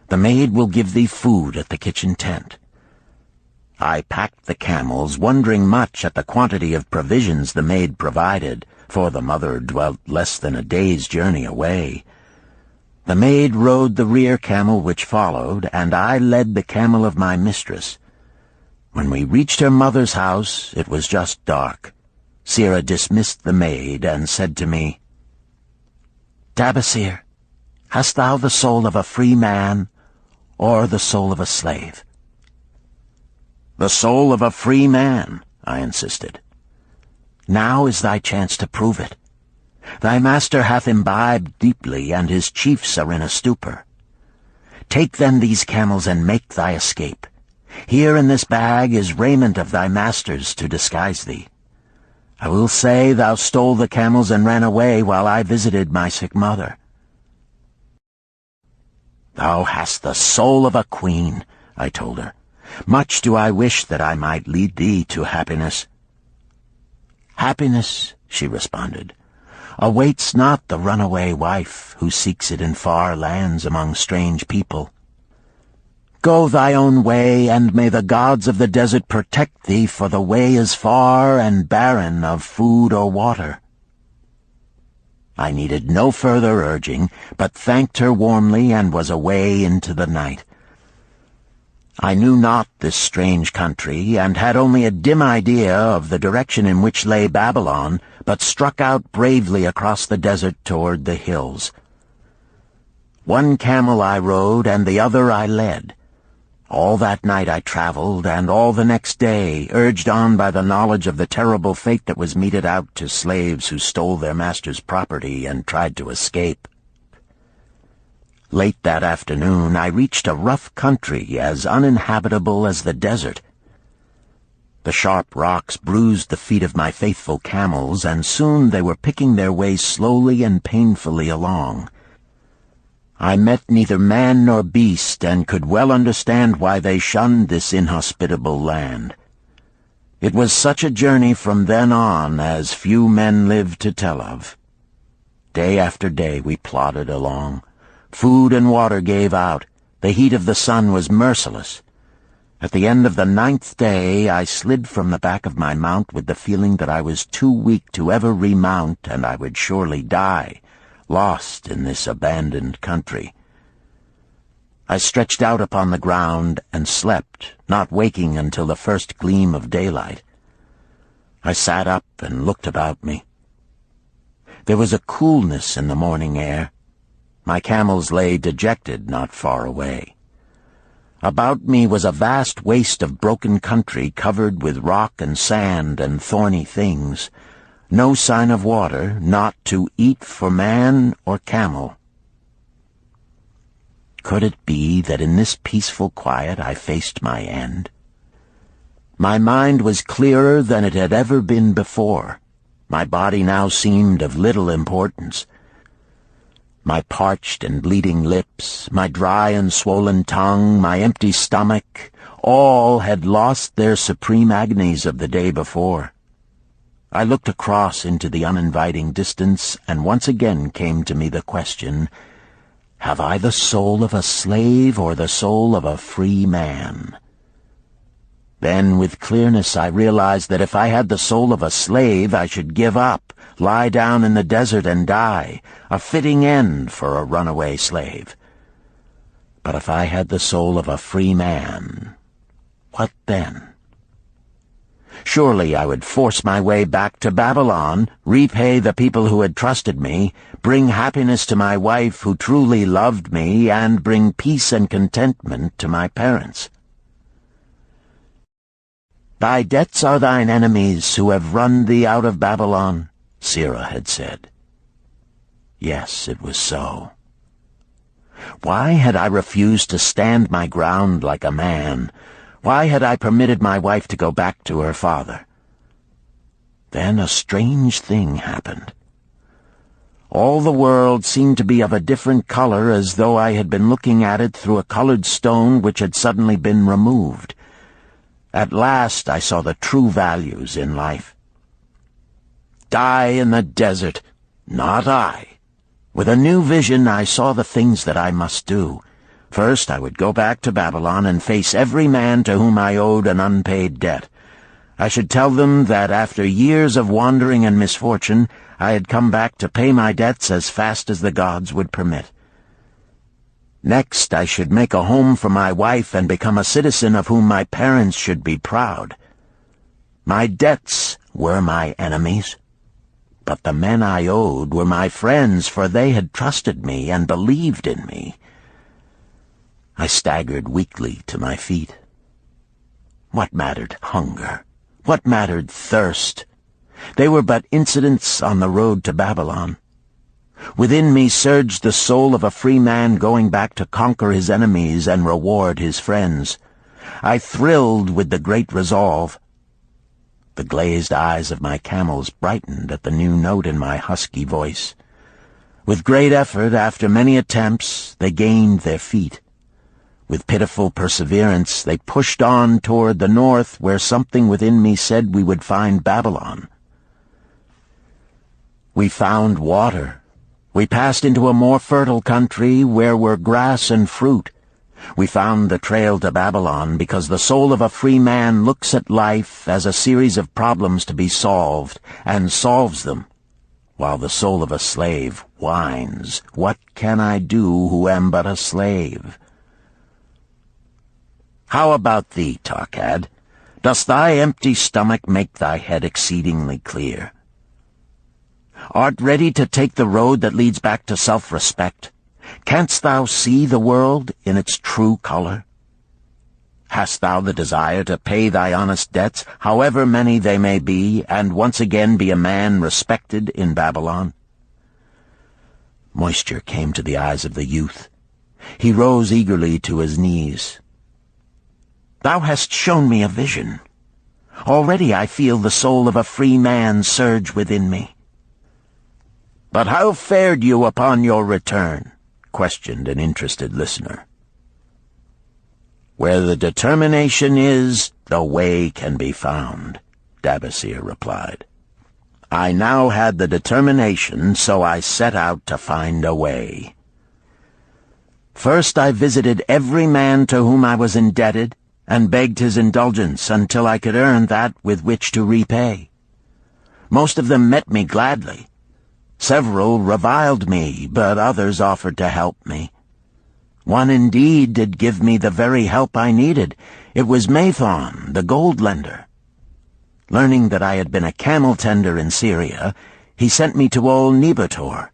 The maid will give thee food at the kitchen tent." I packed the camels, wondering much at the quantity of provisions the maid provided, for the mother dwelt less than a day's journey away. The maid rode the rear camel which followed, and I led the camel of my mistress. When we reached her mother's house, it was just dark. Sira dismissed the maid and said to me, "Tabasir, hast thou the soul of a free man, or the soul of a slave?" "The soul of a free man," I insisted. "Now is thy chance to prove it. Thy master hath imbibed deeply, and his chiefs are in a stupor. Take then these camels and make thy escape. Here in this bag is raiment of thy master's to disguise thee. I will say thou stole the camels and ran away while I visited my sick mother." "Thou hast the soul of a queen," I told her. "Much do I wish that I might lead thee to happiness." "Happiness," she responded, "awaits not the runaway wife who seeks it in far lands among strange people. Go thy own way, and may the gods of the desert protect thee, for the way is far and barren of food or water." I needed no further urging, but thanked her warmly and was away into the night. I knew not this strange country, and had only a dim idea of the direction in which lay Babylon, but struck out bravely across the desert toward the hills. One camel I rode, and the other I led. All that night I traveled, and all the next day, urged on by the knowledge of the terrible fate that was meted out to slaves who stole their master's property and tried to escape. Late that afternoon I reached a rough country as uninhabitable as the desert. The sharp rocks bruised the feet of my faithful camels, and soon they were picking their way slowly and painfully along. I met neither man nor beast, and could well understand why they shunned this inhospitable land. It was such a journey from then on as few men lived to tell of. Day after day we plodded along. Food and water gave out. The heat of the sun was merciless. At the end of the 9th day, I slid from the back of my mount with the feeling that I was too weak to ever remount, and I would surely die, lost in this abandoned country. I stretched out upon the ground and slept, not waking until the first gleam of daylight. I sat up and looked about me. There was a coolness in the morning air. My camels lay dejected not far away. About me was a vast waste of broken country covered with rock and sand and thorny things. No sign of water, not to eat for man or camel. Could it be that in this peaceful quiet I faced my end? My mind was clearer than it had ever been before. My body now seemed of little importance. My parched and bleeding lips, my dry and swollen tongue, my empty stomach, all had lost their supreme agonies of the day before. I looked across into the uninviting distance, and once again came to me the question, have I the soul of a slave or the soul of a free man? Then, with clearness, I realized that if I had the soul of a slave, I should give up, lie down in the desert and die, a fitting end for a runaway slave. But if I had the soul of a free man, what then? Surely I would force my way back to Babylon, repay the people who had trusted me, bring happiness to my wife who truly loved me, and bring peace and contentment to my parents. Thy debts are thine enemies who have run thee out of Babylon, Sirrah had said. Yes, it was so. Why had I refused to stand my ground like a man? Why had I permitted my wife to go back to her father? Then a strange thing happened. All the world seemed to be of a different color, as though I had been looking at it through a colored stone which had suddenly been removed. At last I saw the true values in life. Die in the desert, not I. With a new vision I saw the things that I must do. First, I would go back to Babylon and face every man to whom I owed an unpaid debt. I should tell them that after years of wandering and misfortune, I had come back to pay my debts as fast as the gods would permit. Next, I should make a home for my wife and become a citizen of whom my parents should be proud. My debts were my enemies, but the men I owed were my friends, for they had trusted me and believed in me. I staggered weakly to my feet. What mattered hunger? What mattered thirst? They were but incidents on the road to Babylon. Within me surged the soul of a free man going back to conquer his enemies and reward his friends. I thrilled with the great resolve. The glazed eyes of my camels brightened at the new note in my husky voice. With great effort, after many attempts, they gained their feet. With pitiful perseverance, they pushed on toward the north, where something within me said we would find Babylon. We found water. We passed into a more fertile country where were grass and fruit. We found the trail to Babylon because the soul of a free man looks at life as a series of problems to be solved, and solves them. while the soul of a slave whines, "What can I do who am but a slave?" How about thee, Tarkad? Does thy empty stomach make thy head exceedingly clear? Art ready to take the road that leads back to self-respect? Canst thou see the world in its true color? Hast thou the desire to pay thy honest debts, however many they may be, and once again be a man respected in Babylon? Moisture came to the eyes of the youth. He rose eagerly to his knees. "Thou hast shown me a vision. Already I feel the soul of a free man surge within me." "But how fared you upon your return?" questioned an interested listener. "Where the determination is, the way can be found," Dabasir replied. "I now had the determination, so I set out to find a way. First I visited every man to whom I was indebted, and begged his indulgence until I could earn that with which to repay. Most of them met me gladly. Several reviled me, but others offered to help me. One indeed did give me the very help I needed. It was Mathon, the gold lender. Learning that I had been a camel tender in Syria, he sent me to old Nebator,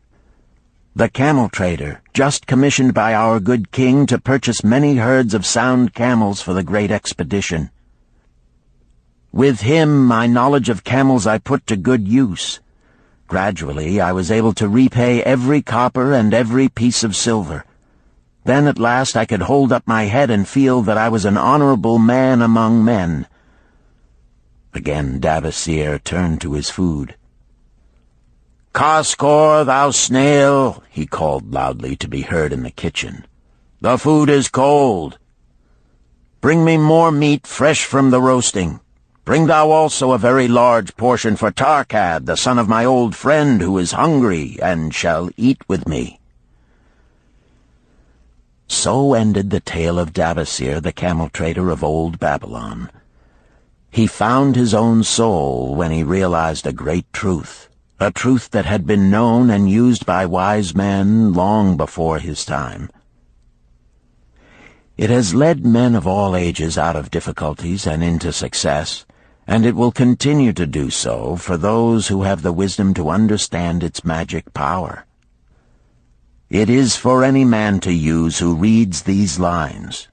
the camel trader, just commissioned by our good king to purchase many herds of sound camels for the great expedition. With him, my knowledge of camels I put to good use. Gradually, I was able to repay every copper and every piece of silver. Then at last I could hold up my head and feel that I was an honorable man among men." Again Dabasir turned to his food. "Kaskor, thou snail," he called loudly to be heard in the kitchen. "The food is cold. Bring me more meat fresh from the roasting. Bring thou also a very large portion for Tarkad, the son of my old friend, who is hungry and shall eat with me." So ended the tale of Dabasir, the camel trader of old Babylon. He found his own soul when he realized a great truth, a truth that had been known and used by wise men long before his time. It has led men of all ages out of difficulties and into success, and it will continue to do so for those who have the wisdom to understand its magic power. It is for any man to use who reads these lines.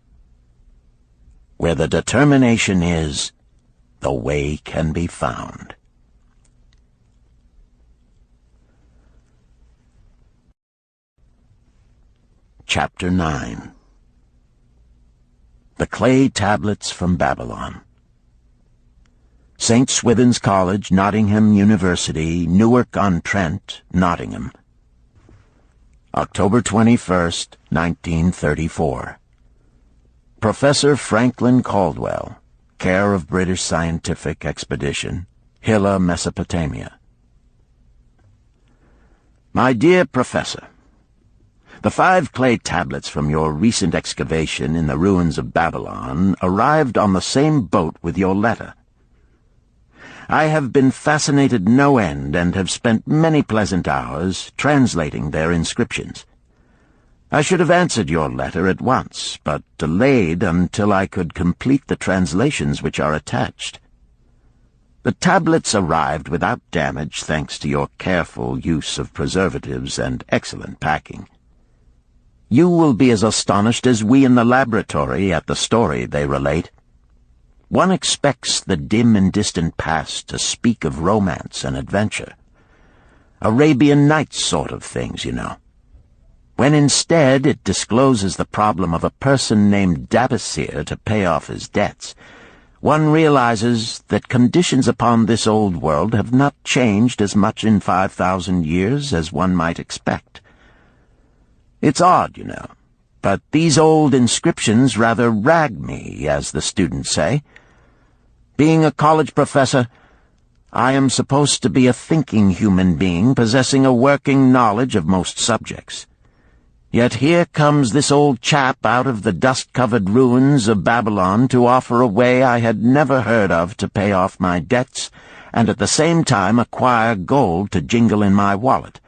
Where the determination is, the way can be found. Chapter 9. The Clay Tablets from Babylon. St. Swithin's College, Nottingham University, Newark-on-Trent, Nottingham. October 21st, 1934. Professor Franklin Caldwell, care of British Scientific Expedition, Hilla, Mesopotamia. My dear Professor, the 5 clay tablets from your recent excavation in the ruins of Babylon arrived on the same boat with your letter. I have been fascinated no end and have spent many pleasant hours translating their inscriptions. I should have answered your letter at once, but delayed until I could complete the translations which are attached. The tablets arrived without damage thanks to your careful use of preservatives and excellent packing. You will be as astonished as we in the laboratory at the story they relate. One expects the dim and distant past to speak of romance and adventure. Arabian Nights sort of things, you know. When instead it discloses the problem of a person named Dabasir to pay off his debts, one realizes that conditions upon this old world have not changed as much in 5,000 years as one might expect. It's odd, you know, but these old inscriptions rather rag me, as the students say. Being a college professor, I am supposed to be a thinking human being possessing a working knowledge of most subjects. Yet here comes this old chap out of the dust-covered ruins of Babylon to offer a way I had never heard of to pay off my debts and at the same time acquire gold to jingle in my wallet.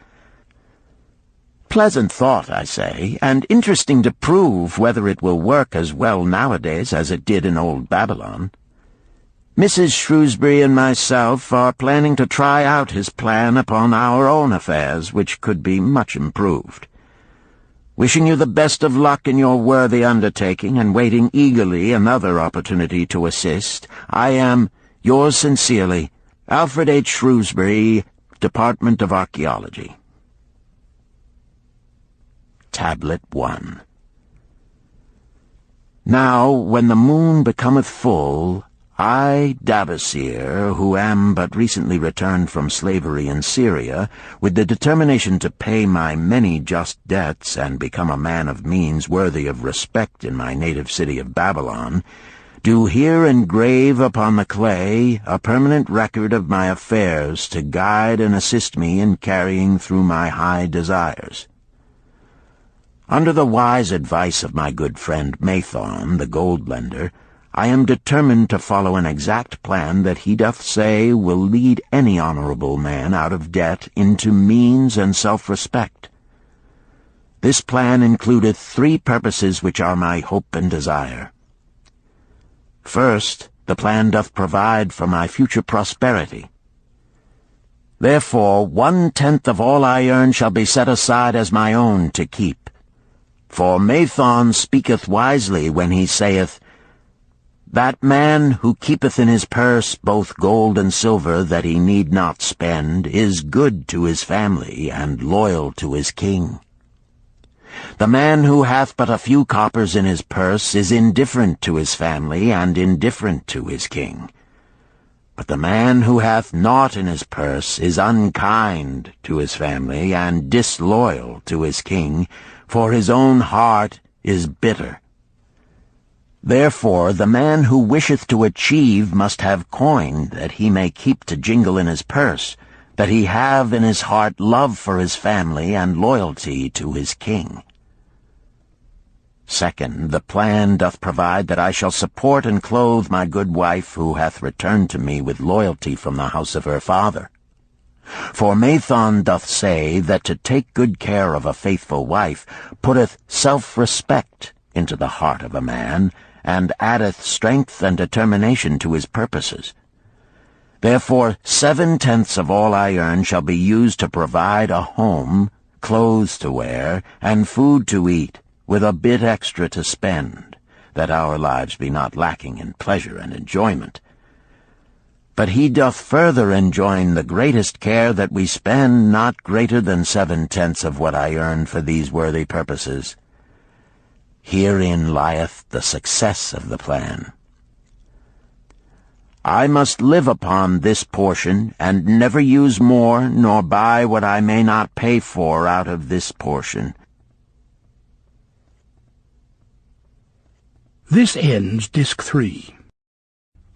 Pleasant thought, I say, and interesting to prove whether it will work as well nowadays as it did in old Babylon. Mrs. Shrewsbury and myself are planning to try out his plan upon our own affairs, which could be much improved. Wishing you the best of luck in your worthy undertaking, and waiting eagerly another opportunity to assist, I am, yours sincerely, Alfred H. Shrewsbury, Department of Archaeology. Tablet 1. Now, when the moon becometh full, I, Dabasir, who am but recently returned from slavery in Syria, with the determination to pay my many just debts and become a man of means worthy of respect in my native city of Babylon, do here engrave upon the clay a permanent record of my affairs to guide and assist me in carrying through my high desires. Under the wise advice of my good friend Mathon, the gold lender, I am determined to follow an exact plan that he doth say will lead any honorable man out of debt into means and self-respect. This plan includeth 3 purposes which are my hope and desire. First, the plan doth provide for my future prosperity. Therefore 1/10 of all I earn shall be set aside as my own to keep. For Mathon speaketh wisely when he saith, That man who keepeth in his purse both gold and silver that he need not spend is good to his family and loyal to his king. The man who hath but a few coppers in his purse is indifferent to his family and indifferent to his king. But the man who hath naught in his purse is unkind to his family and disloyal to his king, for his own heart is bitter. Therefore the man who wisheth to achieve must have coin that he may keep to jingle in his purse, that he have in his heart love for his family and loyalty to his king. Second, the plan doth provide that I shall support and clothe my good wife who hath returned to me with loyalty from the house of her father. For Mathon doth say that to take good care of a faithful wife putteth self-respect into the heart of a man, and addeth strength and determination to his purposes. Therefore 7/10 of all I earn shall be used to provide a home, clothes to wear, and food to eat, with a bit extra to spend, that our lives be not lacking in pleasure and enjoyment. But he doth further enjoin the greatest care that we spend not greater than 7/10 of what I earn for these worthy purposes. Herein lieth the success of the plan. I must live upon this portion, and never use more, nor buy what I may not pay for out of this portion. This ends Disc 3.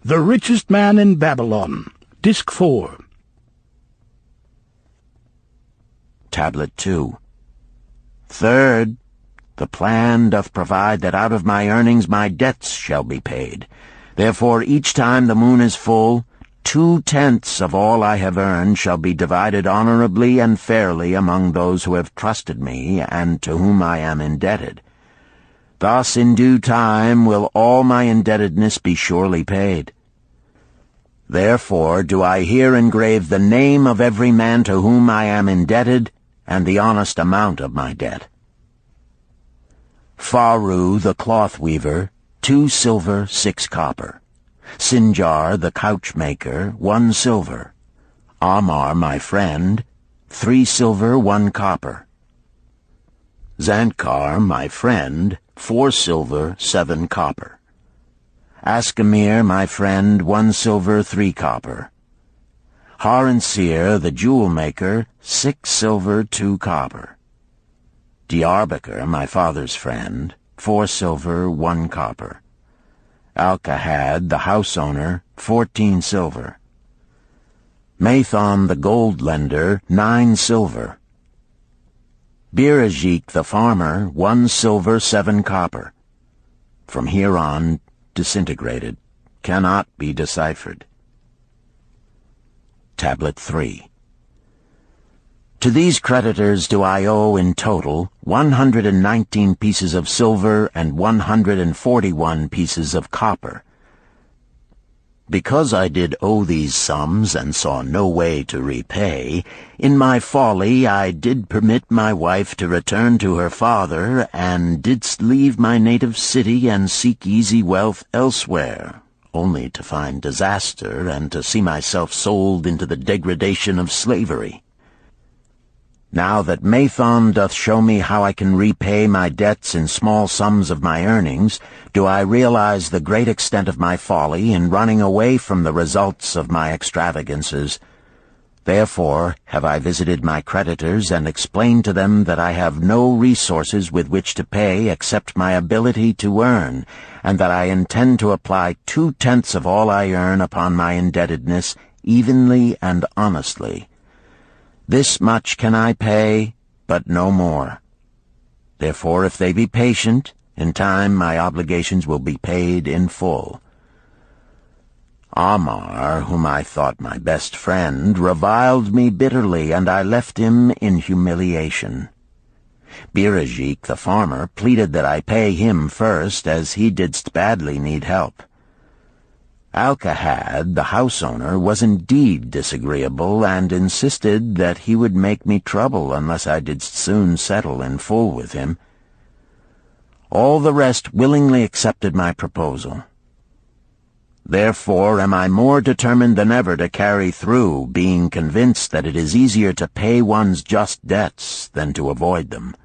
The Richest Man in Babylon, Disc 4. Tablet 2. Third, the plan doth provide that out of my earnings my debts shall be paid. Therefore each time the moon is full, 2/10 of all I have earned shall be divided honorably and fairly among those who have trusted me and to whom I am indebted. Thus in due time will all my indebtedness be surely paid. Therefore do I here engrave the name of every man to whom I am indebted, and the honest amount of my debt. Faru the cloth weaver, 2 silver, 6 copper. Sinjar the couch maker, 1 silver. Amar my friend, 3 silver, 1 copper. Zantkar my friend, 4 silver, 7 copper. Askamir my friend, 1 silver, 3 copper. Haransir the jewel maker, 6 silver, 2 copper. Diarbekir, my father's friend, 4 silver, 1 copper. Alkahad, the house owner, 14 silver. Mathon, the gold lender, 9 silver. Birajik, the farmer, 1 silver, 7 copper. From here on, disintegrated, cannot be deciphered. Tablet 3. To these creditors do I owe in total 119 pieces of silver and 141 pieces of copper. Because I did owe these sums and saw no way to repay, in my folly I did permit my wife to return to her father, and didst leave my native city and seek easy wealth elsewhere, only to find disaster and to see myself sold into the degradation of slavery. Now that Mathon doth show me how I can repay my debts in small sums of my earnings, do I realize the great extent of my folly in running away from the results of my extravagances. Therefore have I visited my creditors and explained to them that I have no resources with which to pay except my ability to earn, and that I intend to apply 2/10 of all I earn upon my indebtedness evenly and honestly. This much can I pay, but no more. Therefore, if they be patient, in time my obligations will be paid in full. Amar, whom I thought my best friend, reviled me bitterly, and I left him in humiliation. Birajik, the farmer, pleaded that I pay him first, as he didst badly need help. Alcahad, the house owner, was indeed disagreeable, and insisted that he would make me trouble unless I did soon settle in full with him. All the rest willingly accepted my proposal. Therefore am I more determined than ever to carry through, being convinced that it is easier to pay one's just debts than to avoid them.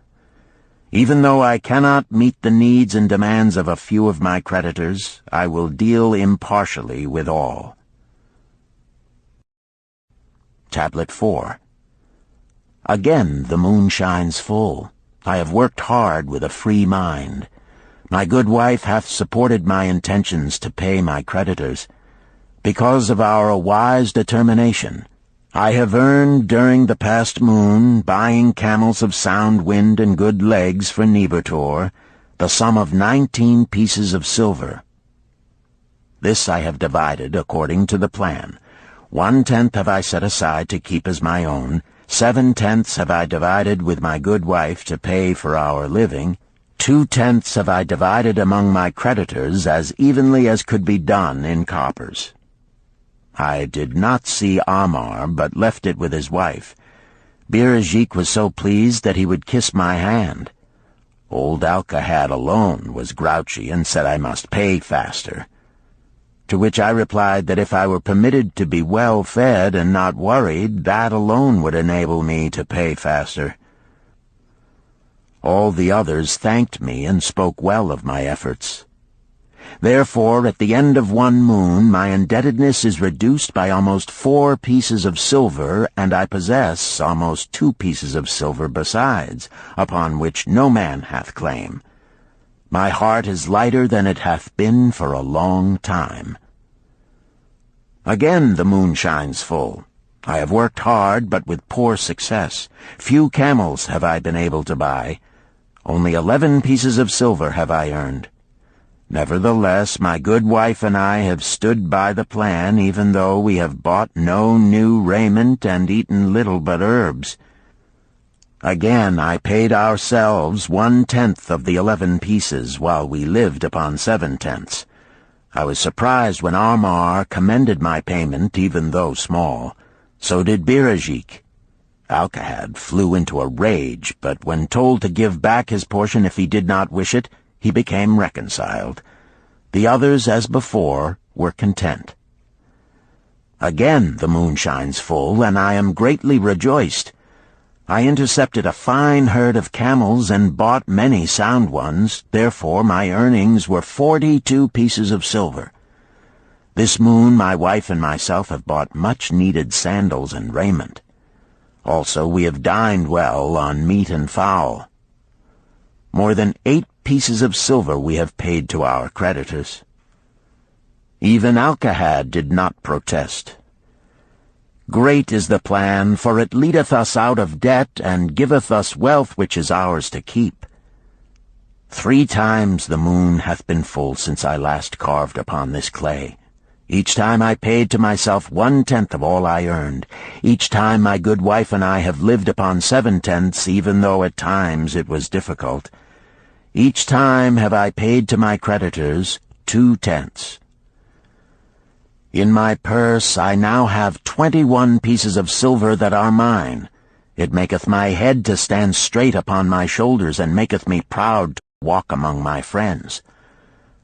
Even though I cannot meet the needs and demands of a few of my creditors, I will deal impartially with all. Tablet 4. Again the moon shines full. I have worked hard with a free mind. My good wife hath supported my intentions to pay my creditors. Because of our wise determination, I have earned during the past moon, buying camels of sound wind and good legs for Nebertor, the sum of 19 pieces of silver. This I have divided according to the plan. 1/10 have I set aside to keep as my own, 7/10 have I divided with my good wife to pay for our living, 2/10 have I divided among my creditors as evenly as could be done in coppers. I did not see Amar, but left it with his wife. Birajik was so pleased that he would kiss my hand. Old Alcahad alone was grouchy and said I must pay faster. To which I replied that if I were permitted to be well fed and not worried, that alone would enable me to pay faster. All the others thanked me and spoke well of my efforts. Therefore, at the end of one moon, my indebtedness is reduced by almost 4 pieces of silver, and I possess almost 2 pieces of silver besides, upon which no man hath claim. My heart is lighter than it hath been for a long time. Again the moon shines full. I have worked hard, but with poor success. Few camels have I been able to buy. Only 11 pieces of silver have I earned. Nevertheless, my good wife and I have stood by the plan, even though we have bought no new raiment and eaten little but herbs. Again I paid ourselves 1/10 of the 11 pieces, while we lived upon 7/10. I was surprised when Amar commended my payment, even though small. So did Birajik. Alcahad flew into a rage, but when told to give back his portion if he did not wish it, he became reconciled. The others, as before, were content. Again the moon shines full, and I am greatly rejoiced. I intercepted a fine herd of camels and bought many sound ones, therefore my earnings were 42 pieces of silver. This moon my wife and myself have bought much-needed sandals and raiment. Also we have dined well on meat and fowl. More than 8 pieces of silver we have paid to our creditors. Even Alcahad did not protest. Great is the plan, for it leadeth us out of debt, and giveth us wealth which is ours to keep. 3 times the moon hath been full since I last carved upon this clay. Each time I paid to myself 1/10 of all I earned. Each time my good wife and I have lived upon 7/10, even though at times it was difficult. Each time have I paid to my creditors 2/10. In my purse I now have 21 pieces of silver that are mine. It maketh my head to stand straight upon my shoulders, and maketh me proud to walk among my friends.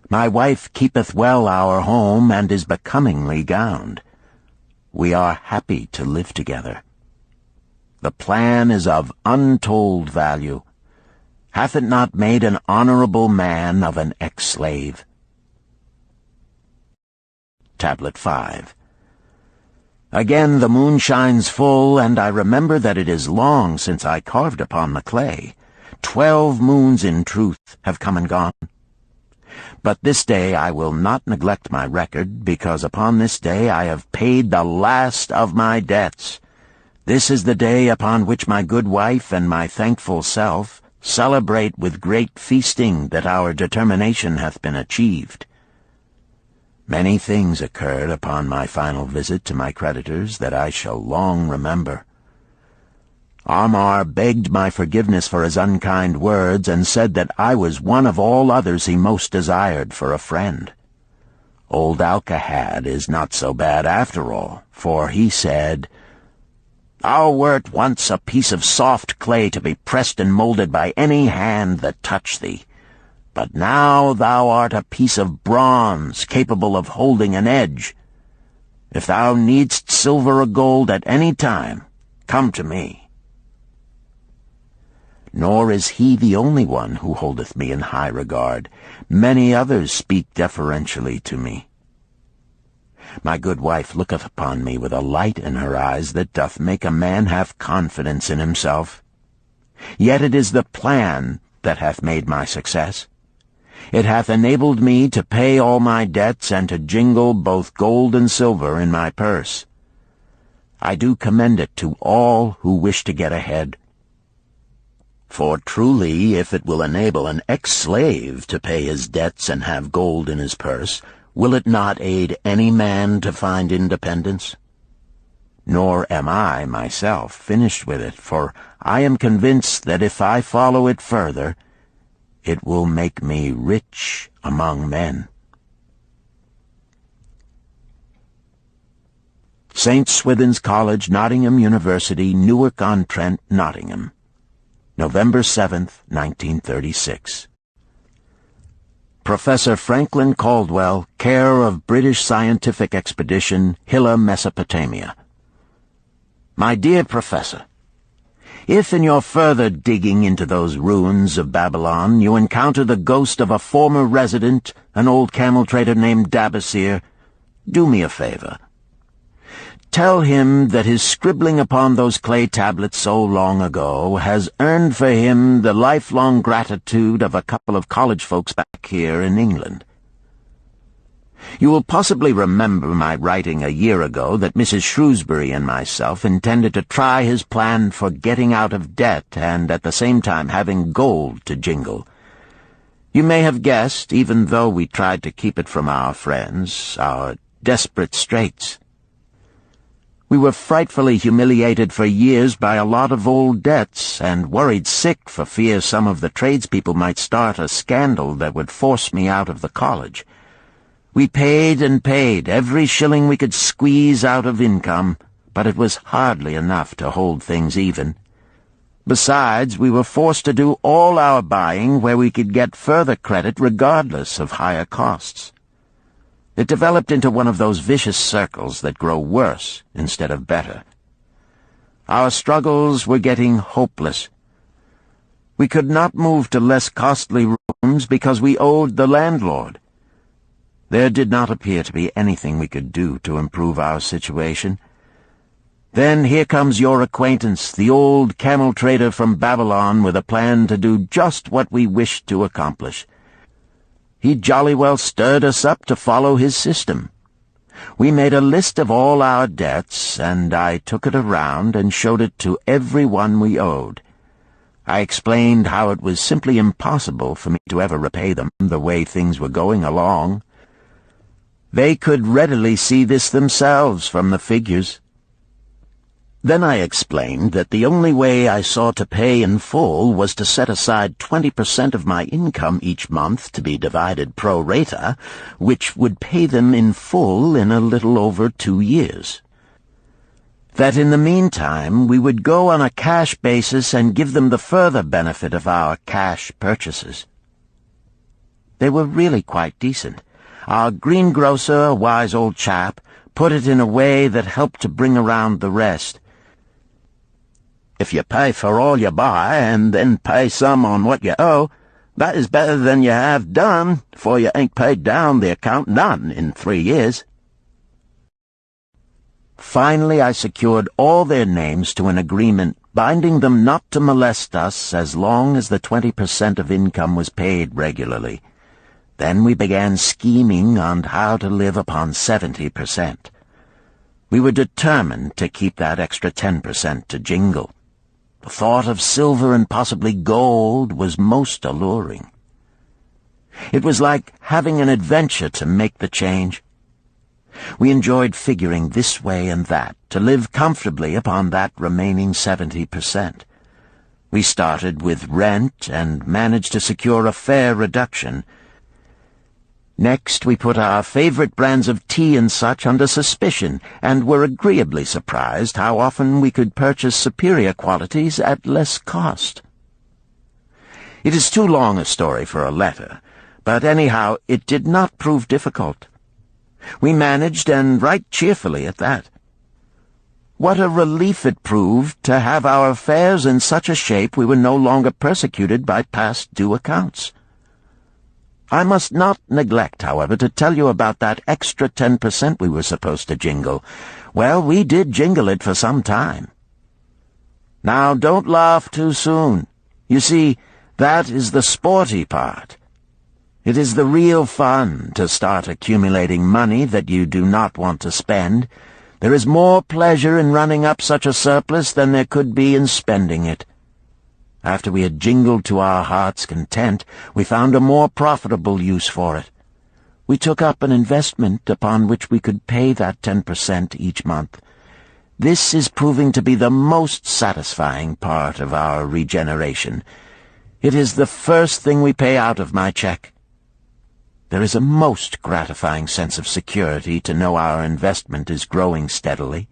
My wife keepeth well our home, and is becomingly gowned. We are happy to live together. The plan is of untold value. Hath it not made an honorable man of an ex-slave? Tablet 5. Again the moon shines full, and I remember that it is long since I carved upon the clay. 12 moons in truth have come and gone. But this day I will not neglect my record, because upon this day I have paid the last of my debts. This is the day upon which my good wife and my thankful self celebrate with great feasting that our determination hath been achieved. Many things occurred upon my final visit to my creditors that I shall long remember. Amar begged my forgiveness for his unkind words, and said that I was one of all others he most desired for a friend. Old Alcahad is not so bad after all, for he said, "Thou wert once a piece of soft clay to be pressed and molded by any hand that touched thee, but now thou art a piece of bronze capable of holding an edge. If thou needst silver or gold at any time, come to me." Nor is he the only one who holdeth me in high regard. Many others speak deferentially to me. My good wife looketh upon me with a light in her eyes that doth make a man have confidence in himself. Yet it is the plan that hath made my success. It hath enabled me to pay all my debts and to jingle both gold and silver in my purse. I do commend it to all who wish to get ahead. For truly, if it will enable an ex-slave to pay his debts and have gold in his purse, will it not aid any man to find independence? Nor am I, myself, finished with it, for I am convinced that if I follow it further, it will make me rich among men. St. Swithin's College, Nottingham University, Newark-on-Trent, Nottingham. November 7th, 1936. Professor Franklin Caldwell, care of British Scientific Expedition, Hilla, Mesopotamia. My dear Professor, if in your further digging into those ruins of Babylon you encounter the ghost of a former resident, an old camel trader named Dabasir, do me a favor. Tell him that his scribbling upon those clay tablets so long ago has earned for him the lifelong gratitude of a couple of college folks back here in England. You will possibly remember my writing a year ago that Mrs. Shrewsbury and myself intended to try his plan for getting out of debt and at the same time having gold to jingle. You may have guessed, even though we tried to keep it from our friends, our desperate straits. We were frightfully humiliated for years by a lot of old debts, and worried sick for fear some of the tradespeople might start a scandal that would force me out of the college. We paid and paid, every shilling we could squeeze out of income, but it was hardly enough to hold things even. Besides, we were forced to do all our buying where we could get further credit regardless of higher costs. It developed into one of those vicious circles that grow worse instead of better. Our struggles were getting hopeless. We could not move to less costly rooms because we owed the landlord. There did not appear to be anything we could do to improve our situation. Then here comes your acquaintance, the old camel trader from Babylon, with a plan to do just what we wished to accomplish. He jolly well stirred us up to follow his system. We made a list of all our debts, and I took it around and showed it to every one we owed. I explained how it was simply impossible for me to ever repay them the way things were going along. They could readily see this themselves from the figures. Then I explained that the only way I saw to pay in full was to set aside 20% of my income each month to be divided pro rata, which would pay them in full in a little over 2 years. That in the meantime we would go on a cash basis and give them the further benefit of our cash purchases. They were really quite decent. Our greengrocer, a wise old chap, put it in a way that helped to bring around the rest. If you pay for all you buy and then pay some on what you owe, that is better than you have done, for you ain't paid down the account none in 3 years. Finally, I secured all their names to an agreement binding them not to molest us as long as the 20% of income was paid regularly. Then we began scheming on how to live upon 70%. We were determined to keep that extra 10% to jingle. The thought of silver and possibly gold was most alluring. It was like having an adventure to make the change. We enjoyed figuring this way and that to live comfortably upon that remaining 70%. We started with rent and managed to secure a fair reduction. Next, we put our favorite brands of tea and such under suspicion, and were agreeably surprised how often we could purchase superior qualities at less cost. It is too long a story for a letter, but anyhow it did not prove difficult. We managed, and right cheerfully at that. What a relief it proved to have our affairs in such a shape we were no longer persecuted by past due accounts. I must not neglect, however, to tell you about that extra 10% we were supposed to jingle. Well, we did jingle it for some time. Now, don't laugh too soon. You see, that is the sporty part. It is the real fun to start accumulating money that you do not want to spend. There is more pleasure in running up such a surplus than there could be in spending it. After we had jingled to our heart's content, we found a more profitable use for it. We took up an investment upon which we could pay that 10% each month. This is proving to be the most satisfying part of our regeneration. It is the first thing we pay out of my check. There is a most gratifying sense of security to know our investment is growing steadily.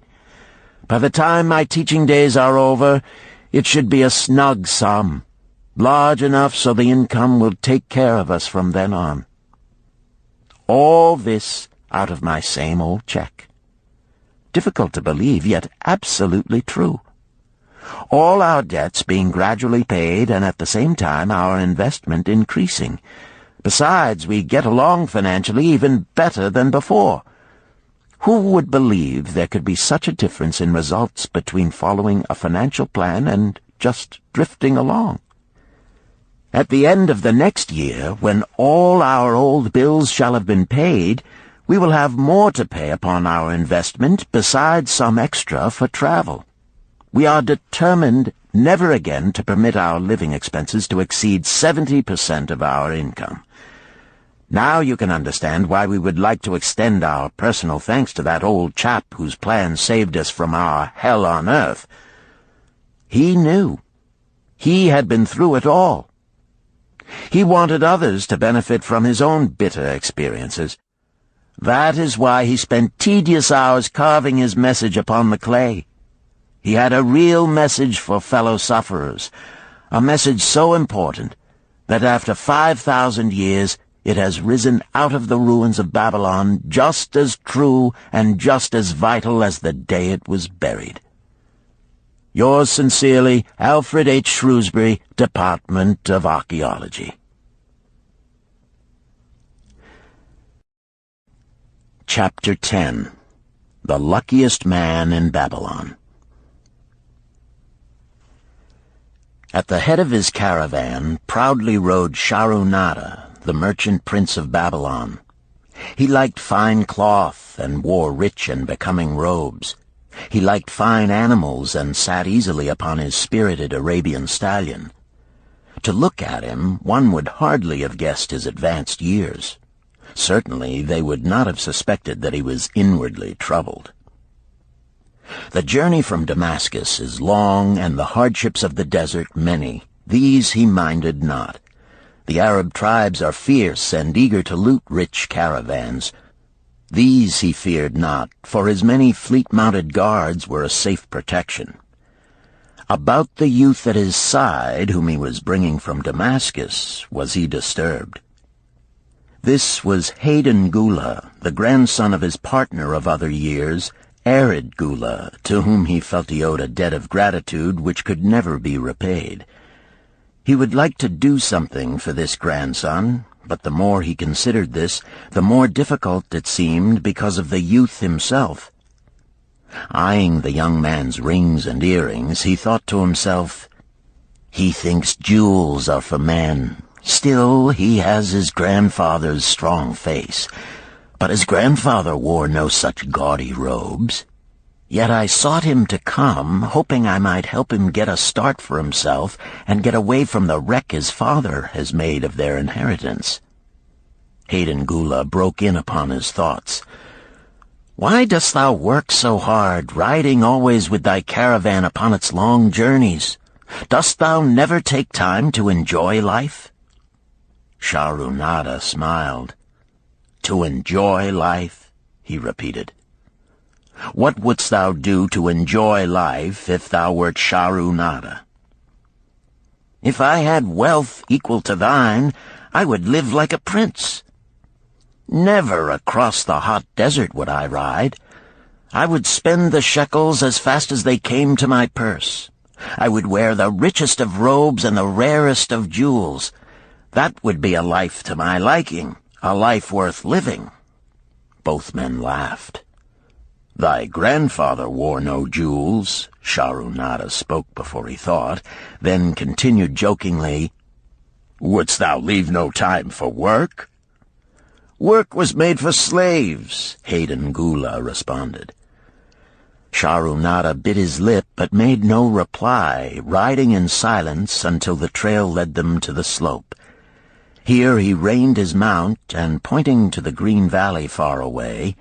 By the time my teaching days are over, it should be a snug sum, large enough so the income will take care of us from then on. All this out of my same old check. Difficult to believe, yet absolutely true. All our debts being gradually paid, and at the same time our investment increasing. Besides, we get along financially even better than before. Who would believe there could be such a difference in results between following a financial plan and just drifting along? At the end of the next year, when all our old bills shall have been paid, we will have more to pay upon our investment besides some extra for travel. We are determined never again to permit our living expenses to exceed 70% of our income. Now you can understand why we would like to extend our personal thanks to that old chap whose plan saved us from our hell on earth. He knew. He had been through it all. He wanted others to benefit from his own bitter experiences. That is why he spent tedious hours carving his message upon the clay. He had a real message for fellow sufferers, a message so important that after 5,000 years it has risen out of the ruins of Babylon just as true and just as vital as the day it was buried. Yours sincerely, Alfred H. Shrewsbury, Department of Archaeology. Chapter 10. The Luckiest Man in Babylon. At the head of his caravan proudly rode Shahrunada, the merchant prince of Babylon. He liked fine cloth and wore rich and becoming robes. He liked fine animals and sat easily upon his spirited Arabian stallion. To look at him, one would hardly have guessed his advanced years. Certainly they would not have suspected that he was inwardly troubled. The journey from Damascus is long, and the hardships of the desert many. These he minded not. The Arab tribes are fierce and eager to loot rich caravans. These he feared not, for his many fleet-mounted guards were a safe protection. About the youth at his side, whom he was bringing from Damascus, was he disturbed. This was Hayden Gula, the grandson of his partner of other years, Arid Gula, to whom he felt he owed a debt of gratitude which could never be repaid. He would like to do something for this grandson, but the more he considered this, the more difficult it seemed because of the youth himself. Eyeing the young man's rings and earrings, he thought to himself, "He thinks jewels are for men. Still, he has his grandfather's strong face. But his grandfather wore no such gaudy robes. Yet I sought him to come, hoping I might help him get a start for himself and get away from the wreck his father has made of their inheritance." Hayden Gula broke in upon his thoughts. "Why dost thou work so hard, riding always with thy caravan upon its long journeys? Dost thou never take time to enjoy life?" Shahrunada smiled. "To enjoy life?" he repeated. "What wouldst thou do to enjoy life if thou wert Shahrunada?" "If I had wealth equal to thine, I would live like a prince. Never across the hot desert would I ride. I would spend the shekels as fast as they came to my purse. I would wear the richest of robes and the rarest of jewels. That would be a life to my liking, a life worth living." Both men laughed. "Thy grandfather wore no jewels," Shahrunada spoke before he thought, then continued jokingly, "Wouldst thou leave no time for work?" "Work was made for slaves," Hayden Gula responded. Shahrunada bit his lip but made no reply, riding in silence until the trail led them to the slope. Here he reined his mount, and pointing to the green valley far away,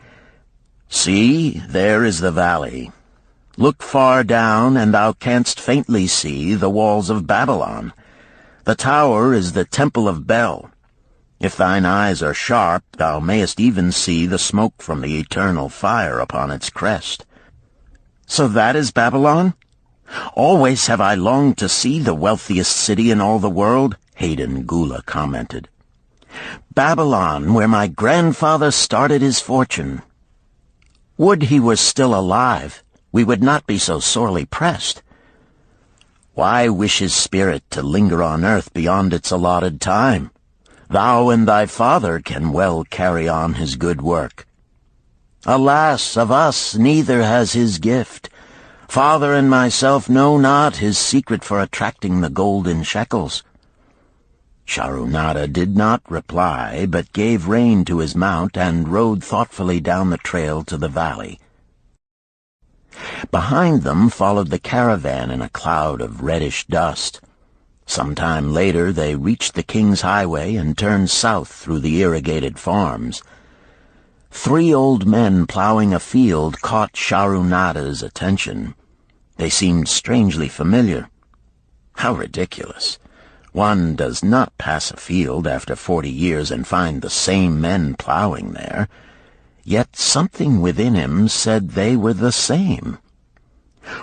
"See, there is the valley. Look far down, and thou canst faintly see the walls of Babylon. The tower is the temple of Bel. If thine eyes are sharp, thou mayest even see the smoke from the eternal fire upon its crest." "So that is Babylon? Always have I longed to see the wealthiest city in all the world," Hayden Gula commented. "Babylon, where my grandfather started his fortune. Would he were still alive, we would not be so sorely pressed. Why wish his spirit to linger on earth beyond its allotted time? Thou and thy father can well carry on his good work. Alas, of us neither has his gift. Father and myself know not his secret for attracting the golden shekels." Shahrunada did not reply, but gave rein to his mount and rode thoughtfully down the trail to the valley. Behind them followed the caravan in a cloud of reddish dust. Some time later they reached the King's Highway and turned south through the irrigated farms. 3 old men plowing a field caught Shahrunada's attention. They seemed strangely familiar. How ridiculous! One does not pass a field after 40 years and find the same men plowing there. Yet something within him said they were the same.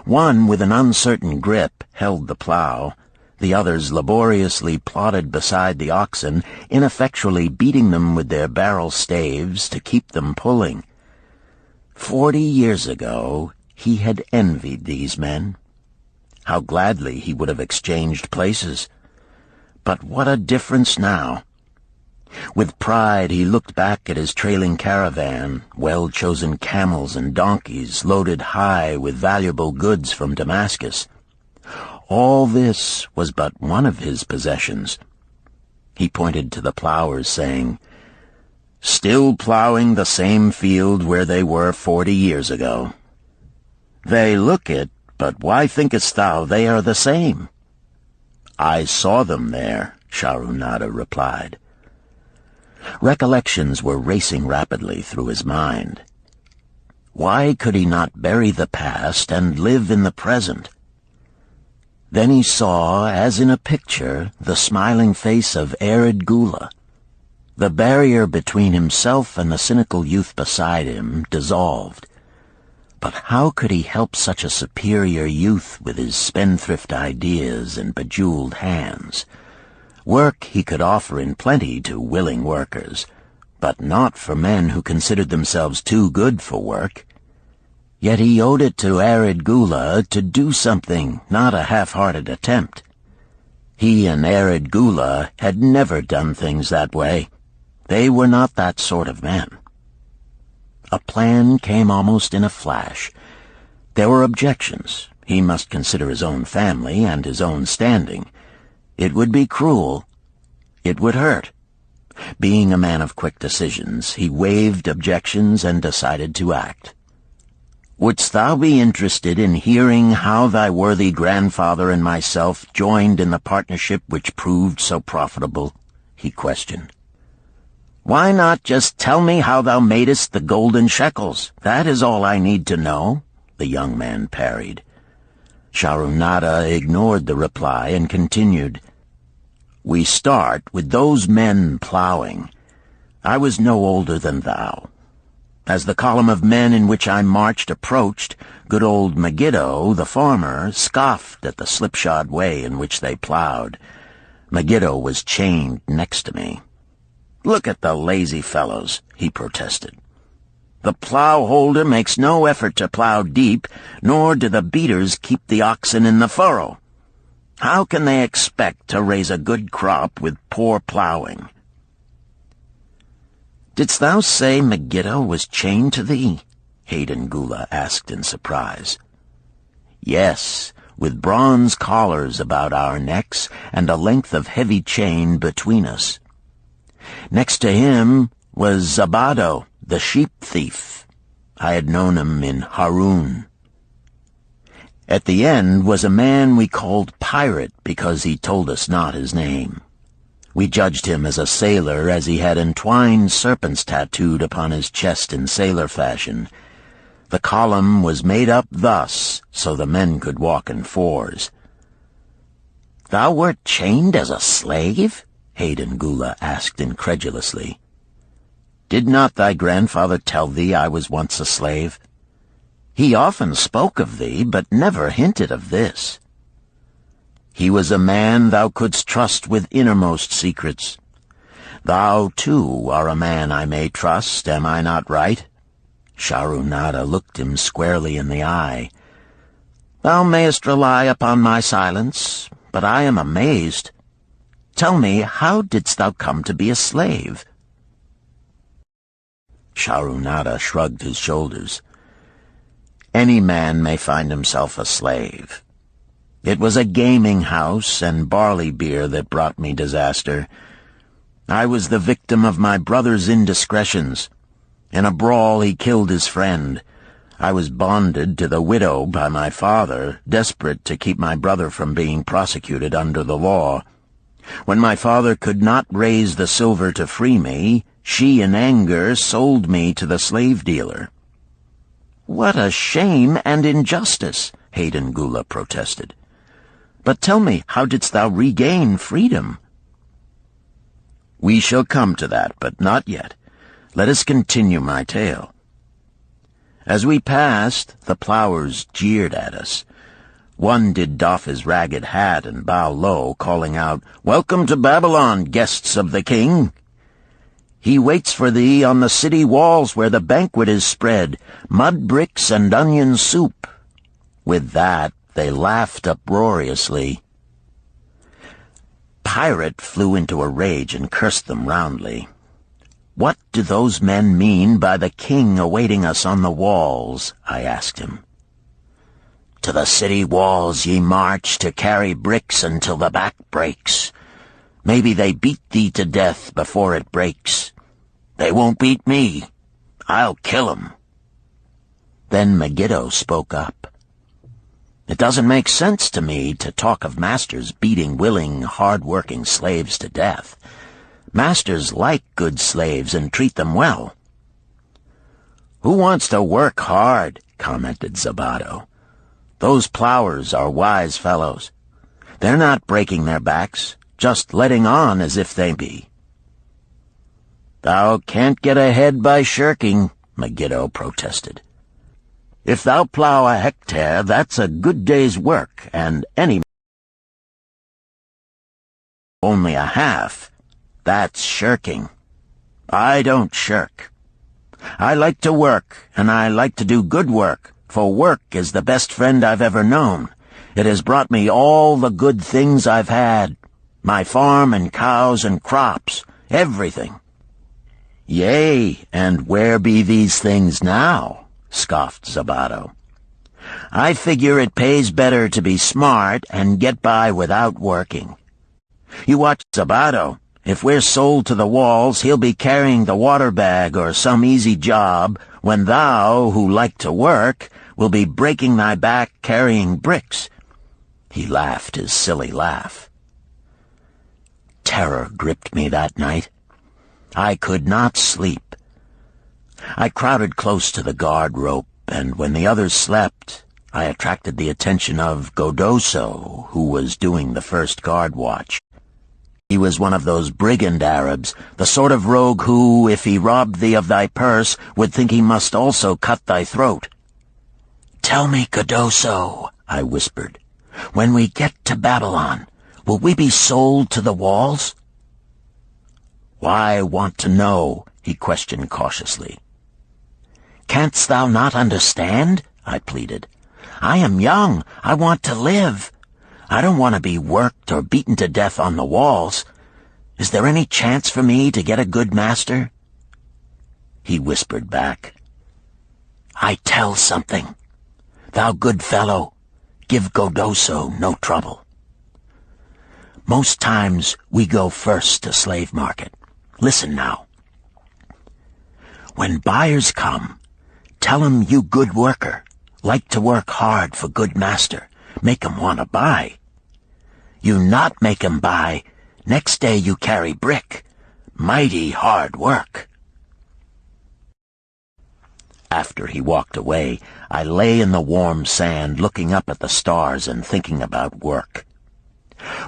One, with an uncertain grip, held the plow. The others laboriously plodded beside the oxen, ineffectually beating them with their barrel staves to keep them pulling. 40 years ago, he had envied these men. How gladly he would have exchanged places. But what a difference now! With pride he looked back at his trailing caravan, well-chosen camels and donkeys loaded high with valuable goods from Damascus. All this was but one of his possessions. He pointed to the plowers, saying, "Still plowing the same field where they were 40 years ago. They look it, but why thinkest thou they are the same?" "I saw them there," Shahrunada replied. Recollections were racing rapidly through his mind. Why could he not bury the past and live in the present? Then he saw, as in a picture, the smiling face of Arid Gula. The barrier between himself and the cynical youth beside him dissolved. But how could he help such a superior youth with his spendthrift ideas and bejeweled hands? Work he could offer in plenty to willing workers, but not for men who considered themselves too good for work. Yet he owed it to Arid Gula to do something, not a half-hearted attempt. He and Arid Gula had never done things that way. They were not that sort of men. A plan came almost in a flash. There were objections. He must consider his own family and his own standing. It would be cruel. It would hurt. Being a man of quick decisions, he waived objections and decided to act. "Wouldst thou be interested in hearing how thy worthy grandfather and myself joined in the partnership which proved so profitable?" he questioned. "Why not just tell me how thou madest the golden shekels? That is all I need to know," the young man parried. Sharunada ignored the reply and continued, "We start with those men plowing. I was no older than thou. As the column of men in which I marched approached, good old Megiddo, the farmer, scoffed at the slipshod way in which they plowed. Megiddo was chained next to me. 'Look at the lazy fellows,' he protested. 'The plow holder makes no effort to plow deep, nor do the beaters keep the oxen in the furrow. How can they expect to raise a good crop with poor plowing?' "Didst thou say Megiddo was chained to thee?" Hayden Gula asked in surprise. "Yes, with bronze collars about our necks and a length of heavy chain between us. Next to him was Zabado, the sheep thief. I had known him in Harun. At the end was a man we called Pirate because he told us not his name. We judged him as a sailor as he had entwined serpents tattooed upon his chest in sailor fashion. The column was made up thus, so the men could walk in fours." "Thou wert chained as a slave?" Hayden Gula asked incredulously. "Did not thy grandfather tell thee I was once a slave? He often spoke of thee, but never hinted of this. He was a man thou couldst trust with innermost secrets. Thou, too, are a man I may trust, am I not right?" Sharunada looked him squarely in the eye. "Thou mayest rely upon my silence, but I am amazed. Tell me, how didst thou come to be a slave?" Sharunada shrugged his shoulders. "Any man may find himself a slave. It was a gaming house and barley beer that brought me disaster. I was the victim of my brother's indiscretions. In a brawl he killed his friend. I was bonded to the widow by my father, desperate to keep my brother from being prosecuted under the law. When my father could not raise the silver to free me, she in anger sold me to the slave dealer." "What a shame and injustice!" Hayden Gula protested. "But tell me, how didst thou regain freedom?" "We shall come to that, but not yet. Let us continue my tale. As we passed, the plowers jeered at us. One did doff his ragged hat and bow low, calling out, 'Welcome to Babylon, guests of the king! He waits for thee on the city walls where the banquet is spread, mud bricks and onion soup.' With that, they laughed uproariously. Pirate flew into a rage and cursed them roundly. "What do those men mean by the king awaiting us on the walls?" I asked him. "To the city walls ye march to carry bricks until the back breaks. Maybe they beat thee to death before it breaks. They won't beat me. I'll kill 'em." Then Megiddo spoke up. "It doesn't make sense to me to talk of masters beating willing, hard-working slaves to death. Masters like good slaves and treat them well." "Who wants to work hard?" commented Zabato. "Those plowers are wise fellows. They're not breaking their backs, just letting on as if they be." "Thou can't get ahead by shirking," Megiddo protested. "If thou plow a hectare, that's a good day's work, and any only a half. That's shirking. I don't shirk. I like to work, and I like to do good work, for work is the best friend I've ever known. It has brought me all the good things I've had, my farm and cows and crops, everything." "Yea, and where be these things now?" scoffed Zabato. "I figure it pays better to be smart and get by without working. You watch Zabato. If we're sold to the walls, he'll be carrying the water bag or some easy job, when thou, who like to work, will be breaking thy back carrying bricks." He laughed his silly laugh. Terror gripped me that night. I could not sleep. I crowded close to the guard rope, and when the others slept, I attracted the attention of Godoso, who was doing the first guard watch. He was one of those brigand Arabs, the sort of rogue who, if he robbed thee of thy purse, would think he must also cut thy throat. "Tell me, Godoso," I whispered, "when we get to Babylon, will we be sold to the walls?" "Why want to know?" he questioned cautiously. "Canst thou not understand?" I pleaded. "I am young. I want to live. I don't want to be worked or beaten to death on the walls. Is there any chance for me to get a good master?" He whispered back, "I tell something. Thou good fellow, give Godoso no trouble. Most times we go first to slave market. Listen now. When buyers come, tell 'em you good worker, like to work hard for good master, make 'em want to buy. You not make 'em buy, next day you carry brick. Mighty hard work." After he walked away, I lay in the warm sand looking up at the stars and thinking about work.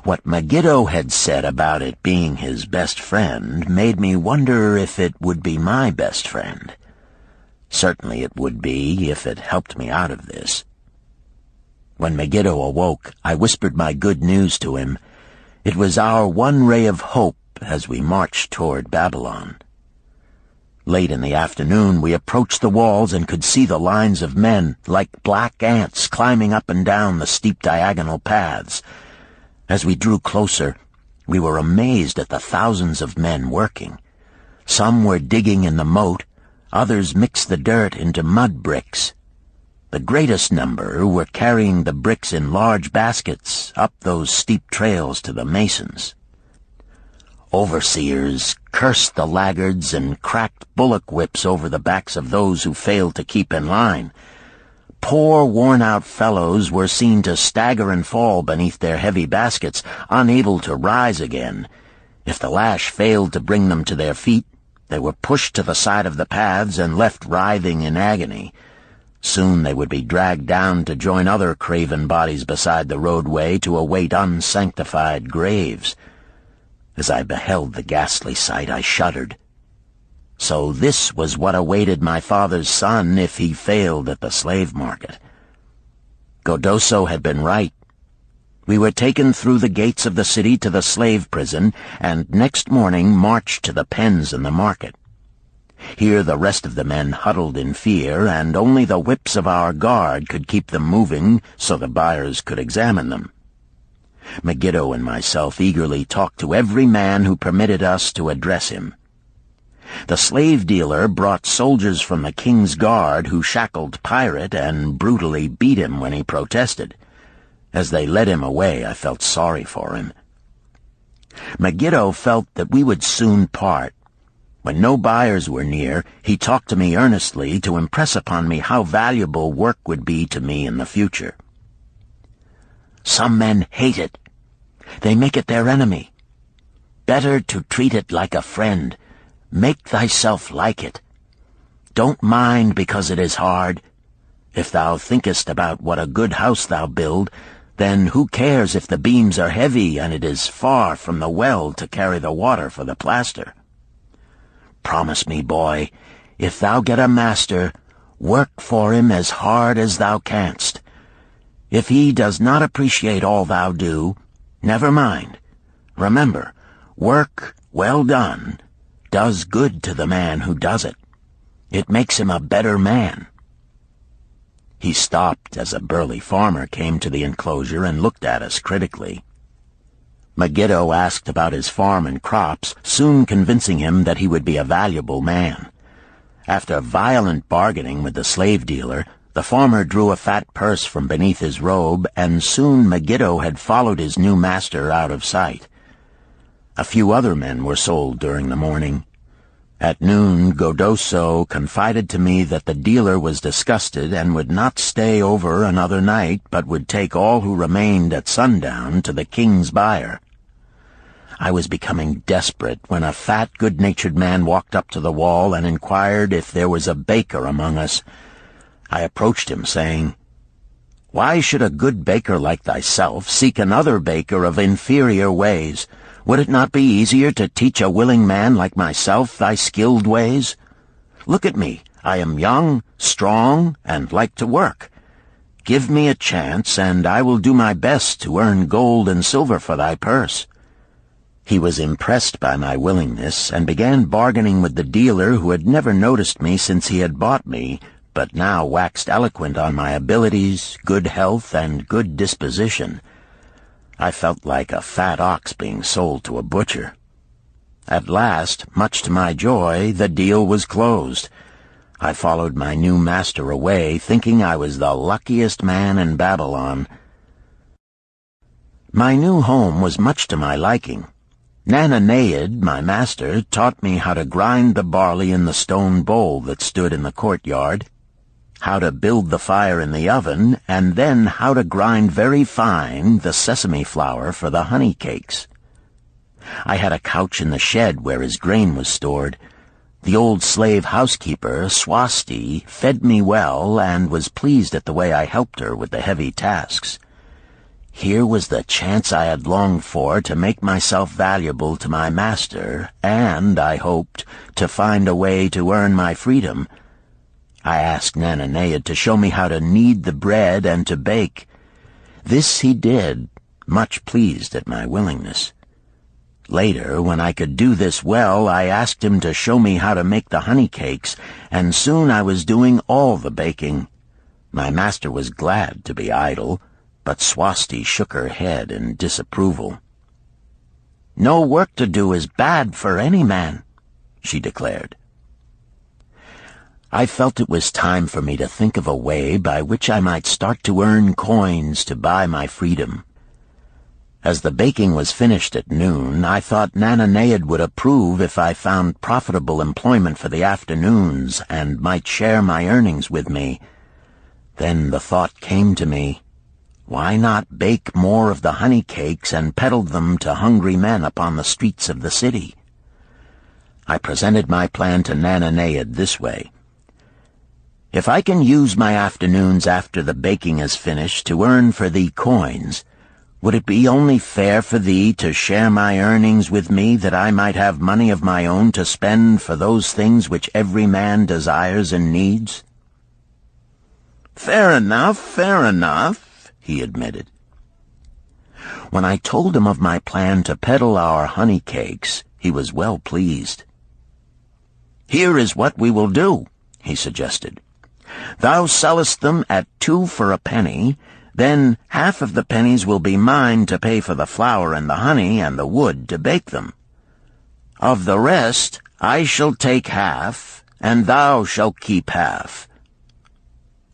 What Megiddo had said about it being his best friend made me wonder if it would be my best friend. Certainly it would be if it helped me out of this. When Megiddo awoke, I whispered my good news to him. It was our one ray of hope as we marched toward Babylon. Late in the afternoon, we approached the walls and could see the lines of men, like black ants, climbing up and down the steep diagonal paths. As we drew closer, we were amazed at the thousands of men working. Some were digging in the moat, others mixed the dirt into mud bricks. The greatest number were carrying the bricks in large baskets up those steep trails to the masons. Overseers cursed the laggards and cracked bullock whips over the backs of those who failed to keep in line. Poor, worn-out fellows were seen to stagger and fall beneath their heavy baskets, unable to rise again. If the lash failed to bring them to their feet, they were pushed to the side of the paths and left writhing in agony. Soon they would be dragged down to join other craven bodies beside the roadway to await unsanctified graves. As I beheld the ghastly sight, I shuddered. So this was what awaited my father's son if he failed at the slave market. Godoso had been right. We were taken through the gates of the city to the slave prison, and next morning marched to the pens in the market. Here the rest of the men huddled in fear, and only the whips of our guard could keep them moving so the buyers could examine them. Megiddo and myself eagerly talked to every man who permitted us to address him. The slave dealer brought soldiers from the king's guard who shackled Pirate and brutally beat him when he protested. As they led him away, I felt sorry for him. Megiddo felt that we would soon part. When no buyers were near, he talked to me earnestly to impress upon me how valuable work would be to me in the future. Some men hate it. They make it their enemy. Better to treat it like a friend. Make thyself like it. Don't mind because it is hard. If thou thinkest about what a good house thou build, then who cares if the beams are heavy and it is far from the well to carry the water for the plaster? Promise me, boy, if thou get a master, work for him as hard as thou canst. If he does not appreciate all thou do, never mind. Remember, work well done does good to the man who does it. It makes him a better man. He stopped as a burly farmer came to the enclosure and looked at us critically. Megiddo asked about his farm and crops, soon convincing him that he would be a valuable man. After violent bargaining with the slave dealer, the farmer drew a fat purse from beneath his robe, and soon Megiddo had followed his new master out of sight. A few other men were sold during the morning. At noon, Godoso confided to me that the dealer was disgusted and would not stay over another night, but would take all who remained at sundown to the king's buyer. I was becoming desperate when a fat, good-natured man walked up to the wall and inquired if there was a baker among us. I approached him, saying, "Why should a good baker like thyself seek another baker of inferior ways? Would it not be easier to teach a willing man like myself thy skilled ways? Look at me. I am young, strong, and like to work. Give me a chance, and I will do my best to earn gold and silver for thy purse." He was impressed by my willingness, and began bargaining with the dealer who had never noticed me since he had bought me, but now waxed eloquent on my abilities, good health, and good disposition. I felt like a fat ox being sold to a butcher. At last, much to my joy, the deal was closed. I followed my new master away, thinking I was the luckiest man in Babylon. My new home was much to my liking. Nananeid, my master, taught me how to grind the barley in the stone bowl that stood in the courtyard, how to build the fire in the oven, and then how to grind very fine the sesame flour for the honey cakes. I had a couch in the shed where his grain was stored. The old slave housekeeper, Swasti, fed me well and was pleased at the way I helped her with the heavy tasks. Here was the chance I had longed for to make myself valuable to my master, and, I hoped, to find a way to earn my freedom. I asked Nananeid to show me how to knead the bread and to bake. This he did, much pleased at my willingness. Later, when I could do this well, I asked him to show me how to make the honey cakes, and soon I was doing all the baking. My master was glad to be idle, but Swasti shook her head in disapproval. "No work to do is bad for any man," she declared. I felt it was time for me to think of a way by which I might start to earn coins to buy my freedom. As the baking was finished at noon, I thought Nananeid would approve if I found profitable employment for the afternoons and might share my earnings with me. Then the thought came to me, why not bake more of the honey cakes and peddle them to hungry men upon the streets of the city? I presented my plan to Nananeid this way. "If I can use my afternoons after the baking is finished to earn for thee coins, would it be only fair for thee to share my earnings with me that I might have money of my own to spend for those things which every man desires and needs?" Fair enough," he admitted. When I told him of my plan to peddle our honey cakes, he was well pleased. "Here is what we will do," he suggested. "Thou sellest them at 2 for a penny, then half of the pennies will be mine to pay for the flour and the honey and the wood to bake them. Of the rest I shall take half, and thou shalt keep half."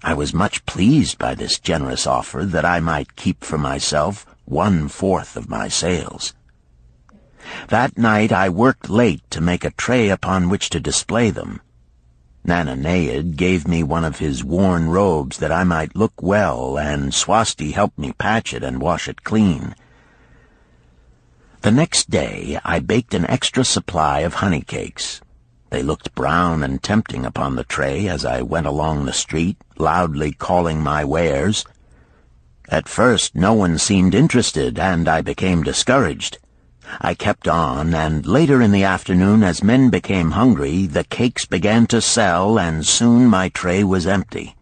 I was much pleased by this generous offer that I might keep for myself 1/4 of my sales. That night I worked late to make a tray upon which to display them. Nananeid gave me one of his worn robes that I might look well, and Swasti helped me patch it and wash it clean. The next day I baked an extra supply of honey cakes. They looked brown and tempting upon the tray as I went along the street, loudly calling my wares. At first no one seemed interested, and I became discouraged. I kept on, and later in the afternoon, as men became hungry, the cakes began to sell, and soon my tray was empty.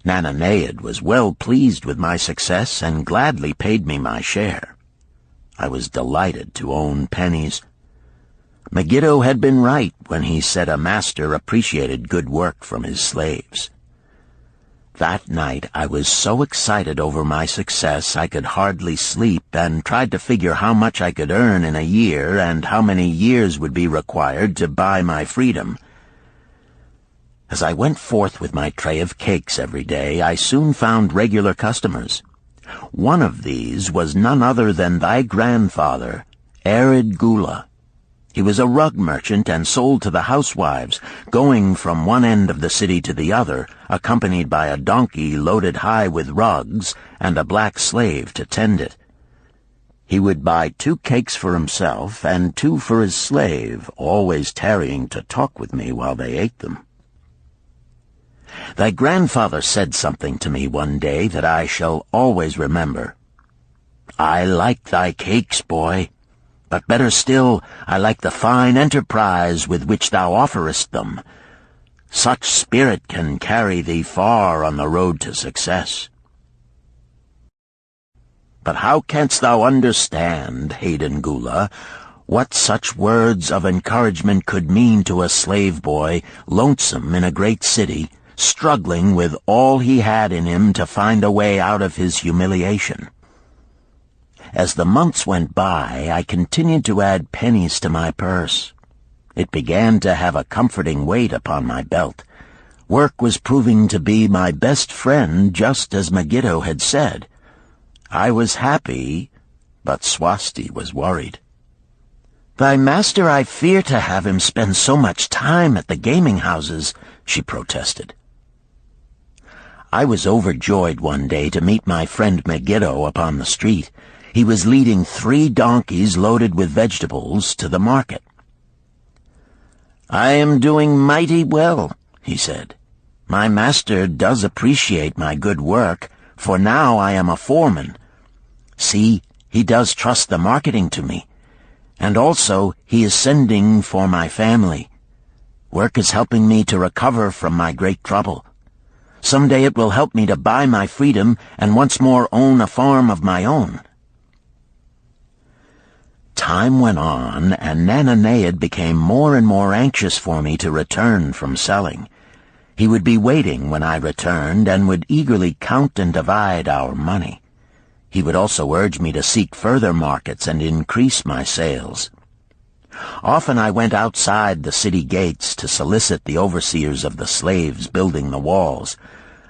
Nananeid was well pleased with my success and gladly paid me my share. I was delighted to own pennies. Megiddo had been right when he said a master appreciated good work from his slaves. That night I was so excited over my success I could hardly sleep, and tried to figure how much I could earn in a year and how many years would be required to buy my freedom. As I went forth with my tray of cakes every day, I soon found regular customers. One of these was none other than thy grandfather, Arid Gula. He was a rug merchant and sold to the housewives, going from one end of the city to the other, accompanied by a donkey loaded high with rugs and a black slave to tend it. He would buy 2 cakes for himself and 2 for his slave, always tarrying to talk with me while they ate them. Thy grandfather said something to me one day that I shall always remember. "I like thy cakes, boy. But better still, I like the fine enterprise with which thou offerest them. Such spirit can carry thee far on the road to success." But how canst thou understand, Hayden Gula, what such words of encouragement could mean to a slave boy, lonesome in a great city, struggling with all he had in him to find a way out of his humiliation? As the months went by, I continued to add pennies to my purse. It began to have a comforting weight upon my belt. Work was proving to be my best friend, just as Megiddo had said. I was happy, but Swasti was worried. "Thy master, I fear to have him spend so much time at the gaming houses," she protested. I was overjoyed one day to meet my friend Megiddo upon the street. He was leading 3 donkeys loaded with vegetables to the market. "I am doing mighty well," he said. "My master does appreciate my good work, for now I am a foreman. See, he does trust the marketing to me. And also he is sending for my family. Work is helping me to recover from my great trouble. Someday it will help me to buy my freedom and once more own a farm of my own." Time went on, and Nananeid became more and more anxious for me to return from selling. He would be waiting when I returned, and would eagerly count and divide our money. He would also urge me to seek further markets and increase my sales. Often I went outside the city gates to solicit the overseers of the slaves building the walls.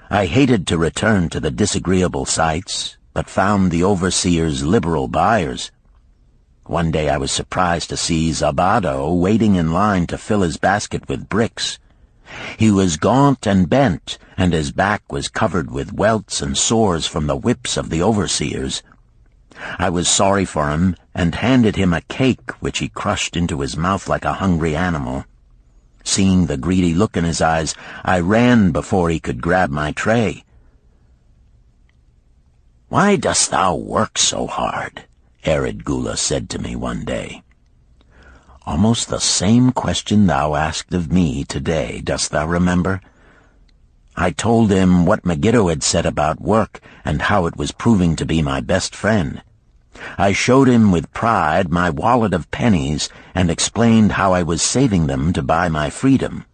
I hated to return to the disagreeable sights, but found the overseers liberal buyers. One day I was surprised to see Zabado waiting in line to fill his basket with bricks. He was gaunt and bent, and his back was covered with welts and sores from the whips of the overseers. I was sorry for him, and handed him a cake which he crushed into his mouth like a hungry animal. Seeing the greedy look in his eyes, I ran before he could grab my tray. "Why dost thou work so hard?" Arid Gula said to me one day. "Almost the same question thou asked of me today, dost thou remember?" I told him what Megiddo had said about work and how it was proving to be my best friend. I showed him with pride my wallet of pennies and explained how I was saving them to buy my freedom.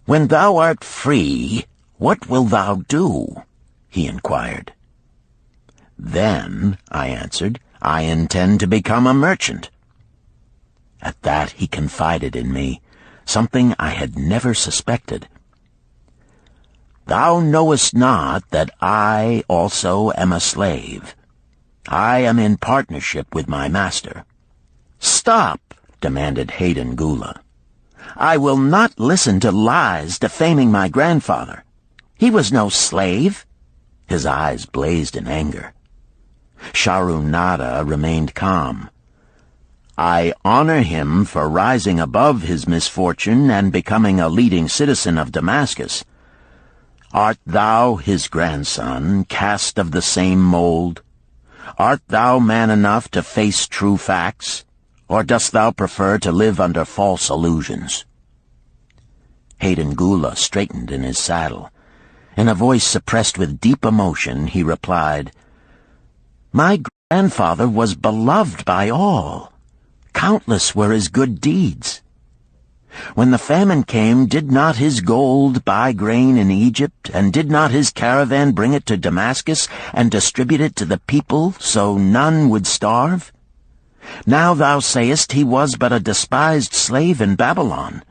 "When thou art free, what wilt thou do?" he inquired. "Then," I answered, "I intend to become a merchant." At that he confided in me, something I had never suspected. "Thou knowest not that I also am a slave. I am in partnership with my master." "Stop," demanded Hayden Gula. "I will not listen to lies defaming my grandfather. He was no slave." His eyes blazed in anger. Sharunada remained calm. "I honor him for rising above his misfortune and becoming a leading citizen of Damascus. Art thou his grandson, cast of the same mold? Art thou man enough to face true facts, or dost thou prefer to live under false illusions?" Hayden Gula straightened in his saddle. In a voice suppressed with deep emotion, he replied, "My grandfather was beloved by all. Countless were his good deeds. When the famine came, did not his gold buy grain in Egypt, and did not his caravan bring it to Damascus and distribute it to the people so none would starve? Now thou sayest he was but a despised slave in Babylon.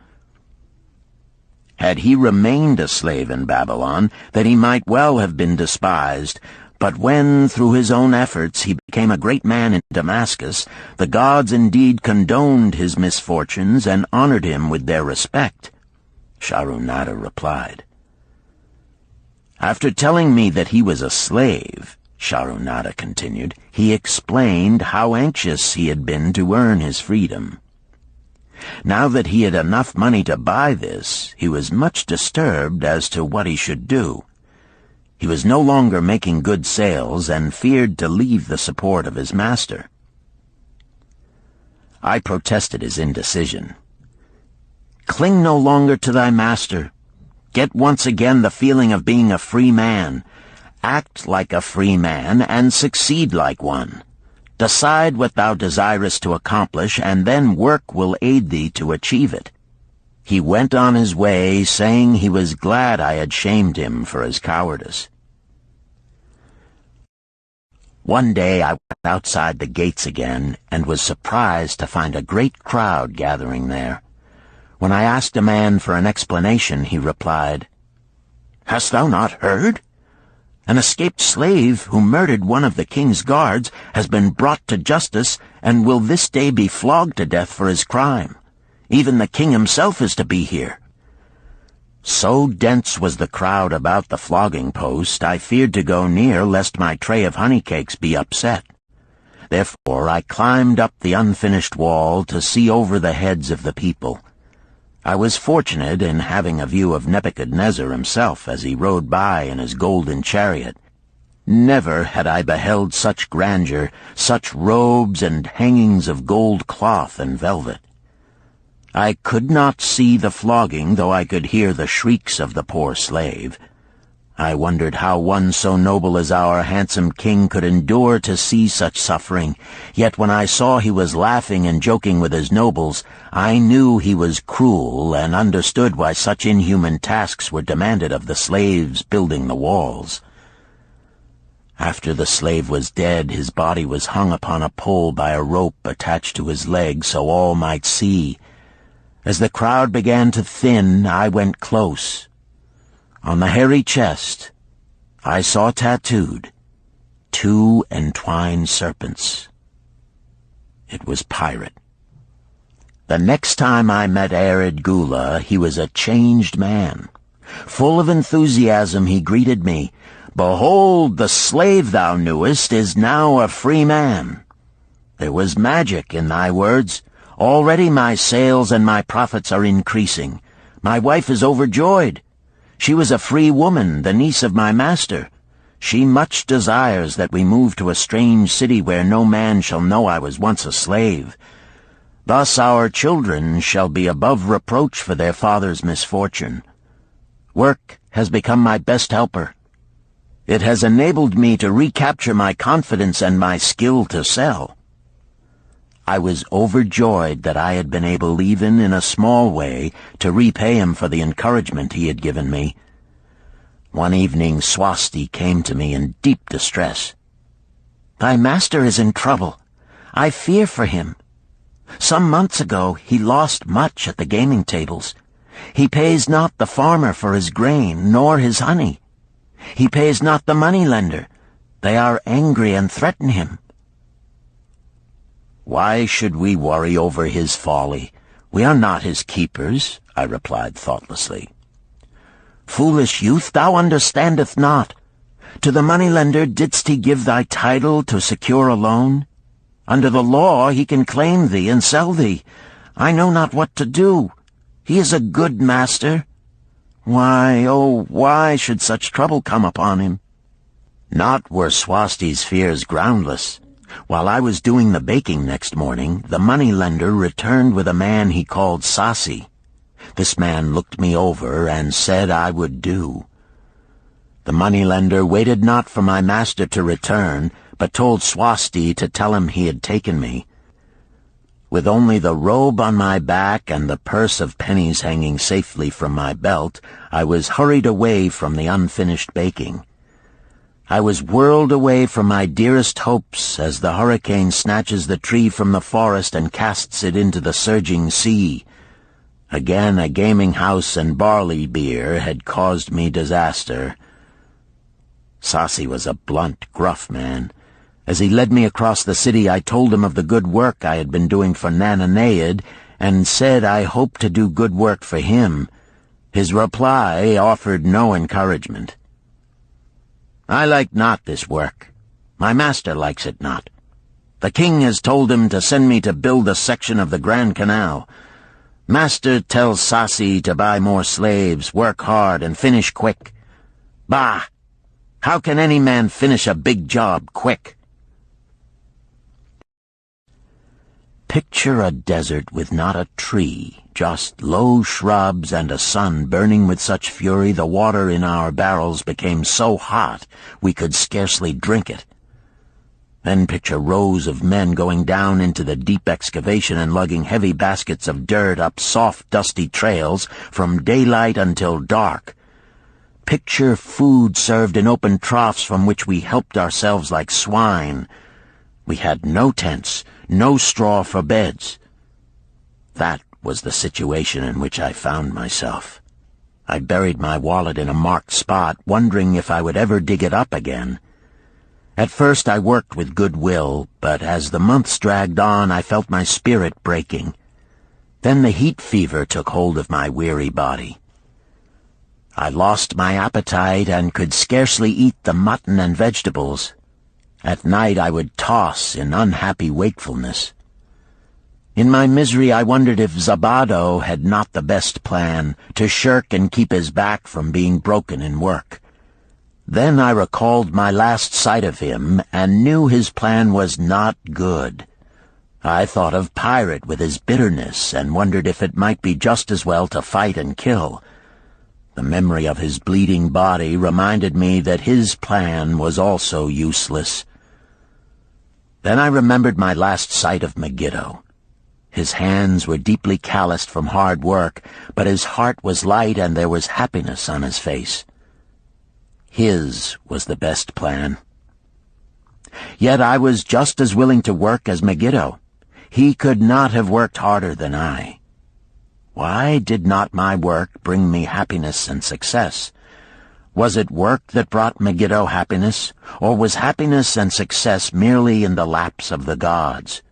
Had he remained a slave in Babylon, that he might well have been despised. But when, through his own efforts, he became a great man in Damascus, the gods indeed condoned his misfortunes and honored him with their respect," Sharunada replied. "After telling me that he was a slave," Sharunada continued, "he explained how anxious he had been to earn his freedom. Now that he had enough money to buy this, he was much disturbed as to what he should do. He was no longer making good sales and feared to leave the support of his master." I protested his indecision. "Cling no longer to thy master. Get once again the feeling of being a free man. Act like a free man and succeed like one. Decide what thou desirest to accomplish, and then work will aid thee to achieve it." He went on his way, saying he was glad I had shamed him for his cowardice. One day I went outside the gates again, and was surprised to find a great crowd gathering there. When I asked a man for an explanation, he replied, "Hast thou not heard? An escaped slave who murdered one of the king's guards has been brought to justice and will this day be flogged to death for his crime. Even the king himself is to be here." So dense was the crowd about the flogging post, I feared to go near lest my tray of honey cakes be upset. Therefore I climbed up the unfinished wall to see over the heads of the people. I was fortunate in having a view of Nebuchadnezzar himself as he rode by in his golden chariot. Never had I beheld such grandeur, such robes and hangings of gold cloth and velvet. I could not see the flogging, though I could hear the shrieks of the poor slave. I wondered how one so noble as our handsome king could endure to see such suffering, yet when I saw he was laughing and joking with his nobles, I knew he was cruel and understood why such inhuman tasks were demanded of the slaves building the walls. After the slave was dead, his body was hung upon a pole by a rope attached to his leg so all might see. As the crowd began to thin, I went close. On the hairy chest, I saw tattooed 2 entwined serpents. It was Pirate. The next time I met Arid Gula, he was a changed man. Full of enthusiasm, he greeted me. "Behold, the slave thou knewest is now a free man. There was magic in thy words. Already my sales and my profits are increasing. My wife is overjoyed. She was a free woman, the niece of my master. She much desires that we move to a strange city where no man shall know I was once a slave. Thus our children shall be above reproach for their father's misfortune. Work has become my best helper. It has enabled me to recapture my confidence and my skill to sell." I was overjoyed that I had been able, even in a small way, to repay him for the encouragement he had given me. One evening Swasti came to me in deep distress. "Thy master is in trouble. I fear for him. Some months ago he lost much at the gaming tables. He pays not the farmer for his grain, nor his honey. He pays not the money-lender. They are angry and threaten him." "Why should we worry over his folly? We are not his keepers," I replied thoughtlessly. "Foolish youth, thou understandest not. To the moneylender didst he give thy title to secure a loan? Under the law he can claim thee and sell thee. I know not what to do. He is a good master. Why, oh, why should such trouble come upon him? Not were Swasti's fears groundless. While I was doing the baking next morning, the moneylender returned with a man he called Sasi. This man looked me over and said I would do. The moneylender waited not for my master to return, but told Swasti to tell him he had taken me. With only the robe on my back and the purse of pennies hanging safely from my belt, I was hurried away from the unfinished baking. I was whirled away from my dearest hopes as the hurricane snatches the tree from the forest and casts it into the surging sea. Again a gaming house and barley beer had caused me disaster. Sasi was a blunt, gruff man. As he led me across the city, I told him of the good work I had been doing for Nananeid, and said I hoped to do good work for him. His reply offered no encouragement. I like not this work. My master likes it not. The king has told him to send me to build a section of the Grand Canal. Master tells Sasi to buy more slaves, work hard, and finish quick. Bah! How can any man finish a big job quick? Picture a desert with not a tree, just low shrubs and a sun burning with such fury the water in our barrels became so hot we could scarcely drink it. Then picture rows of men going down into the deep excavation and lugging heavy baskets of dirt up soft, dusty trails from daylight until dark. Picture food served in open troughs from which we helped ourselves like swine. We had no tents, no straw for beds. That was the situation in which I found myself. I buried my wallet in a marked spot, wondering if I would ever dig it up again. At first I worked with good will, but as the months dragged on I felt my spirit breaking. Then the heat fever took hold of my weary body. I lost my appetite and could scarcely eat the mutton and vegetables. At night I would toss in unhappy wakefulness. In my misery I wondered if Zabado had not the best plan, to shirk and keep his back from being broken in work. Then I recalled my last sight of him and knew his plan was not good. I thought of Pirate with his bitterness and wondered if it might be just as well to fight and kill. The memory of his bleeding body reminded me that his plan was also useless. Then I remembered my last sight of Megiddo. His hands were deeply calloused from hard work, but his heart was light and there was happiness on his face. His was the best plan. Yet I was just as willing to work as Megiddo. He could not have worked harder than I. Why did not my work bring me happiness and success? Was it work that brought Megiddo happiness, or was happiness and success merely in the laps of the gods?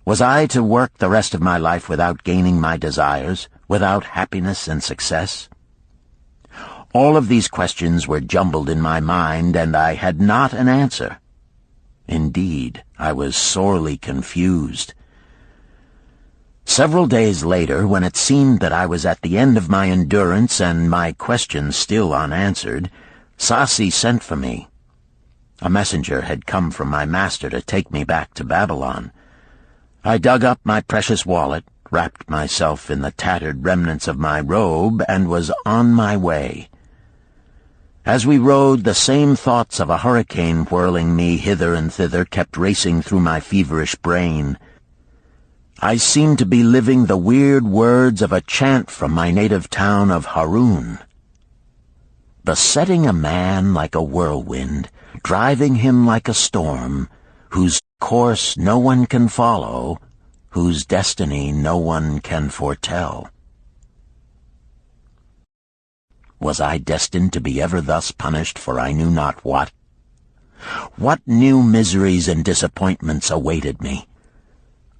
Was I to work the rest of my life without gaining my desires, without happiness and success? All of these questions were jumbled in my mind, and I had not an answer. Indeed, I was sorely confused. Several days later, when it seemed that I was at the end of my endurance and my questions still unanswered, Sasi sent for me. A messenger had come from my master to take me back to Babylon. I dug up my precious wallet, wrapped myself in the tattered remnants of my robe, and was on my way. As we rode, the same thoughts of a hurricane whirling me hither and thither kept racing through my feverish brain. I seemed to be living the weird words of a chant from my native town of Harun. Besetting a man like a whirlwind, driving him like a storm, whose course no one can follow, whose destiny no one can foretell. Was I destined to be ever thus punished for I knew not what? What new miseries and disappointments awaited me?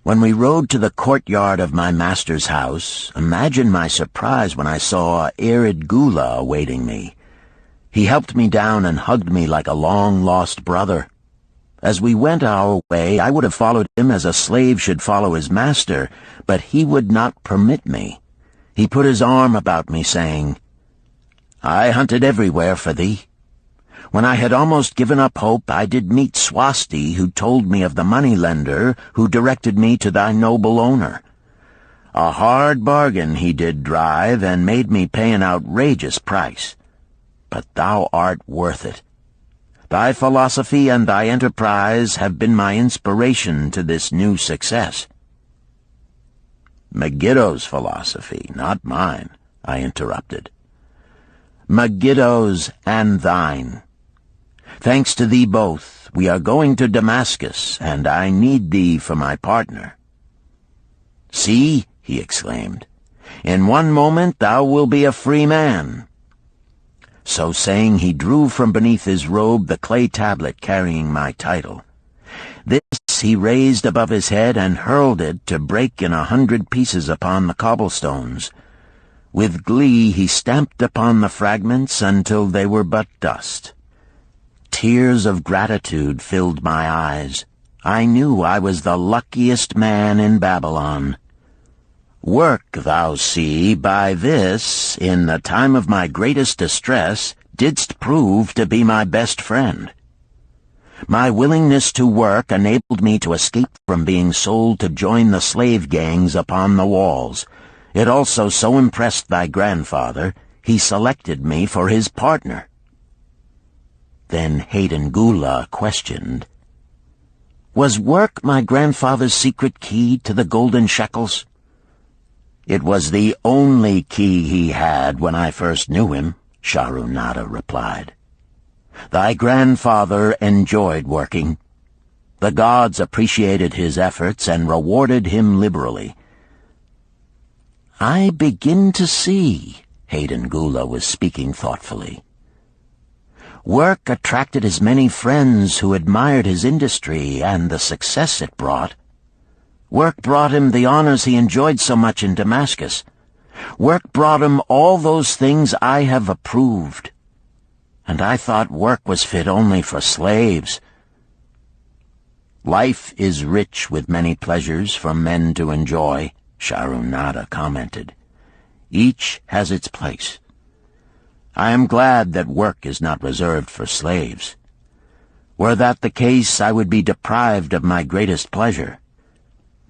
When we rode to the courtyard of my master's house, imagine my surprise when I saw Irid Gula awaiting me. He helped me down and hugged me like a long-lost brother. As we went our way, I would have followed him as a slave should follow his master, but he would not permit me. He put his arm about me, saying, "I hunted everywhere for thee. When I had almost given up hope, I did meet Swasti, who told me of the money-lender who directed me to thy noble owner. A hard bargain he did drive, and made me pay an outrageous price. But thou art worth it. Thy philosophy and thy enterprise have been my inspiration to this new success." "Megiddo's philosophy, not mine," I interrupted. "Megiddo's and thine. Thanks to thee both, we are going to Damascus, and I need thee for my partner." "See," he exclaimed, "in one moment thou wilt be a free man." So saying, he drew from beneath his robe the clay tablet carrying my title. This he raised above his head and hurled it to break in 100 pieces upon the cobblestones. With glee he stamped upon the fragments until they were but dust. Tears of gratitude filled my eyes. I knew I was the luckiest man in Babylon. "Work, thou see, by this, in the time of my greatest distress, didst prove to be my best friend. My willingness to work enabled me to escape from being sold to join the slave gangs upon the walls. It also so impressed thy grandfather, he selected me for his partner." Then Hayden Gula questioned, "Was work my grandfather's secret key to the golden shekels?" "It was the only key he had when I first knew him," Sharunada replied. "Thy grandfather enjoyed working. The gods appreciated his efforts and rewarded him liberally." "I begin to see," Hayden Gula was speaking thoughtfully. "Work attracted as many friends who admired his industry and the success it brought. Work brought him the honors he enjoyed so much in Damascus. Work brought him all those things I have approved. And I thought work was fit only for slaves." "Life is rich with many pleasures for men to enjoy," Sharunada commented. "Each has its place. I am glad that work is not reserved for slaves. Were that the case, I would be deprived of my greatest pleasure.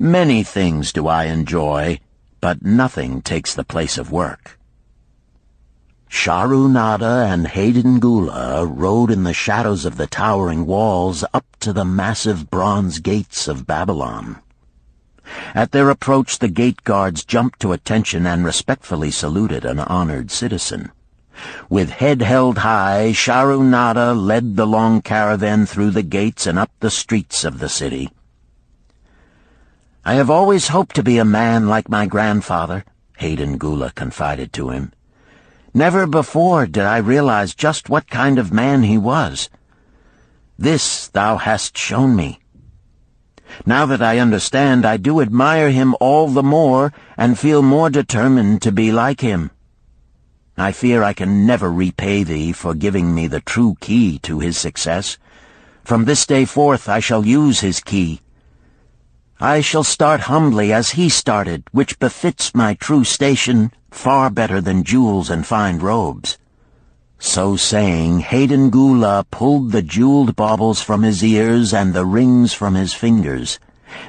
Many things do I enjoy, but nothing takes the place of work." Sharunada and Hayden Gula rode in the shadows of the towering walls up to the massive bronze gates of Babylon. At their approach, the gate guards jumped to attention and respectfully saluted an honored citizen. With head held high, Sharunada led the long caravan through the gates and up the streets of the city. "I have always hoped to be a man like my grandfather," Hayden Gula confided to him. "Never before did I realize just what kind of man he was. This thou hast shown me. Now that I understand, I do admire him all the more and feel more determined to be like him. I fear I can never repay thee for giving me the true key to his success. From this day forth I shall use his key. I shall start humbly as he started, which befits my true station far better than jewels and fine robes." So saying, Hayden Gula pulled the jeweled baubles from his ears and the rings from his fingers.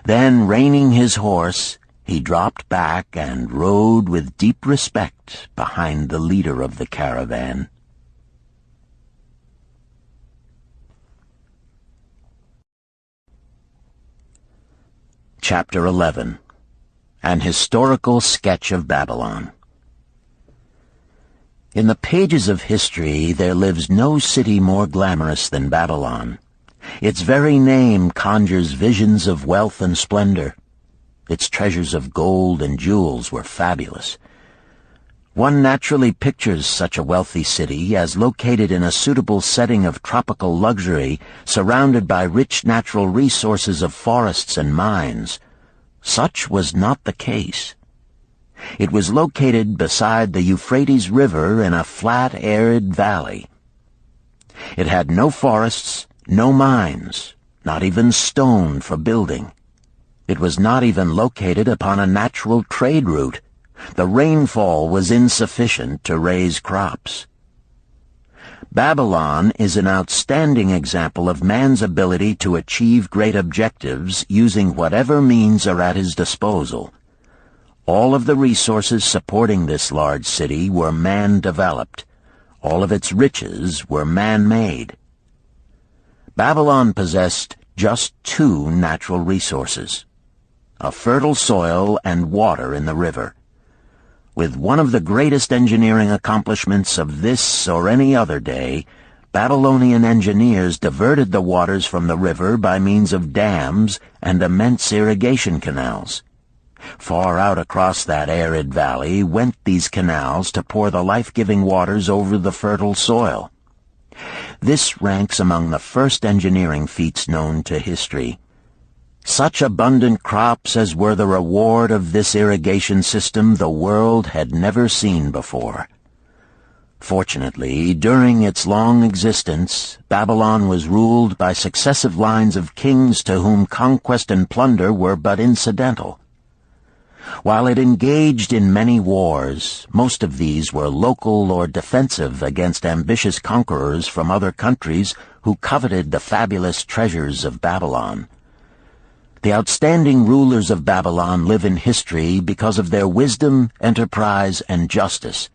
Then, reining his horse, he dropped back and rode with deep respect behind the leader of the caravan. Chapter 11. An Historical Sketch of Babylon. In the pages of history there lives no city more glamorous than Babylon. Its very name conjures visions of wealth and splendor. Its treasures of gold and jewels were fabulous. One naturally pictures such a wealthy city as located in a suitable setting of tropical luxury, surrounded by rich natural resources of forests and mines. Such was not the case. It was located beside the Euphrates River in a flat, arid valley. It had no forests, no mines, not even stone for building. It was not even located upon a natural trade route. The rainfall was insufficient to raise crops. Babylon is an outstanding example of man's ability to achieve great objectives using whatever means are at his disposal. All of the resources supporting this large city were man-developed. All of its riches were man-made. Babylon possessed just two natural resources: a fertile soil and water in the river. With one of the greatest engineering accomplishments of this or any other day, Babylonian engineers diverted the waters from the river by means of dams and immense irrigation canals. Far out across that arid valley went these canals to pour the life-giving waters over the fertile soil. This ranks among the first engineering feats known to history. Such abundant crops as were the reward of this irrigation system the world had never seen before. Fortunately, during its long existence, Babylon was ruled by successive lines of kings to whom conquest and plunder were but incidental. While it engaged in many wars, most of these were local or defensive against ambitious conquerors from other countries who coveted the fabulous treasures of Babylon. The outstanding rulers of Babylon live in history because of their wisdom, enterprise, and justice.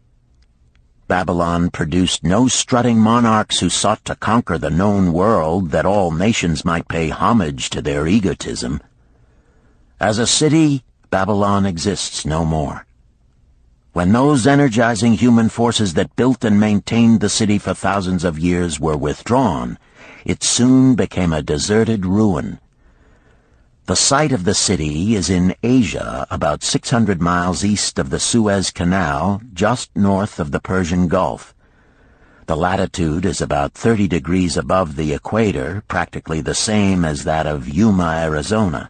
Babylon produced no strutting monarchs who sought to conquer the known world that all nations might pay homage to their egotism. As a city, Babylon exists no more. When those energizing human forces that built and maintained the city for thousands of years were withdrawn, it soon became a deserted ruin. The site of the city is in Asia, about 600 miles east of the Suez Canal, just north of the Persian Gulf. The latitude is about 30 degrees above the equator, practically the same as that of Yuma, Arizona.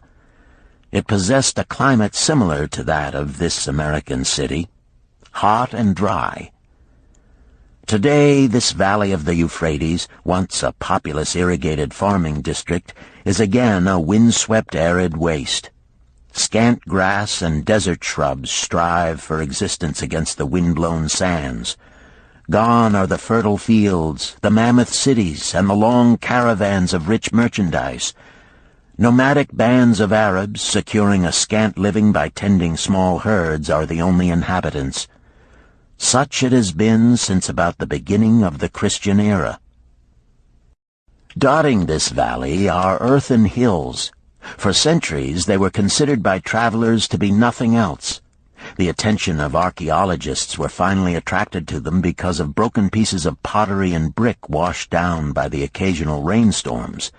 It possessed a climate similar to that of this American city, hot and dry. Today, this valley of the Euphrates, once a populous irrigated farming district, is again a windswept arid waste. Scant grass and desert shrubs strive for existence against the wind-blown sands. Gone are the fertile fields, the mammoth cities, and the long caravans of rich merchandise. Nomadic bands of Arabs, securing a scant living by tending small herds, are the only inhabitants. Such it has been since about the beginning of the Christian era. Dotting this valley are earthen hills. For centuries they were considered by travelers to be nothing else. The attention of archaeologists were finally attracted to them because of broken pieces of pottery and brick washed down by the occasional rainstorms.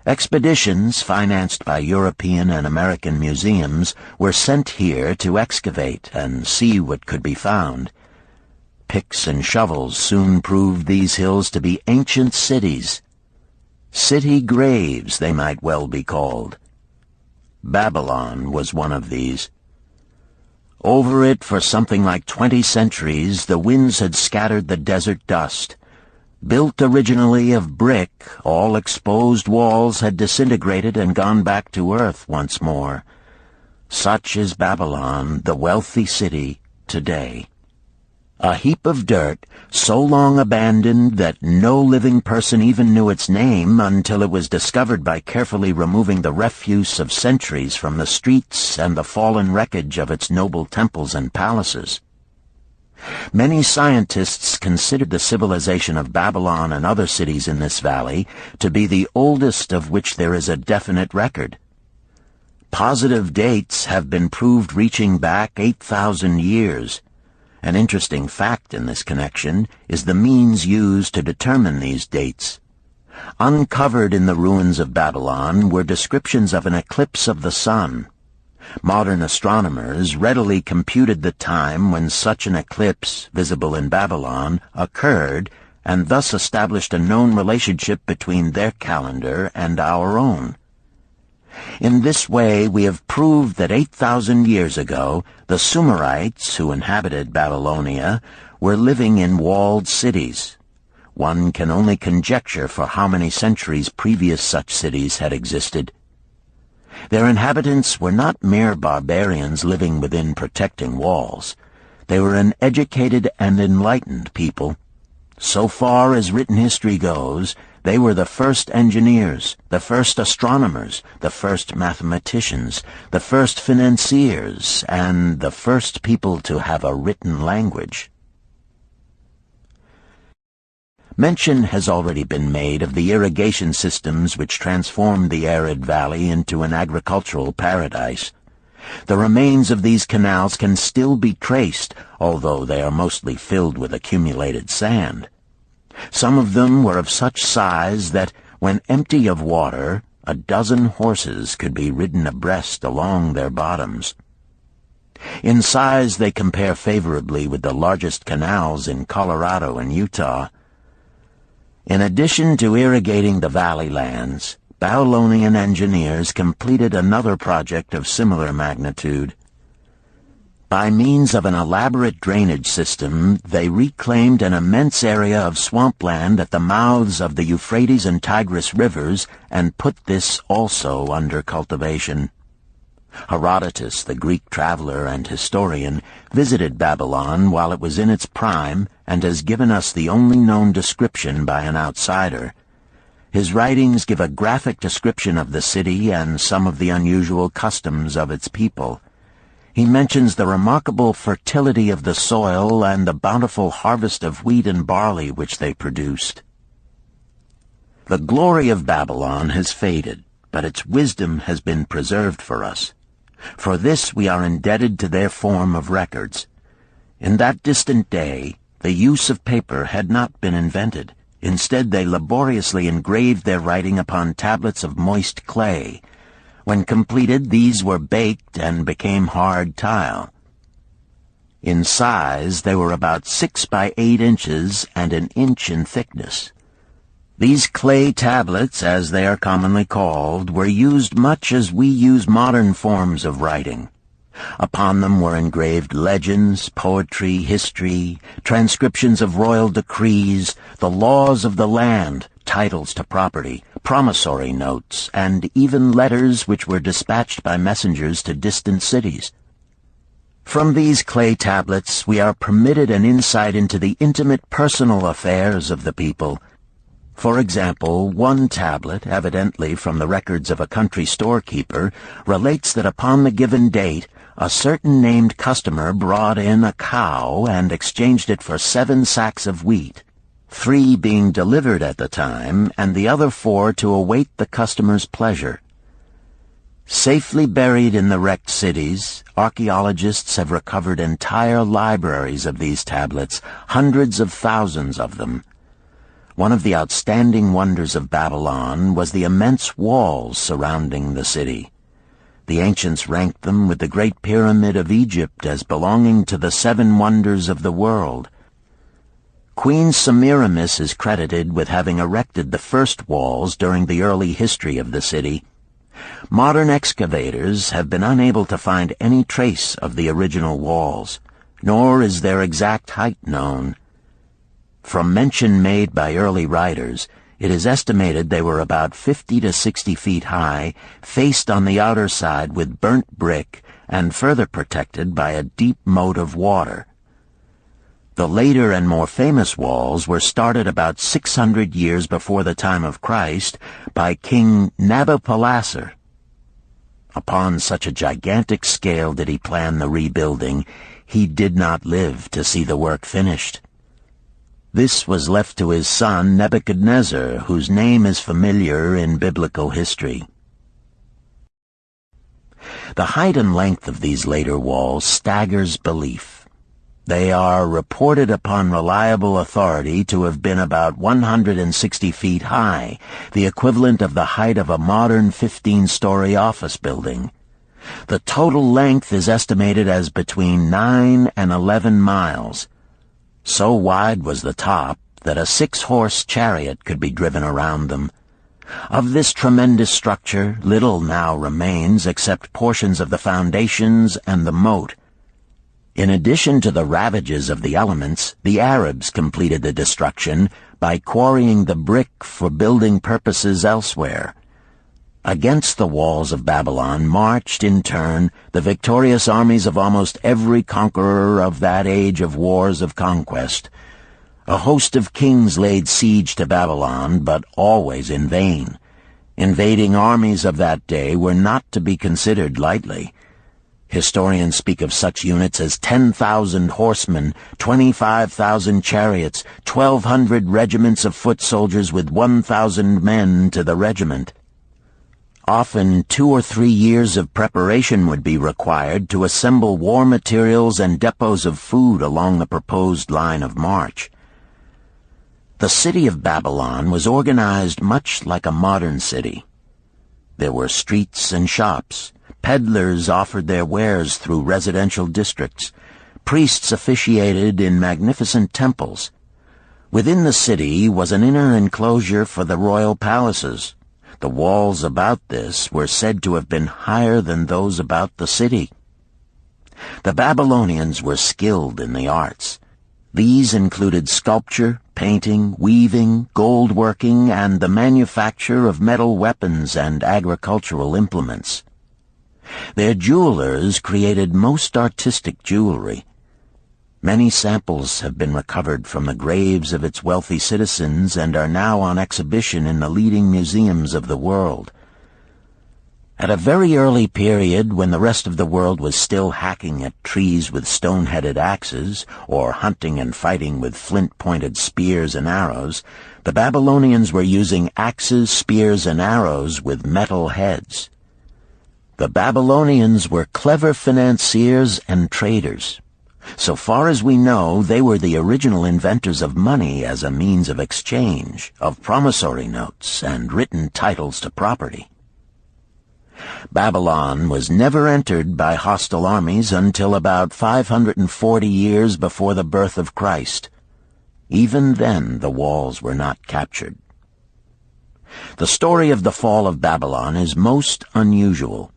Expeditions, financed by European and American museums, were sent here to excavate and see what could be found. Picks and shovels soon proved these hills to be ancient cities. City graves, they might well be called. Babylon was one of these. Over it for something like 20 centuries, the winds had scattered the desert dust. Built originally of brick, all exposed walls had disintegrated and gone back to earth once more. Such is Babylon, the wealthy city, today. A heap of dirt, so long abandoned that no living person even knew its name until it was discovered by carefully removing the refuse of centuries from the streets and the fallen wreckage of its noble temples and palaces. Many scientists considered the civilization of Babylon and other cities in this valley to be the oldest of which there is a definite record. Positive dates have been proved reaching back 8,000 years. An interesting fact in this connection is the means used to determine these dates. Uncovered in the ruins of Babylon were descriptions of an eclipse of the sun. Modern astronomers readily computed the time when such an eclipse, visible in Babylon, occurred, and thus established a known relationship between their calendar and our own. In this way, we have proved that 8,000 years ago, the Sumerites, who inhabited Babylonia, were living in walled cities. one can only conjecture for how many centuries previous such cities had existed. Their inhabitants were not mere barbarians living within protecting walls. They were an educated and enlightened people. So far as written history goes, they were the first engineers, the first astronomers, the first mathematicians, the first financiers, and the first people to have a written language. Mention has already been made of the irrigation systems which transformed the arid valley into an agricultural paradise. The remains of these canals can still be traced, although they are mostly filled with accumulated sand. Some of them were of such size that, when empty of water, a dozen horses could be ridden abreast along their bottoms. In size they compare favorably with the largest canals in Colorado and Utah. In addition to irrigating the valley lands, Babylonian engineers completed another project of similar magnitude. By means of an elaborate drainage system, they reclaimed an immense area of swampland at the mouths of the Euphrates and Tigris rivers and put this also under cultivation. Herodotus, the Greek traveler and historian, visited Babylon while it was in its prime and has given us the only known description by an outsider. His writings give a graphic description of the city and some of the unusual customs of its people. He mentions the remarkable fertility of the soil and the bountiful harvest of wheat and barley which they produced. The glory of Babylon has faded, but its wisdom has been preserved for us. For this we are indebted to their form of records. In that distant day, the use of paper had not been invented. Instead, they laboriously engraved their writing upon tablets of moist clay. When completed, these were baked and became hard tile. In size, they were about 6 by 8 inches and an inch in thickness. These clay tablets, as they are commonly called, were used much as we use modern forms of writing. Upon them were engraved legends, poetry, history, transcriptions of royal decrees, the laws of the land, titles to property, promissory notes, and even letters which were dispatched by messengers to distant cities. From these clay tablets we are permitted an insight into the intimate personal affairs of the people. For example, one tablet, evidently from the records of a country storekeeper, relates that upon the given date, a certain named customer brought in a cow and exchanged it for 7 sacks of wheat, 3 being delivered at the time, and the other 4 to await the customer's pleasure. Safely buried in the wrecked cities, archaeologists have recovered entire libraries of these tablets, hundreds of thousands of them. One of the outstanding wonders of Babylon was the immense walls surrounding the city. The ancients ranked them with the Great Pyramid of Egypt as belonging to the 7 wonders of the world. Queen Semiramis is credited with having erected the first walls during the early history of the city. Modern excavators have been unable to find any trace of the original walls, nor is their exact height known. From mention made by early writers, it is estimated they were about 50 to 60 feet high, faced on the outer side with burnt brick, and further protected by a deep moat of water. The later and more famous walls were started about 600 years before the time of Christ by King Nabopolassar. Upon such a gigantic scale did he plan the rebuilding, he did not live to see the work finished. This was left to his son Nebuchadnezzar, whose name is familiar in biblical history. The height and length of these later walls staggers belief. They are reported upon reliable authority to have been about 160 feet high, the equivalent of the height of a modern 15-story office building. The total length is estimated as between 9 and 11 miles. So wide was the top that a 6-horse chariot could be driven around them. Of this tremendous structure, little now remains except portions of the foundations and the moat. In addition to the ravages of the elements, the Arabs completed the destruction by quarrying the brick for building purposes elsewhere. Against the walls of Babylon marched, in turn, the victorious armies of almost every conqueror of that age of wars of conquest. A host of kings laid siege to Babylon, but always in vain. Invading armies of that day were not to be considered lightly. Historians speak of such units as 10,000 horsemen, 25,000 chariots, 1,200 regiments of foot soldiers with 1,000 men to the regiment. Often 2 or 3 years of preparation would be required to assemble war materials and depots of food along the proposed line of march. The city of Babylon was organized much like a modern city. There were streets and shops. Peddlers offered their wares through residential districts. Priests officiated in magnificent temples. Within the city was an inner enclosure for the royal palaces. The walls about this were said to have been higher than those about the city. The Babylonians were skilled in the arts. These included sculpture, painting, weaving, gold working, and the manufacture of metal weapons and agricultural implements. Their jewelers created most artistic jewelry. Many samples have been recovered from the graves of its wealthy citizens and are now on exhibition in the leading museums of the world. At a very early period, when the rest of the world was still hacking at trees with stone-headed axes, or hunting and fighting with flint-pointed spears and arrows, the Babylonians were using axes, spears, and arrows with metal heads. The Babylonians were clever financiers and traders. So far as we know, they were the original inventors of money as a means of exchange, of promissory notes, and written titles to property. Babylon was never entered by hostile armies until about 540 years before the birth of Christ. Even then, the walls were not captured. The story of the fall of Babylon is most unusual.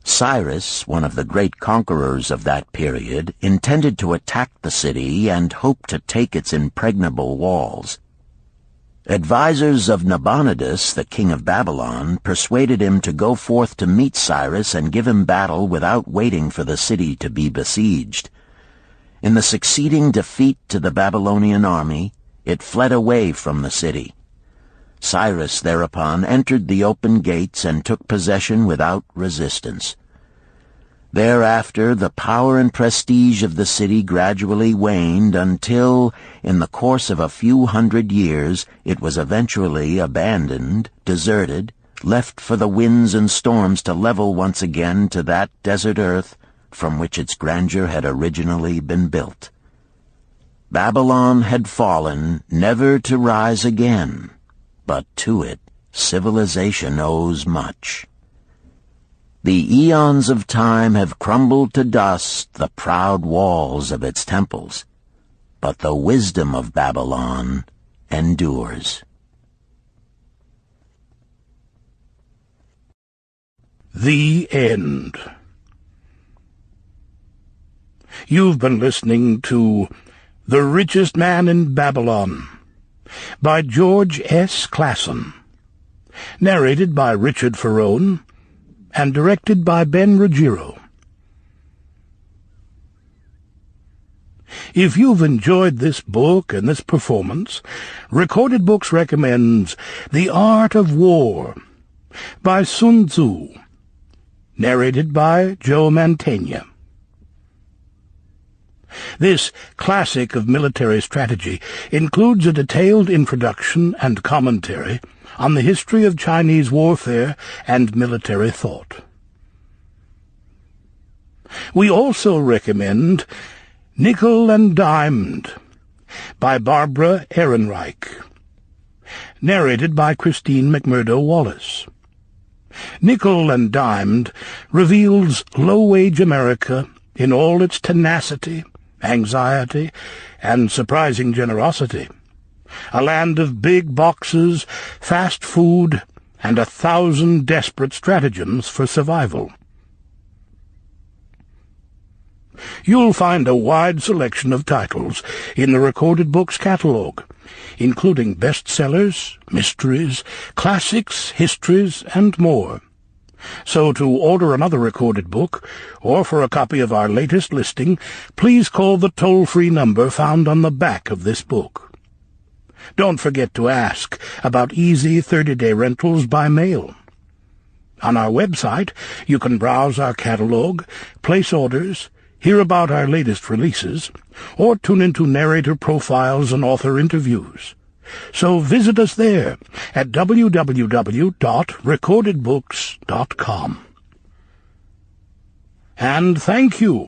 Cyrus, one of the great conquerors of that period, intended to attack the city and hoped to take its impregnable walls. Advisors of Nabonidus, the king of Babylon, persuaded him to go forth to meet Cyrus and give him battle without waiting for the city to be besieged. In the succeeding defeat to the Babylonian army, it fled away from the city. Cyrus thereupon entered the open gates and took possession without resistance. Thereafter, the power and prestige of the city gradually waned until, in the course of a few hundred years, it was eventually abandoned, deserted, left for the winds and storms to level once again to that desert earth from which its grandeur had originally been built. Babylon had fallen, never to rise again, but to it civilization owes much. The eons of time have crumbled to dust the proud walls of its temples, but the wisdom of Babylon endures. The End. You've been listening to The Richest Man in Babylon by George S. Clason, narrated by Richard Ferrone, and directed by Ben Ruggiero. If you've enjoyed this book and this performance, Recorded Books recommends The Art of War by Sun Tzu, narrated by Joe Mantegna. This classic of military strategy includes a detailed introduction and commentary on the history of Chinese warfare and military thought. We also recommend Nickel and Dimed by Barbara Ehrenreich, narrated by Christine McMurdo Wallace. Nickel and Dimed reveals low-wage America in all its tenacity, anxiety, and surprising generosity. A land of big boxes, fast food, and 1,000 desperate stratagems for survival. You'll find a wide selection of titles in the Recorded Books catalog, including bestsellers, mysteries, classics, histories, and more. So to order another recorded book, or for a copy of our latest listing, please call the toll-free number found on the back of this book. Don't forget to ask about easy 30-day rentals by mail. On our website, you can browse our catalog, place orders, hear about our latest releases, or tune into narrator profiles and author interviews. So visit us there at www.recordedbooks.com. And thank you